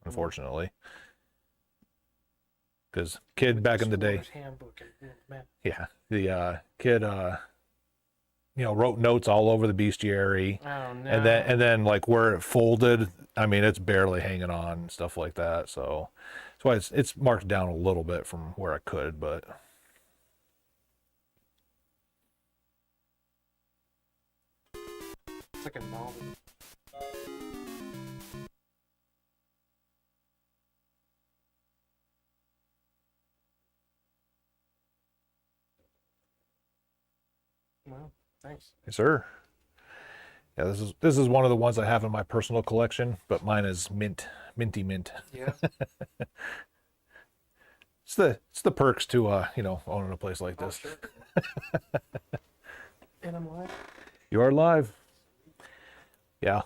unfortunately. Because kid back in the day, Handbook and map. yeah, the kid wrote notes all over the bestiary, Oh no. and then like where it folded, I mean it's barely hanging on and stuff like that. So that's why it's marked down a little bit from where I could, but. It's like a novel. Well, thanks. Yes, sir. Yeah, this is one of the ones I have in my personal collection, but mine is minty mint. Yeah. It's the perks to owning a place like this. Sure. And I'm live. You are live. Yeah.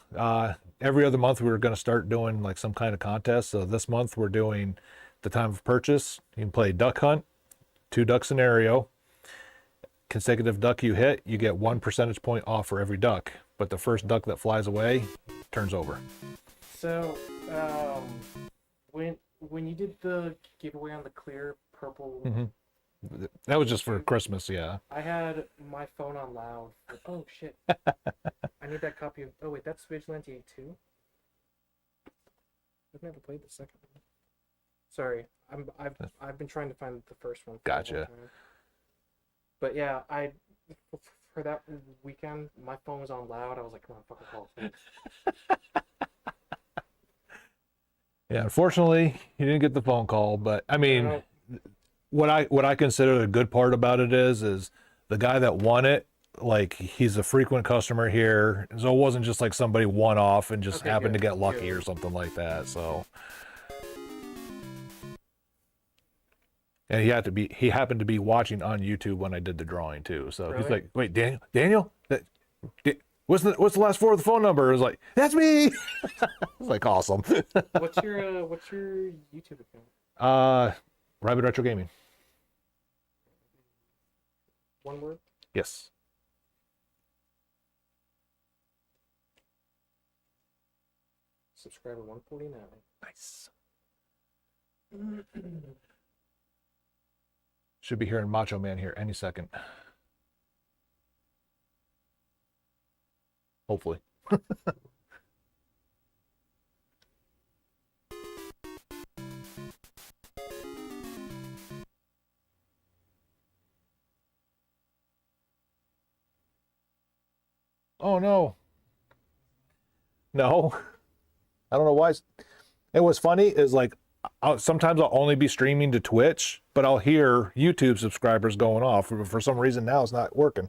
every other month we were going to start doing like some kind of contest. So this month we're doing the time of purchase. You can play duck hunt, 2 duck scenario. Consecutive duck you hit, you get 1 percentage point off for every duck. But the first duck that flies away turns over. So, when you did the giveaway on the clear purple, That was just for Christmas, yeah. I had my phone on loud. Oh shit! I need that copy of. Oh wait, that's Vigilante 2. I've never played the second one. Sorry, I've been trying to find the first one. For a long Gotcha. time. But yeah, for that weekend, my phone was on loud. I was like, come on, fucking call it. Yeah, unfortunately, you didn't get the phone call, but I mean, what I consider the good part about it is the guy that won it, like he's a frequent customer here, so it wasn't just like somebody one off and just happened to get lucky or something like that. So, and he happened to be watching on YouTube when I did the drawing too. So he's like, "Wait, Daniel, what's the last 4 of the phone number?" It was like, "That's me." It's like awesome. What's your YouTube account? Rabbit Retro Gaming. One word? Yes. Subscriber 149. Nice. Should be hearing Macho Man here any second. Hopefully. Oh no. No. I don't know why. It was funny is like sometimes I'll only be streaming to Twitch, but I'll hear YouTube subscribers going off. For some reason now it's not working.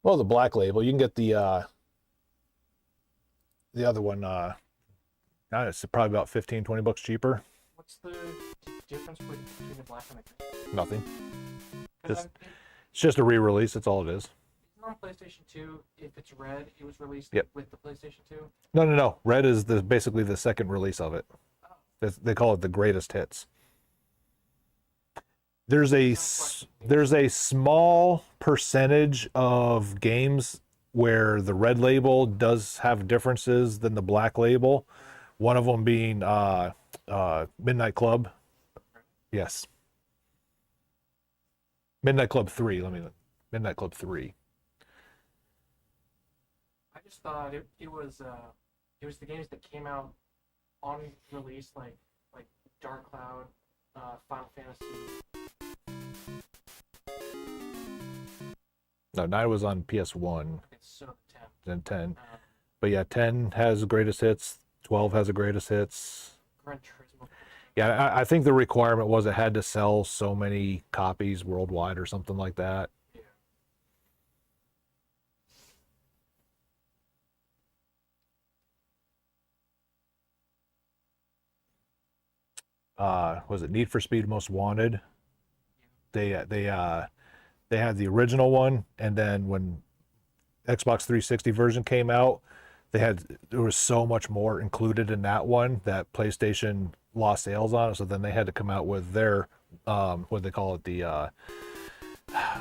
Well, the Black Label, you can get the other one, it's probably about $15-20 cheaper. What's the difference between the black and the green? Nothing. It's just a re-release. That's all it is. On PlayStation 2, if it's red, it was released Yep. with the PlayStation 2. No. Red is basically the second release of it. They call it the greatest hits. There's a small percentage of games where the red label does have differences than the black label. One of them being Midnight Club. Yes. Midnight Club 3. Midnight Club 3. I just thought it was the games that came out on release, like Dark Cloud, Final Fantasy. No, 9 was on PS1. So 10. Then 10. But yeah, 10 has the greatest hits. 12 has the greatest hits. Gran Turismo. Yeah, I think the requirement was it had to sell so many copies worldwide or something like that. Was it Need for Speed Most Wanted? They had the original one, and then when Xbox 360 version came out, there was so much more included in that one that PlayStation lost sales on it. So then they had to come out with their what they call it, the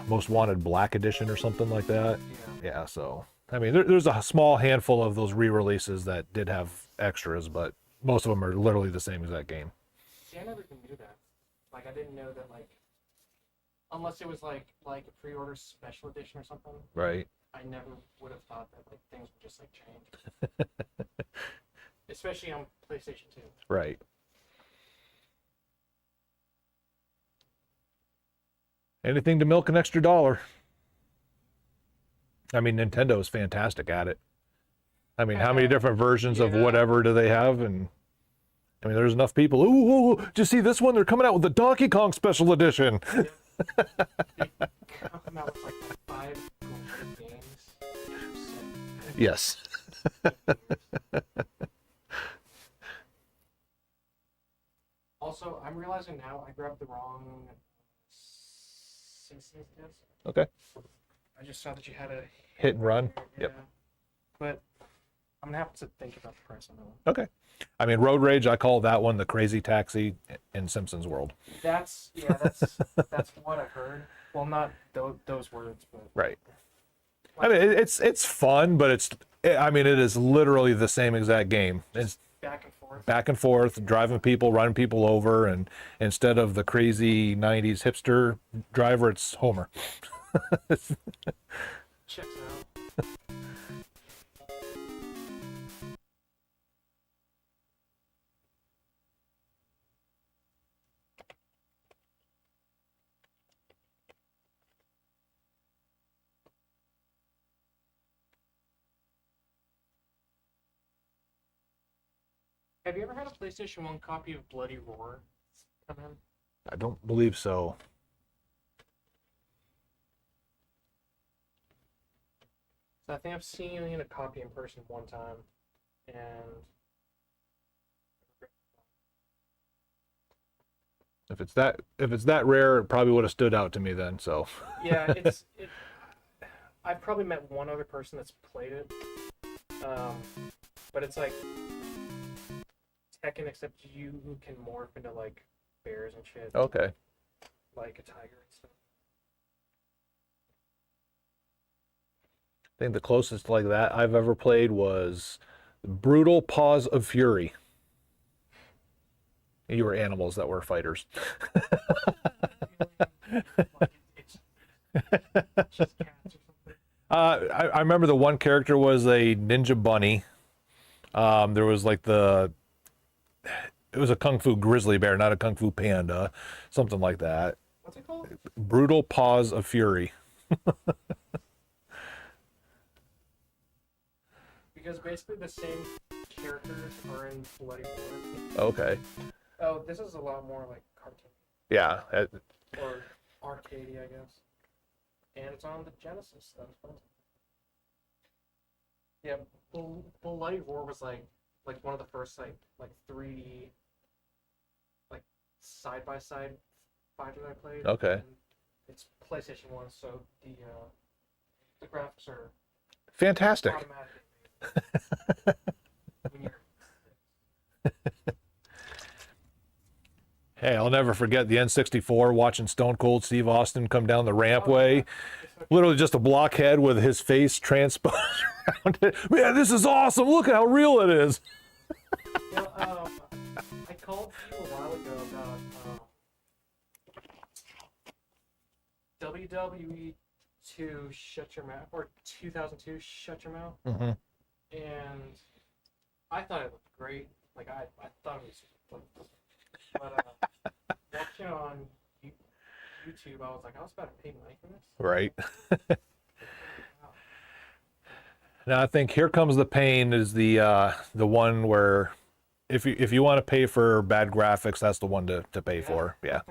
Most Wanted Black Edition or something like that. Yeah. So I mean, there's a small handful of those re-releases that did have extras, but most of them are literally the same exact game. See, I never even knew that. Like, I didn't know that, like, unless it was like a pre-order special edition or something. Right. I never would have thought that like things would just like change. Especially on PlayStation 2. Right. Anything to milk an extra dollar. I mean, Nintendo is fantastic at it. I mean, how many different versions of whatever do they have? And I mean, there's enough people. Ooh, did you see this one? They're coming out with the Donkey Kong Special Edition. Come out with like 5 games. Yes. Also, I'm realizing now I grabbed the wrong Simpsons disc. Okay. I just saw that you had a Hit and run. Yeah. Yep. But I'm gonna have to think about the price on that one. Okay. I mean, Road Rage, I call that one the Crazy Taxi in Simpsons World. That's what I heard. Well, not those words, but Right. I mean, it's fun, but it is literally the same exact game. It's back and forth, driving people, running people over, and instead of the crazy 90s hipster driver, it's Homer. checks out. Have you ever had a PlayStation 1 copy of Bloody Roar come in? I don't believe so. So I think I've seen a copy in person one time, and If it's that rare, it probably would have stood out to me then. So yeah, I've probably met one other person that's played it, but it's like Tekken, except you can morph into like bears and shit. Okay. Like a tiger and stuff. I think the closest like that I've ever played was Brutal Paws of Fury. You were animals that were fighters. I remember the one character was a ninja bunny. There was like it was a kung fu grizzly bear, not a kung fu panda, something like that. What's it called? Brutal Paws of Fury. Because basically the same characters are in Bloody Roar. Okay. Oh, this is a lot more like cartoon. Yeah. Or arcadey, I guess. And it's on the Genesis. That was fun. Yeah, Bloody Roar was like one of the first like 3D like side by side fighters I played. Okay. And it's PlayStation 1, so the graphics are Fantastic. automatically when you're Hey, I'll never forget the N64 watching Stone Cold Steve Austin come down the rampway. Literally just a blockhead with his face transposed around it. Man, this is awesome. Look at how real it is. You know, I called you a while ago about WWE 2 Shut Your Mouth, or 2002 Shut Your Mouth. Mm-hmm. And I thought it looked great. Like, I thought it was, but watching it on YouTube, I was like, I was about to pay money for this. Right. Now I think Here Comes the Pain is the one where if you want to pay for bad graphics, that's the one to pay for. Yeah.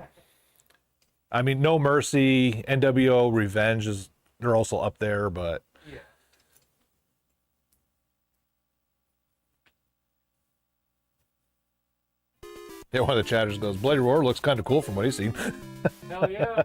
I mean, No Mercy, NWO Revenge they're also up there, but yeah. Yeah, one of the chatters goes, Bloody Roar looks kind of cool from what he's seen. Hell yeah.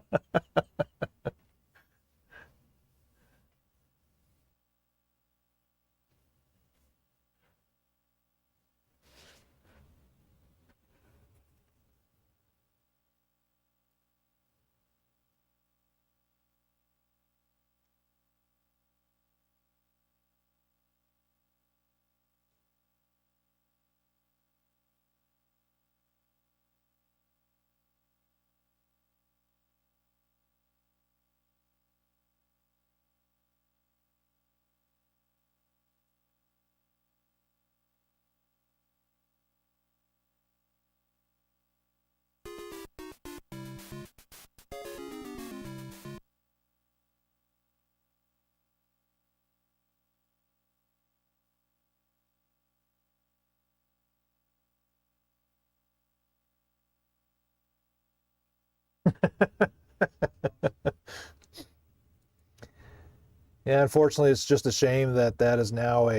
Yeah, unfortunately, it's just a shame that is now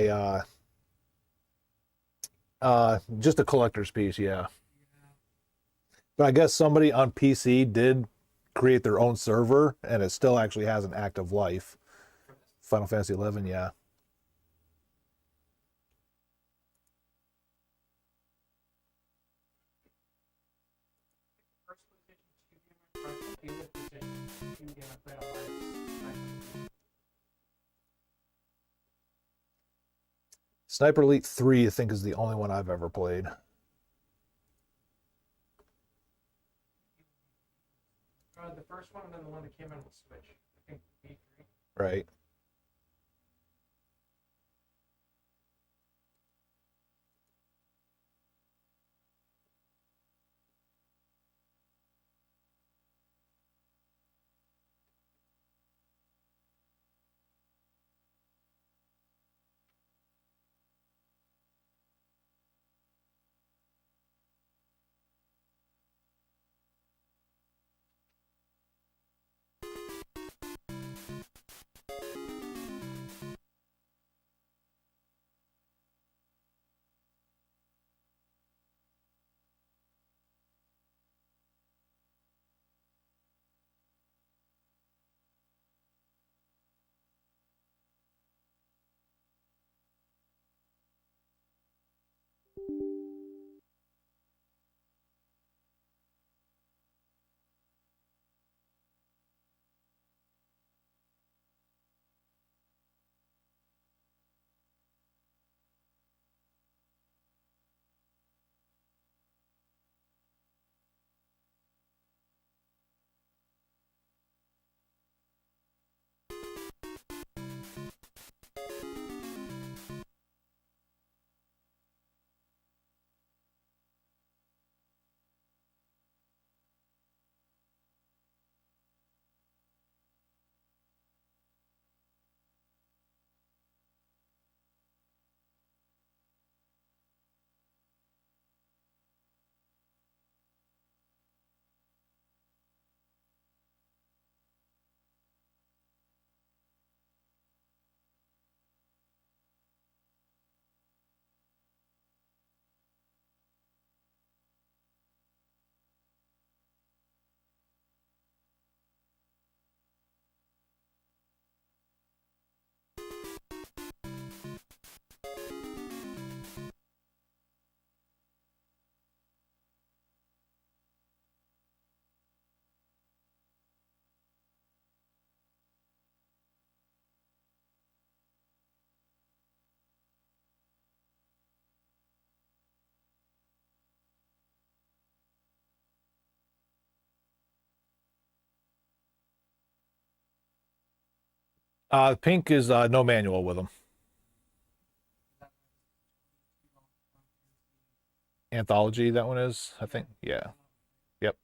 Just a collector's piece, yeah. But I guess somebody on PC did create their own server, and it still actually has an active life. Final Fantasy 11, yeah. Sniper Elite 3, I think, is the only one I've ever played. The first one and then the one that came in with Switch. I think V3. Right. Pink is no manual with them. Anthology, that one is, I think. Yeah. Yep.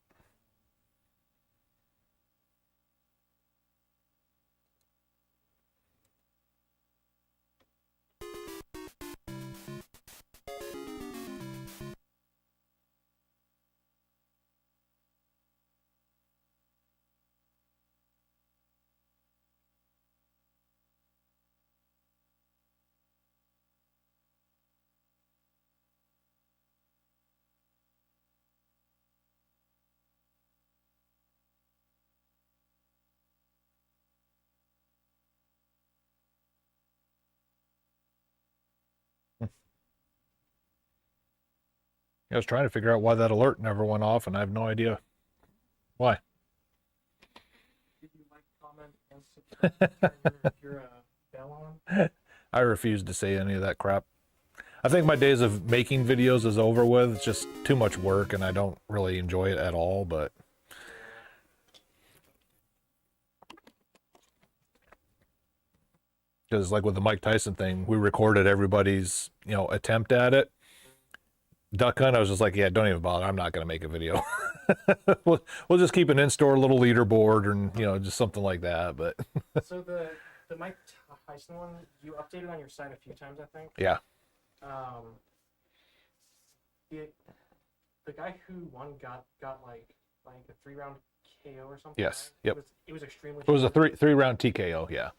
I was trying to figure out why that alert never went off, and I have no idea why. Did you like, comment, and subscribe your bell on? I refuse to say any of that crap. I think my days of making videos is over with. It's just too much work, and I don't really enjoy it at all, but... Because like with the Mike Tyson thing, we recorded everybody's, attempt at it. Duck Hunt, I was just like, yeah, don't even bother. I'm not going to make a video. we'll just keep an in-store little leaderboard and, just something like that. But So the Mike Tyson one, you updated on your site a few times, I think. Yeah. The guy who won got like a 3-round KO or something. Yes. Right? Yep. It was extremely. It was a short. three-round TKO. Yeah.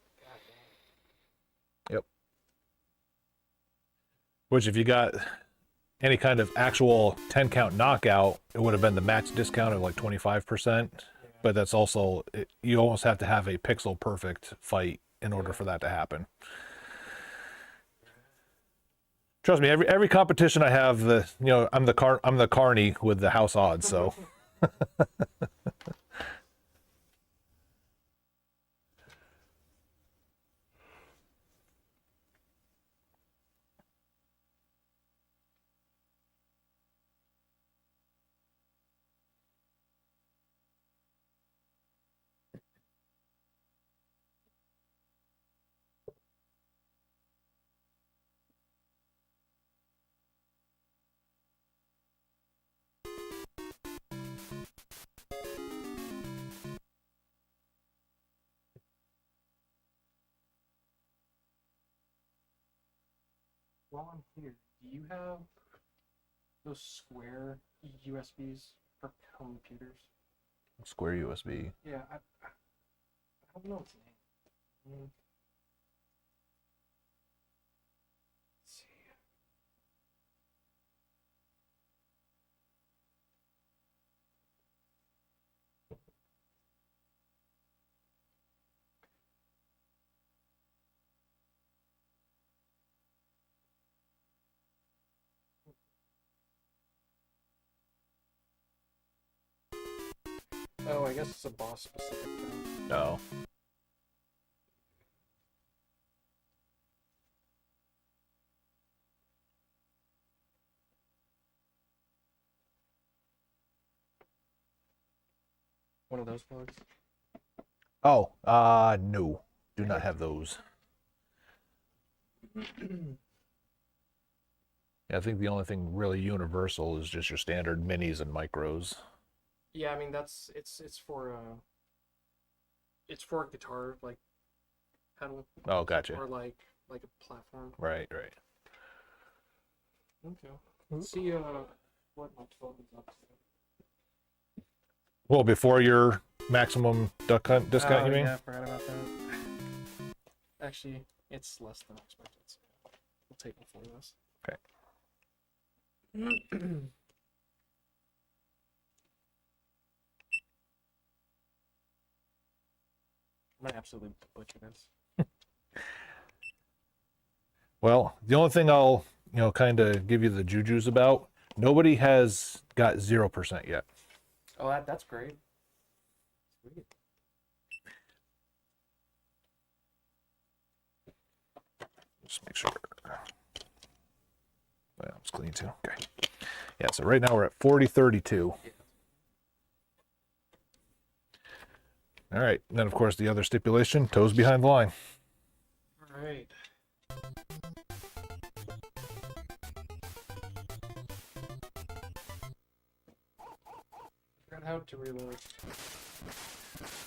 Yep. Which if you got... any kind of actual 10 count knockout, it would have been the max discount of like 25%. But that's also, you almost have to have a pixel perfect fight in order for that to happen. Trust me, every competition I have, I'm the carny with the house odds, so. While I'm here, do you have those square USBs for computers? Square USB. Yeah, I don't know its name. Let's see. Oh, I guess it's a boss specific thing. No. One of those plugs? Oh, no. Do not have those. Yeah, I think the only thing really universal is just your standard minis and micros. Yeah, I mean it's for a guitar like pedal. Oh, gotcha. Or like a platform. Right. Okay. Let's see what my 12 is up to. Well, before your maximum duck hunt discount, you mean? Yeah, I forgot about that. Actually, it's less than expected. So we'll take before this. Okay. I'm gonna absolutely butcher this. Well, the only thing I'll, kind of give you the jujus about, nobody has got 0% yet. Oh, that's great. Sweet. Just make sure. Well, it's clean too. Okay. Yeah, so right now we're at 40.32. All right. And then, of course, the other stipulation, toes behind the line. All right. Forgot how to reload.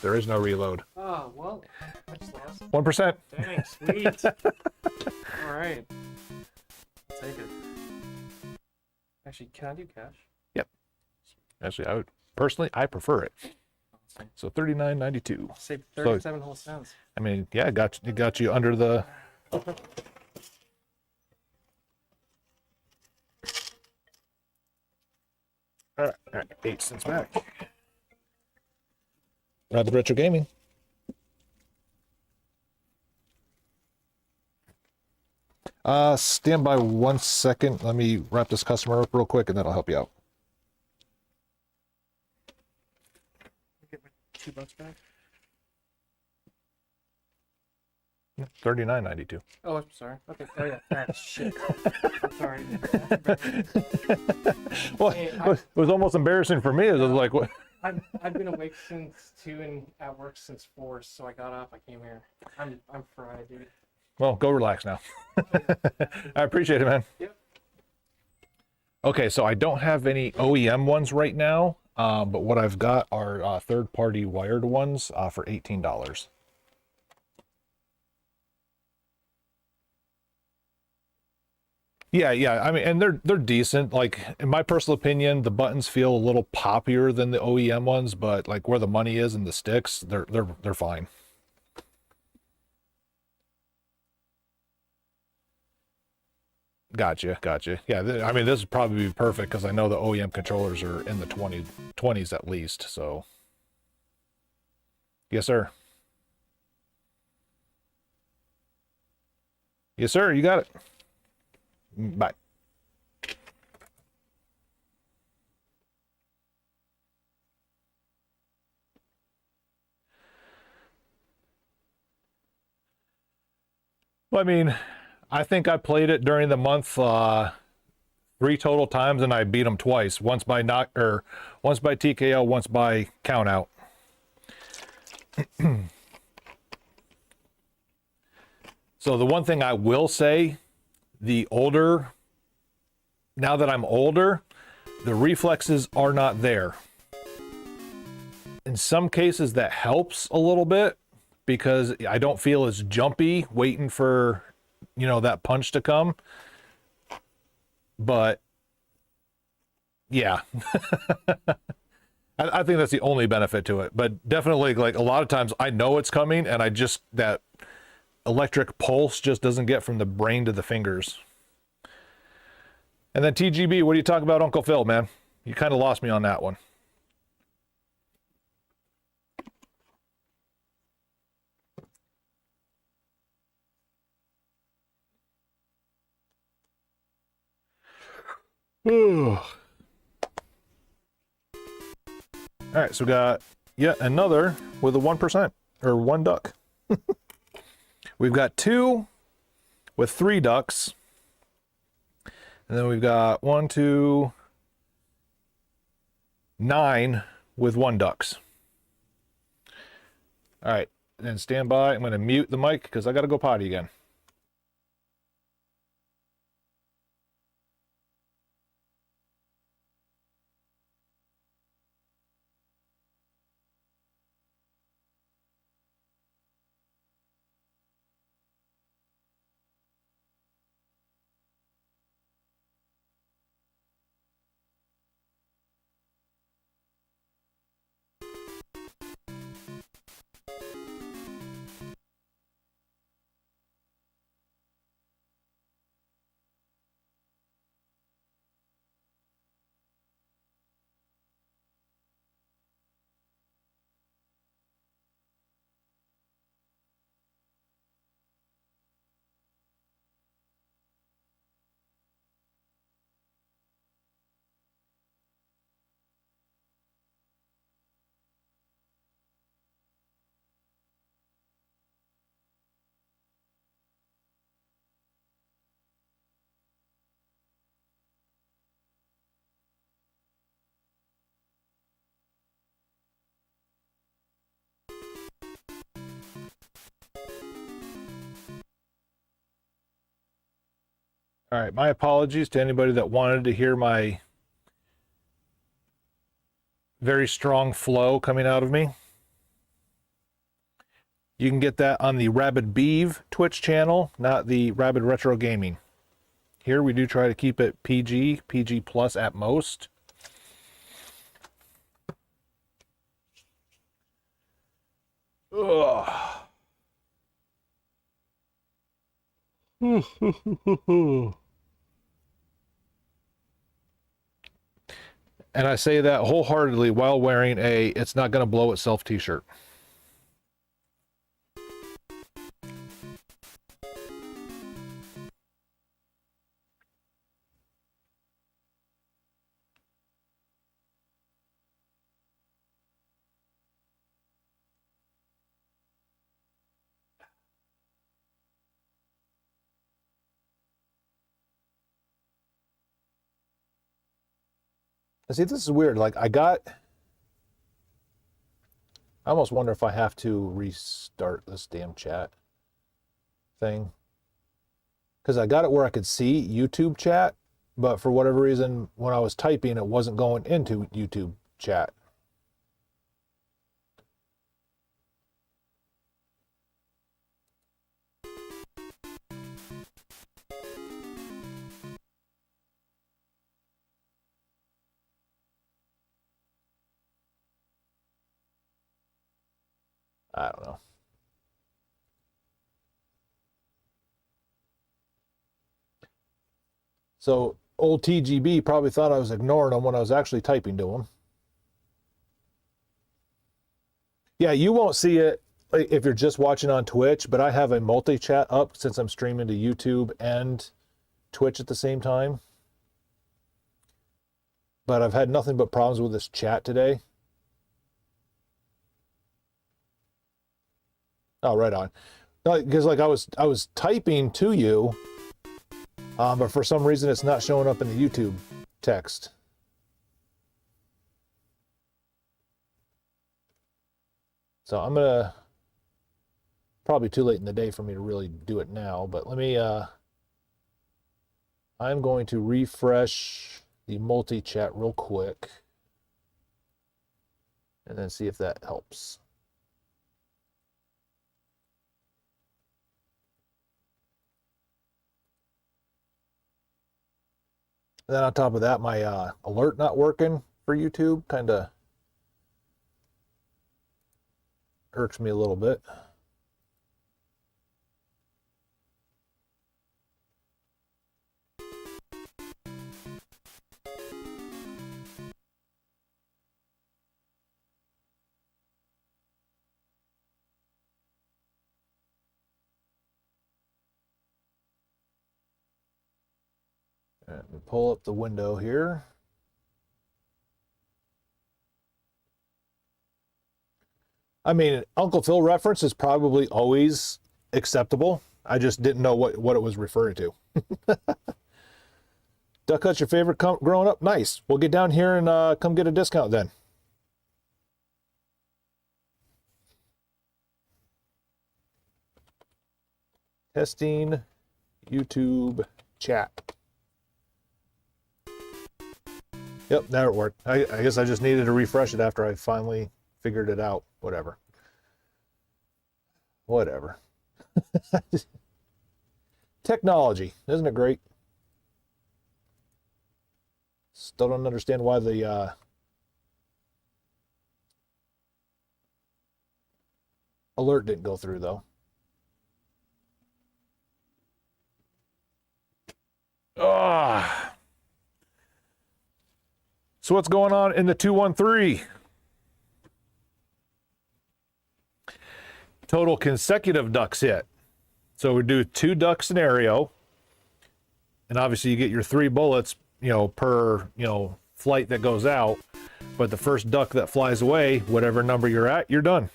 There is no reload. Oh, well, I just lost. 1%. Dang, sweet. All right. Take it. Actually, can I do cash? Yep. Actually, I prefer it. So 39.92. Save 37 whole cents. I mean, yeah, it got you under the. All right, 8 cents back. Rapid Retro Gaming. Stand by 1 second. Let me wrap this customer up real quick, and then I'll help you out. Get my $2 back. $39.92. Oh, I'm sorry. Okay. Oh yeah. That shit. I'm sorry. Well, Hey, it was almost embarrassing for me. It was like, what? I've been awake since 2 and at work since 4, so I got up. I came here. I'm fried, dude. Well, go relax now. I appreciate it, man. Yep. Okay, so I don't have any OEM ones right now, but what I've got are third-party wired ones for $18. Yeah. I mean, and they're decent. Like, in my personal opinion, the buttons feel a little poppier than the OEM ones, but like where the money is and the sticks, they're fine. Gotcha. Yeah, I mean, this would probably be perfect because I know the OEM controllers are in the 20s at least. So, yes, sir. Yes, sir. You got it. Bye. Well, I mean, I think I played it during the month 3 total times, and I beat them twice. Once by once by TKO, once by count out. So the one thing I will say, now that I'm older, the reflexes are not there. In some cases that helps a little bit because I don't feel as jumpy waiting for, that punch to come. But yeah, I think that's the only benefit to it. But definitely, like, a lot of times I know it's coming and that electric pulse just doesn't get from the brain to the fingers. And then TGB, what do you talk about Uncle Phil, man? You kind of lost me on that one. All right, so we got yet another with a 1% or 1 duck. We've got 2 with 3 ducks. And then we've got 1, 2, 9 with 1 ducks. All right, then stand by. I'm going to mute the mic because I got to go potty again. All right, my apologies to anybody that wanted to hear my very strong flow coming out of me. You can get that on the Rabid Beeve Twitch channel, not the Rabid Retro Gaming. Here we do try to keep it PG plus at most. Ugh. And I say that wholeheartedly while wearing a "It's Not Gonna Blow Itself" t-shirt. See, this is weird. Like, I almost wonder if I have to restart this damn chat thing. Because I got it where I could see YouTube chat, but for whatever reason, when I was typing, it wasn't going into YouTube chat. I don't know. So old TGB probably thought I was ignoring him when I was actually typing to him. Yeah, you won't see it if you're just watching on Twitch, but I have a multi-chat up since I'm streaming to YouTube and Twitch at the same time. But I've had nothing but problems with this chat today. Oh, right on. Because like I was typing to you, but for some reason it's not showing up in the YouTube text. So I'm gonna, probably too late in the day for me to really do it now, but let me, I'm going to refresh the multi-chat real quick and then see if that helps. And then on top of that, my alert not working for YouTube kind of irks me a little bit. Let me pull up the window here. I mean, Uncle Phil reference is probably always acceptable. I just didn't know what it was referring to. Duck Hunt's your favorite growing up? Nice. We'll get down here and come get a discount then. Testing YouTube chat. Yep, now it worked. I guess I just needed to refresh it after I finally figured it out. Whatever. Technology, isn't it great? Still don't understand why the alert didn't go through though. So what's going on in the 213? Total consecutive ducks hit. So we do 2 duck scenario. And obviously you get your 3 bullets, per, flight that goes out. But the first duck that flies away, whatever number you're at, you're done.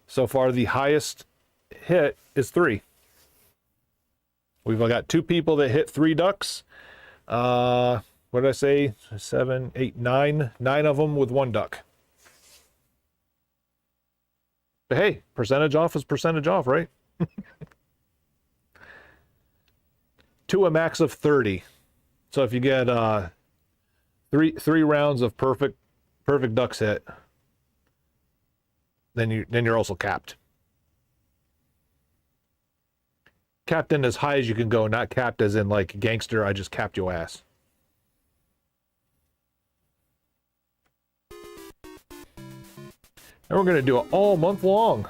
So far the highest hit is 3. We've got 2 people that hit 3 ducks. What did I say? 7, 8, 9. 9 of them with 1 duck. But hey, percentage off is percentage off, right? To a max of 30. So if you get three rounds of perfect ducks hit, then you're also capped. Capped in as high as you can go, not capped as in like gangster, I just capped your ass. And we're going to do it all month long.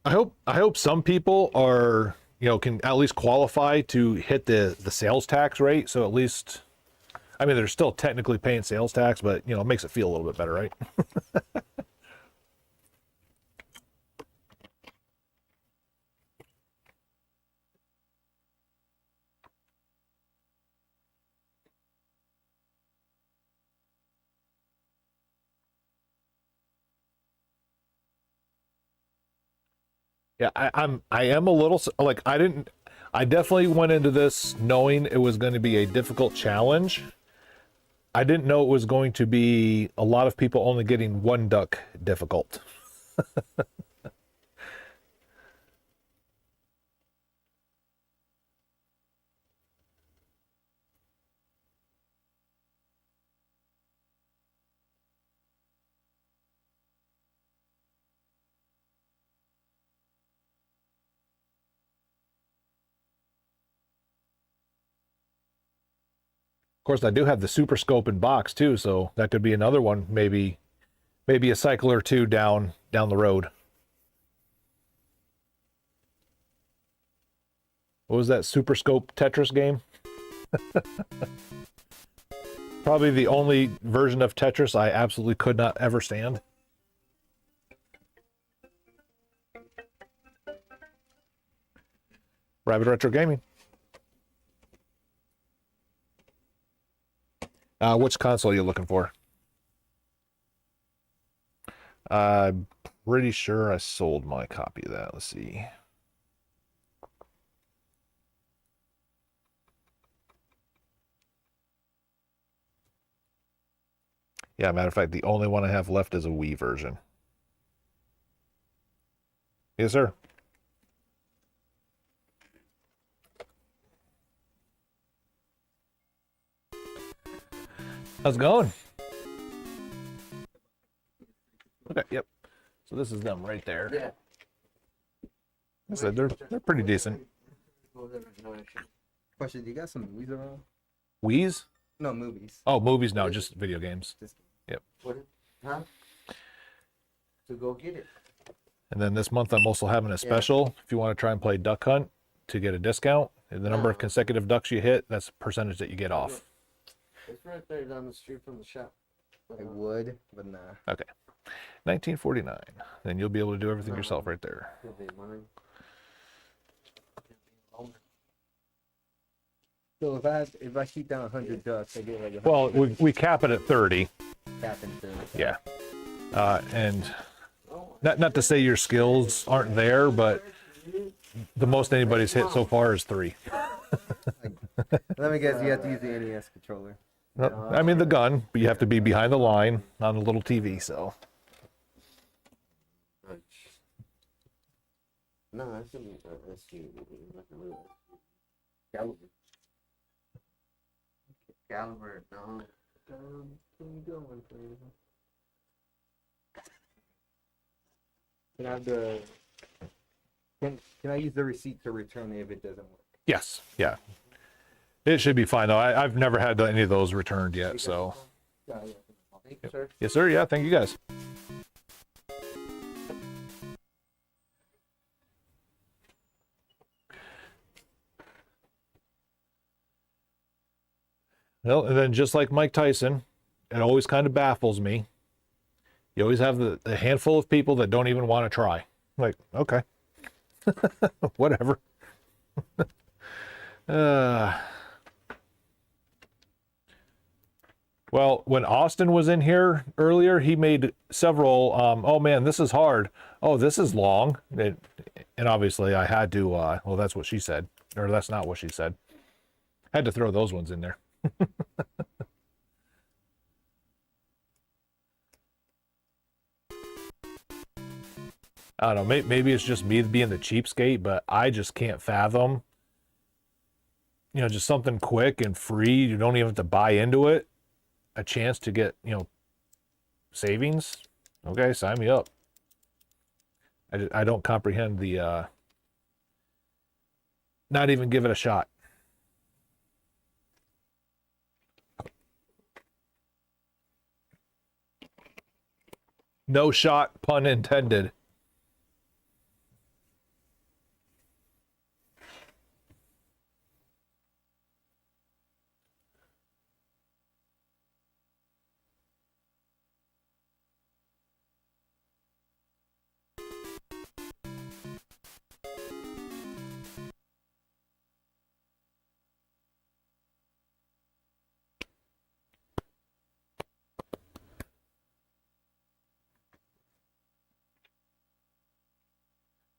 I hope some people are, can at least qualify to hit the sales tax rate. So at least, I mean, they're still technically paying sales tax, but it makes it feel a little bit better, right? Yeah, I am a little like I definitely went into this knowing it was going to be a difficult challenge. I didn't know it was going to be a lot of people only getting 1 duck difficult. Of course, I do have the super scope in box too, so that could be another one maybe maybe a cycle or two down the road. What was that Super Scope Tetris game? Probably the only version of Tetris I absolutely could not ever stand. Rabbit Retro Gaming. Which console are you looking for? I'm pretty sure I sold my copy of that. Let's see. Yeah, matter of fact, the only one I have left is a Wii version. Yes, sir. How's it going? Okay, yep. So this is them right there. Yeah. I said they're pretty decent. Question: do you got some movies around? Wii's? No movies. Oh, movies? No, just video games. Yep. What? Huh? So go get it. And then this month I'm also having a special. If you want to try and play Duck Hunt to get a discount, and the number of consecutive ducks you hit, that's a percentage that you get off. It's right there down the street from the shop. I would, but nah. Okay. 1949. Then you'll be able to do everything yourself right there. It'll be mine. So if I shoot down 100 ducks, I get like. Well, we cap it at 30. Cap it to. Yeah. And not to say your skills aren't there, but the most anybody's hit so far is 3. Let me guess, you have to use the NES controller. No, I mean the gun, but you have to be behind the line on a little TV, so. No, that's an SU. Caliber. Caliber, no. Can I have the? Can I use the receipt to return it if it doesn't work? Yes, yeah. It should be fine though. I've never had any of those returned yet, so. Thank you, sir. Yes, sir. Yeah, thank you guys. Well, and then just like Mike Tyson, it always kind of baffles me. You always have the handful of people that don't even want to try. Like, okay. Whatever. Well, when Austin was in here earlier, he made several, oh man, this is hard. Oh, this is long. And obviously I had to, well, that's what she said. Or that's not what she said. Had to throw those ones in there. I don't know, maybe it's just me being the cheapskate, but I just can't fathom, just something quick and free. You don't even have to buy into it. A chance to get, savings. Okay, sign me up. I don't comprehend the, not even give it a shot. No shot, pun intended.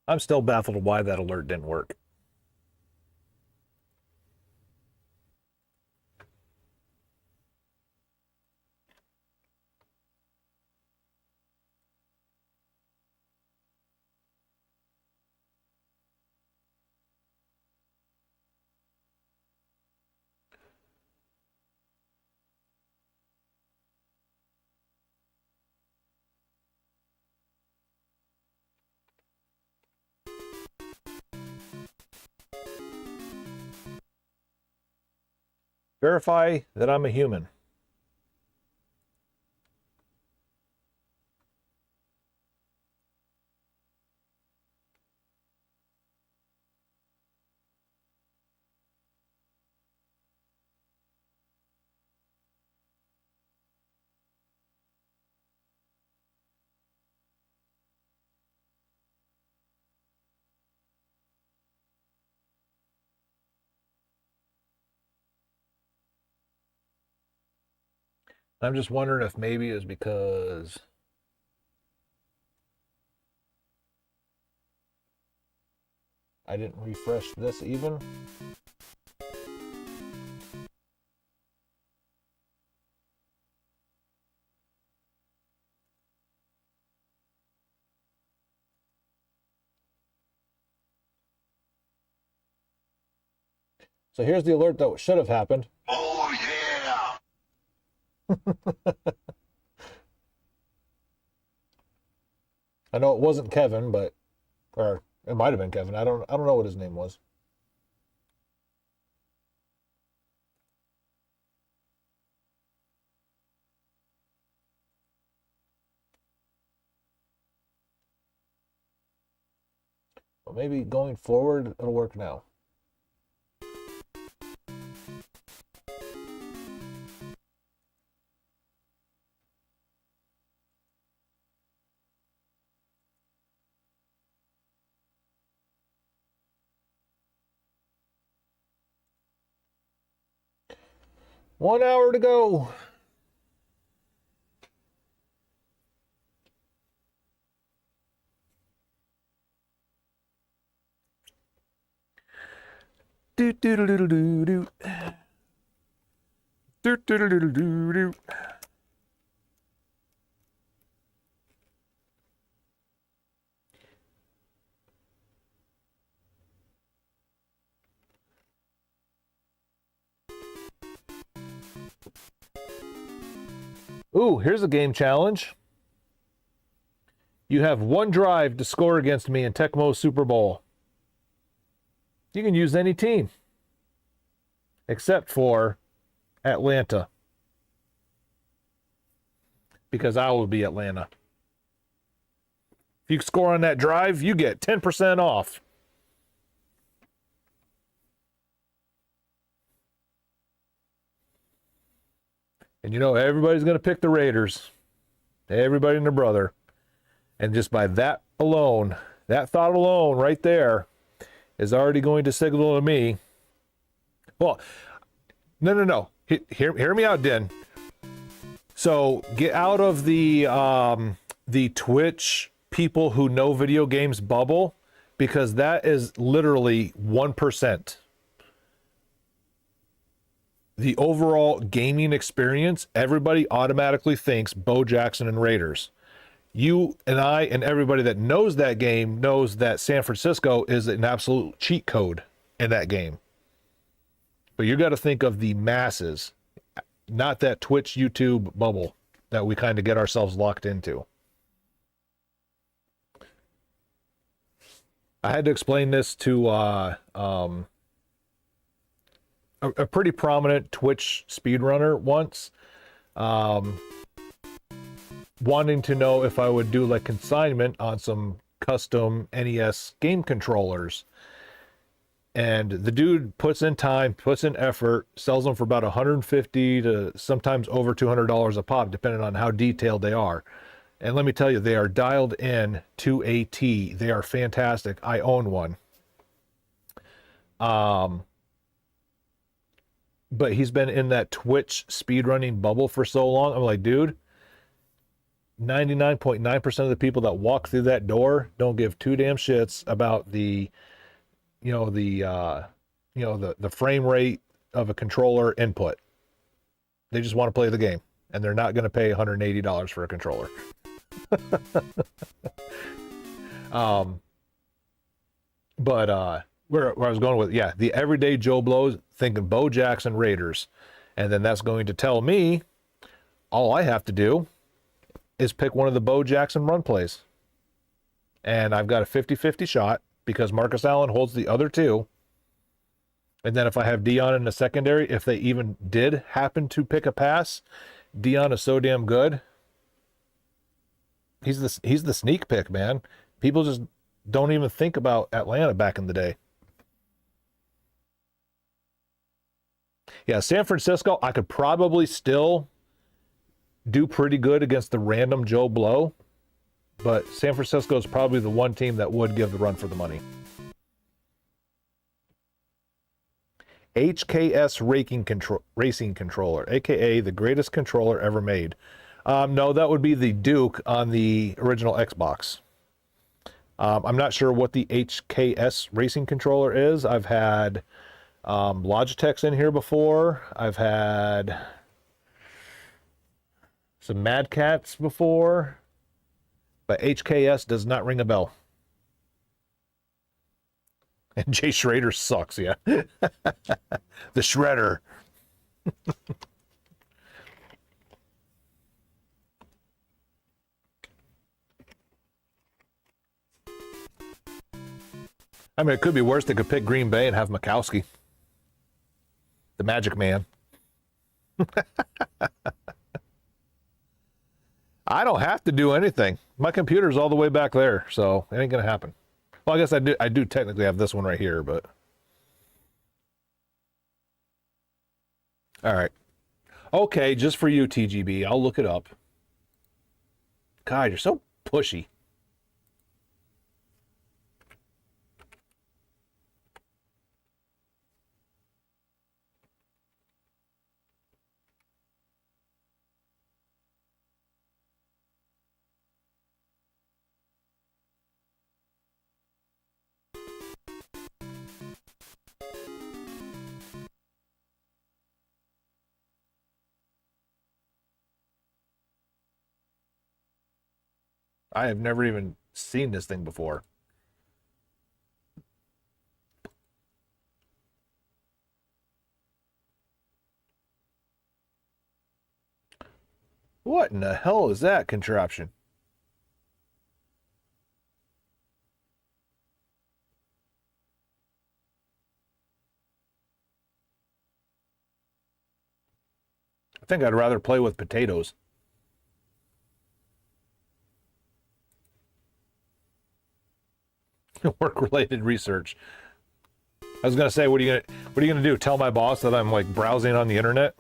I'm still baffled why that alert didn't work. Verify that I'm a human. I'm just wondering if maybe it's because I didn't refresh this even. So here's the alert that should have happened. Oh yeah! I know it wasn't Kevin, but or it might have been Kevin. I don't know what his name was. But maybe going forward it'll work now. One hour to go. Do do do do do do. Do do do do do do. Ooh, here's a game challenge. You have one drive to score against me in Tecmo Super Bowl. You can use any team except for Atlanta, because I will be Atlanta. If you score on that drive, you get 10% off. And you know, everybody's going to pick the Raiders. Everybody and their brother. And just by that alone, that thought alone right there is already going to signal to me. Well, no. Hear me out, Den. So get out of the Twitch people who know video games bubble, because that is literally 1%. The overall gaming experience, everybody automatically thinks Bo Jackson and Raiders. You and I and everybody that knows that game knows that San Francisco is an absolute cheat code in that game. But you got to think of the masses, not that Twitch, YouTube bubble that we kind of get ourselves locked into. I had to explain this to a pretty prominent Twitch speedrunner once, wanting to know if I would do like consignment on some custom NES game controllers. And the dude puts in time, puts in effort, sells them for about $150 to sometimes over $200 a pop, depending on how detailed they are. And let me tell you, they are dialed in to a T. They are fantastic. I own one. But he's been in that Twitch speedrunning bubble for so long. I'm like, dude, 99.9% of the people that walk through that door don't give two damn shits about the frame rate of a controller input. They just want to play the game, and they're not going to pay $180 for a controller. But where I was going with, yeah, the everyday Joe Blow thinking Bo Jackson Raiders, and then that's going to tell me all I have to do is pick one of the Bo Jackson run plays, and I've got a 50-50 shot because Marcus Allen holds the other two. And then if I have Dion in the secondary, if they even did happen to pick a pass, Dion is so damn good. He's the sneak pick, man. People just don't even think about Atlanta back in the day. Yeah, San Francisco, I could probably still do pretty good against the random Joe Blow, but San Francisco is probably the one team that would give the run for the money. HKS racing controller, aka the greatest controller ever made. No, that would be the Duke on the original Xbox. I'm not sure what the HKS racing controller is. I've had Logitech's in here before. I've had some Mad Cats before, but HKS does not ring a bell. And Jay Schrader sucks, yeah. The Shredder. I mean, it could be worse. They could pick Green Bay and have Mikowski, the Magic Man. I don't have to do anything. My computer's all the way back there, so it ain't gonna happen. Well, I guess I do technically have this one right here, but all right. Okay, just for you, TGB. I'll look it up. God, you're so pushy. I have never even seen this thing before. What in the hell is that contraption? I think I'd rather play with potatoes. Work-related research. I was gonna say, what are you gonna do? Tell my boss that I'm like browsing on the internet?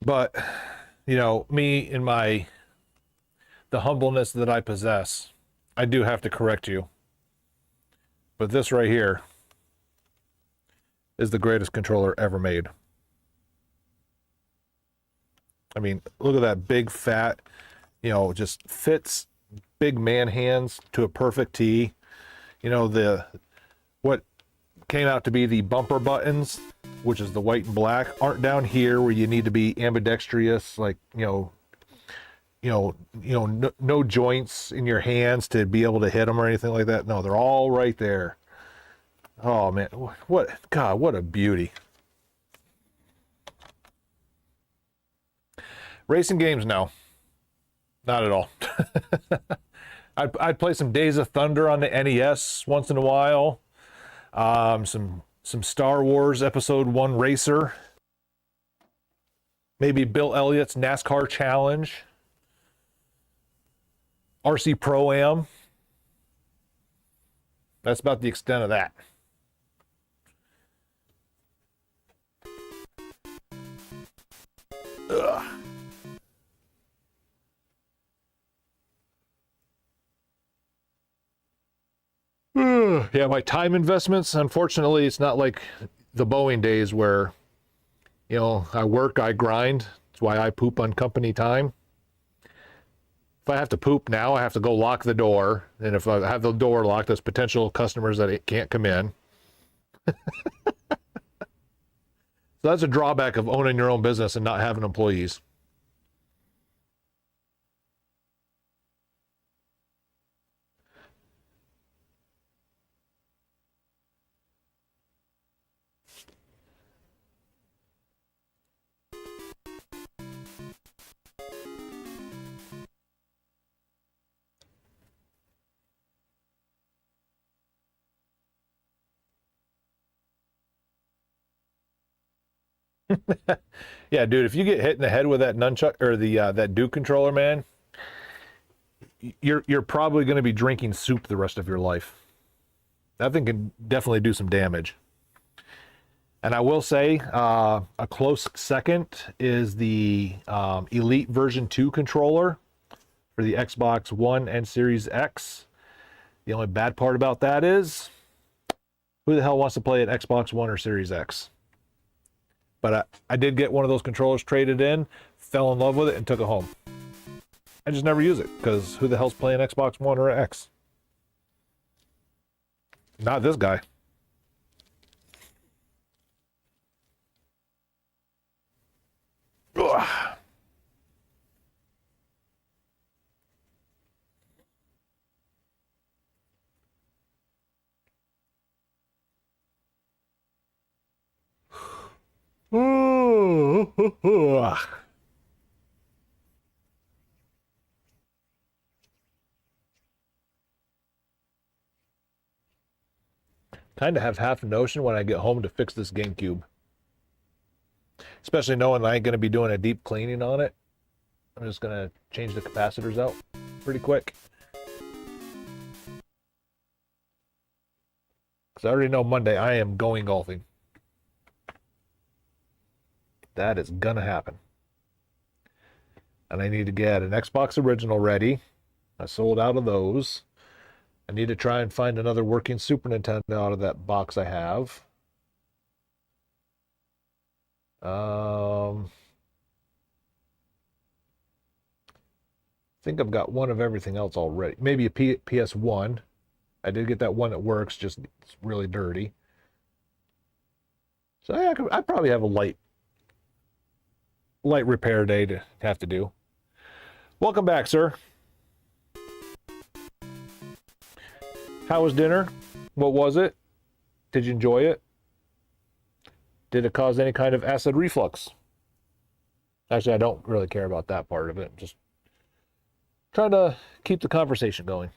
But, you know, me and the humbleness that I possess, I do have to correct you. But this right here is the greatest controller ever made. I mean, look at that big fat, you know, just fits big man hands to a perfect T. You know, what came out to be the bumper buttons, which is the white and black, aren't down here where you need to be ambidextrous, like, no joints in your hands to be able to hit them or anything like that. No, they're all right there. Oh man, what a beauty. Racing games, no, not at all. I'd play some Days of Thunder on the NES once in a while. Some Star Wars Episode 1 Racer. Maybe Bill Elliott's NASCAR Challenge. RC Pro-Am. That's about the extent of that. Ugh. Yeah, my time investments, unfortunately, it's not like the Boeing days where, you know, I work, I grind. That's why I poop on company time. If I have to poop now, I have to go lock the door. And if I have the door locked, there's potential customers that it can't come in. So that's a drawback of owning your own business and not having employees. Yeah, dude, if you get hit in the head with that nunchuck or that Duke controller, man, you're probably going to be drinking soup the rest of your life. That thing can definitely do some damage. And I will say a close second is the Elite version 2 controller for the Xbox One and Series X. The only bad part about that is, who the hell wants to play an Xbox One or Series X? But I did get one of those controllers traded in, fell in love with it, and took it home. I just never use it, because who the hell's playing Xbox One or X? Not this guy. Ugh. Kind of have half a notion when I get home to fix this GameCube. Especially knowing I ain't going to be doing a deep cleaning on it. I'm just going to change the capacitors out pretty quick. Because I already know Monday I am going golfing. That is going to happen. And I need to get an Xbox Original ready. I sold out of those. I need to try and find another working Super Nintendo out of that box I have. I think I've got one of everything else already. Maybe a PS1. I did get that one that works, just it's really dirty. So yeah, I probably have a light repair day to have to do. Welcome back, sir. How was dinner? What was it? Did you enjoy it? Did it cause any kind of acid reflux? Actually, I don't really care about that part of it. Just trying to keep the conversation going.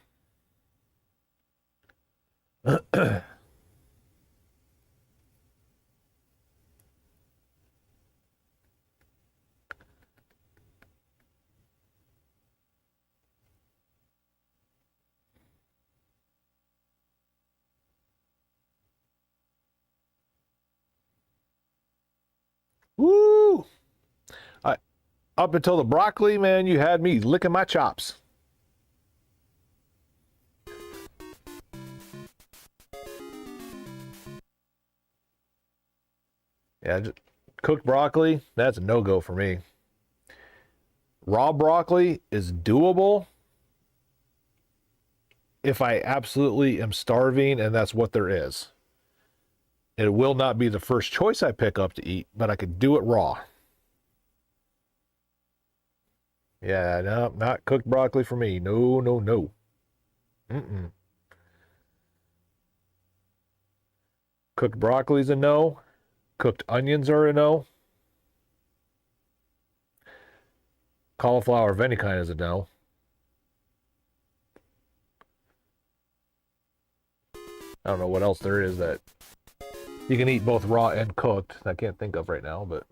Woo! Up until the broccoli, man, you had me licking my chops. Yeah, just cooked broccoli, that's a no-go for me. Raw broccoli is doable if I absolutely am starving and that's what there is. It will not be the first choice I pick up to eat, but I could do it raw. Yeah, no, not cooked broccoli for me. No, no, no. Mm-mm. Cooked broccoli's a no. Cooked onions are a no. Cauliflower of any kind is a no. I don't know what else there is that you can eat both raw and cooked. I can't think of right now, but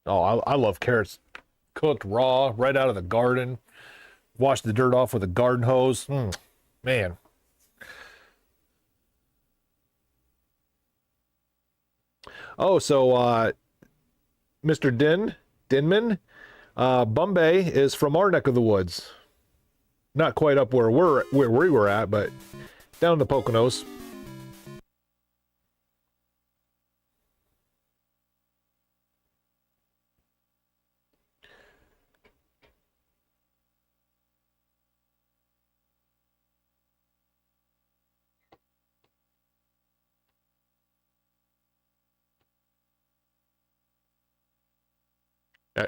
oh, I love carrots cooked raw, right out of the garden. Wash the dirt off with a garden hose. Man. Oh, so Mr. Dinman, Bombay is from our neck of the woods. Not quite up where we were at, but down in the Poconos.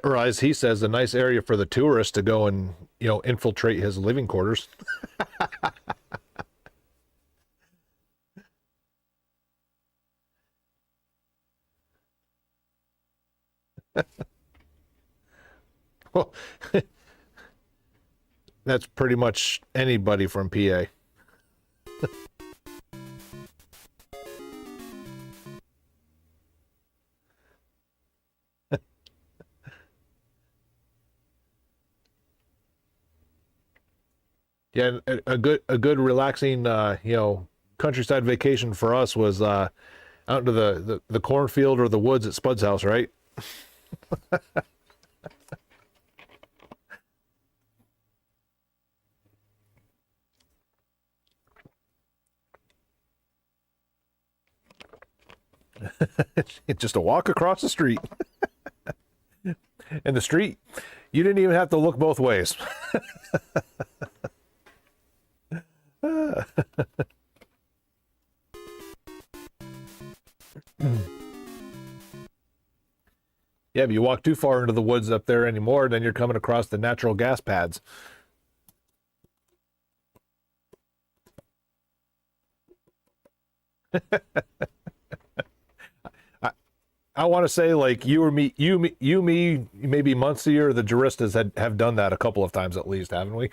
Or as he says, a nice area for the tourists to go and, infiltrate his living quarters. Well, that's pretty much anybody from PA. Yeah, a good relaxing countryside vacation for us was out into the cornfield or the woods at Spud's house, right? It's just a walk across the street. And the street, you didn't even have to look both ways. Yeah, but you walk too far into the woods up there anymore, then you're coming across the natural gas pads. I want to say, like, you me, maybe Muncie or the Juristas have done that a couple of times at least, haven't we?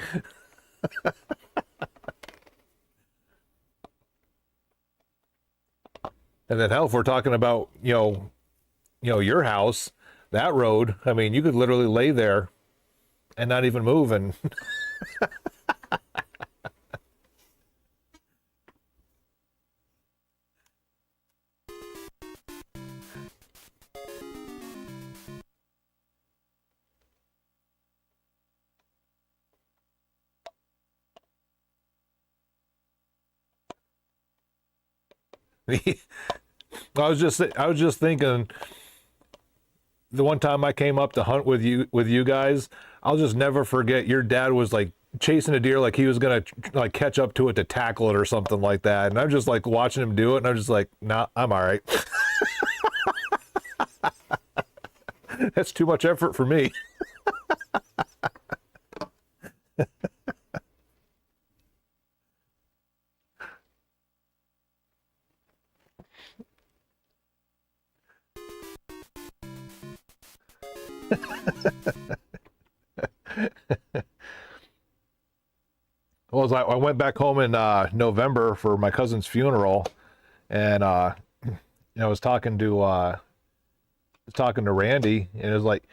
And then hell, if we're talking about, your house, that road, I mean, you could literally lay there and not even move. And I was just thinking, the one time I came up to hunt with you guys, I'll just never forget. Your dad was like chasing a deer, like he was gonna like catch up to it to tackle it or something like that, and I'm just like watching him do it, and I'm just like, nah, I'm all right. That's too much effort for me. Well, I went back home in November for my cousin's funeral, and I was talking to Randy, and it was like,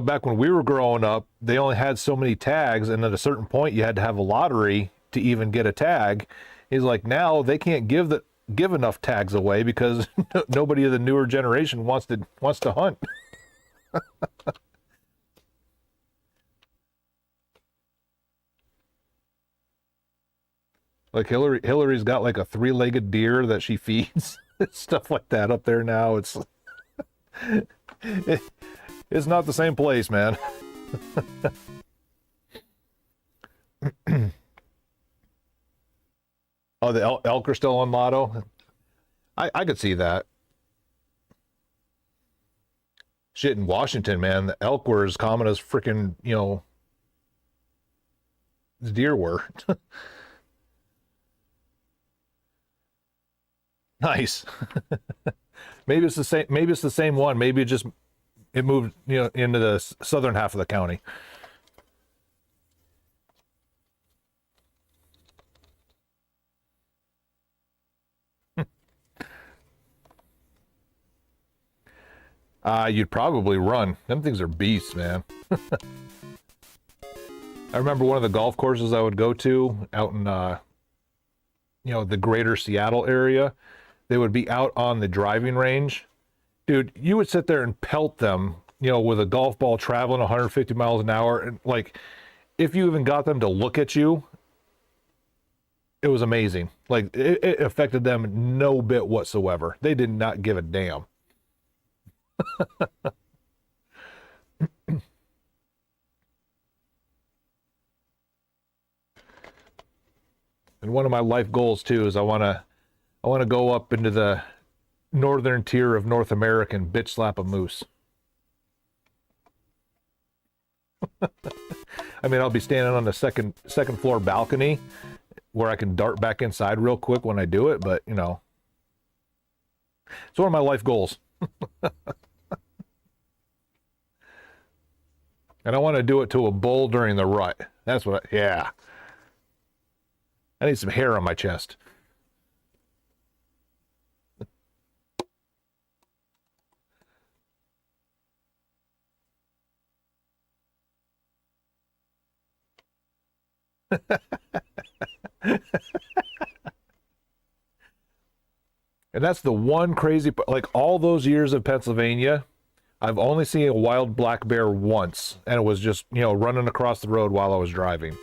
back when we were growing up, they only had so many tags, and at a certain point, you had to have a lottery to even get a tag. He's like, now they can't give enough tags away because nobody of the newer generation wants to hunt. Like Hillary's got like a 3-legged deer that she feeds, stuff like that up there now. It's not the same place, man. Oh, the elk are still on Lotto. I could see that. Shit, in Washington, man, the elk were as common as freaking the deer were. Nice. Maybe it's the same. Maybe it's the same one. Maybe it moved, into the southern half of the county. You'd probably run. Them things are beasts, man. I remember one of the golf courses I would go to out in, the greater Seattle area. They would be out on the driving range. Dude, you would sit there and pelt them, with a golf ball traveling 150 miles an hour. And like, if you even got them to look at you, it was amazing. Like, it affected them no bit whatsoever. They did not give a damn. And one of my life goals too is I want to go up into the northern tier of North America and bitch slap a moose. I mean, I'll be standing on the second floor balcony where I can dart back inside real quick when I do it, but it's one of my life goals. And I want to do it to a bull during the rut. That's what yeah. I need some hair on my chest. And that's the one crazy, like all those years of Pennsylvania, I've only seen a wild black bear once, and it was just, you know, running across the road while I was driving.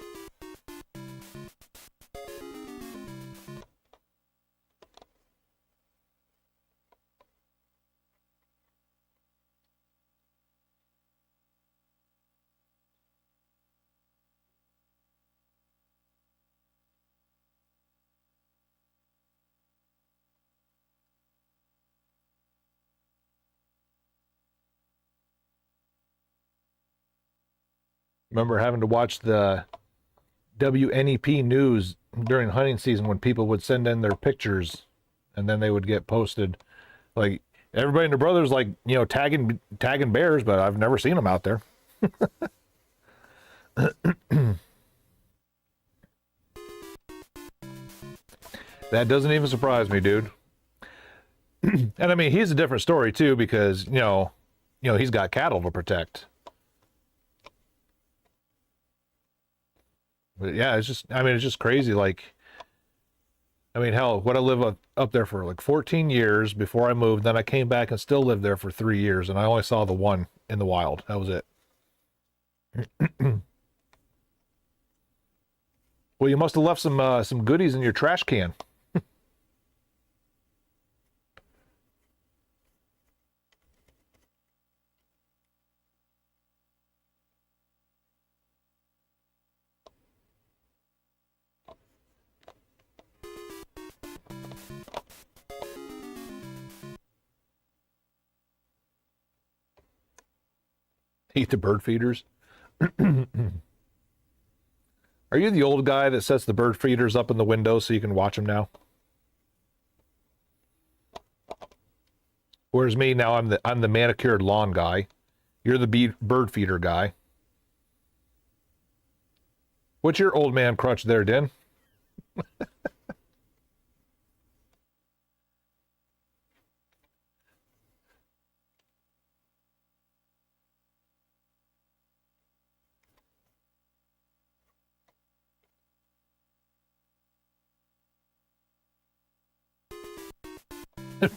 Remember having to watch the WNEP news during hunting season when people would send in their pictures and then they would get posted. Like everybody and their brothers, like, you know, tagging bears, but I've never seen them out there. That doesn't even surprise me, dude. And I mean, he's a different story too, because you know, he's got cattle to protect. But yeah, it's just, I mean, it's just crazy. Like, I mean, hell, what I live up there for like 14 years before I moved. Then I came back and still lived there for 3 years, and I only saw the one in the wild. That was it. Well, you must have left some goodies in your trash can. Eat the bird feeders. Are you the old guy that sets the bird feeders up in the window so you can watch them now? Whereas me now, I'm the manicured lawn guy. You're the bird feeder guy. What's your old man crutch there, Den?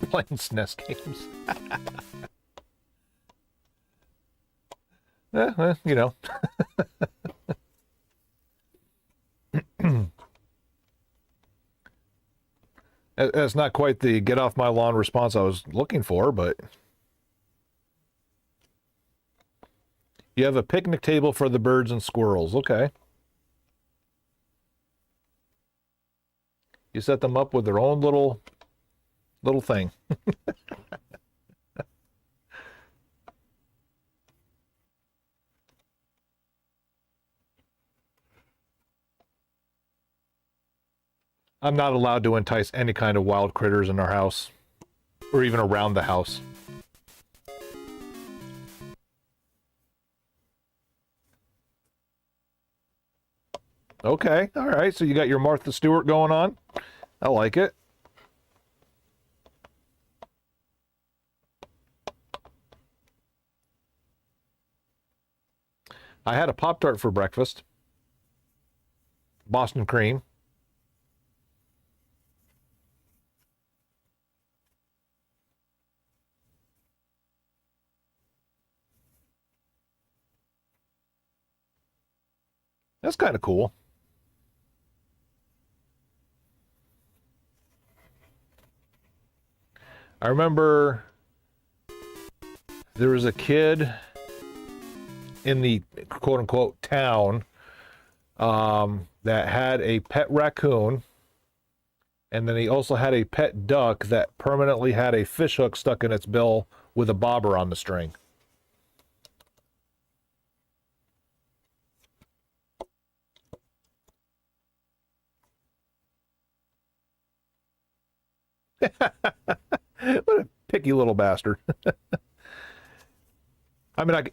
Playing SNES games. You know. That's not quite the get off my lawn response I was looking for, but you have a picnic table for the birds and squirrels. Okay. You set them up with their own little thing. I'm not allowed to entice any kind of wild critters in our house, or even around the house. Okay, all right, so you got your Martha Stewart going on. I like it. I had a Pop-Tart for breakfast. Boston cream. That's kind of cool. I remember there was a kid in the quote-unquote town that had a pet raccoon, and then he also had a pet duck that permanently had a fish hook stuck in its bill with a bobber on the string. What a picky little bastard. I mean,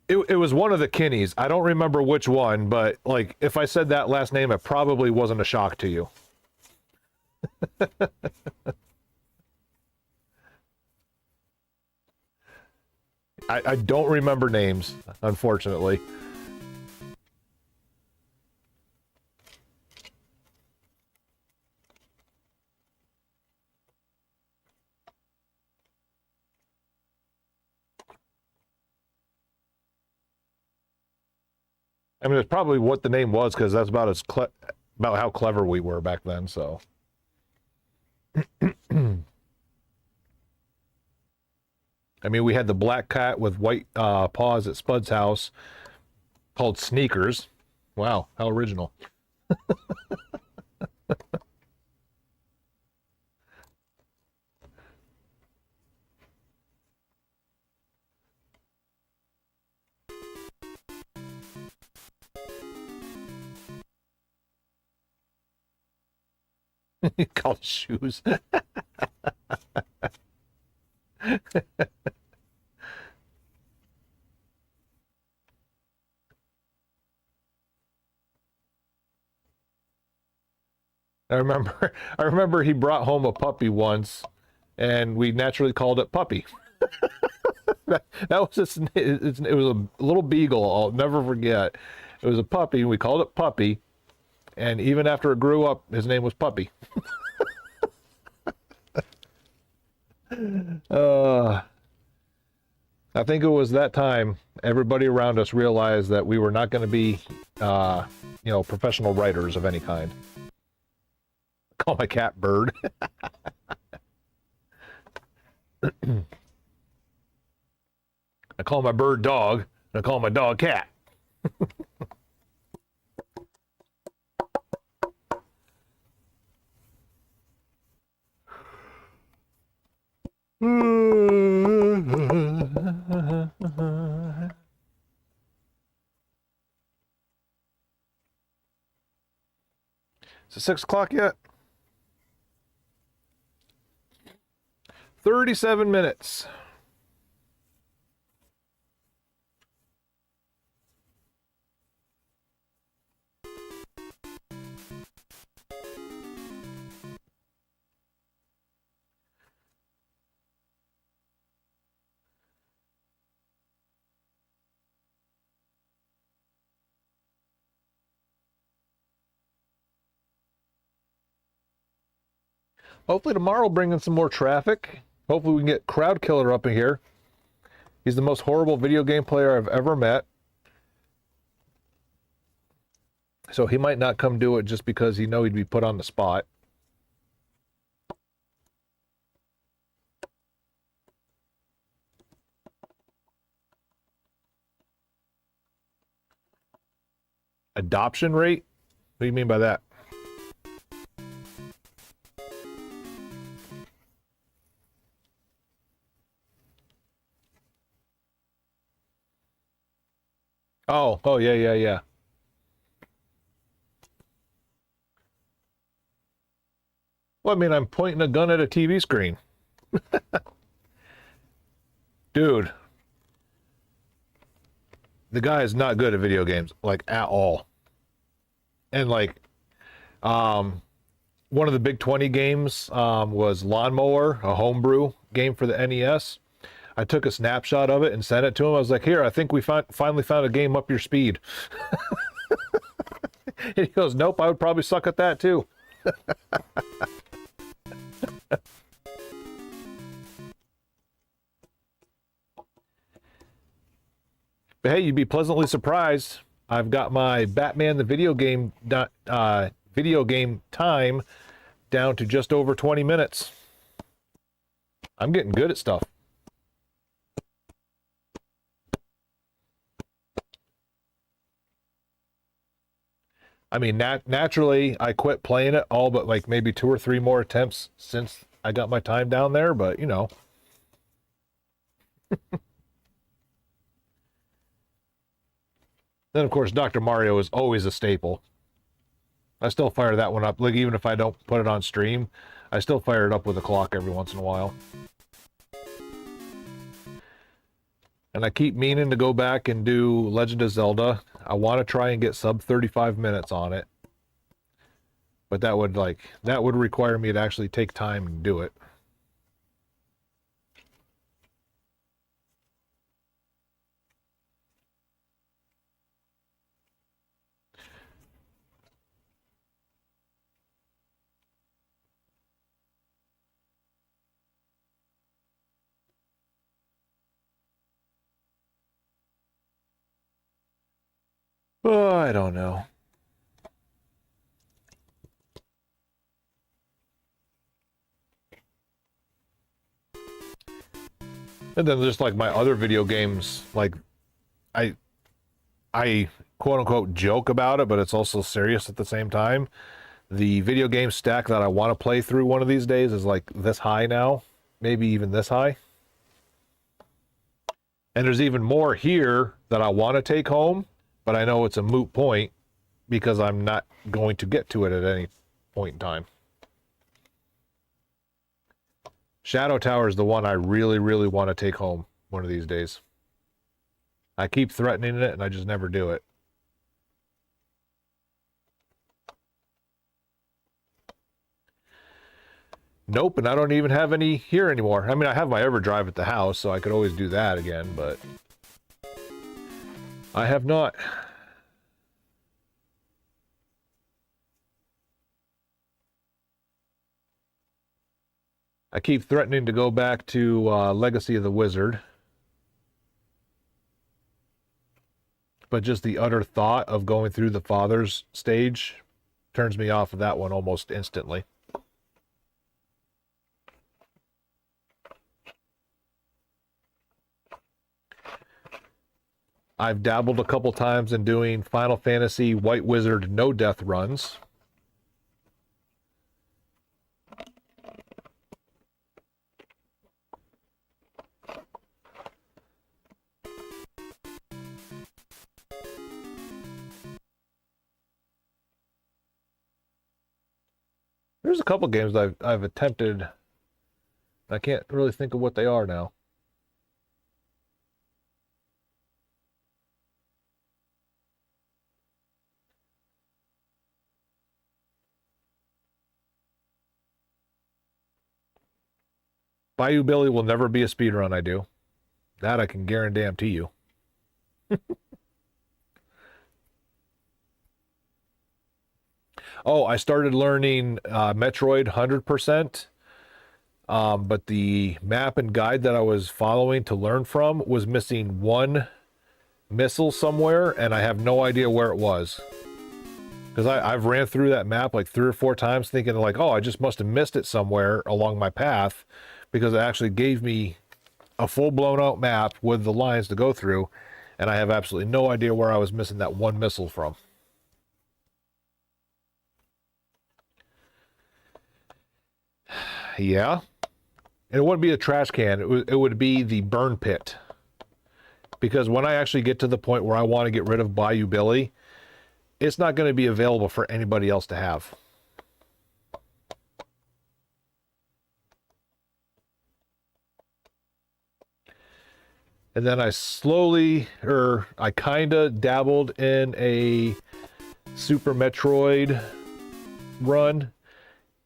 it was one of the Kinneys. I don't remember which one, but like if I said that last name, it probably wasn't a shock to you. I don't remember names, unfortunately. I mean, it's probably what the name was because that's about about how clever we were back then. So. I mean, we had the black cat with white paws at Spud's house called Sneakers. Wow, how original. Called shoes. I remember he brought home a puppy once, and we naturally called it Puppy. that was it was a little beagle. I'll never forget. It was a puppy, and we called it Puppy. And even after it grew up, his name was Puppy. I think it was that time everybody around us realized that we were not going to be, professional writers of any kind. Call my cat Bird. I call my bird Dog, and I call my dog Cat. Is it 6 o'clock yet? 37 minutes. Hopefully tomorrow will bring in some more traffic. Hopefully we can get Crowd Killer up in here. He's the most horrible video game player I've ever met. So he might not come do it just because he know he'd be put on the spot. Adoption rate? What do you mean by that? Oh, yeah. Well, I mean, I'm pointing a gun at a TV screen. Dude. The guy is not good at video games, like, at all. And, like, one of the Big 20 games was Lawnmower, a homebrew game for the NES. I took a snapshot of it and sent it to him. I was like, here, I think we finally found a game up your speed. And he goes, nope, I would probably suck at that too. But hey, you'd be pleasantly surprised. I've got my Batman the video game time down to just over 20 minutes. I'm getting good at stuff. I mean, naturally, I quit playing it all but like maybe 2 or 3 more attempts since I got my time down there, but you know. Then, of course, Dr. Mario is always a staple. I still fire that one up. Like, even if I don't put it on stream, I still fire it up with a clock every once in a while. And I keep meaning to go back and do Legend of Zelda. I want to try and get sub 35 minutes on it. But that would require me to actually take time and do it. Oh, I don't know. And then just like my other video games, like I quote unquote joke about it, but it's also serious at the same time. The video game stack that I want to play through one of these days is like this high now, maybe even this high. And there's even more here that I want to take home, but I know it's a moot point because I'm not going to get to it at any point in time. Shadow Tower is the one I really, really want to take home one of these days. I keep threatening it and I just never do it. Nope, and I don't even have any here anymore. I mean, I have my EverDrive at the house, so I could always do that again, but I have not. I keep threatening to go back to Legacy of the Wizard. But just the utter thought of going through the Father's stage turns me off of that one almost instantly. I've dabbled a couple times in doing Final Fantasy White Wizard no death runs. There's a couple games I've attempted. I can't really think of what they are now. Bayou Billy will never be a speedrun, I do. That I can guarantee you. Oh, I started learning Metroid 100%, but the map and guide that I was following to learn from was missing one missile somewhere, and I have no idea where it was. Because I've ran through that map like 3 or 4 times thinking like, oh, I just must have missed it somewhere along my path, because it actually gave me a full-blown out map with the lines to go through, and I have absolutely no idea where I was missing that one missile from. Yeah. And it wouldn't be a trash can. It would be the burn pit. Because when I actually get to the point where I want to get rid of Bayou Billy, it's not going to be available for anybody else to have. And then I kind of dabbled in a Super Metroid run.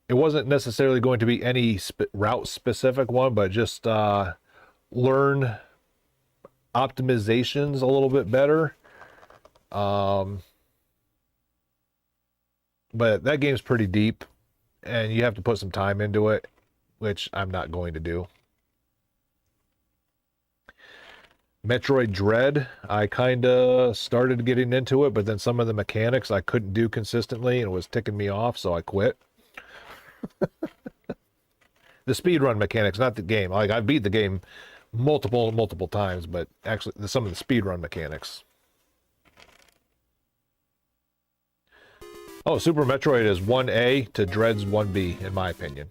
It wasn't necessarily going to be any route specific one, but just learn optimizations a little bit better. But that game's pretty deep, and you have to put some time into it, which I'm not going to do. Metroid Dread, I kind of started getting into it, but then some of the mechanics I couldn't do consistently, and it was ticking me off, so I quit. The speedrun mechanics, not the game. Like, I beat the game multiple times, but actually some of the speedrun mechanics. Oh, Super Metroid is 1A to Dread's 1B, in my opinion.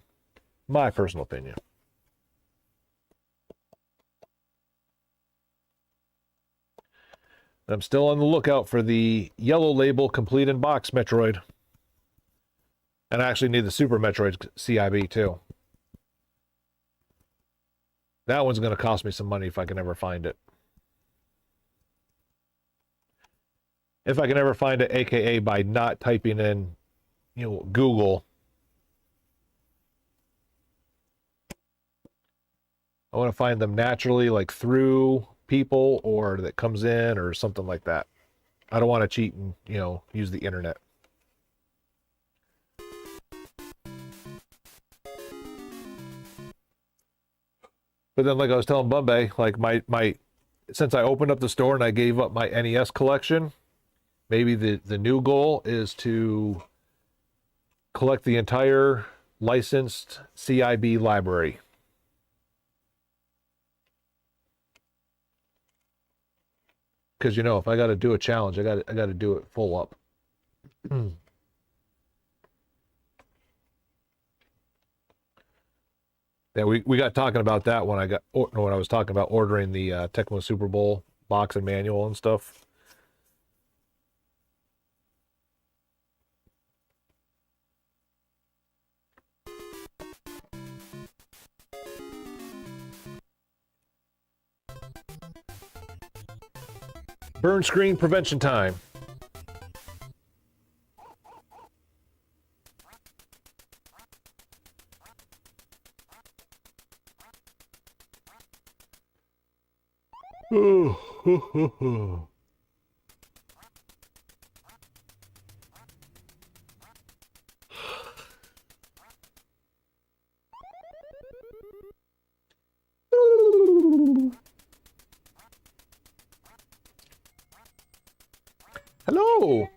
My personal opinion. I'm still on the lookout for the yellow label complete in box Metroid. And I actually need the Super Metroid CIB too. That one's going to cost me some money if I can ever find it. If I can ever find it, aka by not typing in, Google. I want to find them naturally, like through people, or that comes in, or something like that. I don't want to cheat and, use the internet. But then, like I was telling Bombay, like my since I opened up the store and I gave up my NES collection, maybe the new goal is to collect the entire licensed CIB library. Because if I got to do a challenge, I got to do it full up. Yeah, we got talking about that when I was talking about ordering the Tecmo Super Bowl box and manual and stuff. Burn screen prevention time. Hello.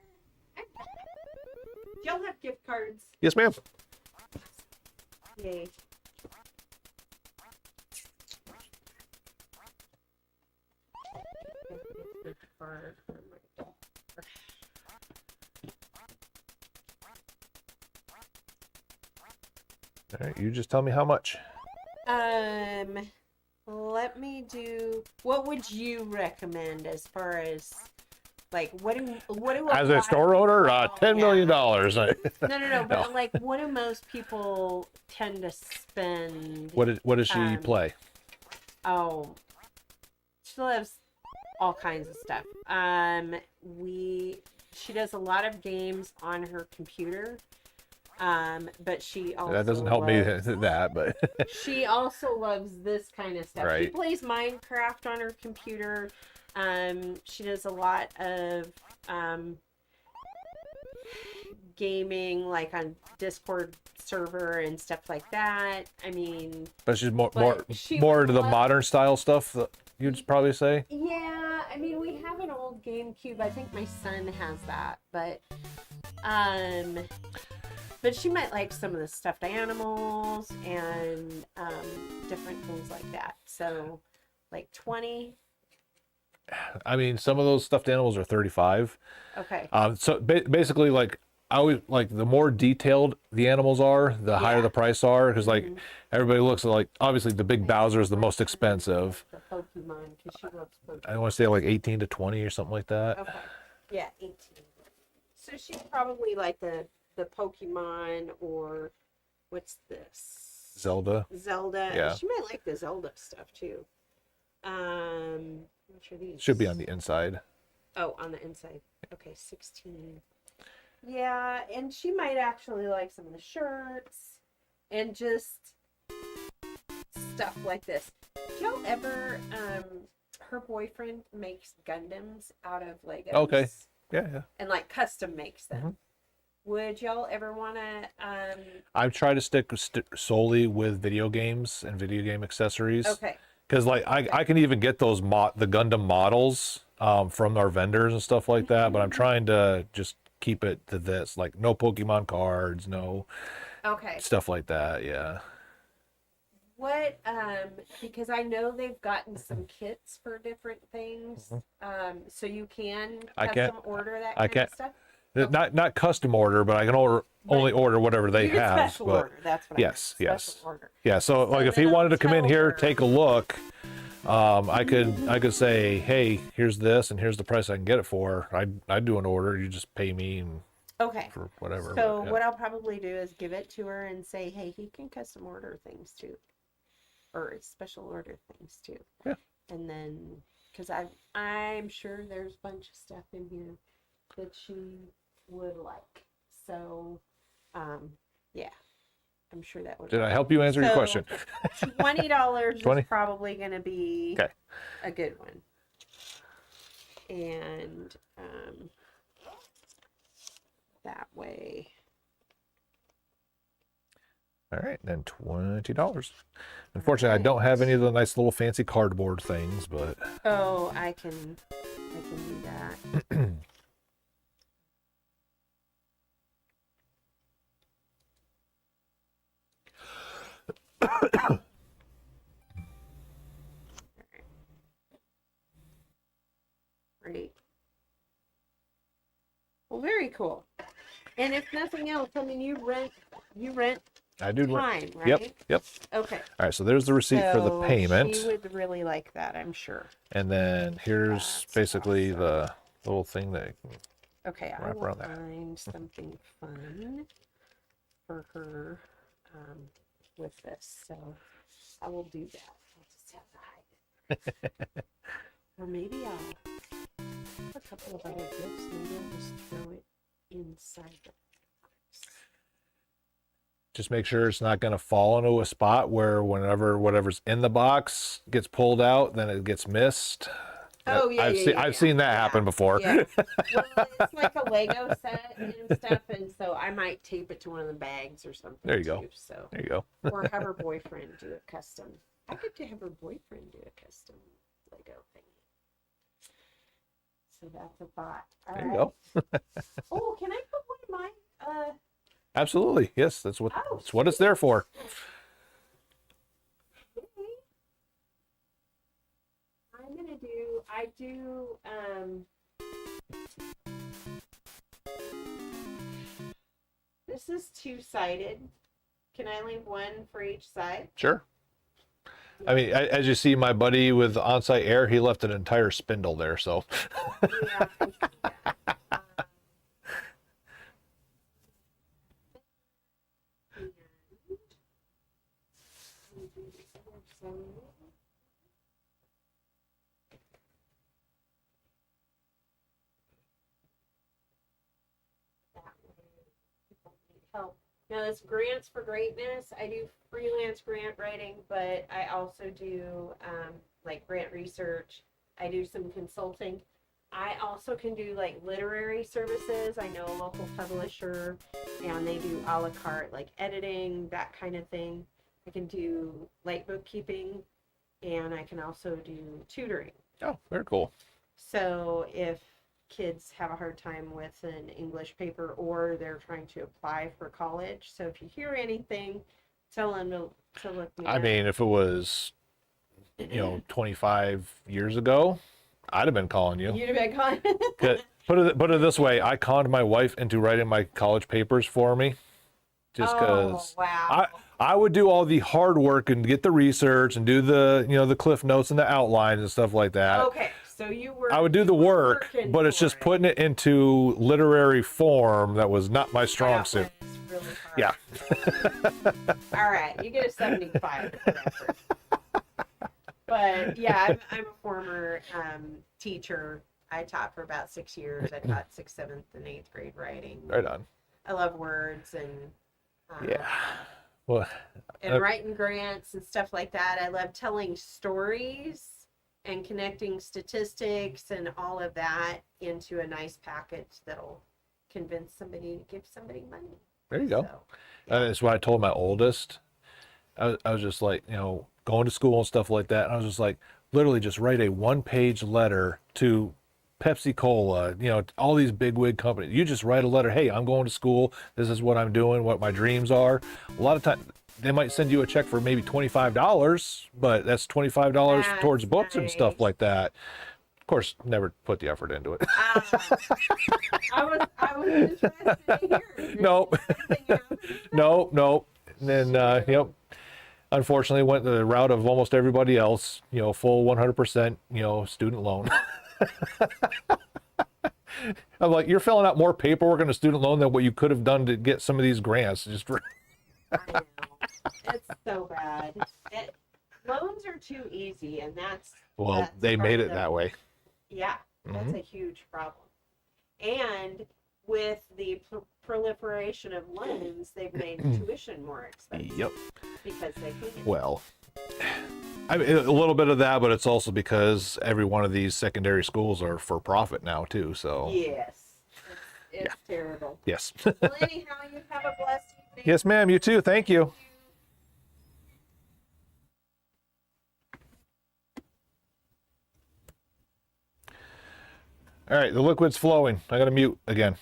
Y'all have gift cards. Yes, ma'am. Yay. All right, you just tell me how much. Let me do. What would you recommend as far as like what do As a store owner, $10 million. No, but like what do most people tend to spend? What does she play? Oh, she loves all kinds of stuff. She does a lot of games on her computer. But she also That doesn't help me that, but she also loves this kind of stuff. She Right. plays Minecraft on her computer. She does a lot of gaming, like on Discord server and stuff like that. I mean, but she's more she more would into the love- modern style stuff. You'd probably say. Yeah, I mean, we have an old GameCube. I think my son has that, but she might like some of the stuffed animals and different things like that. So, like 20. I mean, some of those stuffed animals are 35. Okay. So basically, like I always like the more detailed the animals are, the higher the price are. Because like everybody looks at like obviously the big Bowser is the most expensive. The Pokemon, because she loves Pokemon. I want to say like 18 to 20 or something like that. Okay. Yeah, 18. So she's probably like the Pokemon or what's this? Zelda. Zelda. Yeah. She might like the Zelda stuff too. Which are these? Should be on the inside. Oh, on the inside. Okay, 16. Yeah, and she might actually like some of the shirts and just stuff like this. Do y'all ever, her boyfriend makes Gundams out of Legos. Okay. Yeah. And like custom makes them. Would y'all ever want to, I've tried to stick solely with video games and video game accessories. Okay. Because like I can even get those the Gundam models from our vendors and stuff like that, but I'm trying to just keep it to this, like no Pokemon cards, no stuff like that. Yeah. what, because I know they've gotten some kits for different things. So you can I custom can't order that I kind can't of stuff. not custom order, but I can only order whatever they You can have. special But order, that's what I yes, meant, yes, special order. yeah. So like if he wanted to come in here, take a look, I could say, hey, here's this and here's the price I can get it for. I'd do an order. You just pay me and Okay. for whatever. So but, yeah. what I'll probably do is give it to her and say, hey, he can custom order things too, or special order things too. Yeah. And then, because I'm sure there's a bunch of stuff in here that she would like. So, yeah, I'm sure that would. Did I help you answer your question? $20 $20? is probably going to be Okay. a good one. And that way. All right, then $20. Unfortunately, I don't have any of the nice little fancy cardboard things, but Oh, I can do that. cool. And if nothing else, I mean, you rent I do. time, right? Yep. Yep. Okay. All right. So there's the receipt for the So payment. She would really like that, I'm sure. And then here's basically the little thing that Okay, I wrap will around that. find something fun for her with this. So I will do that. I'll just have to hide it. Or maybe I'll have a couple of other gifts. Maybe I'll just throw it inside the box. Just make sure it's not going to fall into a spot where whenever whatever's in the box gets pulled out, then it gets missed. Oh, yeah, I've seen that happen before. Yeah. Well, it's like a Lego set and stuff, and so I might tape it to one of the bags or something. There you go. Too, so. There you go. Or have her boyfriend do a custom. I could have her boyfriend do a custom Lego thing. So that's a thought. All There right. you go. Oh, can I put one of my Absolutely. Yes, that's what it's there for. I'm gonna do. This is two-sided. Can I leave one for each side? Sure. I mean, as you see, my buddy with on-site air, he left an entire spindle there. So. Yeah. I see that. Help. Now, this Grants for Greatness. I do freelance grant writing, but I also do like grant research. I do some consulting. I also can do like literary services. I know a local publisher, and they do a la carte, like editing, that kind of thing. I can do light bookkeeping, and I can also do tutoring. Oh, very cool. So if kids have a hard time with an English paper or they're trying to apply for college, so if you hear anything, tell them to look me I up. mean, if it was, 25 years ago, I'd have been calling you. You'd have been calling. Put it this way, I conned my wife into writing my college papers for me, just because wow. I would do all the hard work and get the research and do the the cliff notes and the outlines and stuff like that. Okay, so you were. I would do the work, but it's just putting it into literary form that was not my strong suit. Really hard. Yeah. All right, you get a 75 for effort. But yeah, I'm a former teacher. I taught for about 6 years. I taught 6th, 7th, and 8th grade writing. Right on. I love words and Yeah. Well, and writing grants and stuff like that. I love telling stories and connecting statistics and all of that into a nice package that'll convince somebody to give somebody money. there you go. So, That's what I told my oldest. I was just like, going to school and stuff like that. And I was just like, literally just write a 1-page letter to Pepsi Cola, all these big wig companies. You just write a letter. Hey, I'm going to school. This is what I'm doing, what my dreams are. A lot of times they might send you a check for maybe $25, but that's $25 towards books and stuff like that. Of course, never put the effort into it. I was interested to hear. Nope. Nope. And then, unfortunately went the route of almost everybody else, full 100%, student loan. I'm like, you're filling out more paperwork on a student loan than what you could have done to get some of these grants. Just I know. It's so bad. Loans are too easy, and that's they part made of it that way. Yeah, that's a huge problem. And with the proliferation of loans, they've made tuition more expensive. Yep. Because they can. Well, I mean, a little bit of that, but it's also because every one of these secondary schools are for profit now too. So Yes, it's terrible. yes. Well, anyhow, you have a blessed evening. Yes, ma'am. You too. Thank you. All right, the liquid's flowing. I gotta mute again.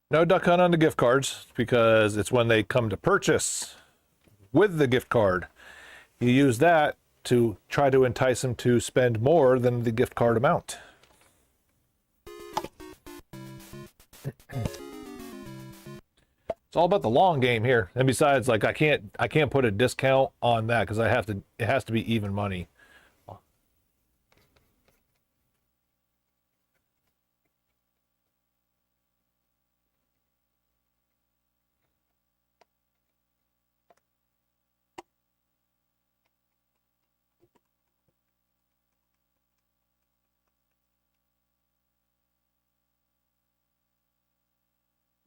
No duck hunt on the gift cards because it's when they come to purchase with the gift card. You use that to try to entice them to spend more than the gift card amount. It's all about the long game here. And besides, like I can't put a discount on that because it has to be even money.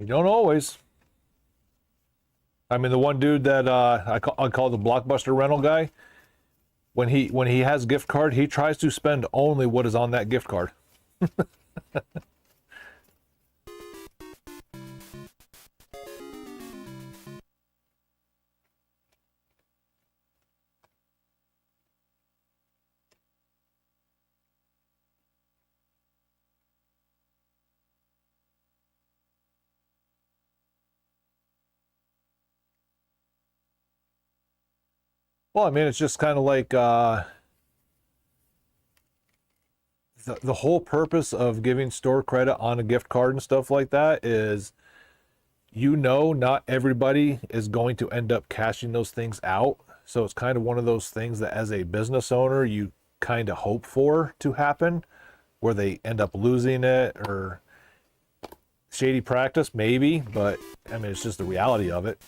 You don't always. I mean, the one dude that I call the Blockbuster rental guy, when he has gift card, he tries to spend only what is on that gift card. Well, I mean, it's just kind of like the whole purpose of giving store credit on a gift card and stuff like that is, not everybody is going to end up cashing those things out. So it's kind of one of those things that as a business owner, you kind of hope for to happen, where they end up losing it or shady practice, maybe. But I mean, it's just the reality of it.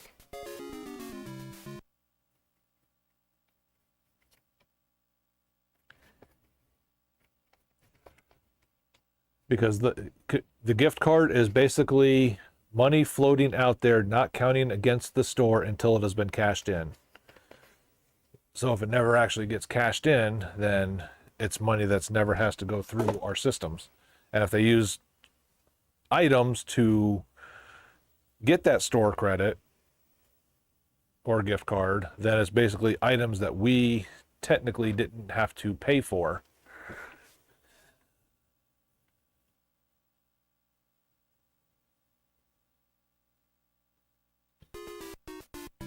Because the gift card is basically money floating out there, not counting against the store until it has been cashed in. So if it never actually gets cashed in, then it's money that's never has to go through our systems. And if they use items to get that store credit or gift card, then it's basically items that we technically didn't have to pay for.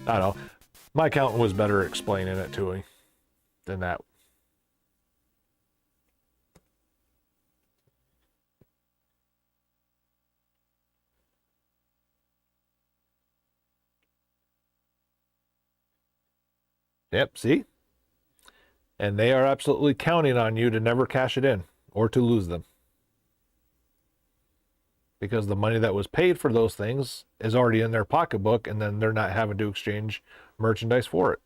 I don't know. My accountant was better explaining it to me than that. Yep, see? And they are absolutely counting on you to never cash it in or to lose them. Because the money that was paid for those things is already in their pocketbook, and then they're not having to exchange merchandise for it.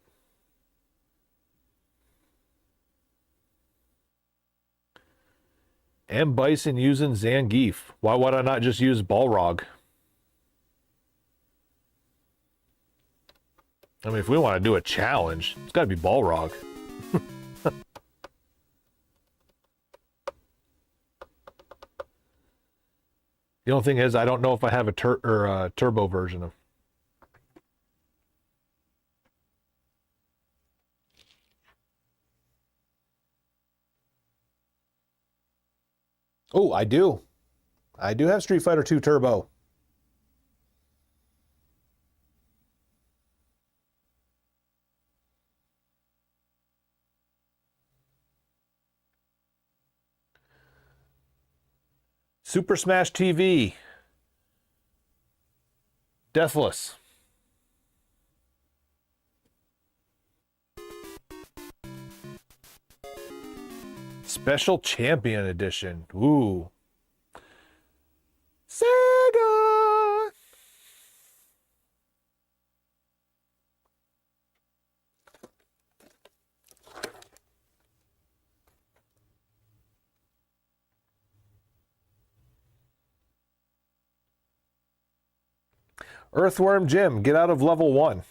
M. Bison using Zangief. Why would I not just use Balrog? I mean, if we want to do a challenge, it's got to be Balrog. The only thing is, I don't know if I have a turbo version of. Oh, I do. I do have Street Fighter 2 Turbo. Super Smash TV. Deathless. Special Champion Edition. Ooh. Sega. Earthworm Jim, get out of level 1.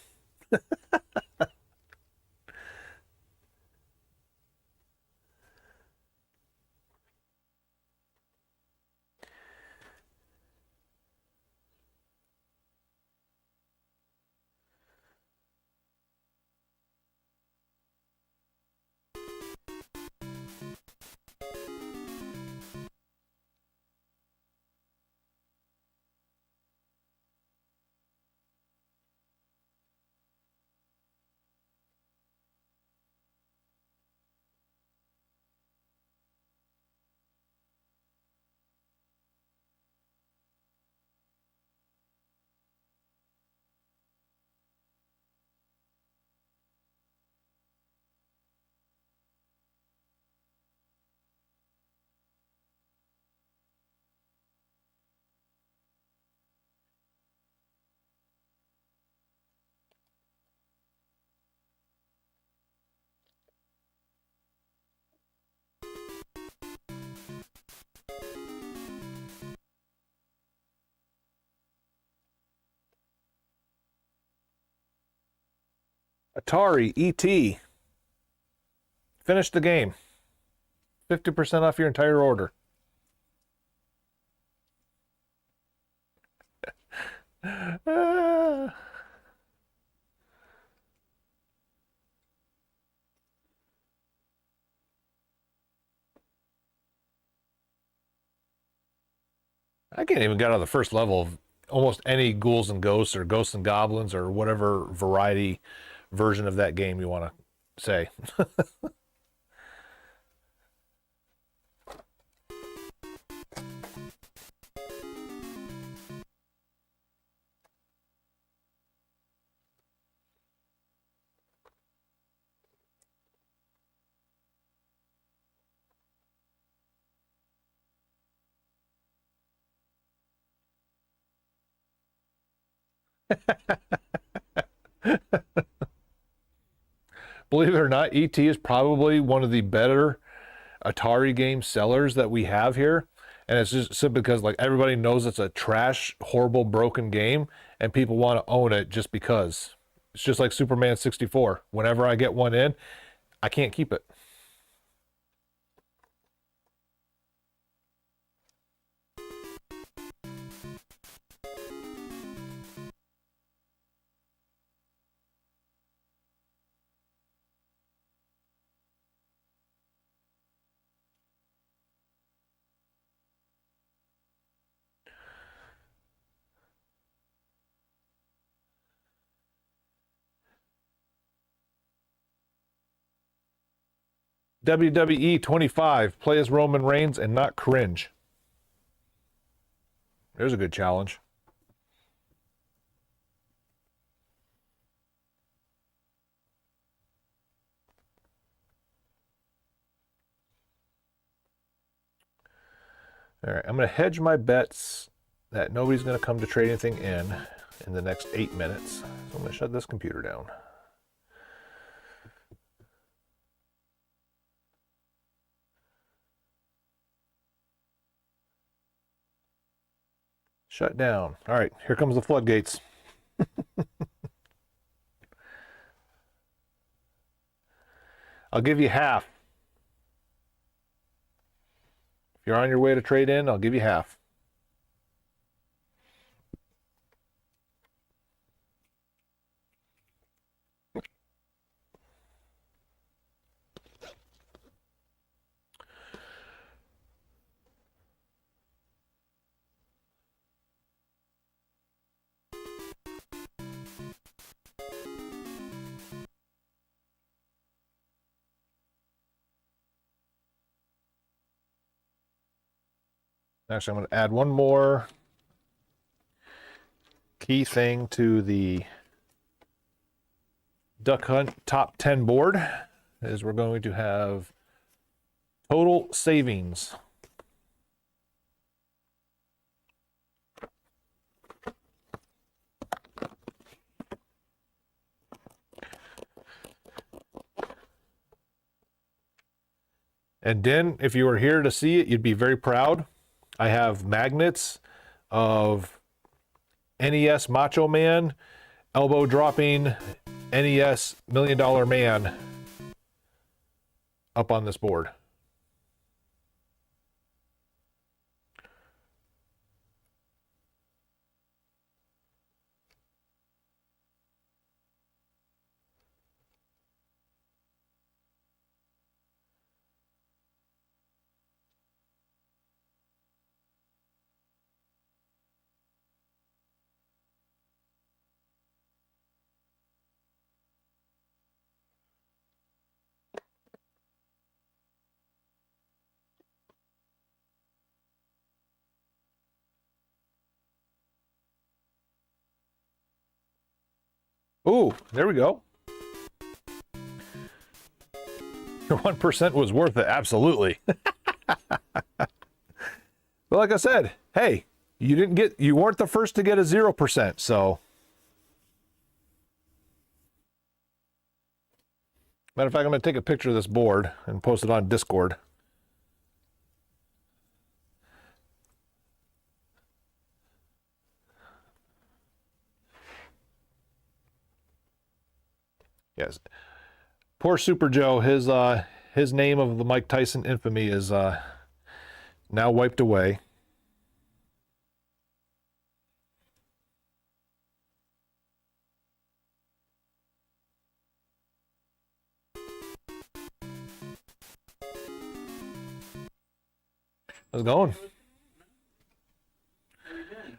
Atari ET. Finish the game. 50% off your entire order. I can't even get out of the first level of almost any Ghouls and Ghosts or Ghosts and Goblins or whatever variety version of that game you want to say. Believe it or not, ET is probably one of the better Atari game sellers that we have here. And it's just simply because like everybody knows it's a trash, horrible, broken game and people want to own it just because. It's just like Superman 64. Whenever I get one in, I can't keep it. WWE 25, play as Roman Reigns and not cringe. There's a good challenge. All right, I'm going to hedge my bets that nobody's going to come to trade anything in the next 8 minutes. So I'm going to shut this computer down. Shut down. All right, here comes the floodgates. I'll give you half. If you're on your way to trade in, I'll give you half. Actually, I'm going to add one more key thing to the Duck Hunt top 10 board is we're going to have total savings. And Den, if you were here to see it, you'd be very proud. I have magnets of NES Macho Man, elbow dropping NES $1 Million Man up on this board. Ooh, there we go. Your 1% was worth it, absolutely. But like I said, hey, you weren't the first to get a 0%, so. Matter of fact, I'm gonna take a picture of this board and post it on Discord. Yes. Poor Super Joe, his name of the Mike Tyson infamy is now wiped away. How's it going?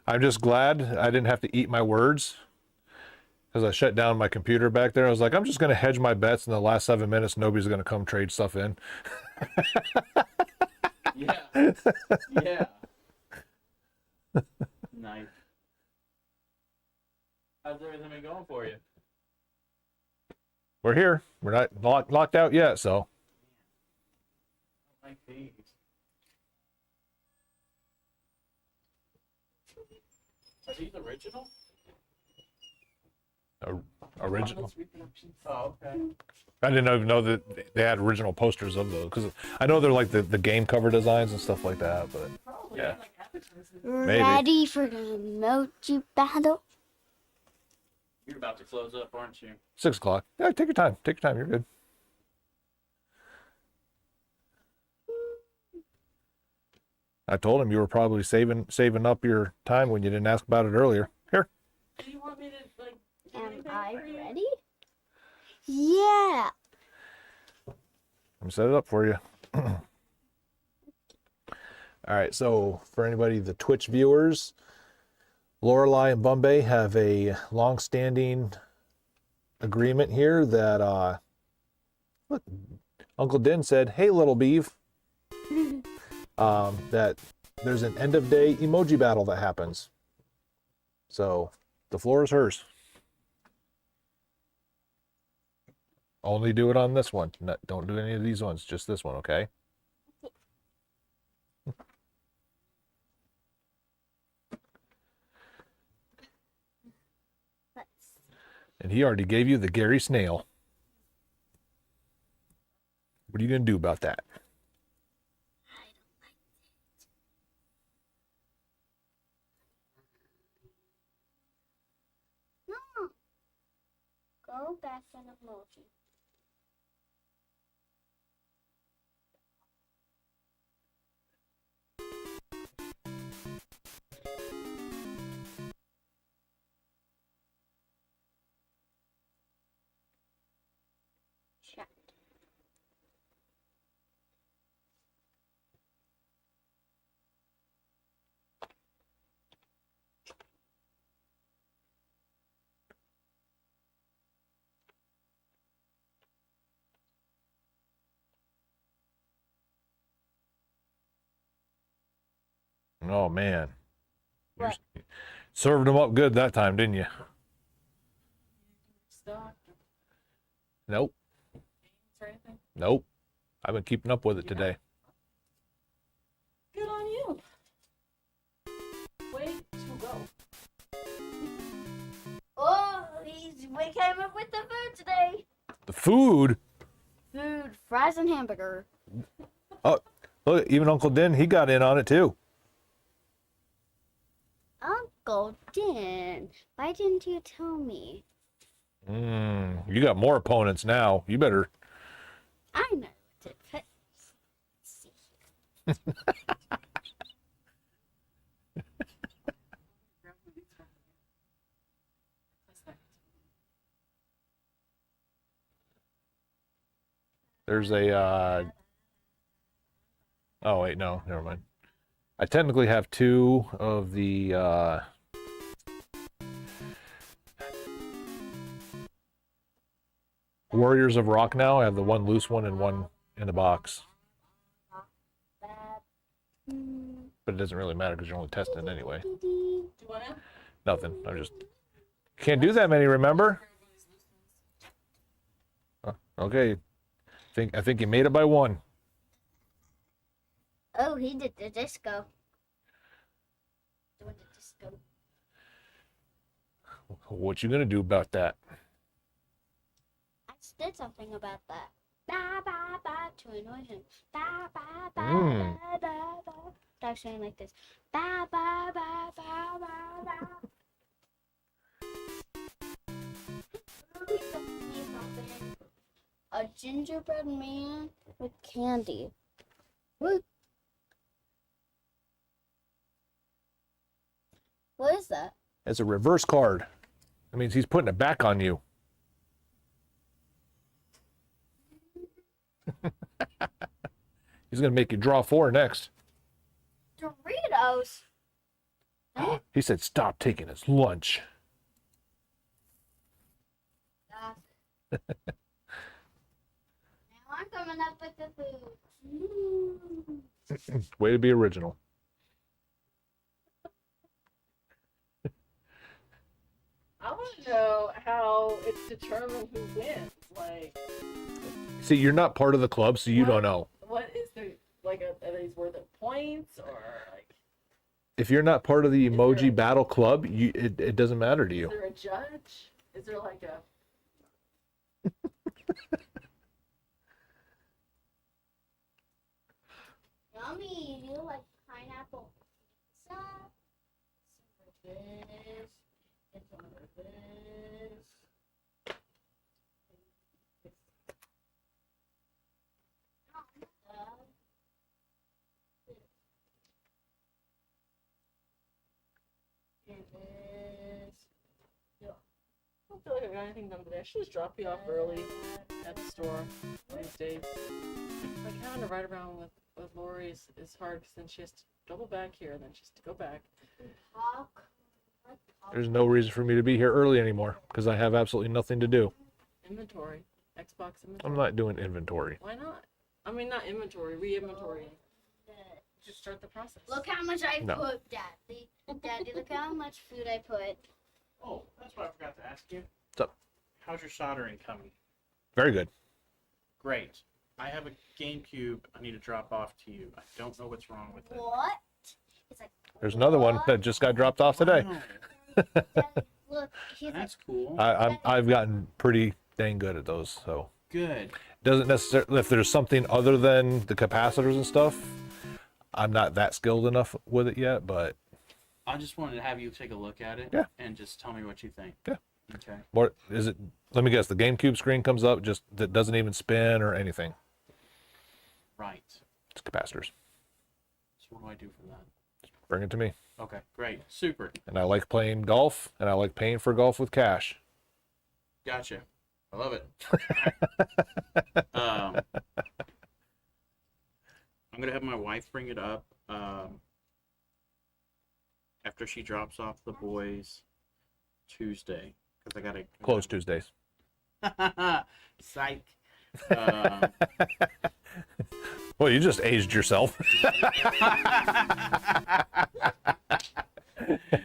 I'm just glad I didn't have to eat my words. Because I shut down my computer back there. I was like, I'm just going to hedge my bets in the last 7 minutes. Nobody's going to come trade stuff in. Yeah. Yeah. Nice. How's everything been going for you? We're here. We're not locked out yet, so. I like these. Are these original? Original. Oh, okay. I didn't even know that they had original posters of those because I know they're like the game cover designs and stuff like that, but yeah. Maybe. Ready for the emoji battle? You're about to close up, aren't you? 6 o'clock. Yeah, take your time. Take your time. You're good. I told him you were probably saving up your time when you didn't ask about it earlier. Here. Do you want me to like? Am I ready? Yeah. I'm set it up for you. All right, so for anybody, the Twitch viewers, Lorelei and Bombay have a long-standing agreement here that, look, Uncle Den said, hey, little beef, that there's an end-of-day emoji battle that happens. So the floor is hers. Only do it on this one. Don't do any of these ones, just this one, okay? And he already gave you the Gary Snail. What are you going to do about that? No. Go back an emoji. Oh man. You What? served them up good that time, didn't you? Stock Nope. or anything? Nope. I've been keeping up with it today. Good on you. Way to go. Oh, we came up with the food today. The food. Food, fries and hamburger. Oh, look, even Uncle Den, he got in on it too. Uncle Dan, why didn't you tell me? You got more opponents now. You better. I know what to put. Let's see here. There's a. Oh wait, no, never mind. I technically have two of the. Warriors of Rock now. I have the one loose one and one in the box. But it doesn't really matter because you're only testing it anyway. Do you want to? Nothing. I'm just. Can't do that many, remember? Okay. I think you made it by one. Oh, he did the disco. Doing the disco. What you gonna do about that? I just did something about that. Ba ba ba to annoy him. Ba ba ba Mm. ba ba ba. Start saying like this. Ba ba ba ba ba ba. A gingerbread man with candy. What? What is that? It's a reverse card. That means he's putting it back on you. He's gonna make you draw 4 next. Doritos. He said, "Stop taking his lunch." Now I'm coming up with the food. Way to be original. I want to know how it's determined who wins. Like, See, you're not part of the club, so you don't know. what is the like? Are these worth of points or like? If you're not part of the emoji battle club, it doesn't matter to Is you. there a judge? Is there like a? Yummy. You like pineapple pizza? Some of this. And some of this. I don't feel like I got anything done today. I should just drop you off early at the store one of these days. Like having to ride around with Lori is hard because then she has to double back here and then she has to go back. There's no reason for me to be here early anymore because I have absolutely nothing to do. Inventory. Xbox inventory. I'm not doing inventory. Why not? I mean, not inventory, re-inventory. Just start the process. Look how much I No. put, Daddy. Daddy, look how much food I put. Oh, that's what I forgot to ask you. What's up? How's your soldering coming? Very good. Great. I have a GameCube I need to drop off to you. I don't know what's wrong with it. What? It's like, There's another one that just got dropped off today. look, he's That's cool. I've gotten pretty dang good at those. So Good. doesn't necessarily, if there's something other than the capacitors and stuff, I'm not that skilled enough with it yet. But I just wanted to have you take a look at it. Yeah. And just tell me what you think. Yeah. Okay. more is it? Let me guess. The GameCube screen comes up, just that doesn't even spin or anything. Right. It's capacitors. So what do I do for that? Bring it to me. Okay. Great. Super. And I like playing golf, and I like paying for golf with cash. Gotcha. I love it. I'm gonna have my wife bring it up after she drops off the boys Tuesday because I gotta Close Tuesdays. Psych. Well, you just aged yourself.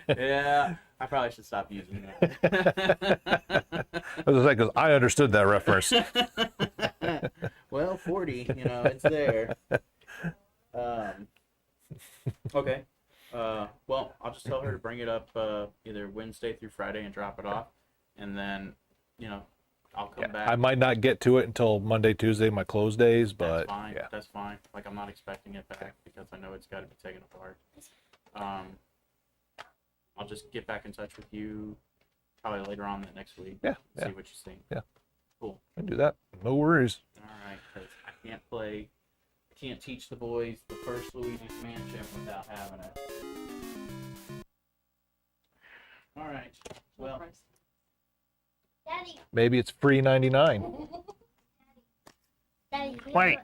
Yeah, I probably should stop using that. I was like, because I understood that reference. Well, 40, it's there. Okay. Well, I'll just tell her to bring it up either Wednesday through Friday and drop it off, and then, I'll come back. I might not get to it until Monday, Tuesday, my close days, but That's fine. yeah. That's fine. Like, I'm not expecting it back because I know it's got to be taken apart. I'll just get back in touch with you probably later on that next week. Yeah, See yeah. what you think. Yeah. Cool. I can do that. No worries. All right, because I can't teach the boys the first Luigi's Mansion without having it. All right. Well, Daddy, Maybe it's free 99. Daddy. Wait.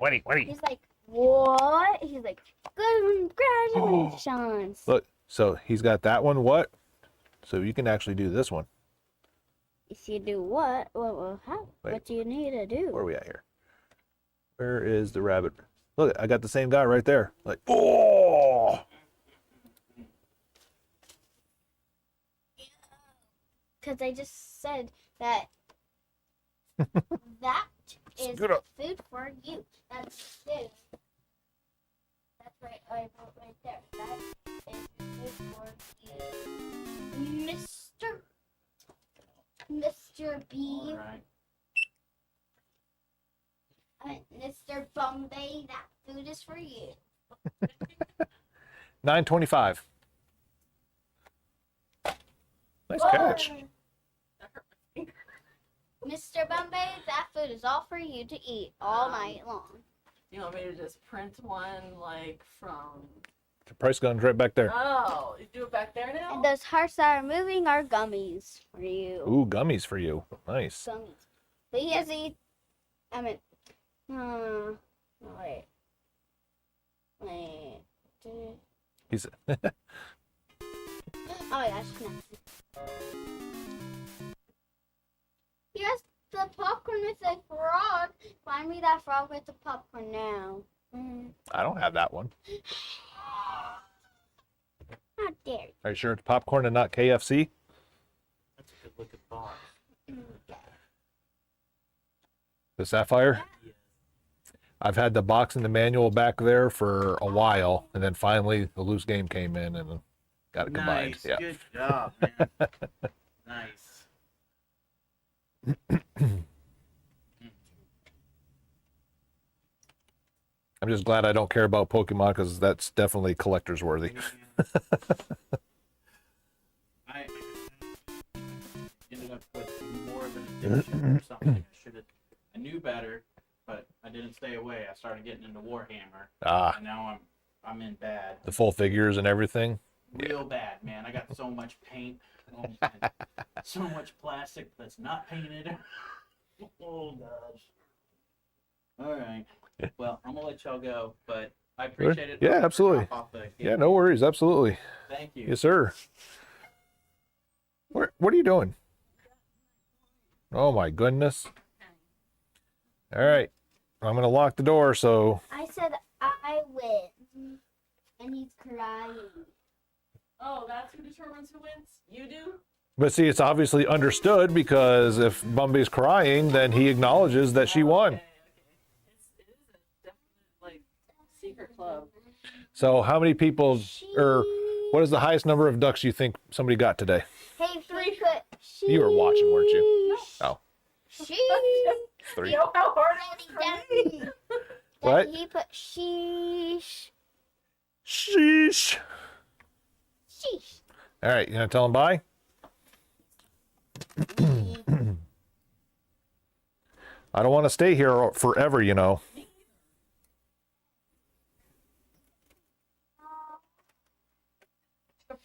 He's like, what? He's like, congratulations. Look, so he's got that one. What? So you can actually do this one. If you do what? Well, how? Wait. What do you need to do? Where are we at here? Where is the rabbit? Look, I got the same guy right there. Like, oh! Because I just said that that is Scoot up. food for you. That's food. That's right. I wrote right there. That is food for you, Mr. B. all right. Mr. Bombay, that food is for you. $9.25. Nice catch. Mr. Bombay, that food is all for you to eat all night long. You want me to just print one like from? The price gun's right back there. Oh, you do it back there now. And those hearts that are moving are gummies for you. Ooh, gummies for you. Nice. Gummies. But he has to eat. I mean, wait. He's Oh my gosh, no. Here's the popcorn with the frog. Find me that frog with the popcorn now. I don't have that one. How dare you? Are you sure it's popcorn and not KFC? That's a good looking box. The Sapphire? I've had the box and the manual back there for a while, and then finally the loose game came in and got it combined. Nice. Yeah. Good job, man. Nice. I'm just glad I don't care about Pokemon because that's definitely collector's worthy. I ended up with more of an addiction or something. I knew better, but I didn't stay away. I started getting into Warhammer, and now I'm in bad. The full figures and everything. Real bad, man. I got so much paint, and so much plastic that's not painted. Oh gosh. All right. Well, I'm gonna let y'all go, but I appreciate it. Yeah, absolutely. Yeah, no worries. Absolutely. Thank you. Yes, sir. What are you doing? Oh my goodness. All right. I'm going to lock the door so I said I win. And he's crying. Oh, that's who determines who wins? You do? but see it's obviously understood because if Bumby's crying then he acknowledges that she won. It is a definite like secret club. So how many people or what is the highest number of ducks you think somebody got today? Hey, three put You were watching, weren't you? Oh. She. 3. You know how hard Daddy, What? he put sheesh. Sheesh. Sheesh. All right, you gonna tell him bye? I don't want to stay here forever, you know. They'll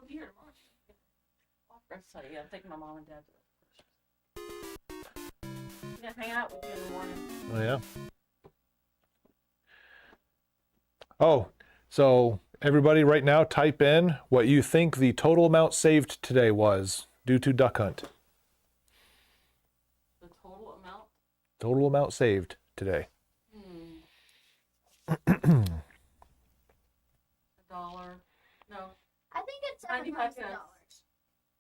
be here tomorrow. Sorry, yeah, I'm taking my mom and dad to the Yeah, hang out with you in the morning. Oh yeah. Oh, so everybody right now type in what you think the total amount saved today was due to duck hunt. The total amount? Total amount saved today. No, I think it's 95 $700. cents.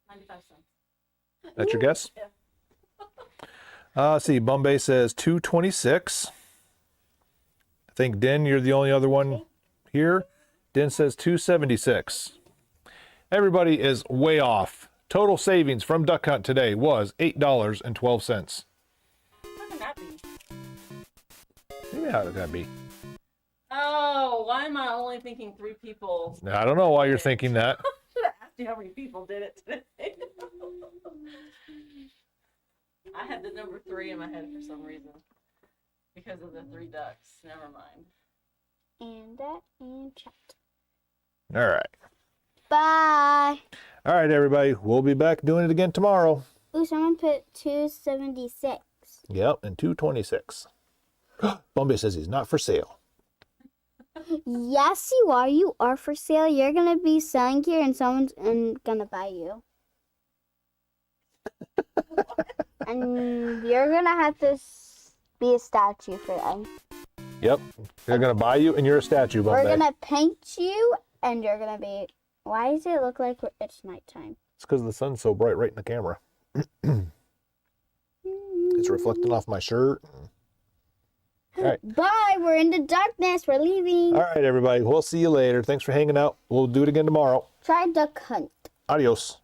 95 cents. That's your guess? Yeah. Let's see. Bombay says 226. I think Den, you're the only other one here. Den says 276. Everybody is way off. Total savings from Duck Hunt today was $8.12. How can that be? Maybe how did that be? Oh, why am I only thinking 3 people? I don't know why you're thinking that. Should have asked you how many people did it today. I had the number 3 in my head for some reason. Because of the 3 ducks. Never mind. And that and chat. All right. Bye. All right, everybody. We'll be back doing it again tomorrow. Ooh, someone put 276. Yep, and 226. Bombay says he's not for sale. Yes, you are. You are for sale. You're gonna be selling here, and someone's gonna buy you. And you're gonna have to be a statue for them. Yep. They're going to buy you and you're a statue, Bombay. We're gonna paint you, and you're gonna be. Why does it look like it's nighttime? It's because the sun's so bright right in the camera. It's reflecting off my shirt. All right. Bye. We're in the darkness. We're leaving. All right, everybody. We'll see you later. Thanks for hanging out. We'll do it again tomorrow. Try Duck Hunt. Adios.